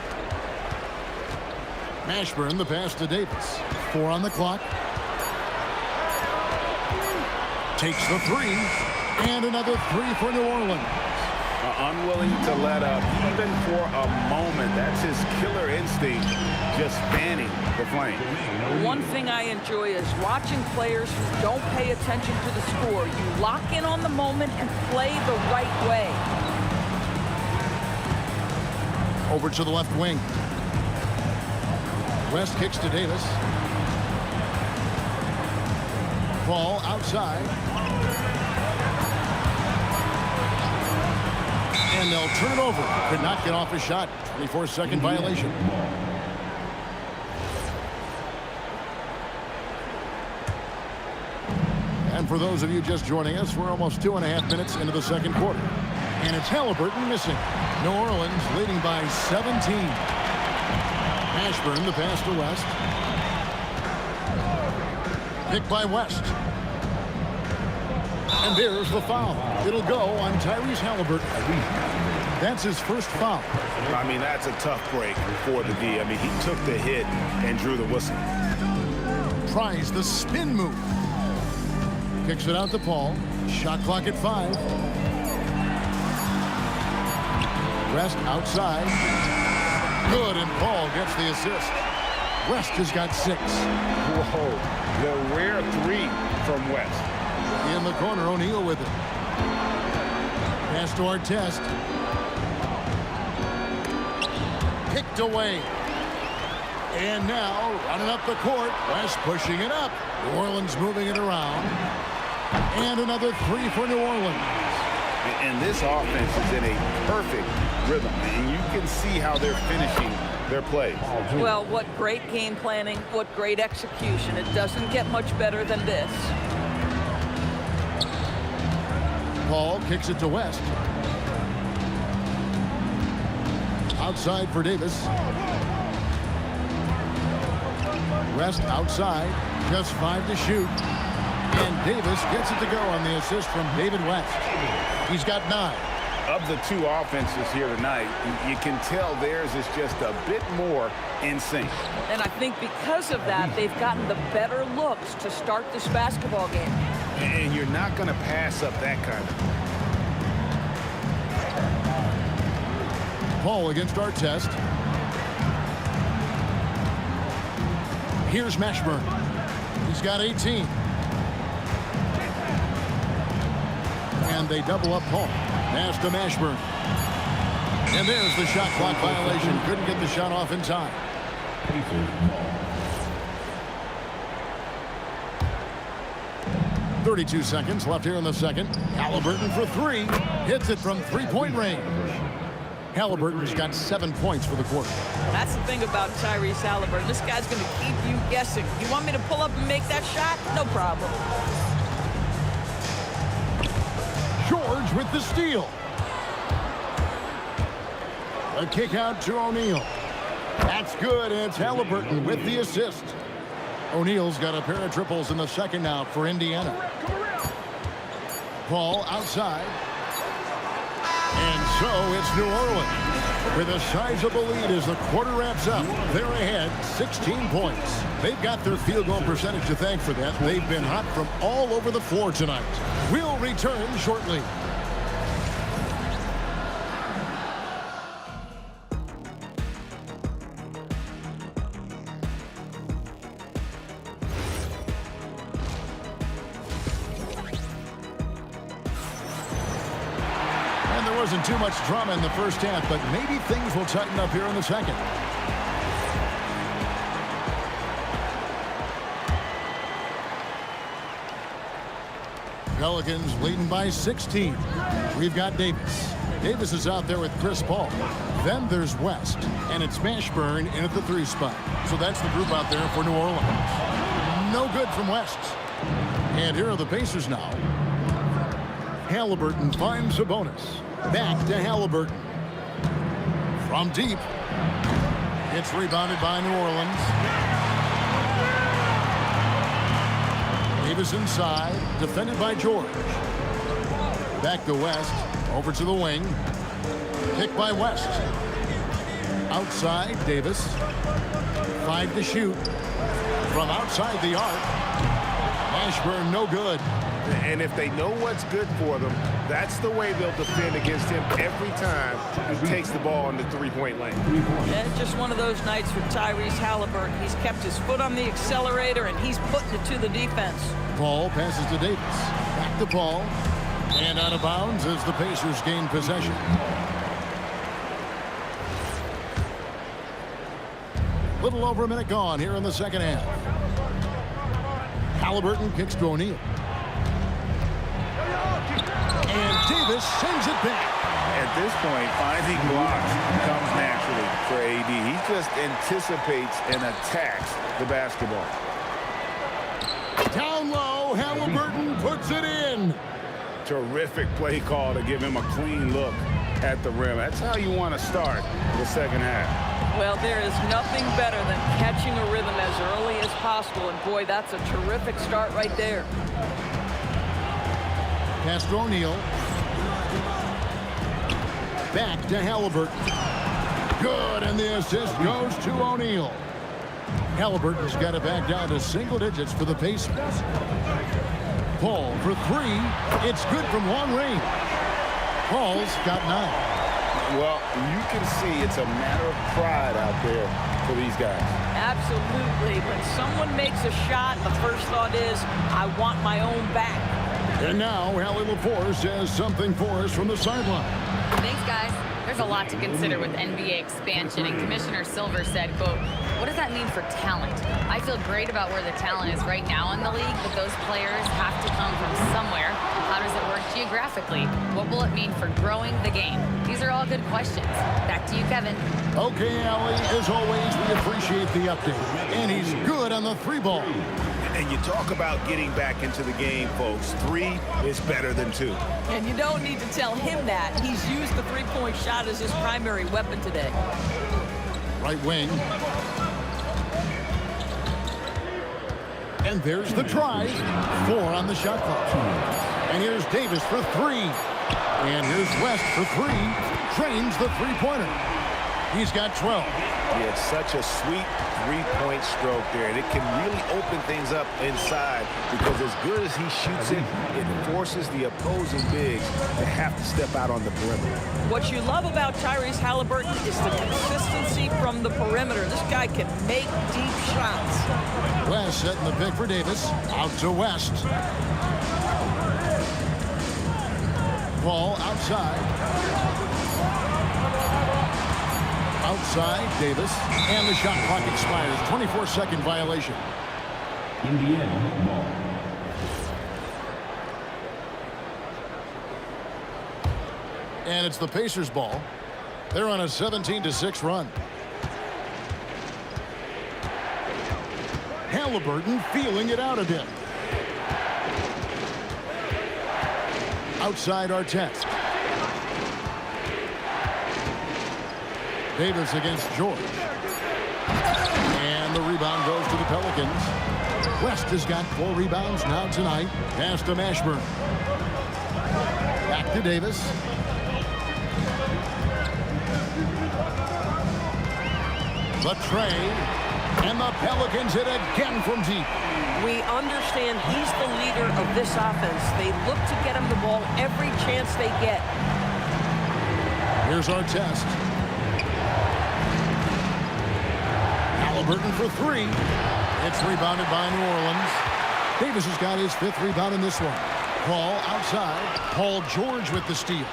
Mashburn, the pass to Davis. 4 on the clock. Takes the 3. And another 3 for New Orleans. Unwilling to let up, even for a moment. That's his killer instinct, just fanning the flame. One thing I enjoy is watching players who don't pay attention to the score. You lock in on the moment and play the right way. Over to the left wing. West kicks to Davis. Paul outside. And they'll turn it over. Could not get off a shot. 24-second violation. And for those of you just joining us, we're almost 2.5 minutes into the second quarter. And it's Halliburton missing. New Orleans leading by 17. Mashburn, the pass to West. Picked by West. And there's the foul. It'll go on Tyrese Halliburton. That's his first foul. I mean, that's a tough break for the D. I mean, he took the hit and drew the whistle. Tries the spin move. Kicks it out to Paul. Shot clock at 5. West outside. Good, and Paul gets the assist. West has got 6. Whoa, the rare 3 from West. In the corner, O'Neal with it. Pass to Artest. Kicked away. And now, running up the court, West pushing it up. New Orleans moving it around. And another 3 for New Orleans. And this offense is in a perfect rhythm. And you can see how they're finishing their plays. Well, what great game planning, what great execution. It doesn't get much better than this. Paul kicks it to West. Outside for Davis. West outside. Just 5 to shoot. And Davis gets it to go on the assist from David West. He's got 9. Of the 2 offenses here tonight, you can tell theirs is just a bit more in sync. And I think because of that, they've gotten the better looks to start this basketball game. And you're not going to pass up that kind of. Paul against Artest. Here's Mashburn. He's got 18. And they double up Paul. Pass to Mashburn. And there's the shot clock violation. Couldn't get the shot off in time. 32 seconds left here in the second. Halliburton for 3. Hits it from 3-point range. Halliburton's got 7 points for the quarter. That's the thing about Tyrese Halliburton. This guy's going to keep you guessing. You want me to pull up and make that shot? No problem. George with the steal. A kick out to O'Neal. That's good, and it's Halliburton with the assist. O'Neal's got a pair of triples in the second now for Indiana. Paul outside. And so it's New Orleans with a sizable lead as the quarter wraps up. They're ahead 16 points. They've got their field goal percentage to thank for that. They've been hot from all over the floor tonight. We'll return shortly. Wasn't too much drama in the first half, but maybe things will tighten up here in the second. Pelicans leading by 16. We've got Davis. Davis is out there with Chris Paul. Then there's West, and it's Mashburn in at the 3 spot. So that's the group out there for New Orleans. No good from West. And here are the Pacers now. Halliburton finds Sabonis. Back to Halliburton. From deep. It's rebounded by New Orleans. Davis inside. Defended by George. Back to West. Over to the wing. Picked by West. Outside, Davis. 5 to shoot. From outside the arc. Mashburn no good. And if they know what's good for them, that's the way they'll defend against him every time he takes the ball in the three-point lane. And just one of those nights for Tyrese Halliburton. He's kept his foot on the accelerator, and he's putting it to the defense. Paul passes to Davis. Back to Paul. And out of bounds as the Pacers gain possession. Little over a minute gone here in the second half. Halliburton kicks to O'Neal. And Davis sends it back. At this point, finding blocks comes naturally for AD. He just anticipates and attacks the basketball. Down low, Halliburton puts it in. Terrific play call to give him a clean look at the rim. That's how you want to start the second half. Well, there is nothing better than catching a rhythm as early as possible. And, boy, that's a terrific start right there. Pass to O'Neal. Back to Halliburton. Good, and the assist goes to O'Neal. Halliburton's got it back down to single digits for the Pacers. Paul for 3. It's good from long range. Paul's got 9. Well, you can see it's a matter of pride out there for these guys. Absolutely. When someone makes a shot, the first thought is, I want my own back. And now, Hallie LaForce has something for us from the sideline. Thanks, guys. There's a lot to consider with NBA expansion, and Commissioner Silver said, quote, what does that mean for talent? I feel great about where the talent is right now in the league, but those players have to come from somewhere. How does it work geographically? What will it mean for growing the game? These are all good questions. Back to you, Kevin. Okay, Allie, as always, we appreciate the update. And he's good on the 3 ball. And you talk about getting back into the game, folks. 3 is better than 2. And you don't need to tell him that. He's used the three-point shot as his primary weapon today. Right wing. And there's the try. 4 on the shot clock. And here's Davis for 3. And here's West for 3. Trains the three-pointer. He's got 12. He had such a sweet three-point stroke there, and it can really open things up inside because as good as he shoots it, it forces the opposing bigs to have to step out on the perimeter. What you love about Tyrese Halliburton is the consistency from the perimeter. This guy can make deep shots. West setting the pick for Davis. Out to West. Ball outside. Outside, Davis. And the shot clock expires. 24-second violation. Indiana ball. And it's the Pacers' ball. They're on a 17-6 run. Halliburton feeling it out a bit. Outside Artest. Davis against George. And the rebound goes to the Pelicans. West has got 4 rebounds now tonight. Pass to Mashburn. Back to Davis. The tray, and the Pelicans hit again from deep. We understand he's the leader of this offense. They look to get him the ball every chance they get. Here's our test. Halliburton for three. It's rebounded by New Orleans. Davis has got his 5th rebound in this one. Paul outside. Paul George with the steal.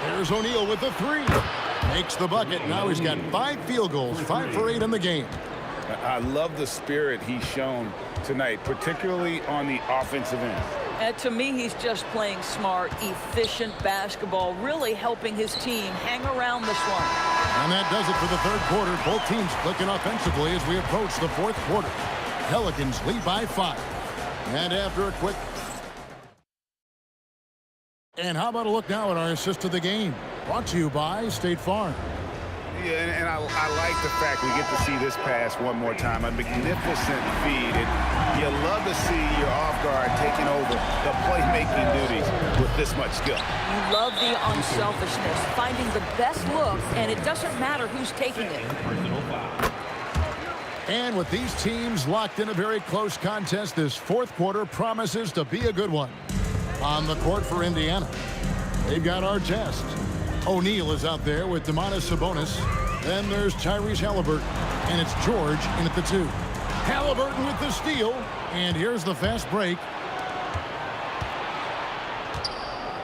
There's O'Neal with the three. Makes the bucket. Now he's got 5 field goals, 5 for 8 in the game. I love the spirit he's shown tonight, particularly on the offensive end. And to me, he's just playing smart, efficient basketball, really helping his team hang around this one. And that does it for the 3rd quarter. Both teams clicking offensively as we approach the 4th quarter. Pelicans lead by 5. And after a quick... And how about a look now at our assist of the game? Brought to you by State Farm. Yeah, and I like the fact we get to see this pass one more time. A magnificent feed. And you love to see your off guard taking over the playmaking duties with this much skill. You love the unselfishness, finding the best look, and it doesn't matter who's taking it. And with these teams locked in a very close contest, this 4th quarter promises to be a good one. On the court for Indiana, they've got our test. O'Neal is out there with Domantas Sabonis. Then there's Tyrese Halliburton, and it's George in at the 2. Halliburton with the steal, and here's the fast break.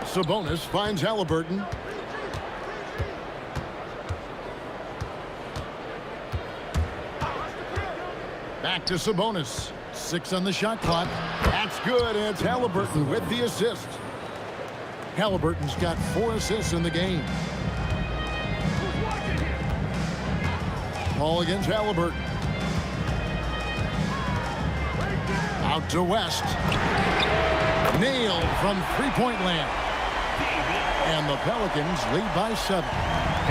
Sabonis finds Halliburton. Back to Sabonis. 6 on the shot clock. That's good, and it's Halliburton with the assist. Halliburton's got 4 assists in the game. Ball against Halliburton. Out to West. Nailed from three-point land. And the Pelicans lead by 7.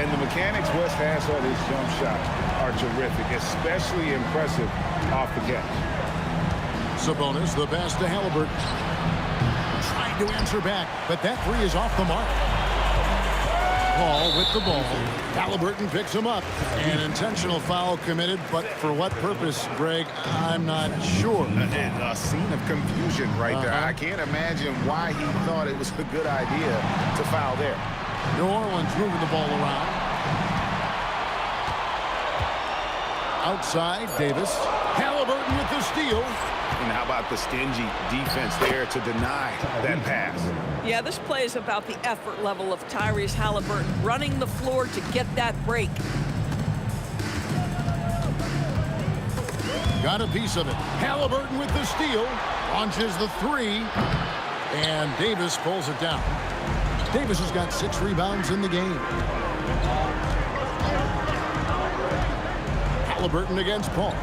And the mechanics West has on his jump shot are terrific, especially impressive off the catch. Sabonis, the pass to Halliburton. Trying to answer back, but that three is off the mark. Paul with the ball. Halliburton picks him up. An intentional foul committed, but for what purpose, Greg, I'm not sure. A scene of confusion right there. I can't imagine why he thought it was a good idea to foul there. New Orleans moving the ball around. Outside, Davis. Halliburton with the steal. And how about the stingy defense there to deny that pass? Yeah, this play is about the effort level of Tyrese Halliburton running the floor to get that break. Got a piece of it. Halliburton with the steal. Launches the three. And Davis pulls it down. Davis has got 6 rebounds in the game. Halliburton against Paul.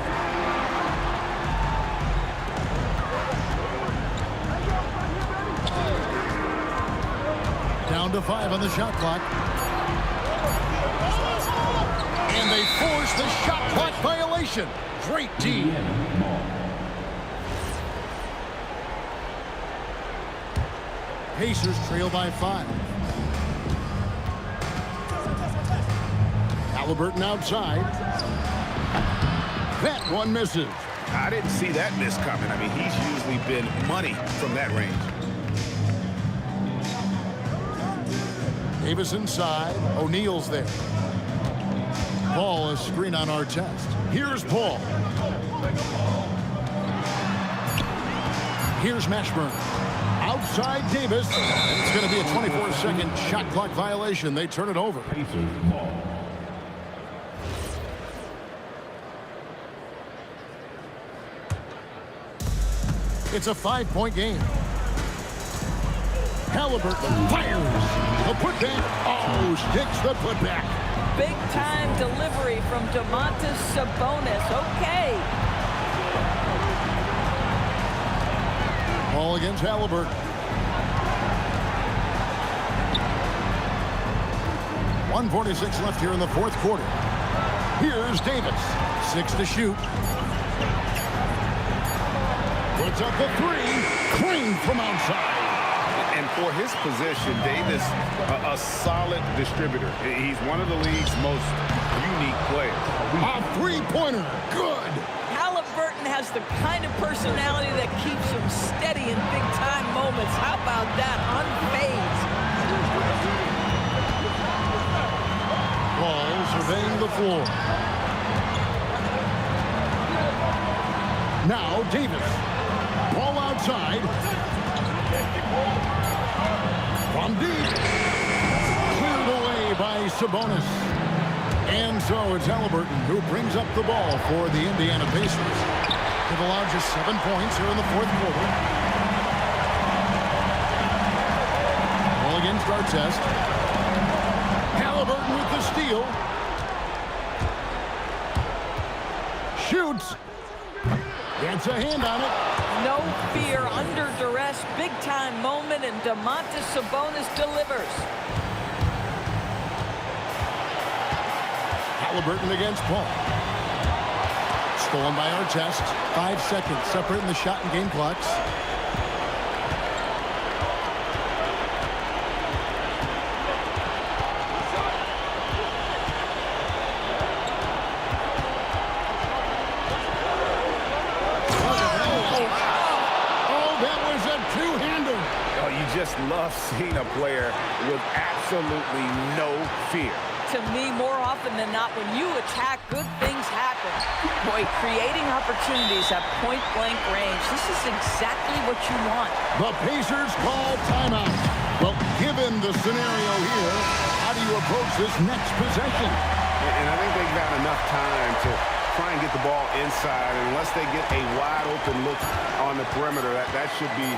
Down to 5 on the shot clock. And they force the shot clock violation. Great D. Pacers trail by 5. Halliburton outside. That one misses. I didn't see that miss coming. I mean, he's usually been money from that range. Davis inside. O'Neal's there. Paul, a screen on our test. Here's Paul. Here's Mashburn. Outside Davis. And it's going to be a 24-second shot clock violation. They turn it over. It's a 5-point game. Halliburton fires. The putback. Oh, sticks the putback. Big time delivery from Domantas Sabonis. Okay. Ball against Halliburton. 1:46 left here in the 4th quarter. Here's Davis. 6 to shoot. Puts up the 3. Clean from outside. And for his position, Davis, a solid distributor. He's one of the league's most unique players. A three-pointer. Good. Halliburton has the kind of personality that keeps him steady in big-time moments. How about that? Unfazed. Ball surveying the floor. Now Davis. Ball outside. From deep. Cleared away by Sabonis. And so it's Halliburton who brings up the ball for the Indiana Pacers. They've allowed just 7 points here in the fourth quarter. Ball against Artest. Halliburton with the steal. Shoots. Gets a hand on it. No fear, under duress, big-time moment, and Domantas Sabonis delivers. Halliburton against Paul. Stolen by Artest. 5 seconds separating the shot and game clocks. Just love seeing a player with absolutely no fear. To me, more often than not, when you attack, good things happen. Boy, creating opportunities at point-blank range, this is exactly what you want. The Pacers call timeout. Well, given the scenario here, how do you approach this next possession? And I think they've got enough time to try and get the ball inside. And unless they get a wide-open look on the perimeter, that should be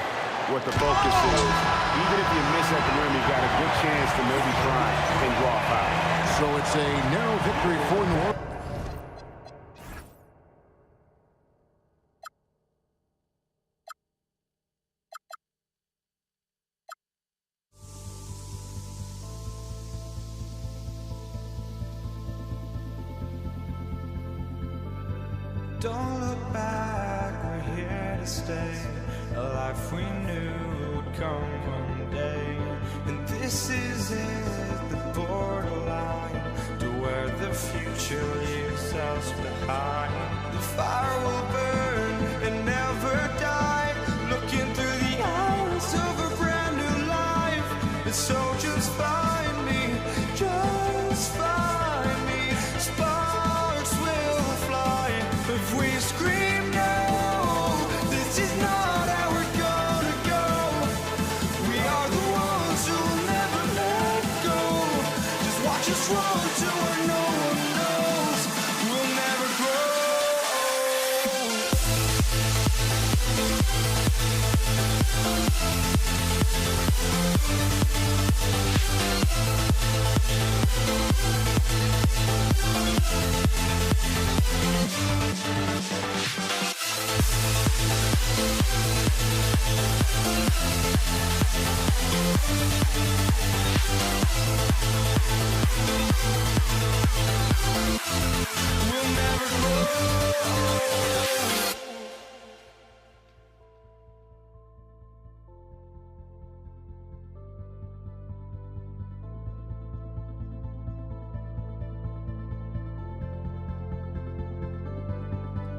what the focus is. Even if you miss at the rim, you've got a good chance to maybe try and draw a foul. So it's a narrow victory for New Orleans. Don't look back, we're here to stay. A life we knew would come one day. And this is it, the borderline to where the future leaves us behind. The fire will burn and never die, looking through the eyes of a brand new life. And so just find me, just find me. Sparks will fly if we scream no. This is not how we're gonna go. We are the ones who will never let go. Just watch us run to where no one knows. We'll never grow. We'll never grow.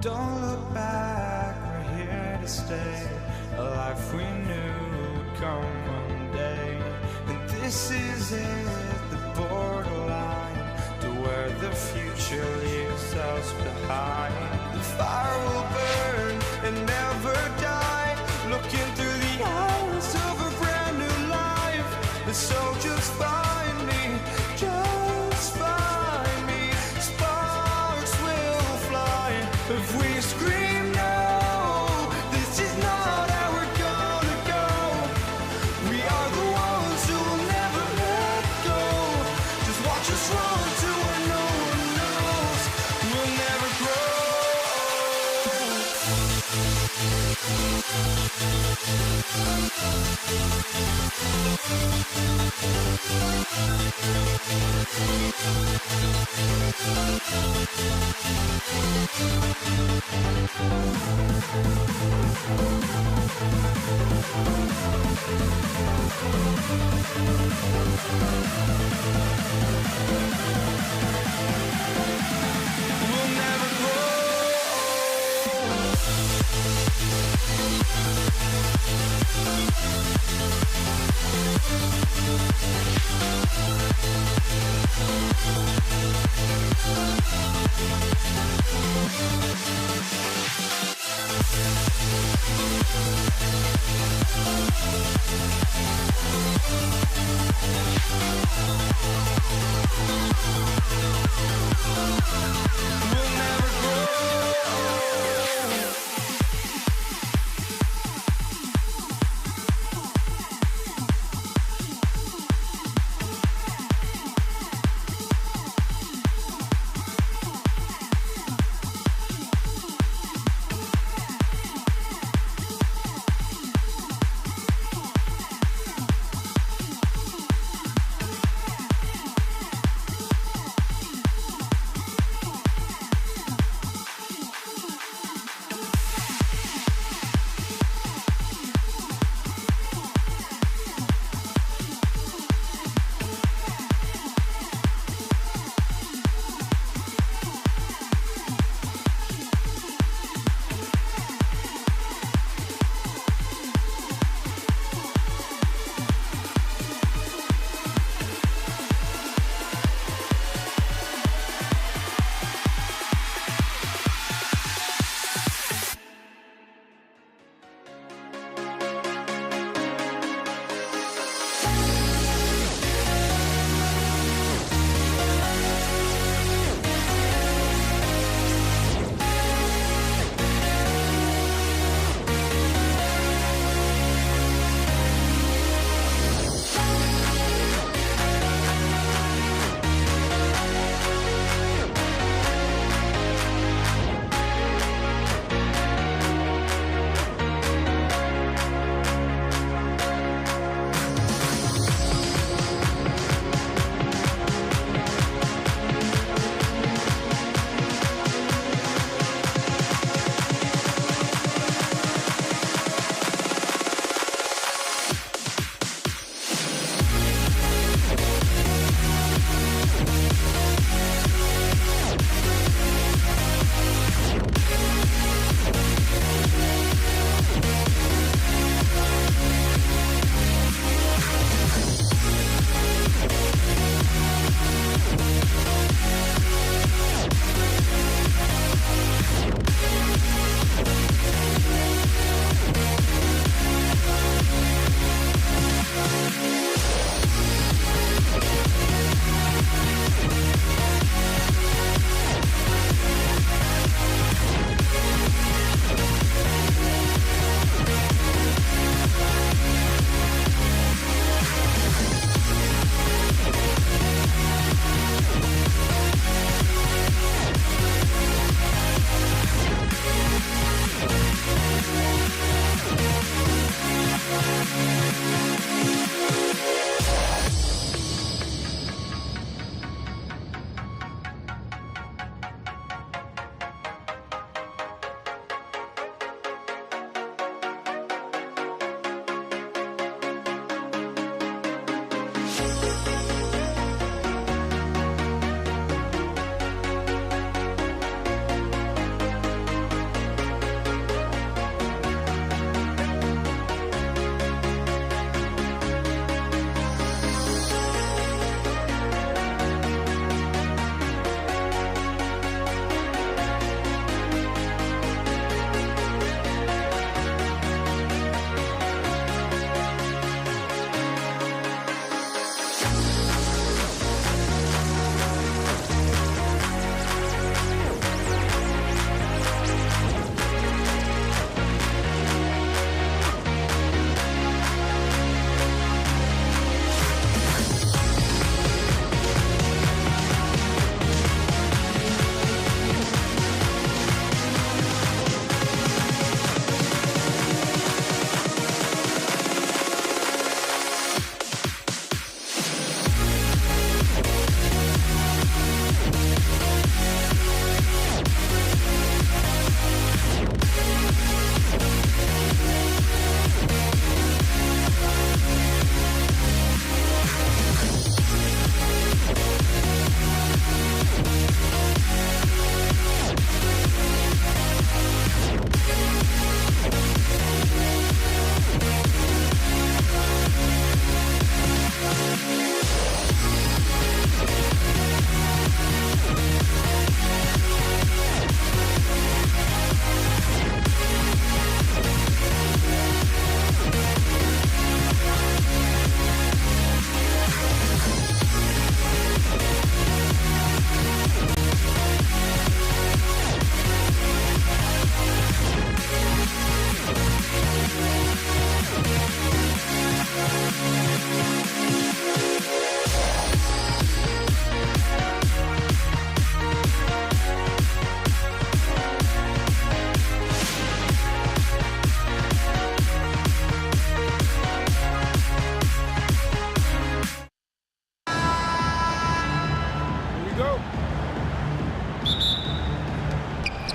Don't look back, we're here to stay. A life we knew would come one day. And this is it, the borderline to where the future leaves us behind. The fire will burn and never die, looking through the eyes of a brand new life. And so just find me, just find me. Sparks will fly if we scream no. This is not how we're gonna go. We are the ones who will never let go. Just watch us run to where no one knows. We'll never grow.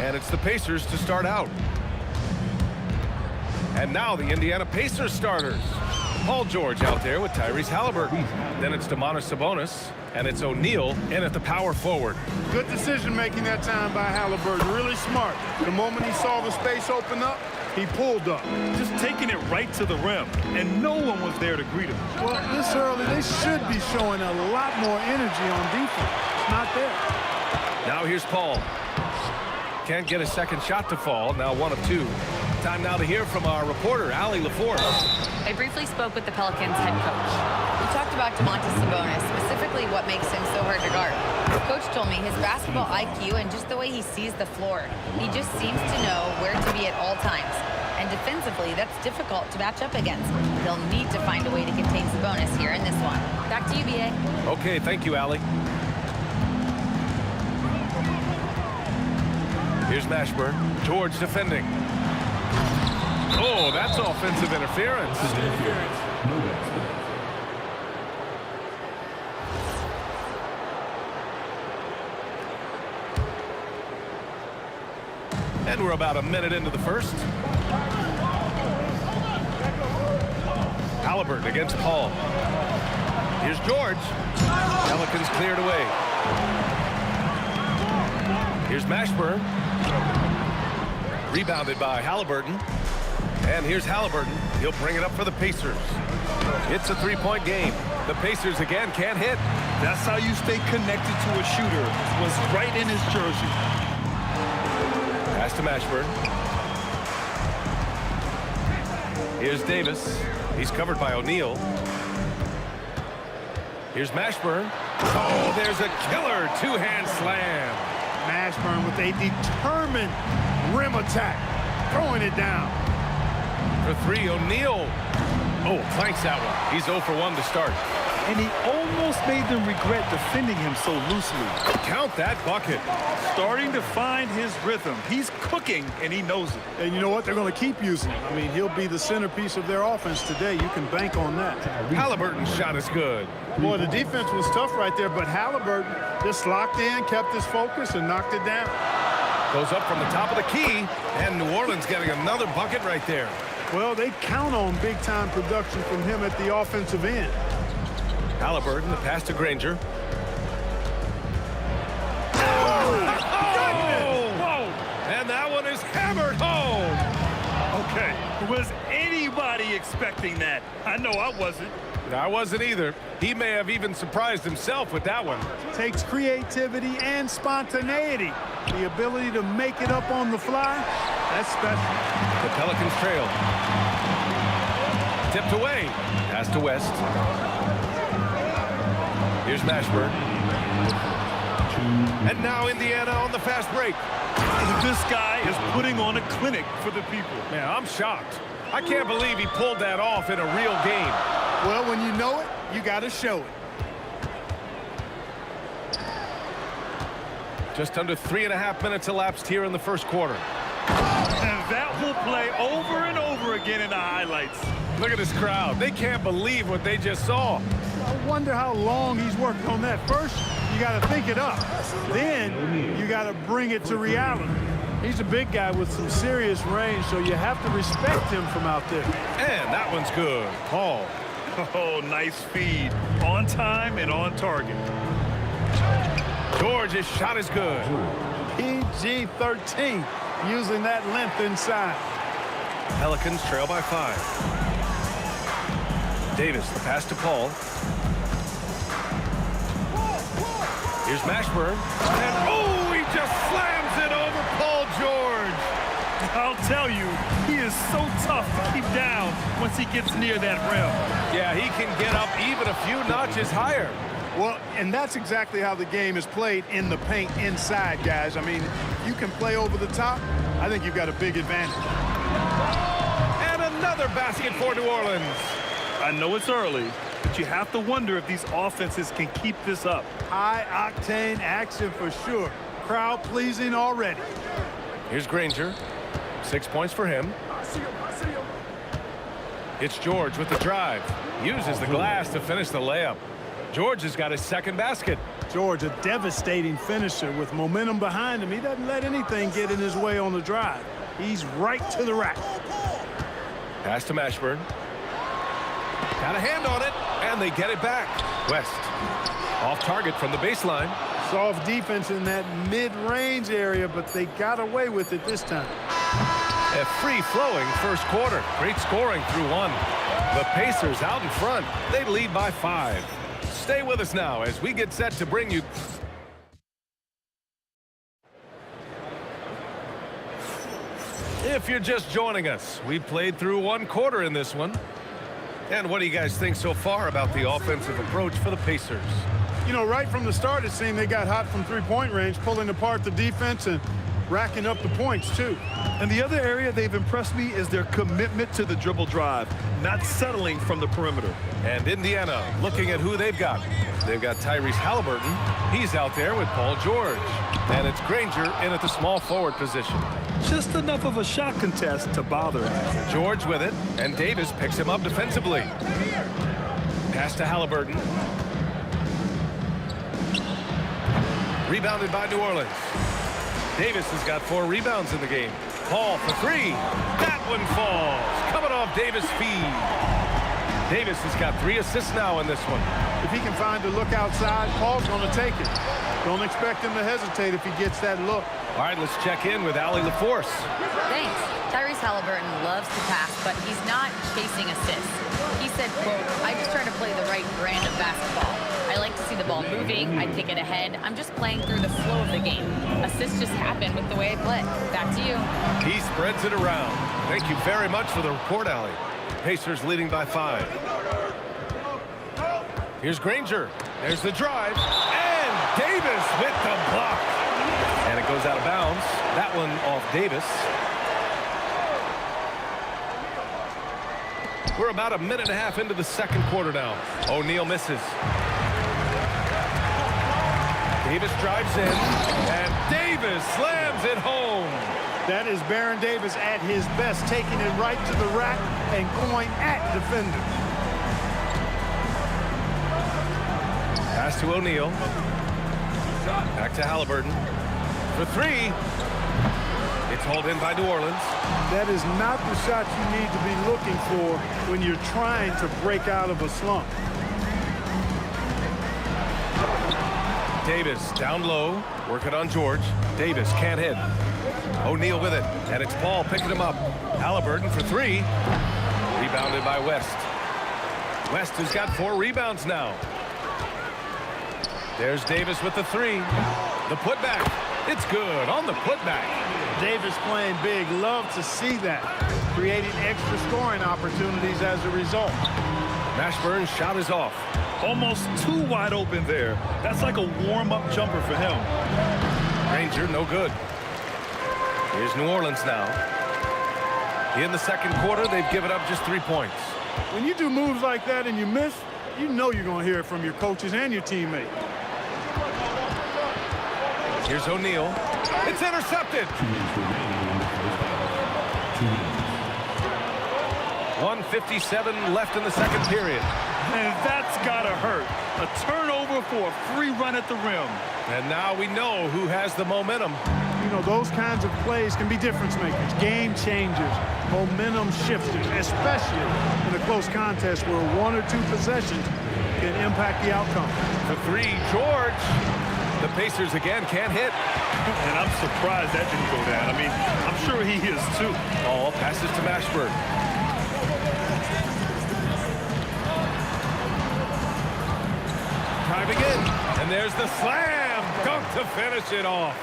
And it's the Pacers to start out. And now the Indiana Pacers starters. Paul George out there with Tyrese Halliburton. Then it's Domantas Sabonis, and it's O'Neal in at the power forward. Good decision-making that time by Halliburton. Really smart. The moment he saw the space open up, he pulled up. Just taking it right to the rim, and no one was there to greet him. Well, this early, they should be showing a lot more energy on defense. It's not there. Now here's Paul. Can't get a second shot to fall. Now 1 of 2. Time now to hear from our reporter, Allie LaForce. I briefly spoke with the Pelicans head coach. We talked about Domantas Sabonis, specifically what makes him so hard to guard. The coach told me his basketball IQ and just the way he sees the floor. He just seems to know where to be at all times. And defensively, that's difficult to match up against. They'll need to find a way to contain Sabonis here in this one. Back to you, B.A. Okay, thank you, Allie. Here's Mashburn. George defending. Oh, that's offensive interference. And we're about a minute into the first. Halliburton against Paul. Here's George. Pelicans cleared away. Here's Mashburn. Rebounded by Halliburton. And here's Halliburton. He'll bring it up for the Pacers. It's a three-point game. The Pacers again can't hit. That's how you stay connected to a shooter. Was right in his jersey. Pass to Mashburn. Here's Davis. He's covered by O'Neal. Here's Mashburn. Oh, there's a killer two-hand slam. Mashburn with a determined rim attack, throwing it down. For 3, O'Neal. Oh, clanks that one. He's 0 for 1 to start. And he almost made them regret defending him so loosely. Count that bucket. Starting to find his rhythm. He's cooking, and he knows it. And you know what? They're going to keep using him. I mean, he'll be the centerpiece of their offense today. You can bank on that. Halliburton's shot is good. Boy, the defense was tough right there, but Halliburton just locked in, kept his focus, and knocked it down. Goes up from the top of the key, and New Orleans getting another bucket right there. Well, they count on big-time production from him at the offensive end. Halliburton, the pass to Granger. Whoa! And that one is hammered home. Okay, was anybody expecting that? I know I wasn't. I wasn't either. He may have even surprised himself with that one. Takes creativity and spontaneity. The ability to make it up on the fly, that's special. The Pelicans trail. Tipped away. Pass to West. Here's Mashburn. And now Indiana on the fast break. This guy is putting on a clinic for the people. Man, I'm shocked. I can't believe he pulled that off in a real game. Well, when you know it, you got to show it. Just under 3.5 minutes elapsed here in the first quarter. And that will play over and over again in the highlights. Look at this crowd. They can't believe what they just saw. I wonder how long he's working on that. First, you got to think it up. Then, you got to bring it to reality. He's a big guy with some serious range, so you have to respect him from out there. And that one's good. Paul. Oh, nice feed. On time and on target. George's shot is good. PG-13, using that length inside. Pelicans trail by 5. Davis, the pass to Paul. Here's Mashburn. And oh, he just slams it over Paul George. I'll tell you, he is so tough to keep down once he gets near that rim. Yeah, he can get up even a few notches higher. Well, and that's exactly how the game is played in the paint inside, guys. I mean, if you can play over the top, I think you've got a big advantage. And another basket for New Orleans. I know it's early, but you have to wonder if these offenses can keep this up. High-octane action for sure. Crowd pleasing already. Here's Granger. 6 points for him. It's George with the drive. Uses the glass to finish the layup. George has got his second basket. George, a devastating finisher with momentum behind him. He doesn't let anything get in his way on the drive. He's right to the rack. Pass to Mashburn. Got a hand on it, and they get it back. West off target from the baseline. Soft defense in that mid-range area, but they got away with it this time. A free-flowing first quarter. Great scoring through one. The Pacers out in front. They lead by 5. Stay with us now as we get set to bring you... If you're just joining us, we played through one quarter in this one. And what do you guys think so far about the offensive approach for the Pacers? You know, right from the start, it seemed they got hot from three-point range, pulling apart the defense and racking up the points, too. And the other area they've impressed me is their commitment to the dribble drive, not settling from the perimeter. And Indiana looking at who they've got. They've got Tyrese Halliburton. He's out there with Paul George. And it's Granger in at the small forward position. Just enough of a shot contest to bother him. George with it, and Davis picks him up defensively. Pass to Halliburton. Rebounded by New Orleans. Davis has got 4 rebounds in the game. Paul for 3. That one falls. Coming off Davis' feed. Davis has got 3 assists now in this one. If he can find a look outside, Paul's going to take it. Don't expect him to hesitate if he gets that look. All right, let's check in with Allie LaForce. Thanks. Tyrese Halliburton loves to pass, but he's not chasing assists. He said, quote, I just try to play the right brand of basketball. I like to see the ball moving. I take it ahead. I'm just playing through the flow of the game. Assists just happen with the way I play. Back to you. He spreads it around. Thank you very much for the report, Allie. Pacers leading by 5. Here's Granger. There's the drive. And Davis with the block. And it goes out of bounds. That one off Davis. We're about a minute and a half into the second quarter now. O'Neal misses. Davis drives in, and Davis slams it home. That is Baron Davis at his best, taking it right to the rack and going at defenders. Pass to O'Neal. Back to Halliburton. For 3. It's hauled in by New Orleans. That is not the shot you need to be looking for when you're trying to break out of a slump. Davis down low, working on George. Davis can't hit. O'Neal with it, and it's Paul picking him up. Halliburton for 3. Rebounded by West. West has got 4 rebounds now. There's Davis with the 3. The putback. It's good on the putback. Davis playing big. Love to see that. Creating extra scoring opportunities as a result. Mashburn's shot is off. Almost too wide open there. That's like a warm-up jumper for him. Granger, no good. Here's New Orleans now. In the second quarter, they've given up just 3 points. When you do moves like that and you miss, you know you're going to hear it from your coaches and your teammates. Here's O'Neal. It's intercepted. 1:57 left in the second period. And that's got to hurt. A turnover for a free run at the rim. And now we know who has the momentum. You know, those kinds of plays can be difference makers, game changers, momentum shifters, especially in a close contest where 1 or 2 possessions can impact the outcome. For 3, George. The Pacers again can't hit. And I'm surprised that didn't go down. I mean, I'm sure he is too. All passes to Mashburn. Driving in. And there's the slam dunk to finish it off.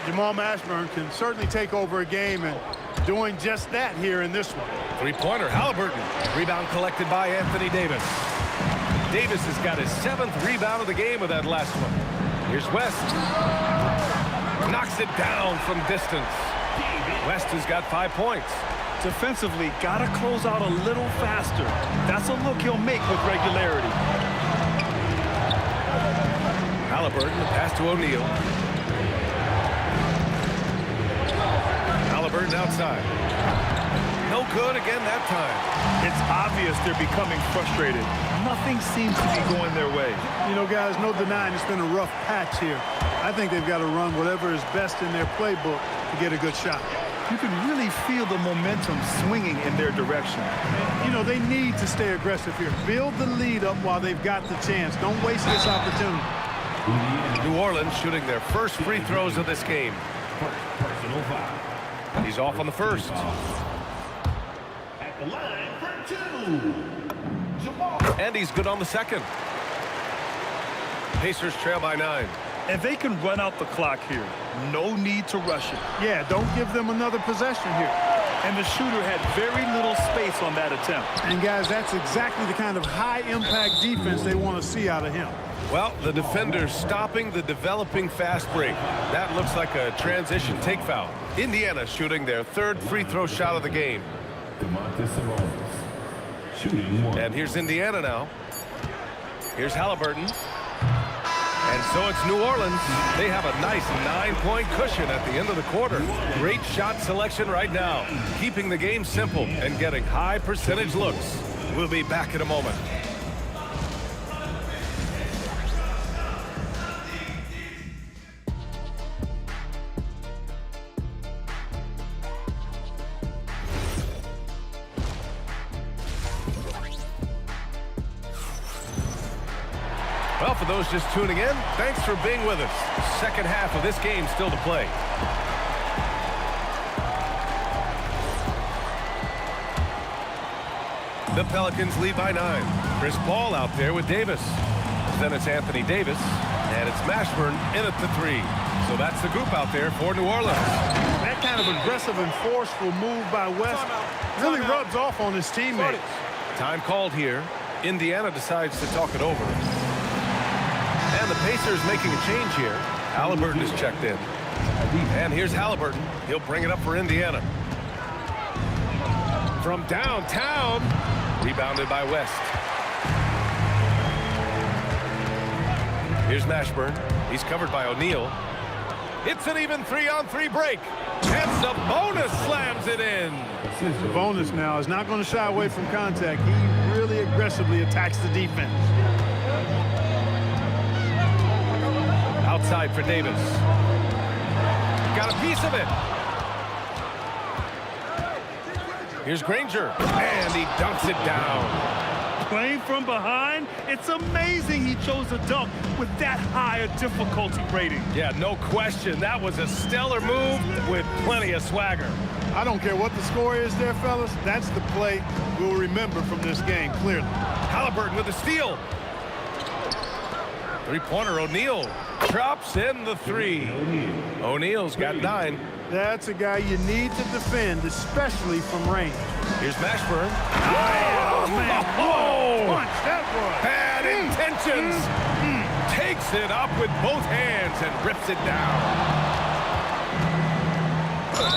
Jamal Mashburn can certainly take over a game, and doing just that here in this one. 3-pointer, Halliburton. Rebound collected by Anthony Davis. Davis has got his 7th rebound of the game with that last one. Here's West. Knocks it down from distance. West has got 5 points. Defensively, got to close out a little faster. That's a look he'll make with regularity. Halliburton, the pass to O'Neal. Halliburton outside. No good again that time. It's obvious they're becoming frustrated. nothing seems to be going their way. You know, guys, no denying it's been a rough patch here. I think they've got to run whatever is best in their playbook to get a good shot. You can really feel the momentum swinging in their direction. You know, they need to stay aggressive here. Build the lead up while they've got the chance. Don't waste this opportunity. New Orleans shooting their first free throws of this game. He's off on the first. At the line for 2. And he's good on the second. Pacers trail by 9. And they can run out the clock here. No need to rush it. Yeah, don't give them another possession here. And the shooter had very little space on that attempt. And, guys, that's exactly the kind of high-impact defense they want to see out of him. Well, the defender stopping the developing fast break. That looks like a transition take foul. Indiana shooting their third free throw shot of the game. And here's Indiana now. Here's Halliburton. And so it's New Orleans. They have a nice 9-point cushion at the end of the quarter. Great shot selection right now, keeping the game simple and getting high percentage looks. We'll be back in a moment. Well, for those just tuning in, thanks for being with us. Second half of this game still to play. The Pelicans lead by 9. Chris Paul out there with Davis. Then it's Anthony Davis, and it's Mashburn in at the 3. So that's the group out there for New Orleans. That kind of aggressive and forceful move by West really rubs off on his teammates. Time called here. Indiana decides to talk it over. And the Pacers making a change here. Halliburton is checked in. And here's Halliburton. He'll bring it up for Indiana. From downtown. Rebounded by West. Here's Mashburn. He's covered by O'Neal. It's an even 3-on-3 break. And Sabonis slams it in. Sabonis now is not going to shy away from contact. He really aggressively attacks the defense. Outside for Davis. Got a piece of it. Here's Granger. And he dunks it down. Playing from behind, it's amazing he chose to dunk with that high a difficulty rating. Yeah, no question. That was a stellar move with plenty of swagger. I don't care what the score is there, fellas. That's the play we'll remember from this game, clearly. Halliburton with a steal. Three-pointer, O'Neal drops in the 3. O'Neal's got 9. That's a guy you need to defend, especially from range. Here's Mashburn. Oh, man. Oh, punch that was. Bad intentions. Takes it up with both hands and rips it down.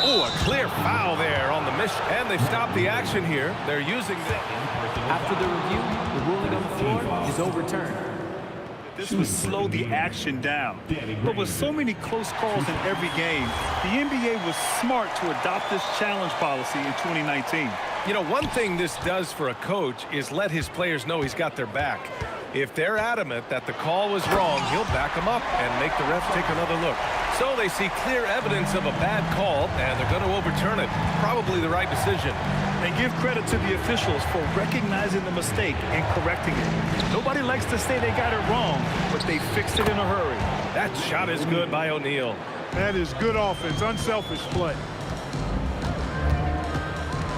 Oh, a clear foul there on the miss. And they stopped the action here. They're using the... After the review, the ruling on the floor is overturned. This would slow the action down. But with so many close calls in every game, the NBA was smart to adopt this challenge policy in 2019. You know, one thing this does for a coach is let his players know he's got their back. If they're adamant that the call was wrong, he'll back them up and make the ref take another look. So they see clear evidence of a bad call, and they're going to overturn it. Probably the right decision. And give credit to the officials for recognizing the mistake and correcting it. Nobody likes to say they got it wrong, but they fixed it in a hurry. That shot is good by O'Neal. That is good offense, unselfish play.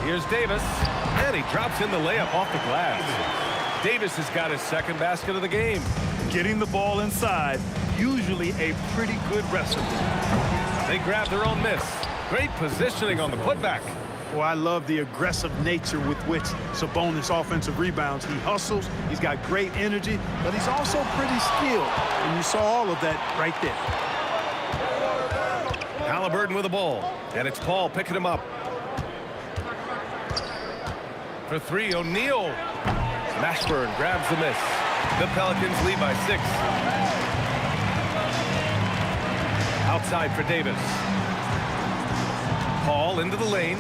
Here's Davis, and he drops in the layup off the glass. Davis has got his second basket of the game. Getting the ball inside, usually a pretty good recipe. They grab their own miss. Great positioning on the putback. Well, I love the aggressive nature with which Sabonis offensive rebounds. He hustles, he's got great energy, but he's also pretty skilled. And you saw all of that right there. Halliburton with the ball, and it's Paul picking him up. For 3, O'Neal. Mashburn grabs the miss. The Pelicans lead by 6. Outside for Davis. Paul into the lane.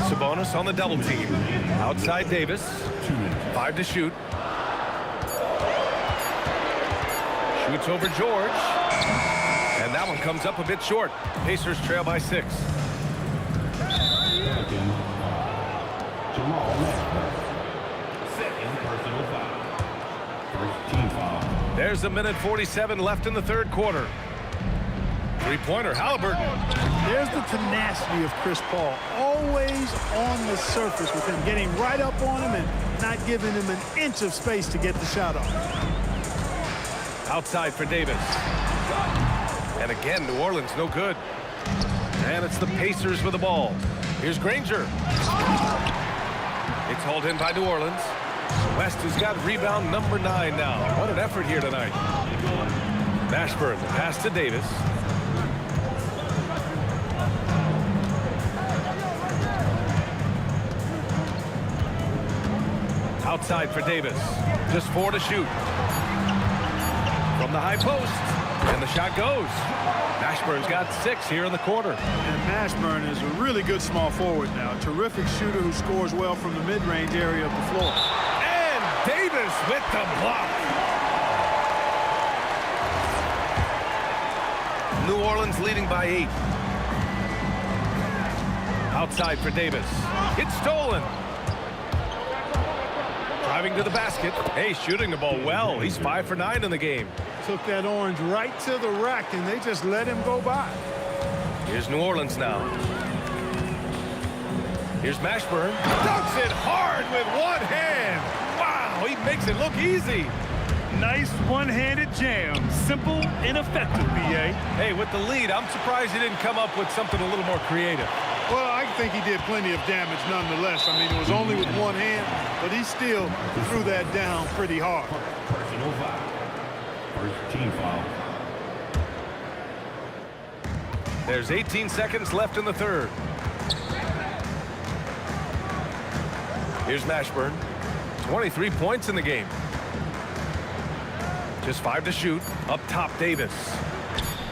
Sabonis on the double team. Outside Davis. 5 to shoot. Shoots over George. And that one comes up a bit short. Pacers trail by 6. There's a minute 47 left in the third quarter. Three-pointer, Halliburton. There's the tenacity of Chris Paul. Always on the surface with him, getting right up on him and not giving him an inch of space to get the shot off. Outside for Davis. And again, New Orleans no good. And it's the Pacers with the ball. Here's Granger. It's hauled in by New Orleans. West has got rebound number 9 now. What an effort here tonight. Mashburn, the pass to Davis. Outside for Davis. Just 4 to shoot. From the high post. And the shot goes. Mashburn's got 6 here in the quarter. And Mashburn is a really good small forward now. A terrific shooter who scores well from the mid-range area of the floor. And Davis with the block. New Orleans leading by 8. Outside for Davis. It's stolen. Driving to the basket. Hey, shooting the ball well. He's 5 for 9 in the game. Took that orange right to the rack, and they just let him go by. Here's New Orleans now. Here's Mashburn. Dunks it hard with one hand. Wow, he makes it look easy. Nice one-handed jam. Simple and effective, B.A. Hey, with the lead, I'm surprised he didn't come up with something a little more creative. Well, I think he did plenty of damage nonetheless. I mean, it was only with one hand, but he still threw that down pretty hard. Personal foul. First team foul. There's 18 seconds left in the third. Here's Mashburn. 23 points in the game. Just 5 to shoot. Up top, Davis.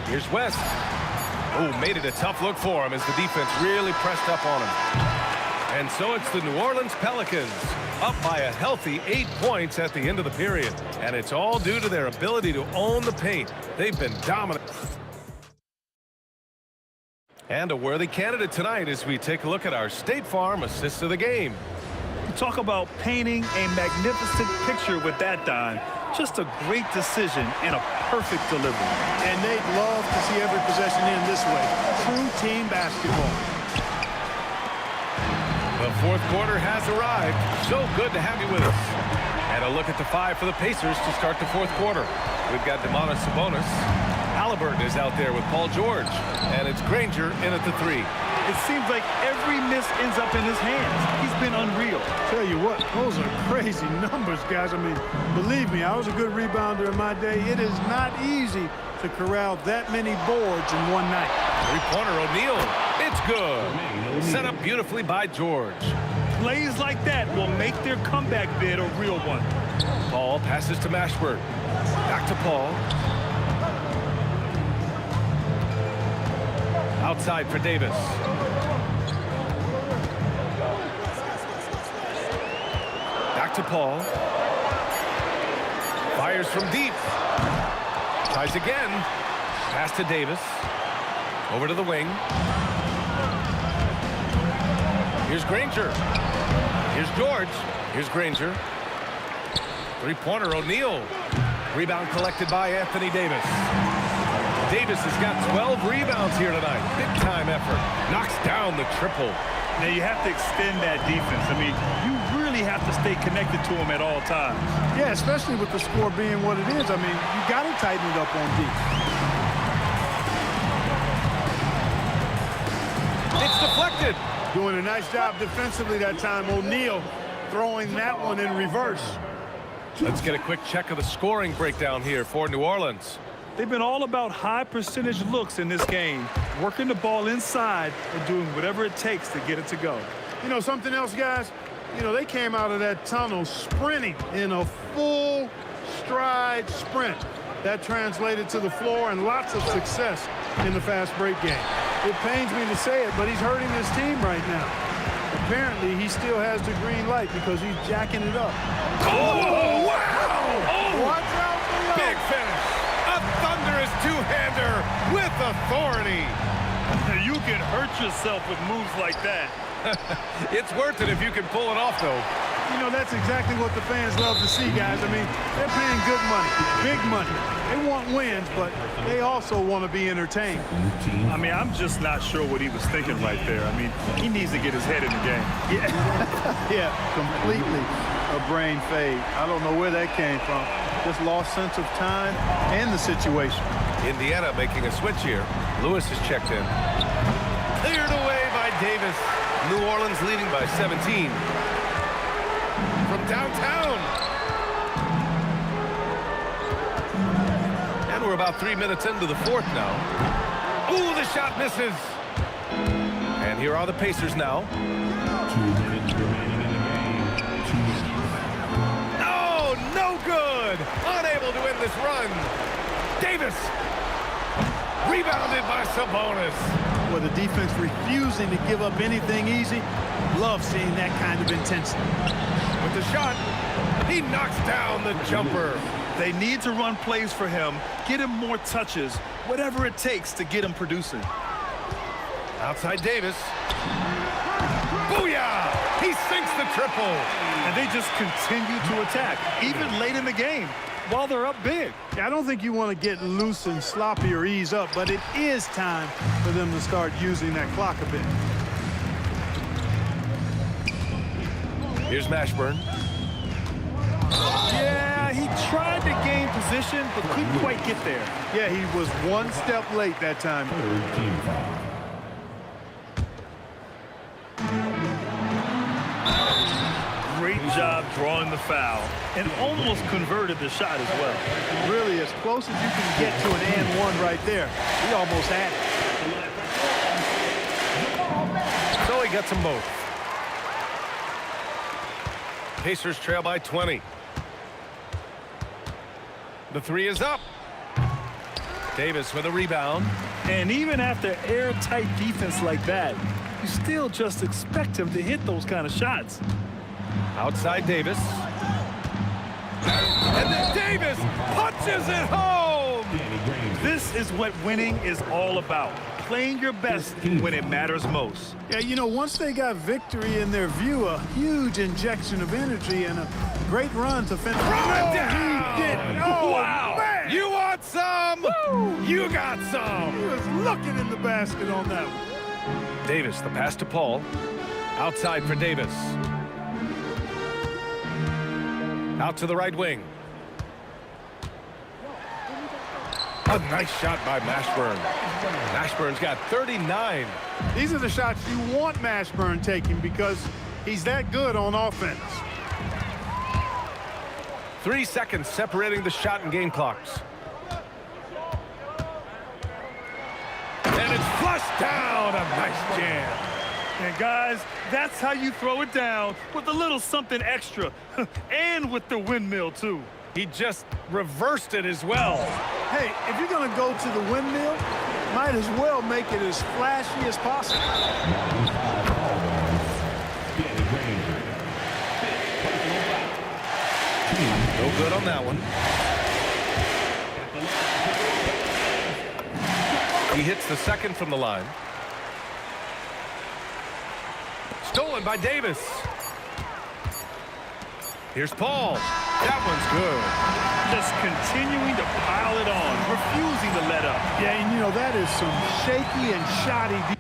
Here's West. Oh, made it a tough look for him as the defense really pressed up on him. And so it's the New Orleans Pelicans up by a healthy 8 points at the end of the period. And it's all due to their ability to own the paint. They've been dominant. And a worthy candidate tonight as we take a look at our State Farm assist of the game. Talk about painting a magnificent picture with that, Don. Just a great decision and a perfect delivery. And they'd love to see every possession in this way. True team basketball. The fourth quarter has arrived. So good to have you with us. And a look at the 5 for the Pacers to start the fourth quarter. We've got Demonis Sabonis. Halliburton is out there with Paul George. And it's Granger in at the 3. It seems like every miss ends up in his hands. He's been unreal. Tell you what, those are crazy numbers, guys. I mean, believe me, I was a good rebounder in my day. It is not easy to corral that many boards in one night. Three-pointer, O'Neal. It's good. Set up beautifully by George. Plays like that will make their comeback bid a real one. Paul passes to Mashburn. Back to Paul. Outside for Davis. Back to Paul. Fires from deep. Tries again. Pass to Davis. Over to the wing. Here's Granger. Here's George. Here's Granger. Three-pointer, O'Neal. Rebound collected by Anthony Davis. Davis has got 12 rebounds here tonight. Big-time effort. Knocks down the triple. Now, you have to extend that defense. I mean, you really have to stay connected to him at all times. Yeah, especially with the score being what it is. I mean, you got to tighten it up on deep. It's deflected. Doing a nice job defensively that time. O'Neal throwing that one in reverse. Let's get a quick check of the scoring breakdown here for New Orleans. They've been all about high percentage looks in this game, working the ball inside and doing whatever it takes to get it to go. You know, something else, guys? You know, they came out of that tunnel sprinting in a full stride sprint. That translated to the floor and lots of success in the fast break game. It pains me to say it, but he's hurting his team right now. apparently he still has the green light because he's jacking it up. Oh, wow! Oh, watch out below. Big finish. A thunderous two-hander with authority. You can hurt yourself with moves like that. It's worth it if you can pull it off, though. You know, that's exactly what the fans love to see, guys. I mean, they're paying good money, big money. They want wins, but they also want to be entertained. I mean, I'm just not sure what he was thinking right there. I mean, he needs to get his head in the game. Yeah, completely a brain fade. I don't know where that came from. Just lost sense of time and the situation. Indiana making a switch here. Lewis is checked in. Cleared away by Davis. New Orleans leading by 17. From downtown. And we're about 3 minutes into the fourth now. Ooh, the shot misses. And here are the Pacers now. 2 minutes remaining in the game. 2 minutes. Oh, no good. Unable to win this run. Davis. Rebounded by Sabonis. Well, the defense refusing to give up anything easy. Love seeing that kind of intensity. With the shot, he knocks down the jumper. They need to run plays for him, get him more touches, whatever it takes to get him producing. Outside Davis. Booyah! He sinks the triple. And they just continue to attack, even late in the game, while they're up big. I don't think you want to get loose and sloppy or ease up, but it is time for them to start using that clock a bit. Here's Mashburn. Yeah, he tried to gain position, but couldn't quite get there. Yeah, he was one step late that time. Great job drawing the foul and almost converted the shot as well. Really, as close as you can get to an and one right there. He almost had it. So he gets them both. Pacers trail by 20. The three is up. Davis with a rebound. And even after airtight defense like that, you still just expect him to hit those kind of shots. Outside Davis. And then Davis punches it home. This is what winning is all about. Playing your best when it matters most. Yeah, you know, once they got victory in their view, a huge injection of energy and a great run to finish. Throw it down! He did. Oh, wow! Man. You want some? Woo! You got some! He was looking in the basket on that one. Davis, the pass to Paul. Outside for Davis. Out to the right wing. A nice shot by Mashburn. Mashburn's got 39. These are the shots you want Mashburn taking because he's that good on offense. 3 seconds separating the shot and game clocks. And it's flushed down. A nice jam. And guys, that's how you throw it down, with a little something extra. And with the windmill, too. He just reversed it as well. Hey, if you're going to go to the windmill, might as well make it as flashy as possible. No good on that one. He hits the second from the line. Stolen by Davis. Here's Paul. That one's good. Just continuing to pile it on, refusing to let up. Yeah, and you know, that is some shaky and shoddy defense.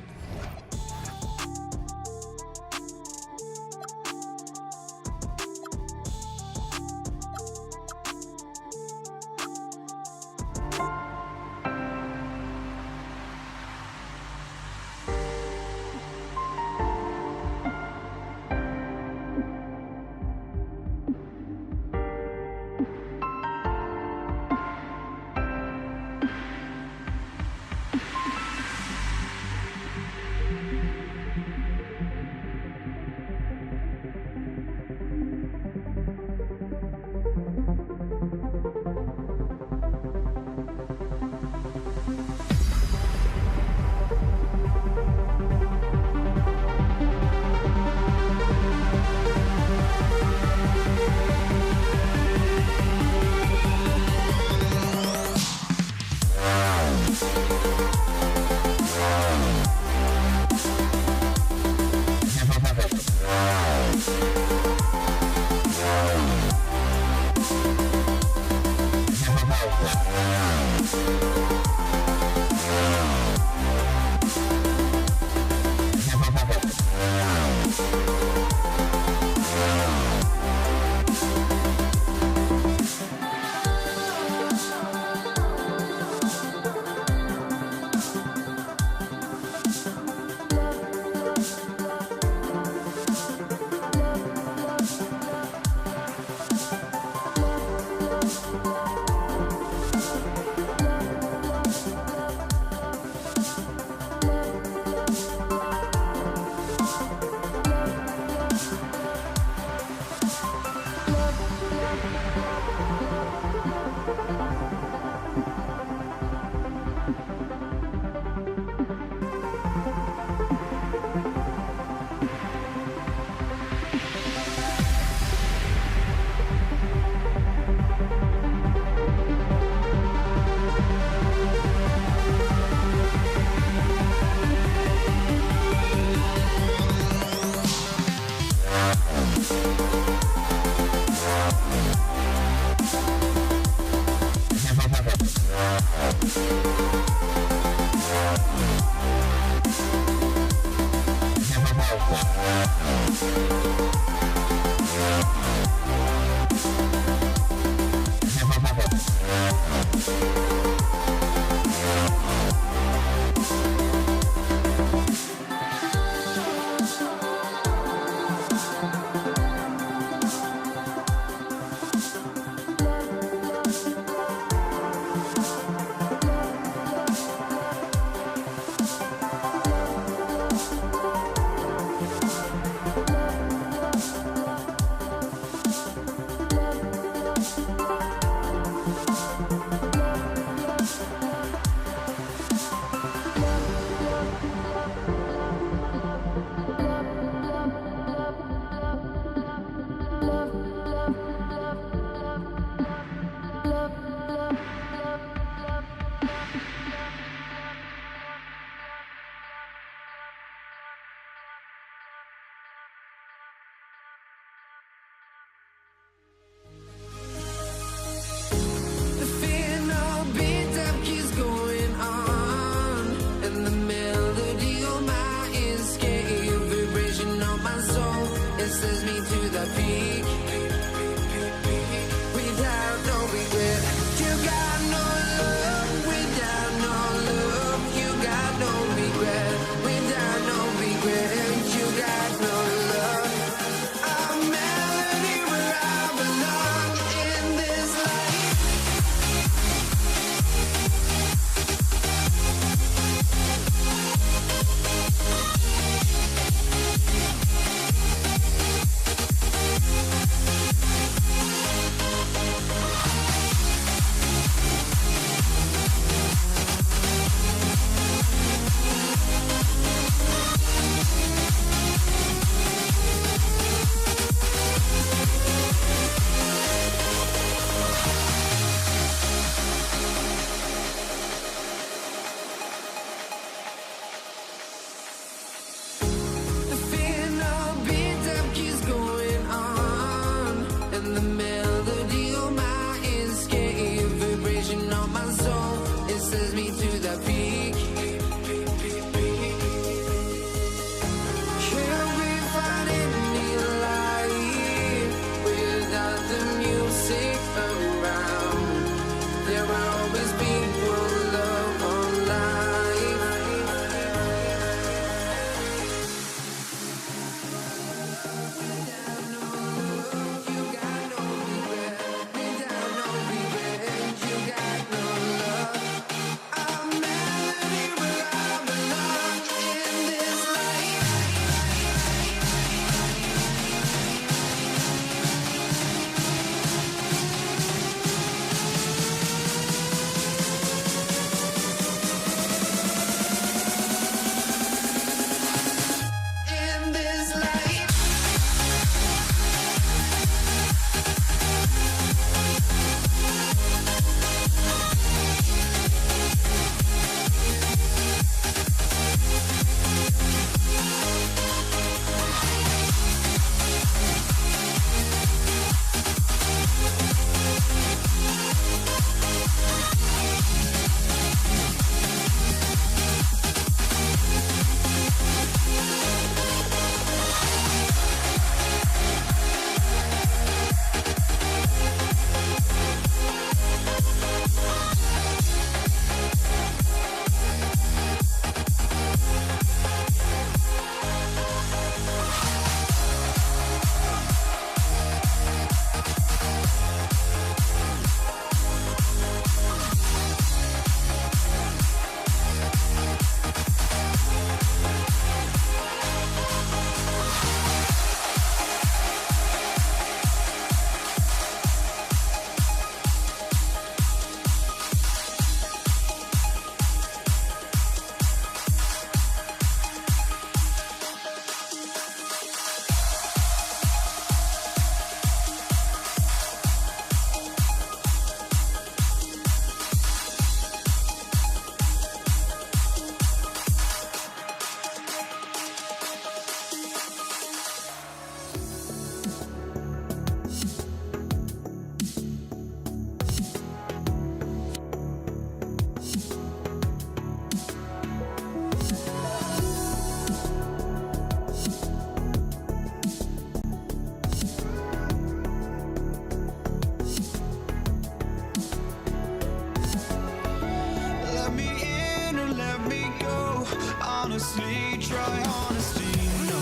honestly, try honesty. No,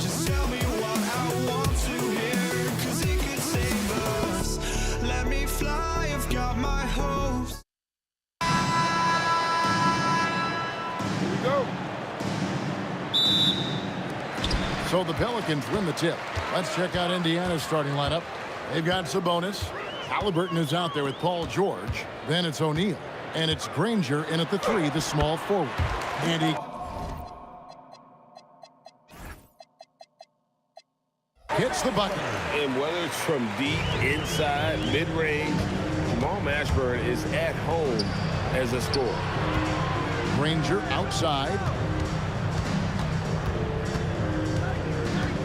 just tell me what I want to hear, 'cause it could save us. Let me fly, I've got my hopes. Here we go. So the Pelicans win the tip. Let's check out Indiana's starting lineup. They've got Sabonis. Halliburton is out there with Paul George. Then it's O'Neal. And it's Granger in at the 3, the small forward. And he hits the bucket. And whether it's from deep, inside, mid-range, Jamal Mashburn is at home as a scorer. Granger outside.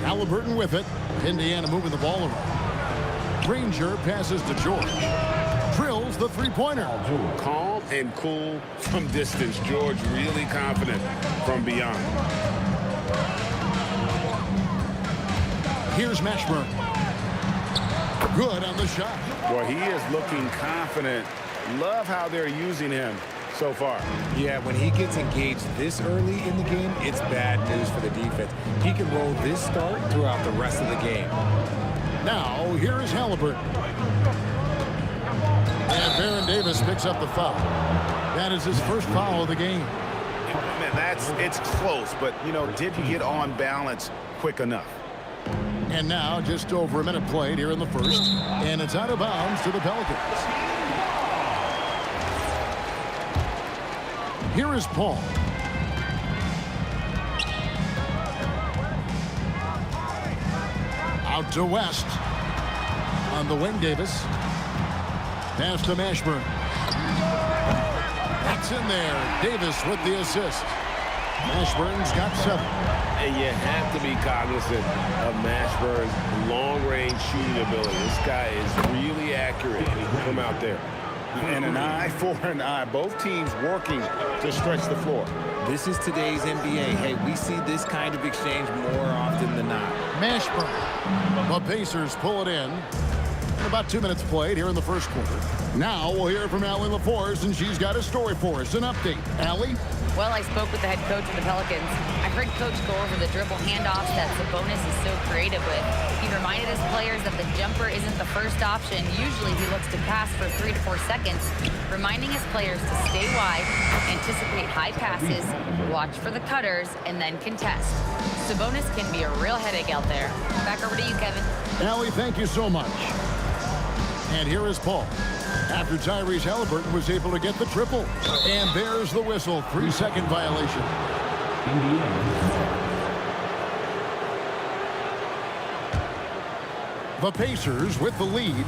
Halliburton with it. Indiana moving the ball around. Granger passes to George. Drills the three-pointer. Calm and cool from distance. George really confident from beyond. Here's Mashburn. Good on the shot. Boy, he is looking confident. Love how they're using him so far. Yeah, when he gets engaged this early in the game, it's bad news for the defense. He can roll this start throughout the rest of the game. Now, here is Halliburton. And Baron Davis picks up the foul. That is his first foul of the game. Man, it's close, but, you know, didn't get on balance quick enough. And now, just over a minute played here in the first. And it's out of bounds to the Pelicans. Here is Paul. Out to West. On the wing, Davis. Pass to Mashburn. That's in there. Davis with the assist. Mashburn's got 7. And you have to be cognizant of Mashburn's long-range shooting ability. This guy is really accurate from out there. And an eye for an eye. Both teams working to stretch the floor. This is today's NBA. Hey, we see this kind of exchange more often than not. Mashburn. The Pacers pull it in. About 2 minutes played here in the first quarter. Now we'll hear from Allie LaForce, and she's got a story for us. An update. Allie? Well, I spoke with the head coach of the Pelicans. I heard Coach go over the dribble handoffs that Sabonis is so creative with. He reminded his players that the jumper isn't the first option. Usually he looks to pass for 3 to 4 seconds, reminding his players to stay wide, anticipate high passes, watch for the cutters, and then contest. Sabonis can be a real headache out there. Back over to you, Kevin. Allie, thank you so much. And here is Paul. After Tyrese Halliburton was able to get the triple. And there's the whistle. 3-second violation. The Pacers with the lead.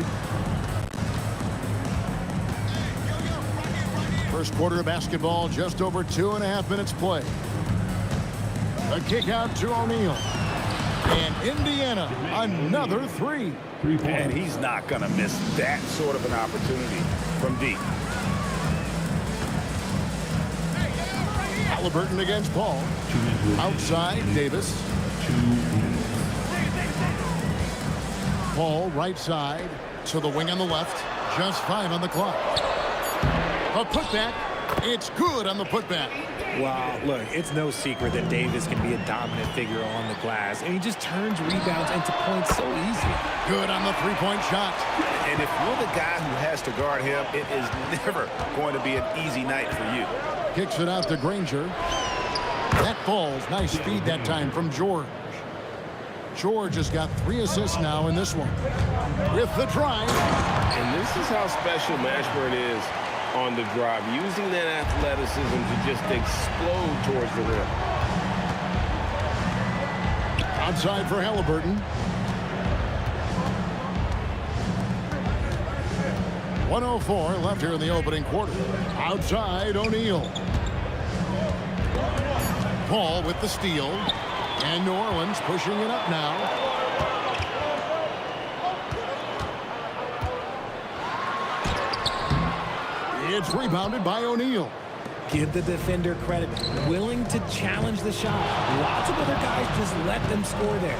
First quarter of basketball, just over 2.5 minutes play. A kick out to O'Neal. And Indiana, another 3. And he's not going to miss that sort of an opportunity from deep. Halliburton against Paul. Outside, Davis. Paul, right side. To the wing on the left. Just 5 on the clock. A putback. It's good on the putback. Wow, look, it's no secret that Davis can be a dominant figure on the glass, and he just turns rebounds into points so easy. Good on the three-point shot. And if you're the guy who has to guard him, it is never going to be an easy night for you. Kicks it out to Granger. That falls. Nice speed that time from George. George has got 3 assists now in this one. With the drive. And this is how special Mashburn is on the drive, using that athleticism to just explode towards the rim. Outside for Halliburton. 1:04 left here in the opening quarter. Outside, O'Neal. Paul with the steal. And New Orleans pushing it up now. It's rebounded by O'Neal. Give the defender credit. Willing to challenge the shot. Lots of other guys just let them score there.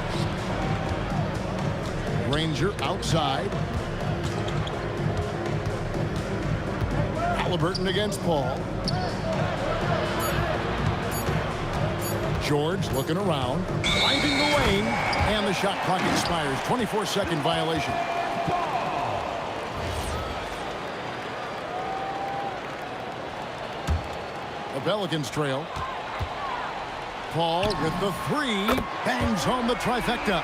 Granger outside. Halliburton against Paul. George looking around, finding the lane, and the shot clock expires. 24-second violation. The Pelicans trail. Paul with the three, bangs home the trifecta.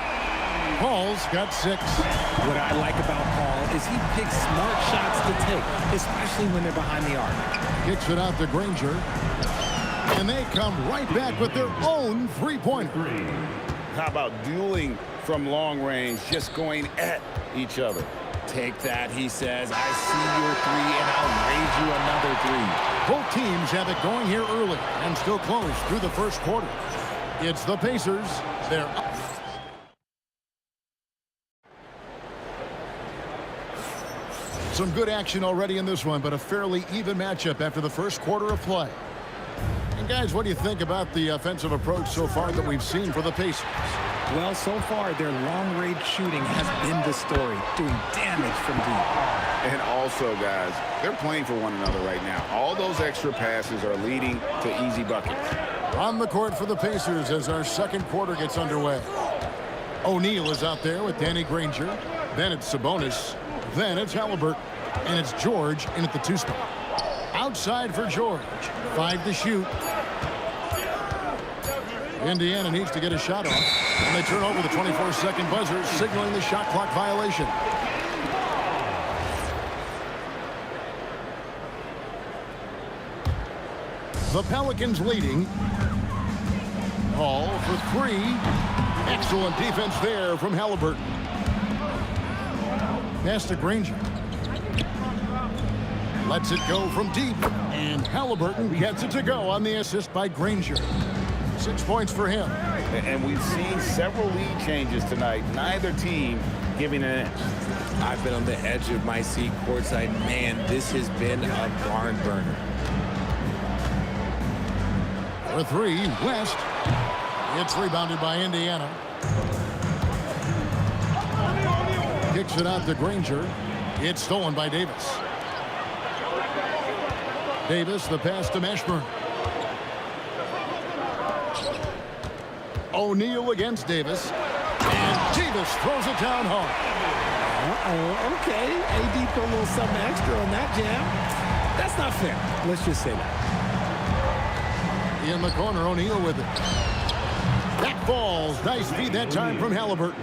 Paul's got 6. What I like about Paul is he picks smart shots to take, especially when they're behind the arc. Kicks it out to Granger. And they come right back with their own three-pointer. How about dueling from long range, just going at each other? Take that, he says. I see your 3, and I'll raise you another 3. Both teams have it going here early and still close through the first quarter. It's the Pacers. They're up. Some good action already in this one, but a fairly even matchup after the first quarter of play. And guys, what do you think about the offensive approach so far that we've seen for the Pacers? Well, so far, their long-range shooting has been the story, doing damage from deep. And also, guys, they're playing for one another right now. All those extra passes are leading to easy buckets. On the court for the Pacers as our second quarter gets underway. O'Neal is out there with Danny Granger. Then it's Sabonis. Then it's Halliburton. And it's George in at the 2 spot. Outside for George. 5 to shoot. Indiana needs to get a shot off. And they turn over the 24-second buzzer, signaling the shot clock violation. The Pelicans leading. Hall for 3. Excellent defense there from Halliburton. Pass to Granger. Lets it go from deep. And Halliburton gets it to go on the assist by Granger. 6 points for him. And we've seen several lead changes tonight. Neither team giving an inch. I've been on the edge of my seat courtside. Man, this has been a barn burner. For 3, West. It's rebounded by Indiana. Kicks it out to Granger. It's stolen by Davis. Davis, the pass to Mashburn. O'Neal against Davis. And Davis throws it down hard. Uh-oh, okay. AD put a little something extra on that jam. That's not fair. Let's just say that. In the corner, O'Neal with it. That falls. Nice feed that time from Halliburton.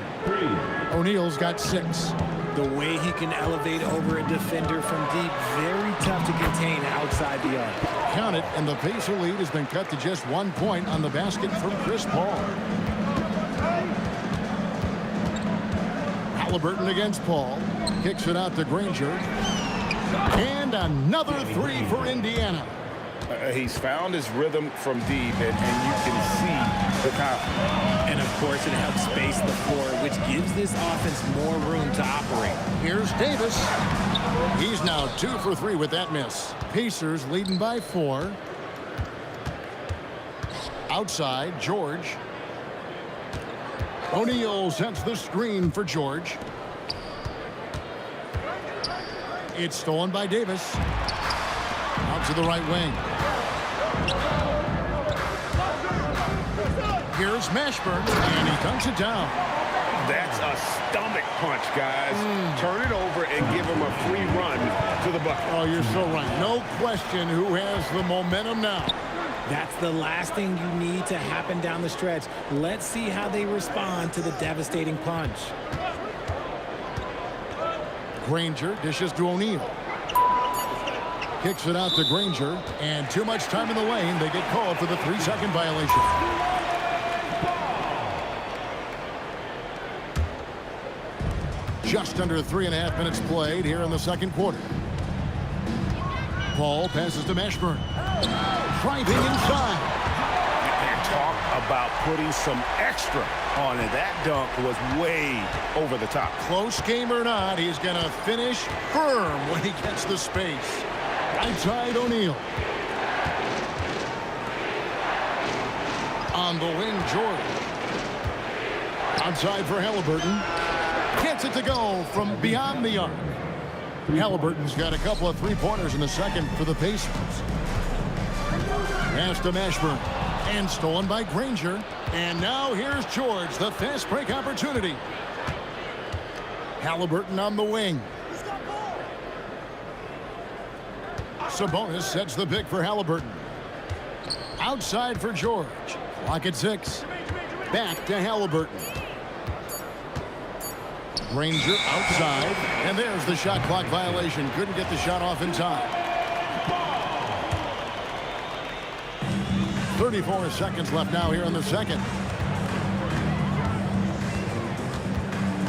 O'Neal's got 6. The way he can elevate over a defender from deep, very tough to contain outside the arc. Count it, and the Pacer lead has been cut to just 1 point on the basket from Chris Paul. Halliburton against Paul. Kicks it out to Granger. And another 3 for Indiana. He's found his rhythm from deep, and you can see the confidence. And, of course, it helps space the floor, which gives this offense more room to operate. Here's Davis. He's now 2 for 3 with that miss. Pacers leading by 4. Outside, George. O'Neal sets the screen for George. It's stolen by Davis. Out to the right wing. Here's Mashburn, and he dunks it down. That's a stomach punch, guys. Turn it over and give him a free run to the bucket. Oh, you're so right. No question who has the momentum now. That's the last thing you need to happen down the stretch. Let's see how they respond to the devastating punch. Granger dishes to O'Neal. Kicks it out to Granger, and too much time in the lane. They get called for the 3-second violation. Just under 3.5 minutes played here in the second quarter. Paul passes to Mashburn. Driving inside. And talk about putting some extra on it. That dunk was way over the top. Close game or not, he's going to finish firm when he gets the space. Right side, O'Neal. On the wing, Jordan. Outside for Halliburton. Gets it to go from beyond the arc. Halliburton's got a couple of 3-pointers in the second for the Pacers. Pass to Mashburn. And stolen by Granger. And now here's George, the fast break opportunity. Halliburton on the wing. Sabonis sets the pick for Halliburton. Outside for George. Clock at 6. Back to Halliburton. Granger outside. And there's the shot clock violation. Couldn't get the shot off in time. 34 seconds left now here in the second.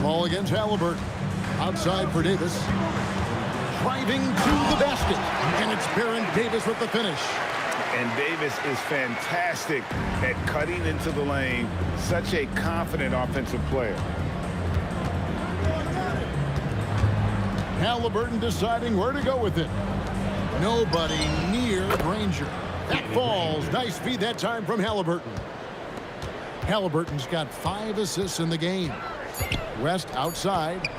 Ball against Halliburton. Outside for Davis. Driving to the basket. And it's Baron Davis with the finish. And Davis is fantastic at cutting into the lane. Such a confident offensive player. Halliburton deciding where to go with it. Nobody near Granger. That falls. Nice feed that time from Halliburton. Halliburton's got 5 assists in the game. West outside.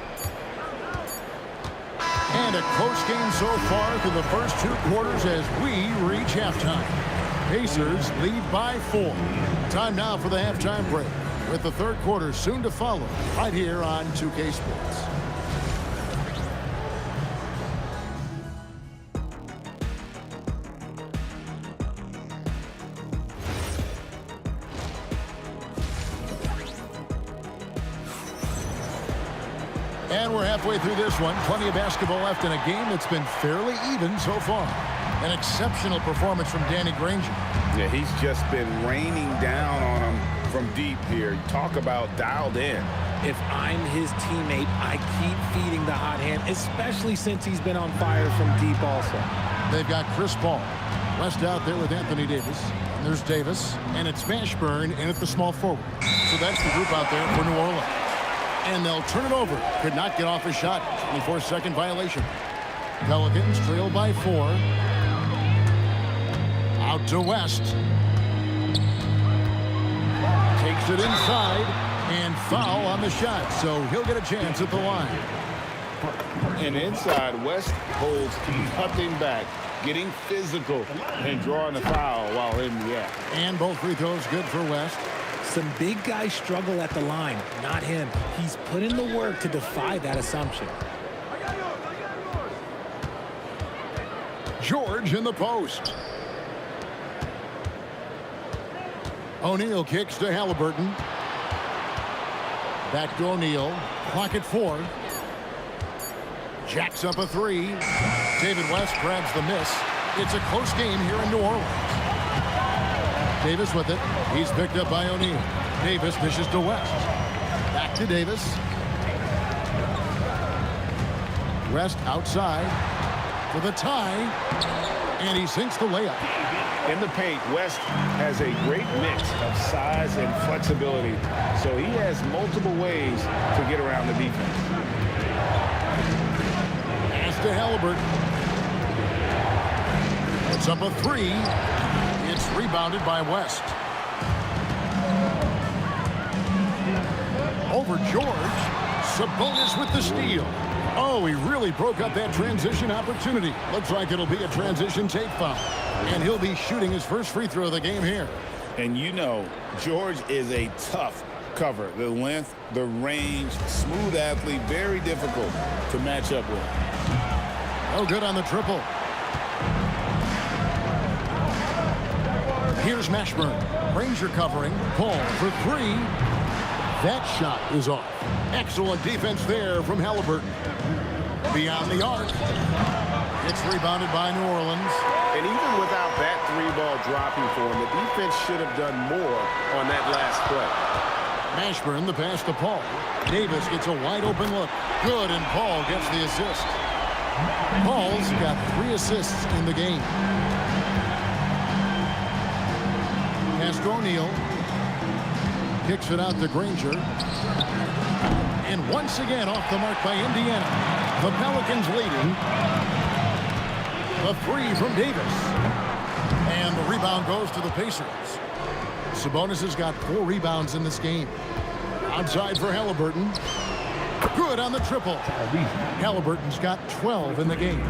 And a close game so far through the first 2 quarters as we reach halftime. Pacers lead by 4. Time now for the halftime break, with the third quarter soon to follow right here on 2K Sports. And we're halfway through this one. Plenty of basketball left in a game that's been fairly even so far. An exceptional performance from Danny Granger. Yeah, he's just been raining down on him from deep here. Talk about dialed in. If I'm his teammate, I keep feeding the hot hand, especially since he's been on fire from deep also. They've got Chris Paul. West out there with Anthony Davis. And there's Davis. And it's Mashburn in at the small forward. So that's the group out there for New Orleans. And they'll turn it over. Could not get off a shot. 24-second violation. Pelicans trail by 4. Out to West. Takes it inside. And foul on the shot. So he'll get a chance at the line. And inside, West holds nothing back. Getting physical and drawing a foul while in the act. And both free throws good for West. Some big guys struggle at the line, not him. He's put in the work to defy that assumption. George in the post. O'Neal kicks to Halliburton. Back to O'Neal. Clock at 4. Jacks up a 3. David West grabs the miss. It's a close game here in New Orleans. Davis with it. He's picked up by O'Neal. Davis dishes to West. Back to Davis. West outside for the tie. And he sinks the layup. In the paint, West has a great mix of size and flexibility. So he has multiple ways to get around the defense. Pass to Halliburton. It's up a 3. It's rebounded by West. Over George. Sabonis with the steal. Oh, he really broke up that transition opportunity. Looks like it'll be a transition take foul. And he'll be shooting his first free throw of the game here. And you know, George is a tough cover. The length, the range, smooth athlete, very difficult to match up with. Oh, good on the triple. Here's Mashburn. Granger covering. Paul for 3. That shot is off. Excellent defense there from Halliburton. Beyond the arc. It's rebounded by New Orleans. And even without that 3-ball dropping for him, the defense should have done more on that last play. Mashburn, the pass to Paul. Davis gets a wide open look. Good, and Paul gets the assist. Paul's got 3 assists in the game. Pass to O'Neal. Kicks it out to Granger. And once again off the mark by Indiana. The Pelicans leading. The 3 from Davis. And the rebound goes to the Pacers. Sabonis has got 4 rebounds in this game. Outside for Halliburton. Good on the triple. Halliburton's got 12 in the game.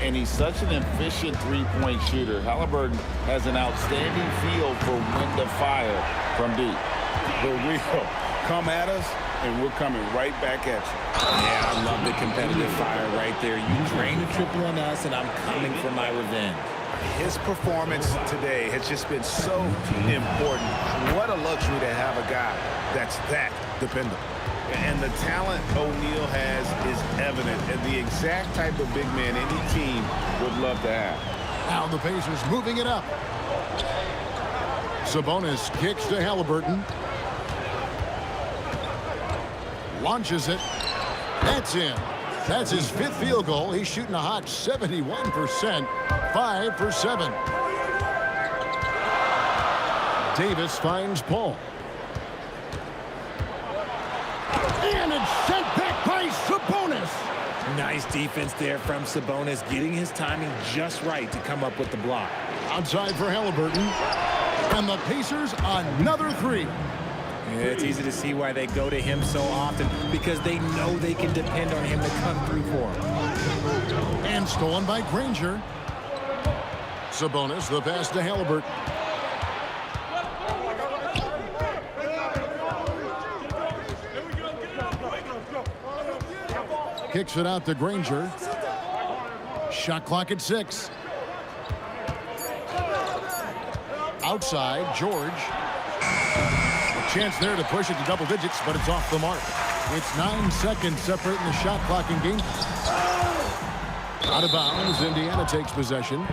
and he's such an efficient three-point shooter. Halliburton has an outstanding feel for when to fire from deep. The real come at us, and we're coming right back at you. Yeah, I love the competitive fire right there. You drain a triple on us, and I'm coming for my revenge. His performance today has just been so important. What a luxury to have a guy that's that dependable. And the talent O'Neal has is evident, and the exact type of big man any team would love to have. Now the Pacers moving it up. Sabonis kicks to Halliburton. Launches it. That's in. That's his 5th field goal. He's shooting a hot 71%. 5 for 7. Davis finds Paul. And it's sent back by Sabonis. Nice defense there from Sabonis, getting his timing just right to come up with the block. Outside for Halliburton. And the Pacers another 3. Yeah, it's easy to see why they go to him so often, because they know they can depend on him to come through for them. And stolen by Granger. Sabonis, the pass to Halliburton. Kicks it out to Granger. Shot clock at 6. Outside, George. A chance there to push it to double digits, but it's off the mark. It's 9 seconds separating the shot clock and game. Out of bounds, Indiana takes possession.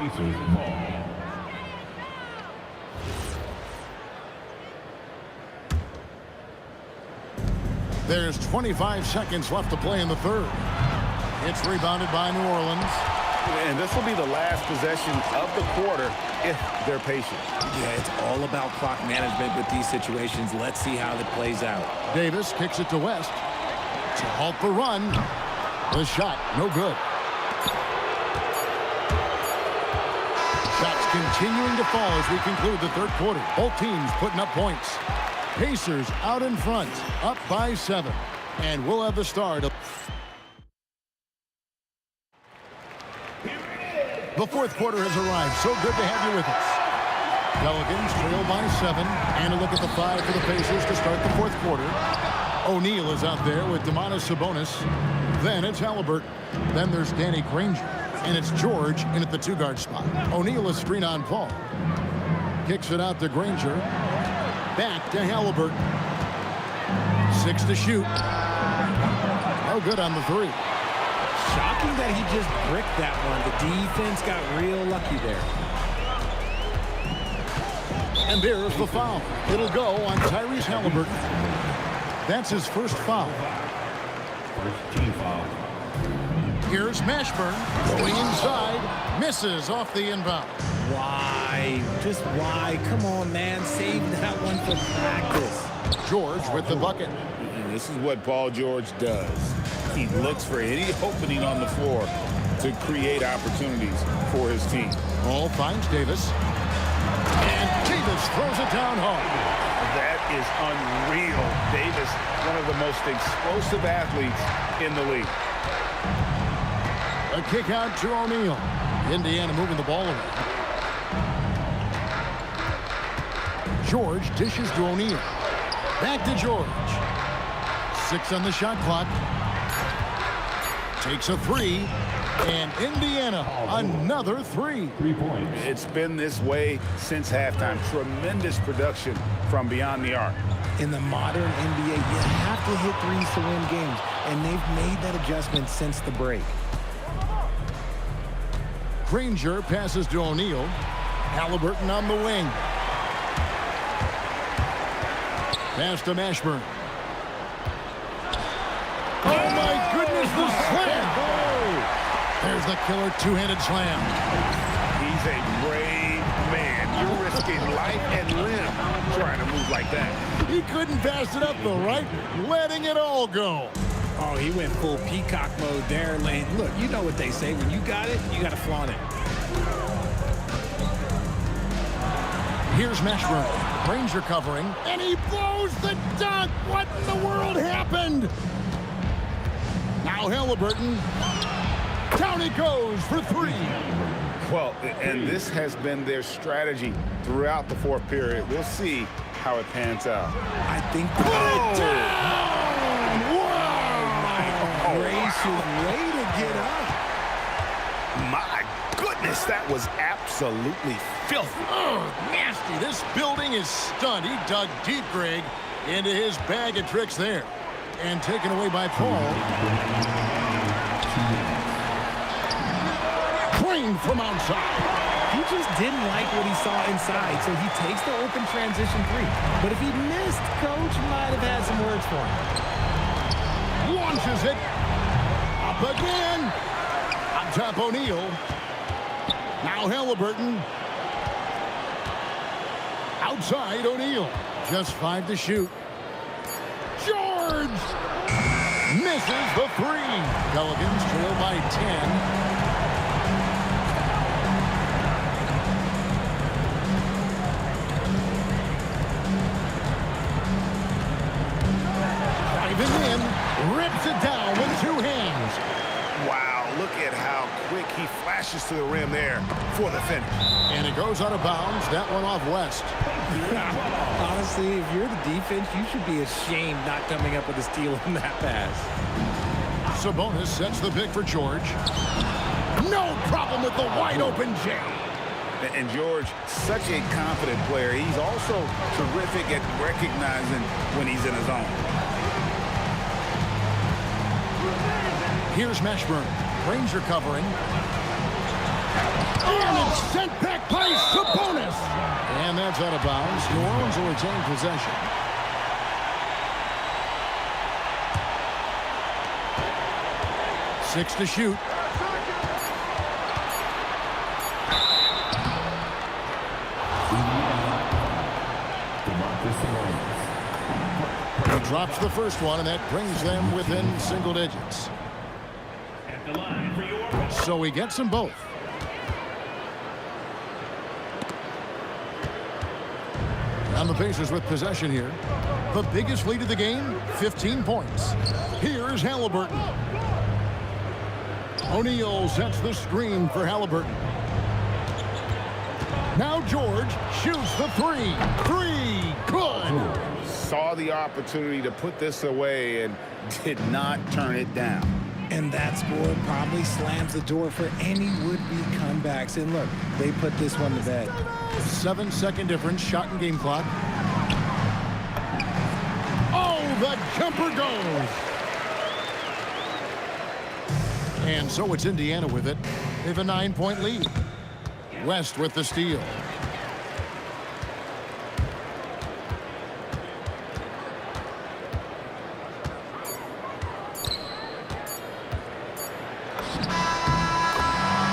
There's 25 seconds left to play in the 3rd. It's rebounded by New Orleans. And this will be the last possession of the quarter if they're patient. Yeah, it's all about clock management with these situations. Let's see how that plays out. Davis kicks it to West to halt the run. The shot, no good. Shots continuing to fall as we conclude the 3rd quarter. Both teams putting up points. Pacers out in front, up by 7. And we'll have the start of the 4th quarter has arrived. So good to have you with us. Pelicans trail by 7. And a look at the 5 for the Pacers to start the 4th quarter. O'Neal is out there with Domantas Sabonis. Then it's Halliburton. Then there's Danny Granger. And it's George in at the 2-guard spot. O'Neal is screen on Paul. Kicks it out to Granger. Back to Halliburton. 6 to shoot. Oh, good on the 3. Shocking that he just bricked that one. The defense got real lucky there. And there's the foul. It'll go on Tyrese Halliburton. That's his first foul. First team foul. Here's Mashburn going inside. Misses off the inbound. Why? Just why? Come on, man. Save that one for practice. George with the bucket. And this is what Paul George does. He looks for any opening on the floor to create opportunities for his team. Ball finds Davis. And Davis throws it down hard. That is unreal. Davis, one of the most explosive athletes in the league. A kick out to O'Neal. Indiana moving the ball away. George dishes to O'Neal. Back to George. 6 on the shot clock. Takes a 3. And Indiana, another 3. 3 points. It's been this way since halftime. Tremendous production from beyond the arc. In the modern NBA, you have to hit threes to win games, and they've made that adjustment since the break. Granger passes to O'Neal. Halliburton on the wing. Pass to Mashburn. Oh my goodness, the slam! There's the killer two-handed slam. He's a brave man. You're risking life and limb trying to move like that. He couldn't pass it up though, right? Letting it all go. Oh, he went full peacock mode there, Lane. Look, you know what they say. When you got it, you got to flaunt it. Here's Mashburn. Granger covering. And he blows the dunk. What in the world happened? Now Halliburton. Down it goes for three. Well, and this has been their strategy throughout the fourth period. We'll see how it pans out. I think. Put it down! Wow! Gracious, way to get up. My goodness, that was absolutely filthy. Oh, nasty. This building is stunned. He dug deep, Greg, into his bag of tricks there. And taken away by Paul. Crane from outside. He just didn't like what he saw inside, so he takes the open transition three. But if he missed, Coach might have had some words for him. Launches it. Up again. On top, O'Neal. Now Halliburton. Outside, O'Neal. Just 5 to shoot. George misses the three. Pelicans trail by 10. In, rips it down with 2 hands. Wow, look at how quick he flashes to the rim there for the finish. And it goes out of bounds. That one off West. Honestly, if you're the defense, you should be ashamed not coming up with a steal on that pass. Sabonis sets the pick for George. No problem with the wide open J. And George, such a confident player. He's also terrific at recognizing when he's in his zone. Here's Mashburn. Ranger covering. And it's sent back by Sabonis. And that's out of bounds. New Orleans will retain possession. Six to shoot. He drops the first one, and that brings them within single digits. So he gets them both. And the Pacers with possession here. The biggest lead of the game, 15 points. Here's Halliburton. O'Neal sets the screen for Halliburton. Now George shoots the three. Three, good. Saw the opportunity to put this away and did not turn it down. And that score probably slams the door for any would-be comebacks. And look, they put this one to bed. 7-second difference, shot and game clock. Oh, the jumper goes. And so it's Indiana with it. They have a 9-point lead. West with the steal.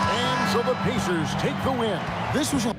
And so the Pacers take the win. This was a